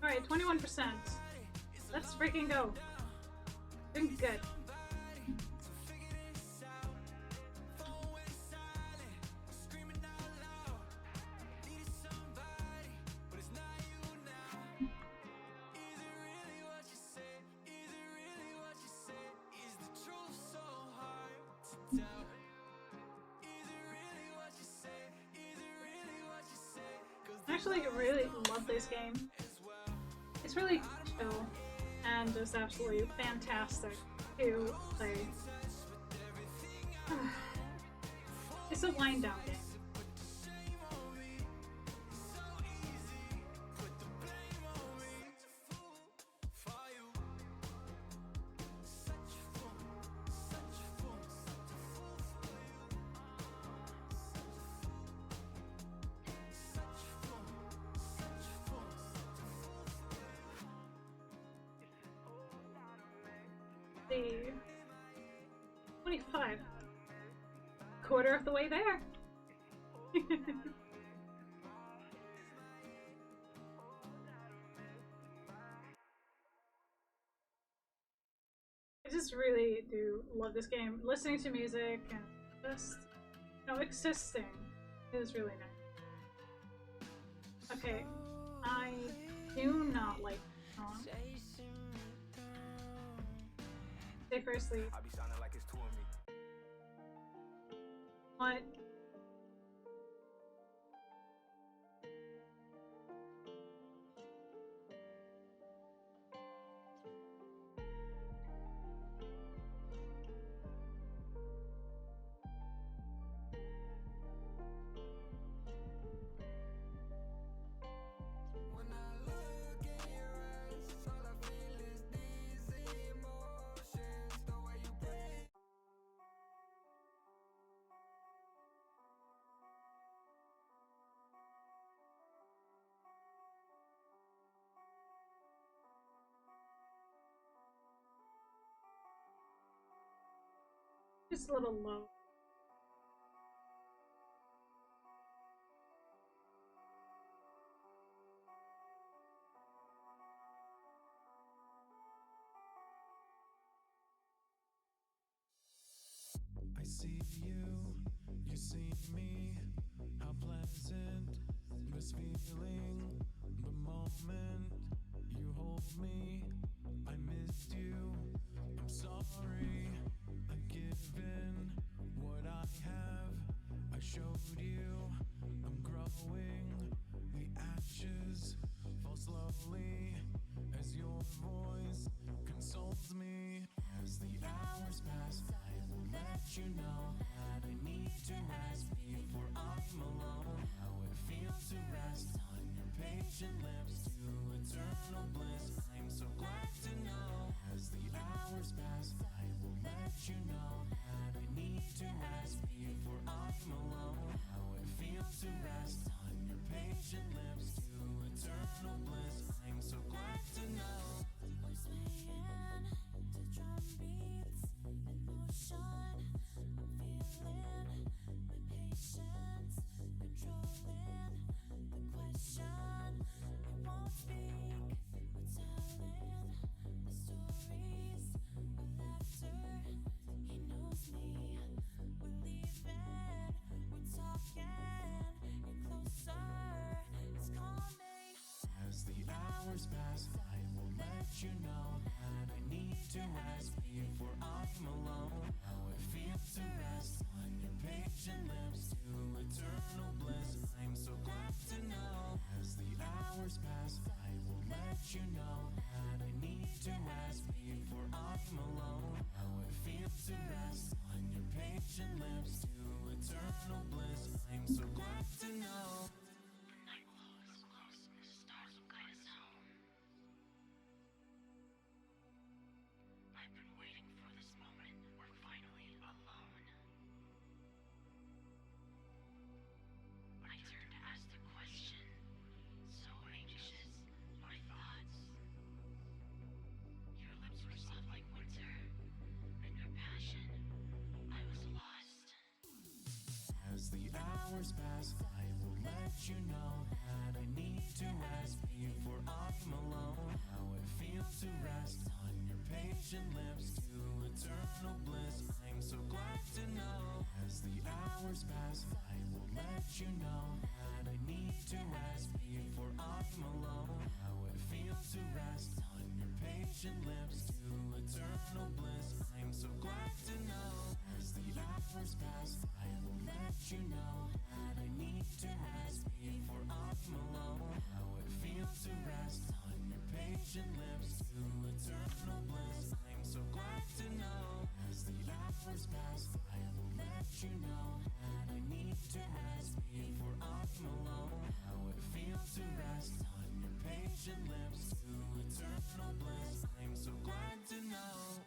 [SPEAKER 1] Alright, 21%. Let's freaking go. Doing good. I actually really love this game. It's really chill and just absolutely fantastic to play. It's a wind down game. The 25. Quarter of the way there. I just really do love this game. Listening to music and just, you know, existing is really nice. Okay, I do not like this song. Say firstly.
[SPEAKER 6] I be sounding like it's two of me.
[SPEAKER 1] What?
[SPEAKER 6] When I look in your eyes, all I feel is these emotions. The way you breathe.
[SPEAKER 1] Just a little low.
[SPEAKER 6] I see you, you see me. How pleasant this feeling. The moment you hold me, I missed you. I'm sorry, I've given what I have. I showed you, I'm growing. The ashes fall slowly as your voice consoles me. As the hours pass, I will let you know that I need to rest before I'm alone. How it feels to rest on your patient lips to eternal bliss. I'm so glad to know. As the hours pass, I will let you know that I need to rest before I'm alone. How it feels to rest on your patient lips to eternal bliss. I'm so glad to know. I'm swaying to drum beats in motion. I'm feeling the patience, controlling the question. I won't speak, we're telling the stories of laughter. He knows me, we're leaving, we're talking, you're closer, it's coming. As the hours pass, I will let you know that I need to rest before I'm alone. How it feels to rest on your patient lips to eternal bliss. I'm so glad to know. As the hours pass, I will let you know that I need to rest before I'm I'm alone. How it feels to rest on your patient lips to eternal bliss. I'm so glad to know. Night close, stars will guide us home. I've been waiting for this moment. We're finally alone. I turn to ask the question, so anxious, my thoughts. Your lips were soft like winter, and your passion, I was lost. As the hours pass, I will let you know that I need to rest before I'm alone. How it feels to rest on your patient lips to eternal bliss. I'm so glad to know. As the hours pass, I will let you know that I need to rest before I'm alone. How it feels to rest on your patient lips to eternal bliss. I'm so glad to know. As the hours pass, I will let you know that I need to rest before I'm alone. How it feels to rest on your patient lips to eternal bliss. I'm so glad to know. As the hours pass, I will let you know that I need to rest before I'm alone. How it feels to rest on your patient lips to eternal bliss. I'm so glad to know.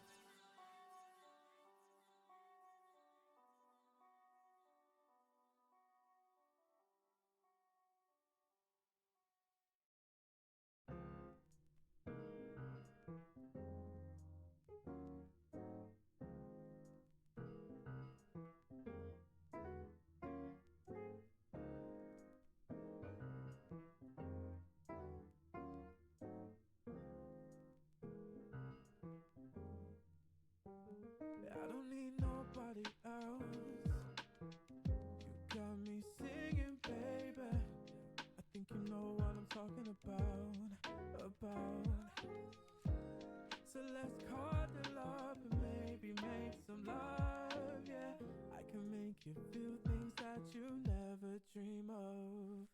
[SPEAKER 6] I don't need nobody else. You got me singing, baby. I think you know what I'm talking about. So let's cuddle up and maybe make some love, yeah. I can make you feel things that you never dream of.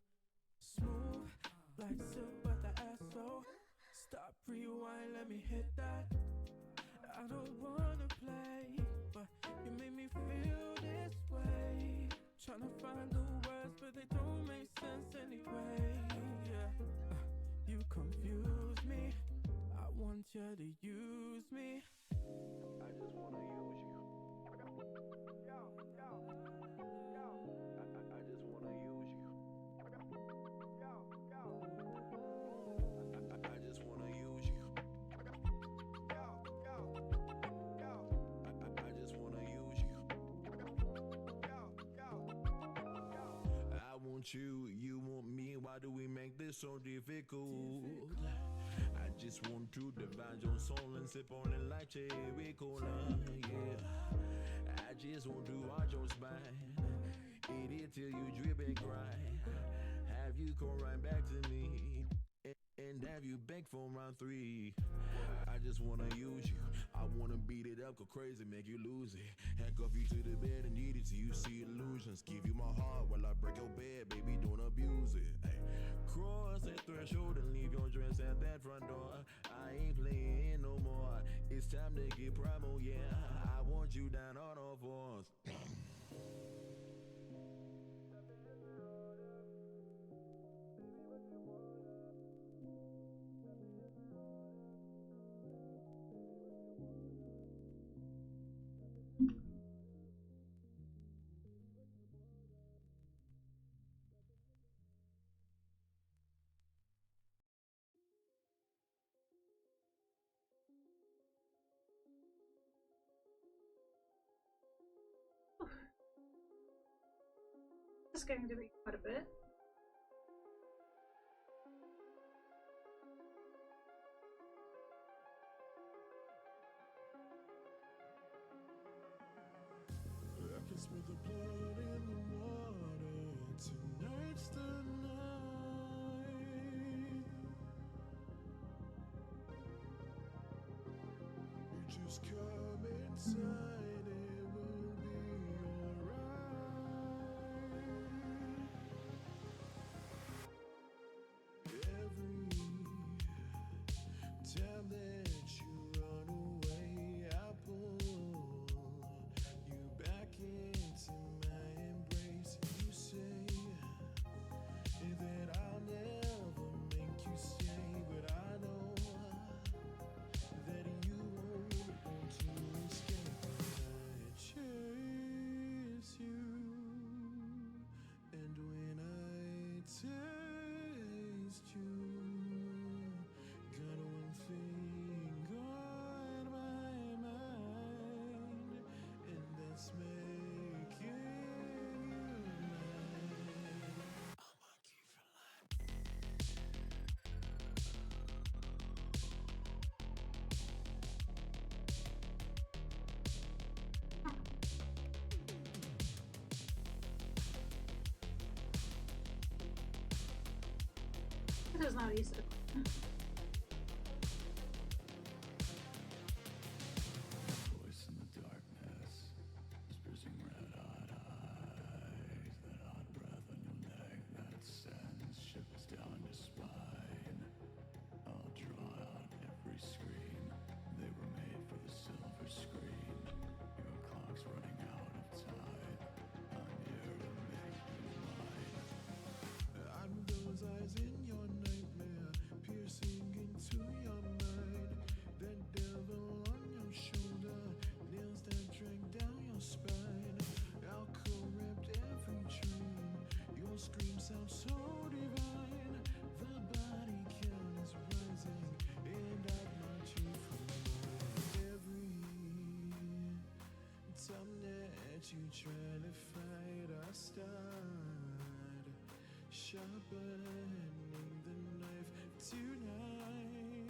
[SPEAKER 6] Smooth like silk, but the ass so. Stop, rewind, let me hit that. I don't wanna play, but you make me feel this way. Tryna find the words, but they don't make sense anyway. Yeah, you confuse me. I want you to use me. I just wanna use you. I just wanna use you. I just wanna use you. I just wanna use you. I want you, you want me. Why do we make this so difficult? I just want to divide your soul and sip on it like cherry cola. Yeah, I just want to watch your spine, eat it till you drip and cry. Have you come right back to me, and have you beg for round 3? I just wanna use you. I wanna beat it up, go crazy, make you lose it. Handcuff you to the bed and eat it till you see illusions. Give you my heart while I break your bed, baby, don't abuse it. Ay. Cross that threshold and leave your dress at that front door. I ain't playing no more. It's time to get primal, yeah. I want you down on all fours.
[SPEAKER 1] This is getting to be quite a bit.
[SPEAKER 6] I can smell the blood in the water. Tonight's the night. You just come inside, it will be alright. Every time that you run away,
[SPEAKER 5] is not easy to clean.
[SPEAKER 6] Voice in the darkness, piercing red-hot eyes, that hot breath on your neck that sends shivers down your spine. I'll draw out every screen. They were made for the silver screen. Your clock's running out of time. I'm here to make you mine. I'm those eyes in your nightmare, piercing into your mind. That devil on your shoulder, nails that drag down your spine. I'll corrupt every dream. Your scream sounds so divine. The body count is rising, and I want you from every time that you try to fight. I start sharpening the knife tonight.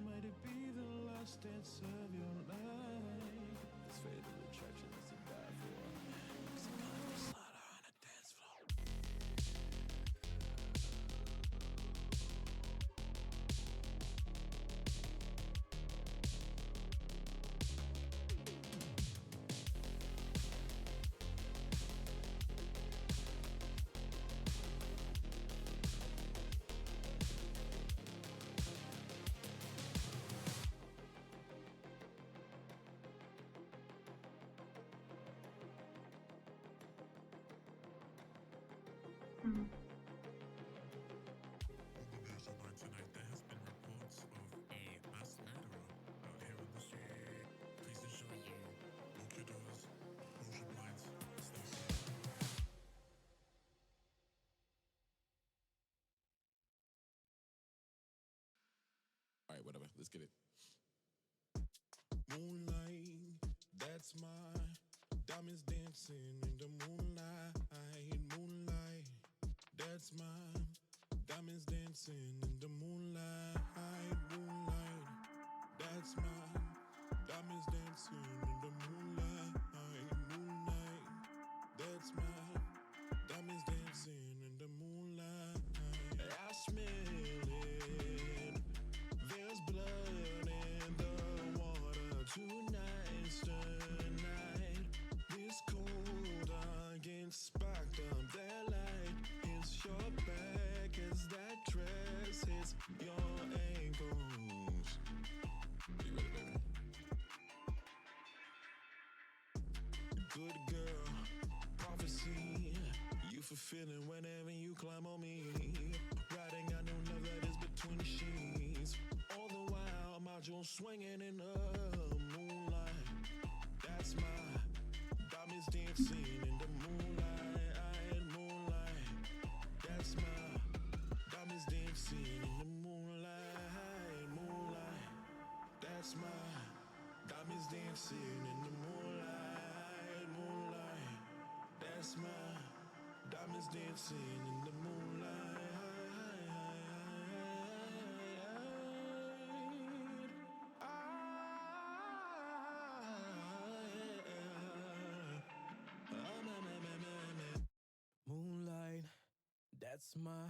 [SPEAKER 6] Might it be the last dance of your life? This fatal attraction is a bad for. 'Cause I'm gonna be slaughter on a dance floor.
[SPEAKER 5] Mm.
[SPEAKER 7] There's a line tonight. There has been reports of a mass murderer out here in the street. Please ensure you lock your doors, close your blinds, stay safe. All right, whatever. Let's get it. Moonlight, that's my diamonds dancing in the moonlight. Moonlight, that's my diamonds dancing in the moonlight. Moonlight, that's my diamonds dancing in the moonlight. Moonlight, that's my diamonds dancing in the moonlight. I smell it. There's blood in the water tonight. This cold against sparked up that light. It's your back as that dress hits your ankles. You ready, baby? Good girl, prophecy. You fulfilling whenever you climb on me. Riding, I know love that is between the sheets. All the while, my jewels swinging in the moonlight. That's my diamonds dancing in the moonlight. Moonlight, that's my diamonds dancing in the moonlight. Moonlight, that's my diamonds dancing in the moonlight. Moonlight, that's my diamonds dancing in the moonlight. Moonlight, that's my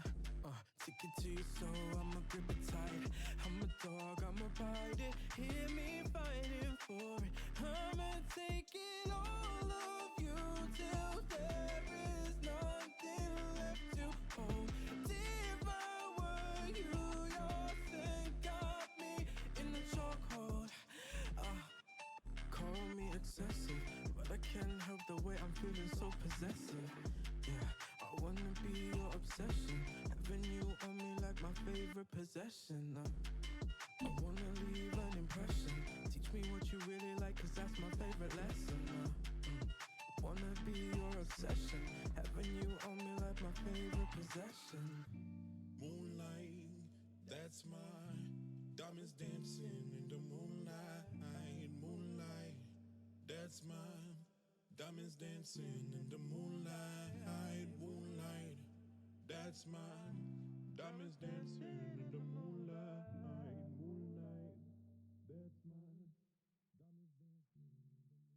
[SPEAKER 7] ticket to your soul. I'ma grip it tight. I'm a dog, I'ma bite it. Hear me fighting for it. I'ma take it all of you till there is nothing left to hold. If I were you, your thing got me in the chokehold. Call me excessive, but I can't help the way I'm feeling so possessive. Yeah, I wanna be your obsession, having you on me like my favorite possession. I wanna leave an impression, teach me what you really like, 'cause that's my favorite lesson. Wanna be your obsession, having you on me like my favorite possession. Moonlight, that's my diamonds dancing in the moonlight. Moonlight, that's my diamonds dancing in the moonlight. Moonlight, that's my diamonds dancing in the moonlight. Moonlight, that's my diamonds dancing in the moonlight.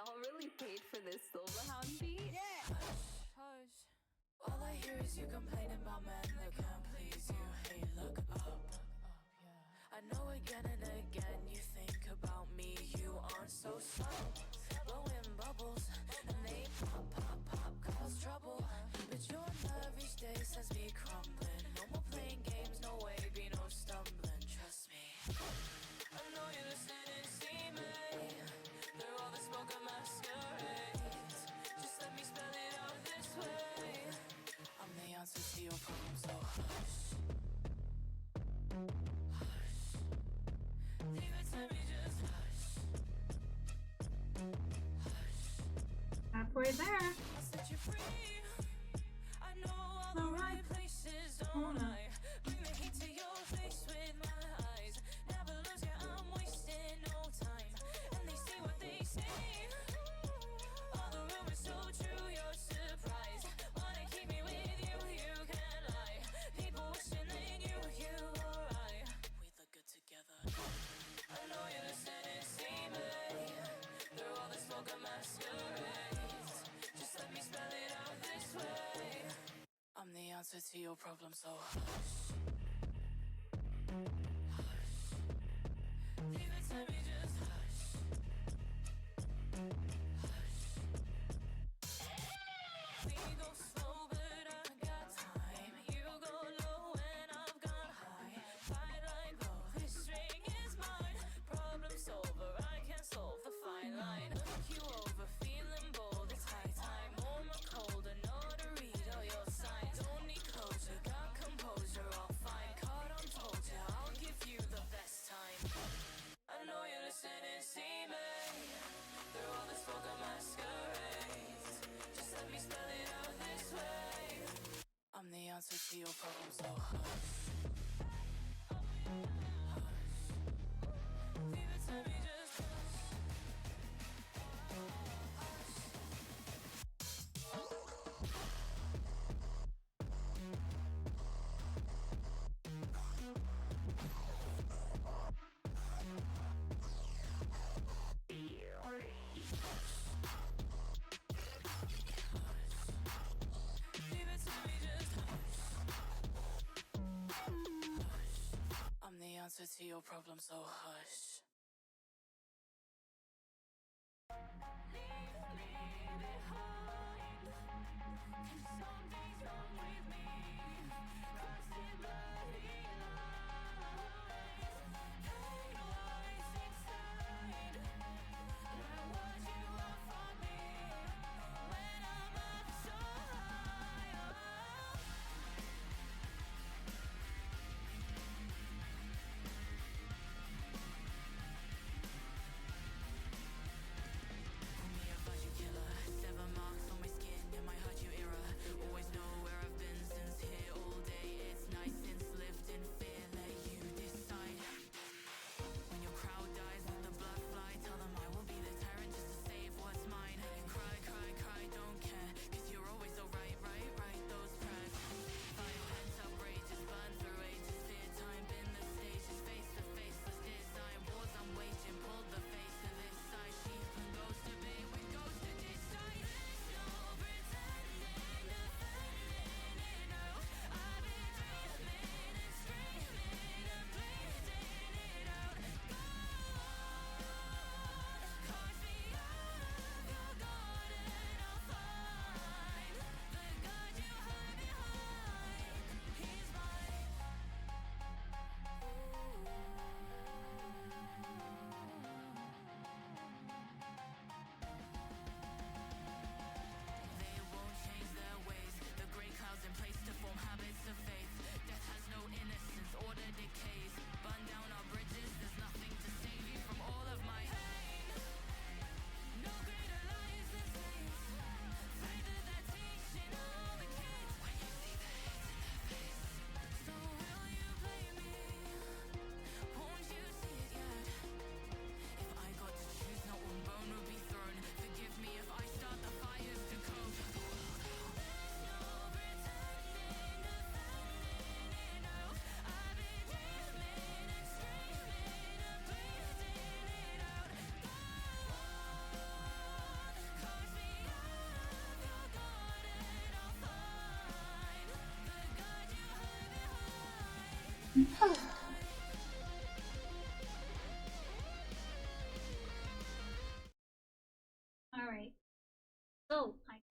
[SPEAKER 8] y'all really paid for this Silverhound beat? Yeah! Hush. All I hear is you complaining about men that can't please you. Hey, look up. I know again and again you think about me. You aren't so subtle. Blowing bubbles and they pop, pop, pop, cause trouble. But your nerve each day sends me crumbling. No more playing games, no way, be no stumbling. Trust me. I know you listen and see me. They're all the smoke of masquerades. Just let me spell it out this way. I'm the answer to your problem, so hush. Hush. Leave it to me, just hush. Hush.
[SPEAKER 1] Halfway there.
[SPEAKER 8] I'll set you free. I know all the right places, don't I? Bring the heat to your face with my eyes. Never lose ya, I'm wasting no time. And they say what they say. All the rumors so true, you're surprised. Wanna keep me with you, you can't lie. People wishing they knew you or I. We look good together. I know you listen and see me. Through all the smoke of masquerades. Just let me spell it out this way. I'm the answer to your problem, so hush. Hush. Leave it to me, just hush. Hush. We go slow, but I got time. You go low and I've gone high. Fight like though this string is mine. Problem solver, I can solve the fine line. Look you over, feeling bold. It's high time. Warm or cold, I know to read all your signs. Don't need closure, got composure, all fine. Caught on, told ya, I'll give you the best time. I know you listen and see me. Through all the smoke of masquerades. Just let me spell it out this way. I'm the answer to your problem, so hush. Hush. Leave it to me, just hush. Leave it to me, just hush. Hush. I'm the answer to your problem, so hush. Leave me behind. 'Cause something's wrong with me. Crossing bloody lines. Pain lies inside. And I want you out from me. When I'm up so high.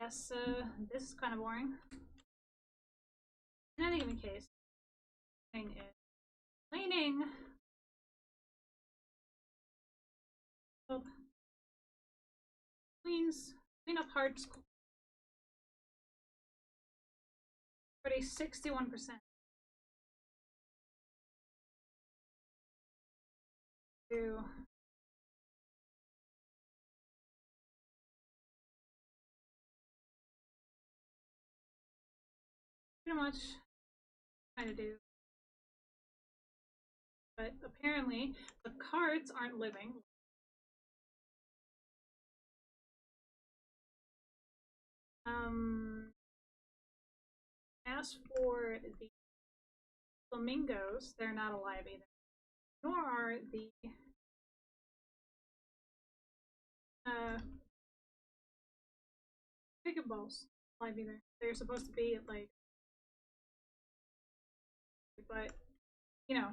[SPEAKER 1] Yes, this is kind of boring. In any given case, thing is cleaning. Well, clean up hearts for a 61%. To pretty much trying to do. But apparently, the cards aren't living. As for the flamingos, they're not alive either. Nor are the chicken balls alive either. They're supposed to be like, but you know,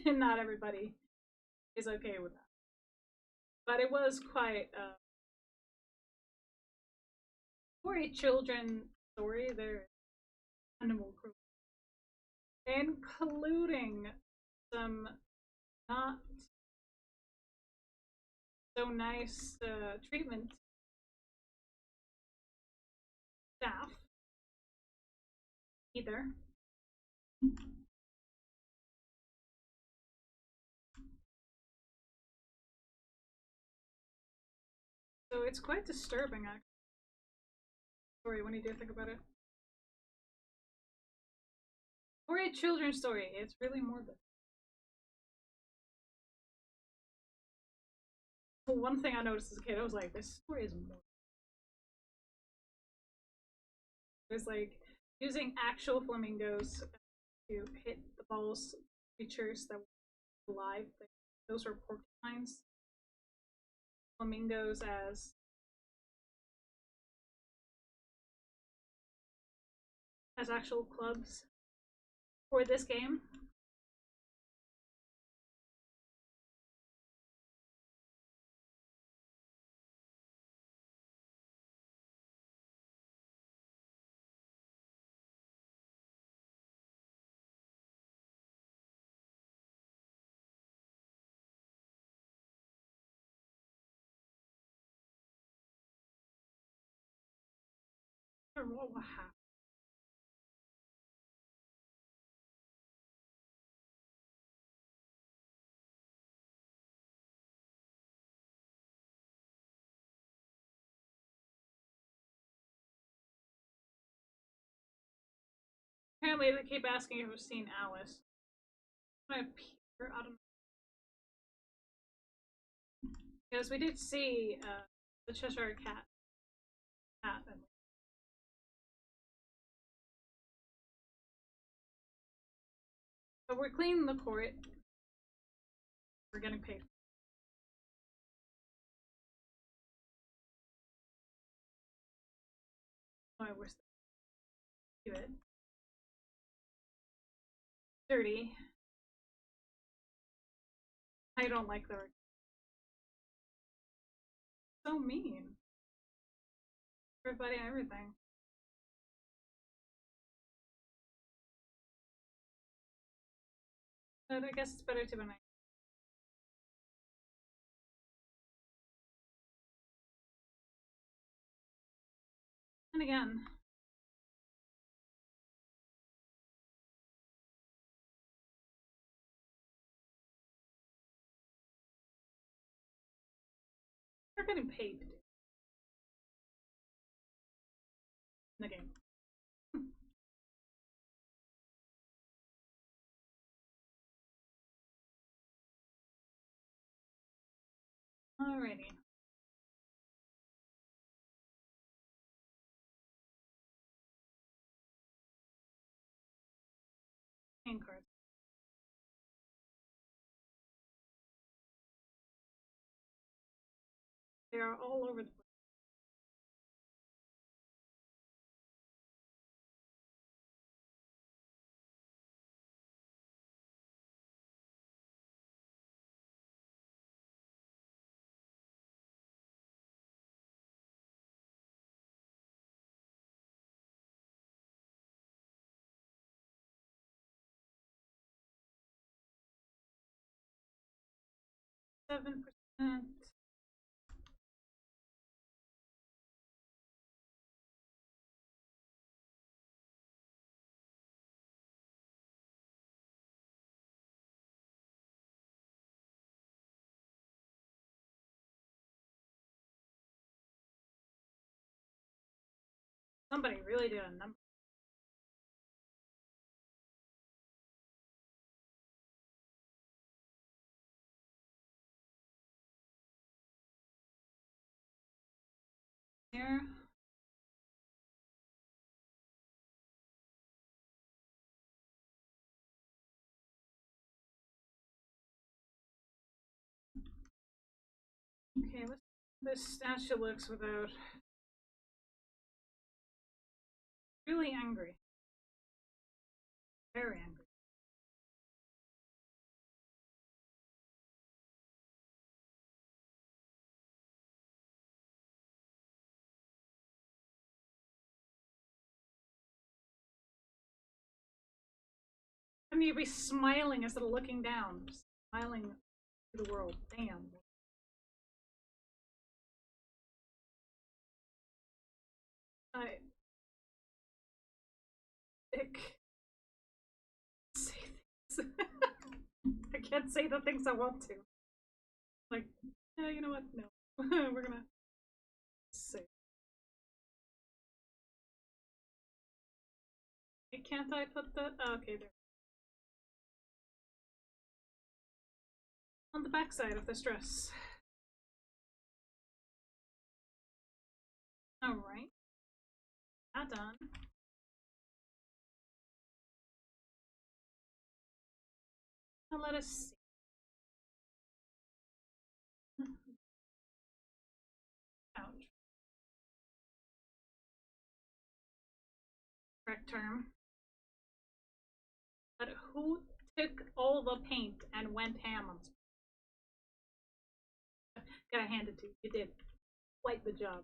[SPEAKER 1] not everybody is okay with that. But it was quite for a children story. There's animal cruelty, including some not so nice treatment staff either. So it's quite disturbing, actually. Story when you do think about it. For a children's story, it's really morbid. One thing I noticed as a kid, I was like, this story is morbid. It was like using actual flamingos to hit the balls creatures that were alive. Those were porcupines. Flamingos as actual clubs for this game. Or what will happen. Apparently, they keep asking if we've seen Alice. I appear, I don't know. Because we did see the Cheshire Cat. But we're cleaning the court. We're getting paid. Oh, I wish do it. Dirty. I don't like the so mean. Everybody and everything. But I guess it's better to be nice. And again, we're getting paid to do in the game. Alrighty. Main cards. They are all over the place. 7%. Somebody really did a number. There. Okay, let's see how this statue looks without really angry. Very angry. I mean, you'd be smiling instead of looking down. Smiling to the world. Damn. I say things. I can't say the things I want to. Like, yeah, you know what? No. We're gonna say. Can't I put that? Oh, okay, there. On the backside of this dress. Alright. That done. Now let us see. Ouch. Correct term. But who took all the paint and went ham on this? Gotta hand it to you. You did quite the job.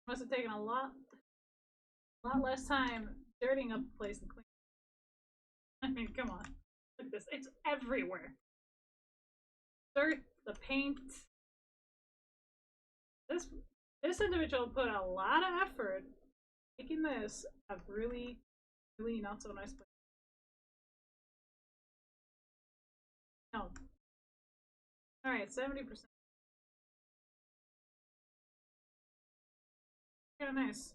[SPEAKER 1] Must have taken a lot less time dirtying up the place and cleaning. I mean, come on. Look at this. It's everywhere. Dirt, the paint. This individual put a lot of effort making this a really, really not so nice place. No. Alright, 70%. Yeah, nice.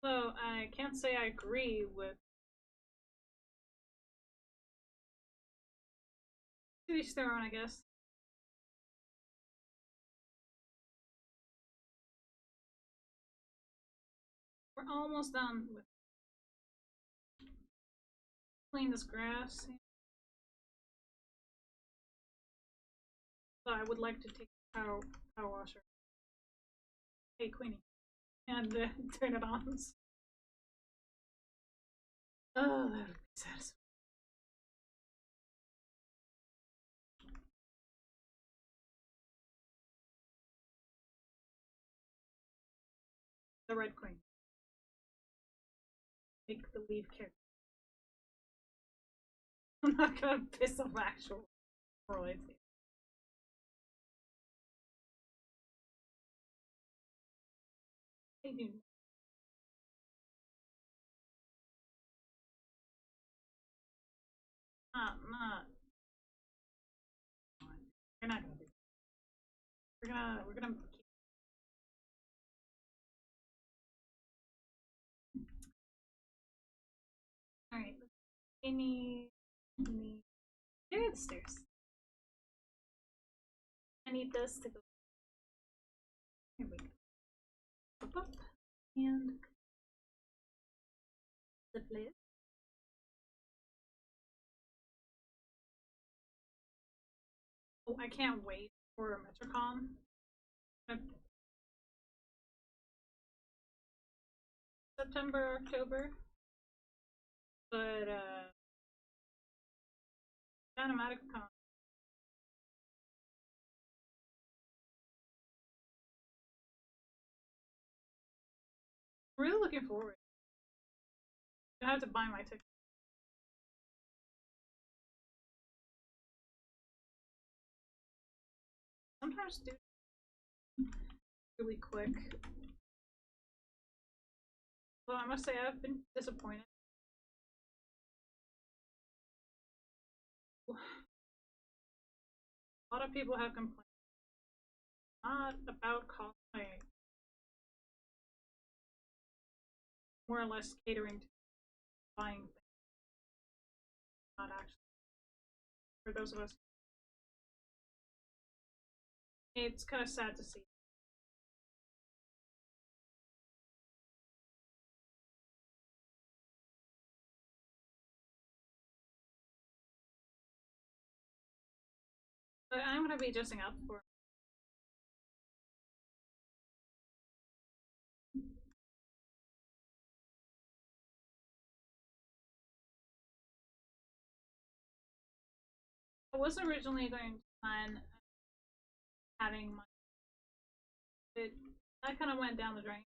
[SPEAKER 1] So I can't say I agree with to each their own, I guess. We're almost done with clean this grass. So I would like to take the power washer. Hey, Queenie. And turn it on. Oh, that would be satisfying. The Red Queen. Make the leave character. I'm not gonna piss off actual royalty. Hey, dude. Not. We're not gonna do that. We're gonna keep. Alright. Any. There are the stairs. I need this to go. Here we go. Up. And. The place. Oh, I can't wait for Metrocon. September, October. But, Animatic Con. really looking forward. I have to buy my ticket. Sometimes do really quick. Well, I must say I've been disappointed. A lot of people have complained not about cosplay, more or less catering to buying things, not actually. For those of us, it's kind of sad to see. But I'm gonna be adjusting up for. I was originally going to plan having my. That kind of went down the drain.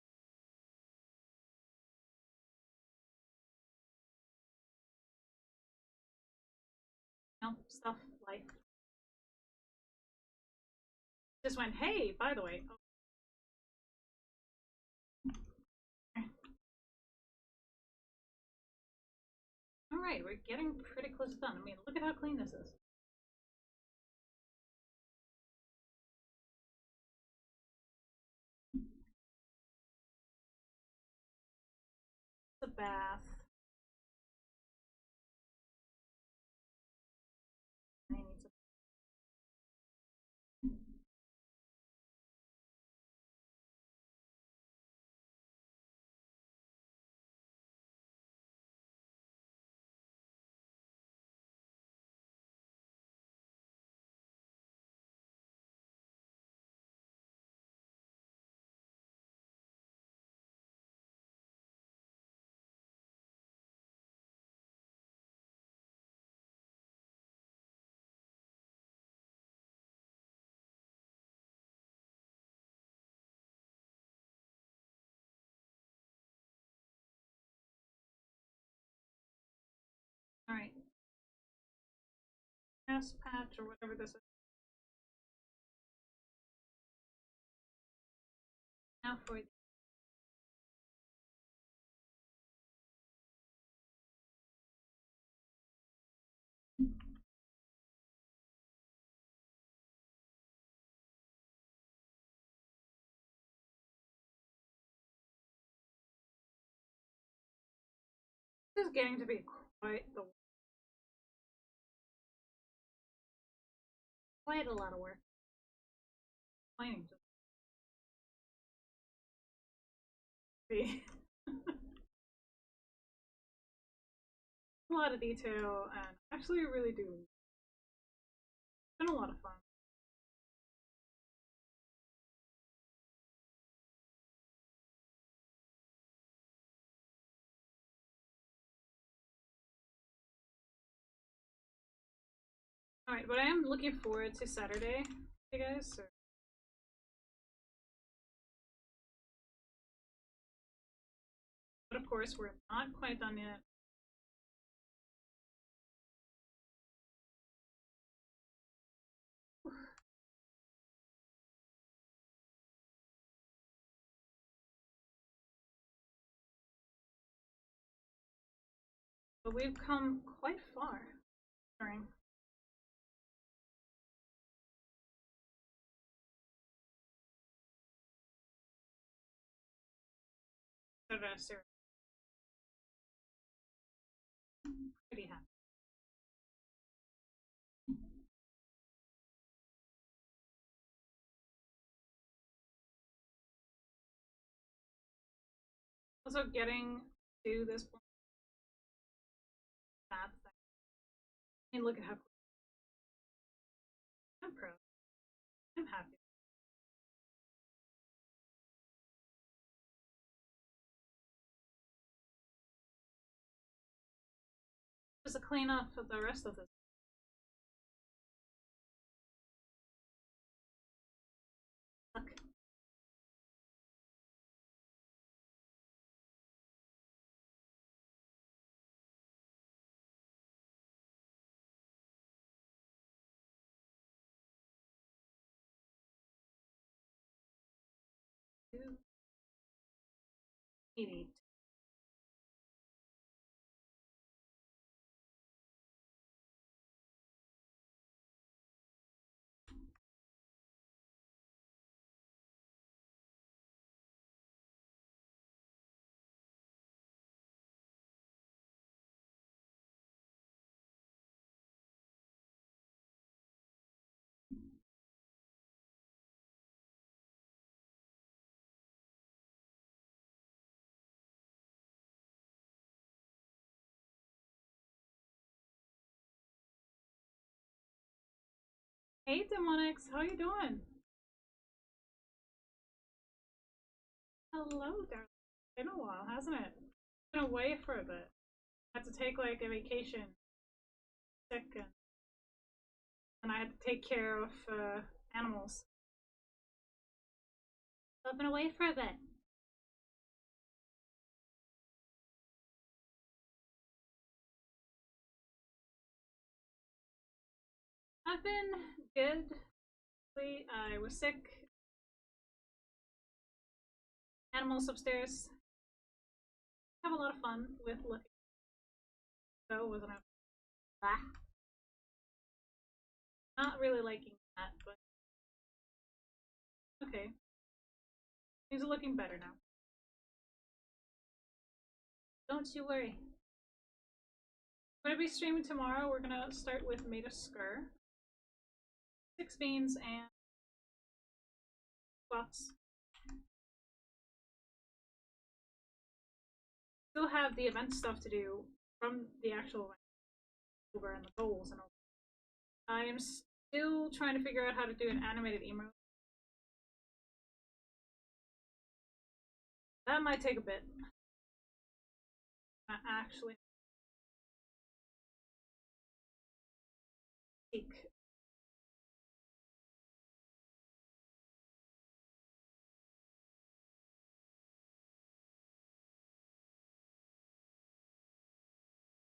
[SPEAKER 1] You know, stuff like. Just went, hey, by the way. Oh. Alright, we're getting pretty close to done. I mean, look at how clean this is. The bath. Alright. Grass patch or whatever this is. Now for the this is getting to be quite a lot of work. Explaining just be a lot of detail, and actually really do. It's been a lot of fun. Alright, but I am looking forward to Saturday, you guys. So. But of course, we're not quite done yet. But we've come quite far during. Series. Pretty happy. Also, getting to this point, that thing. I mean, look at how. I'm proud. I'm happy. Just a cleanup of the rest of this. Look. 280. Hey Demonics, how you doing? Hello, darling. It's been a while, hasn't it? Been away for a bit. Had to take like a vacation, sick, and I had to take care of animals. So I've been away for a bit. I've been good. I was sick. Animals upstairs. Have a lot of fun with looking. So wasn't it? Ah. Not really liking that, but okay. Things are looking better now. Don't you worry. I'm gonna be streaming tomorrow. We're gonna start with Made of Skur, 6 beans, and spots. Still have the event stuff to do from the actual over and the goals and all. I am still trying to figure out how to do an animated emote. That might take a bit. I actually take.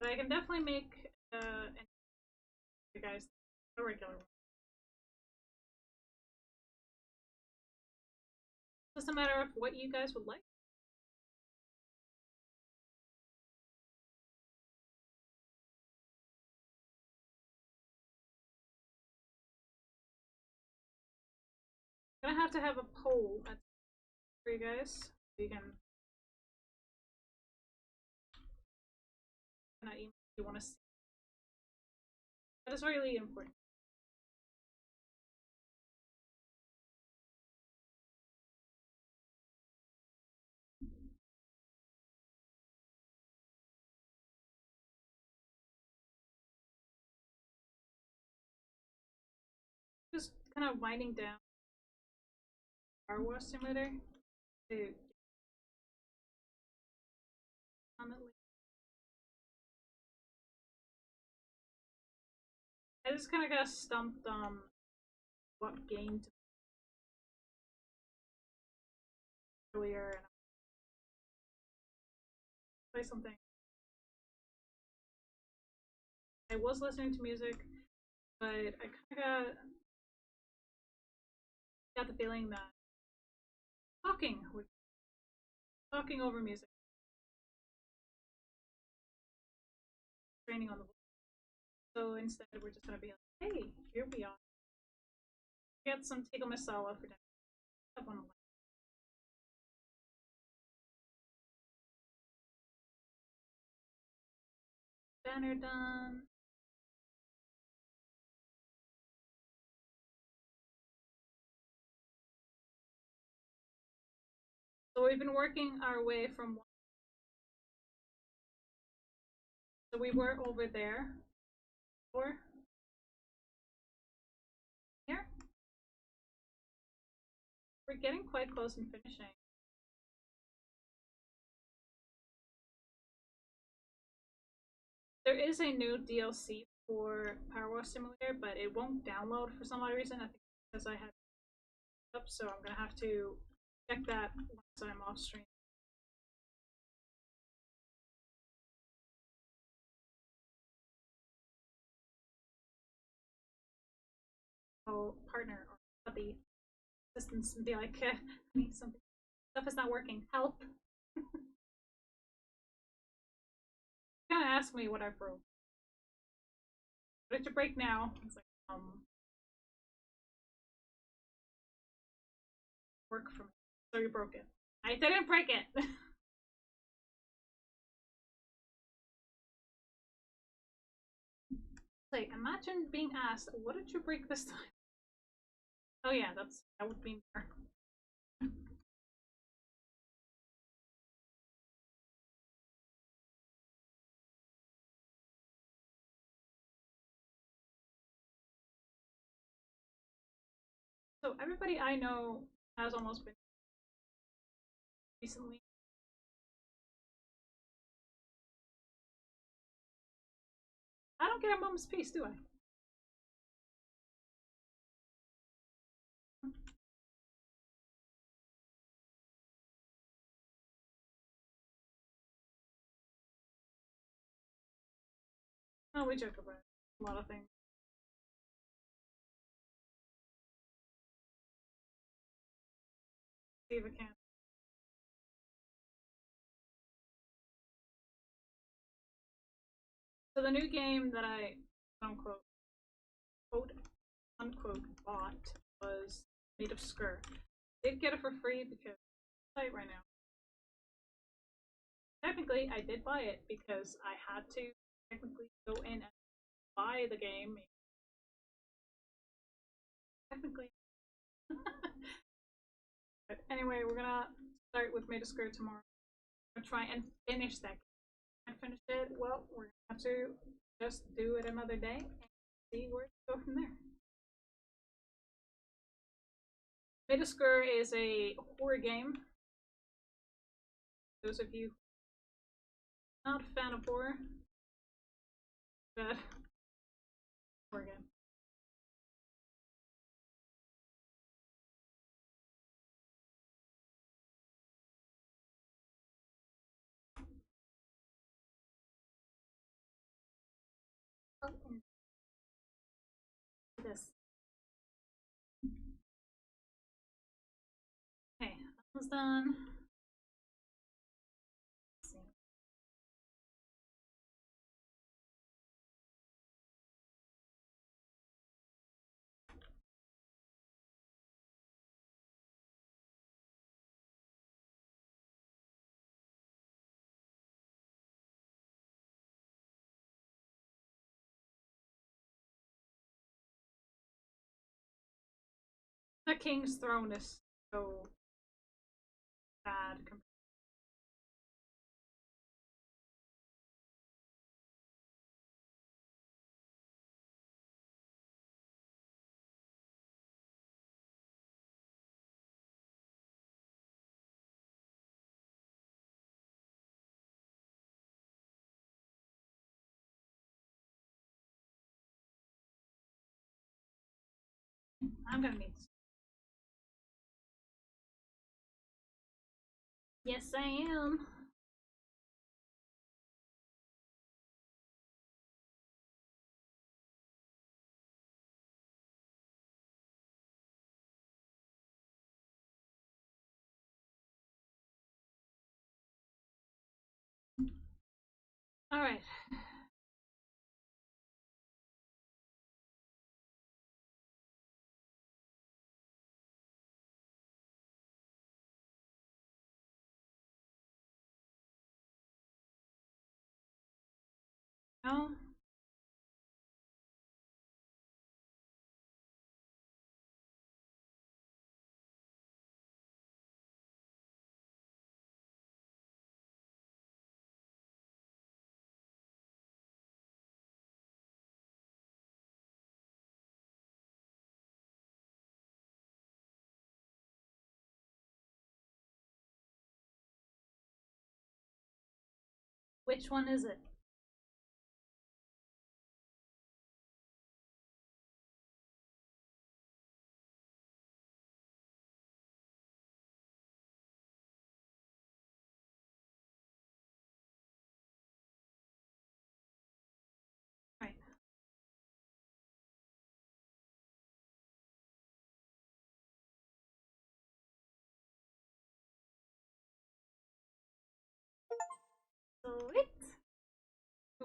[SPEAKER 1] But I can definitely make you guys a regular one. Just a matter of what you guys would like. I'm gonna have to have a poll for you guys so you can kind of email if you want to see. That is really important. Just kind of winding down Star Wars Simulator to I just kind of got stumped on what game to play earlier and play something. I was listening to music, but I kind of got the feeling that talking over music, training on the voice. So instead, we're just gonna be like, hey, here we are. Get some tikka masala for dinner. Up on the left. Banner done. So we've been working our way from. So we were over there. Or here. We're getting quite close and finishing. There is a new DLC for Power Wash Simulator, but it won't download for some odd reason. I think because I had it up, so I'm gonna have to check that once I'm off stream. I'll partner or the assistants and be like, I need something. Stuff is not working. Help. Kind of ask me what I broke. What did you break now? It's like, work for me. So you broke it. I didn't break it. Like, imagine being asked, what did you break this time? Oh yeah, that would be more. So everybody I know has almost been recently. I don't get a moment's peace, do I? Oh, we joke about a lot of things. See if I can. So the new game that I quote unquote bought was made of Skur. Did get it for free because it's site right now. Technically, I did buy it because I had to technically go in and buy the game. Technically. But anyway, we're gonna start with Made of Skur tomorrow. I'm gonna try and finish that game. If I finish it, well, we're gonna have to just do it another day and see where to go from there. Made of Skur is a horror game. Those of you not a fan of horror, but horror game. Oh, this. Okay, that was done. Let's see. The King's Throne is so bad. I'm gonna need this. Yes, I am. All right. No. Which one is it? Right.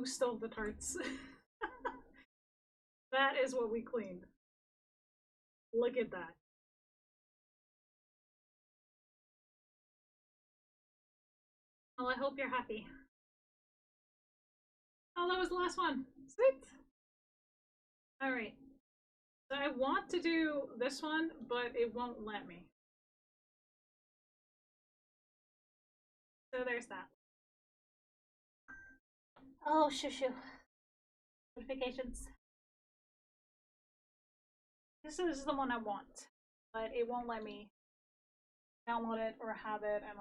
[SPEAKER 1] Who stole the tarts? That is what we cleaned. Look at that. Well, I hope you're happy. Oh, that was the last one. Sweet. Alright. So I want to do this one, but it won't let me. So there's that. Oh, shoo shoo. Notifications. This is the one I want, but it won't let me download it or have it, and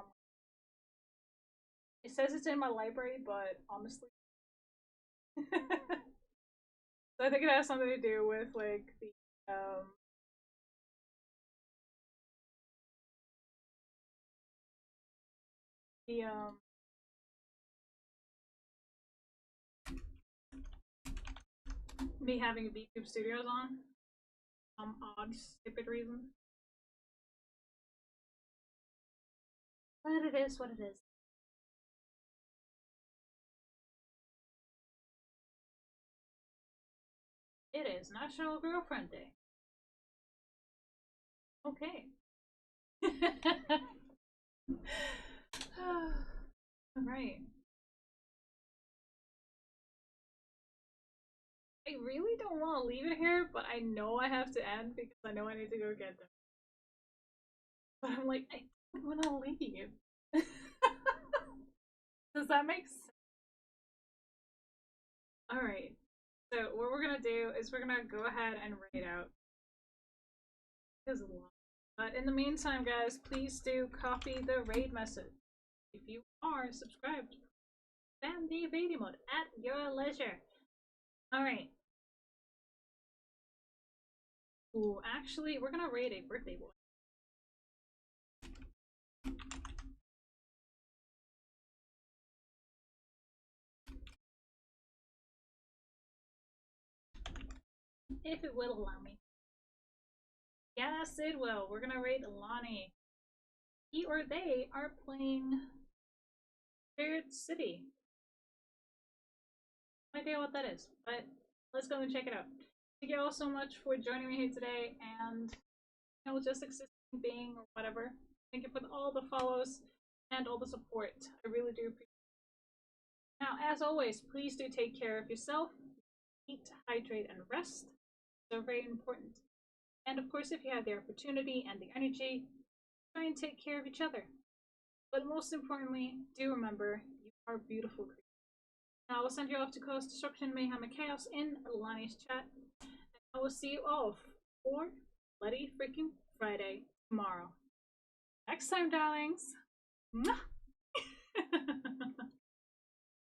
[SPEAKER 1] it says it's in my library, but honestly. So I think it has something to do with like the me having VTube Studios on some odd stupid reason. But it is what it is. It is National Girlfriend Day. Okay. Alright. I really don't want to leave it here, but I know I have to end because I know I need to go get them. But I'm like, I don't want to leave. Does that make sense? Alright. So what we're gonna do is we're gonna go ahead and raid out. There's a lot. But in the meantime, guys, please do copy the raid message. If you are subscribed, spam the evading mode at your leisure. Alright. Ooh, actually, we're gonna raid a birthday boy. If it will allow me. Yes, it will. We're gonna raid Lonnie. He or they are playing Spirit City. No idea what that is, but let's go and check it out. Thank you all so much for joining me here today, and just existing, being, or whatever. Thank you for all the follows and all the support. I really do appreciate it. Now, as always, please do take care of yourself. Eat, hydrate, and rest. So very important. And of course, if you have the opportunity and the energy, try and take care of each other. But most importantly, do remember, you are beautiful creatures. Now I will send you off to cause destruction, mayhem, and chaos in Lonnie's chat. And I will see you all for Bloody Freaking Friday tomorrow. Next time, darlings. Mwah!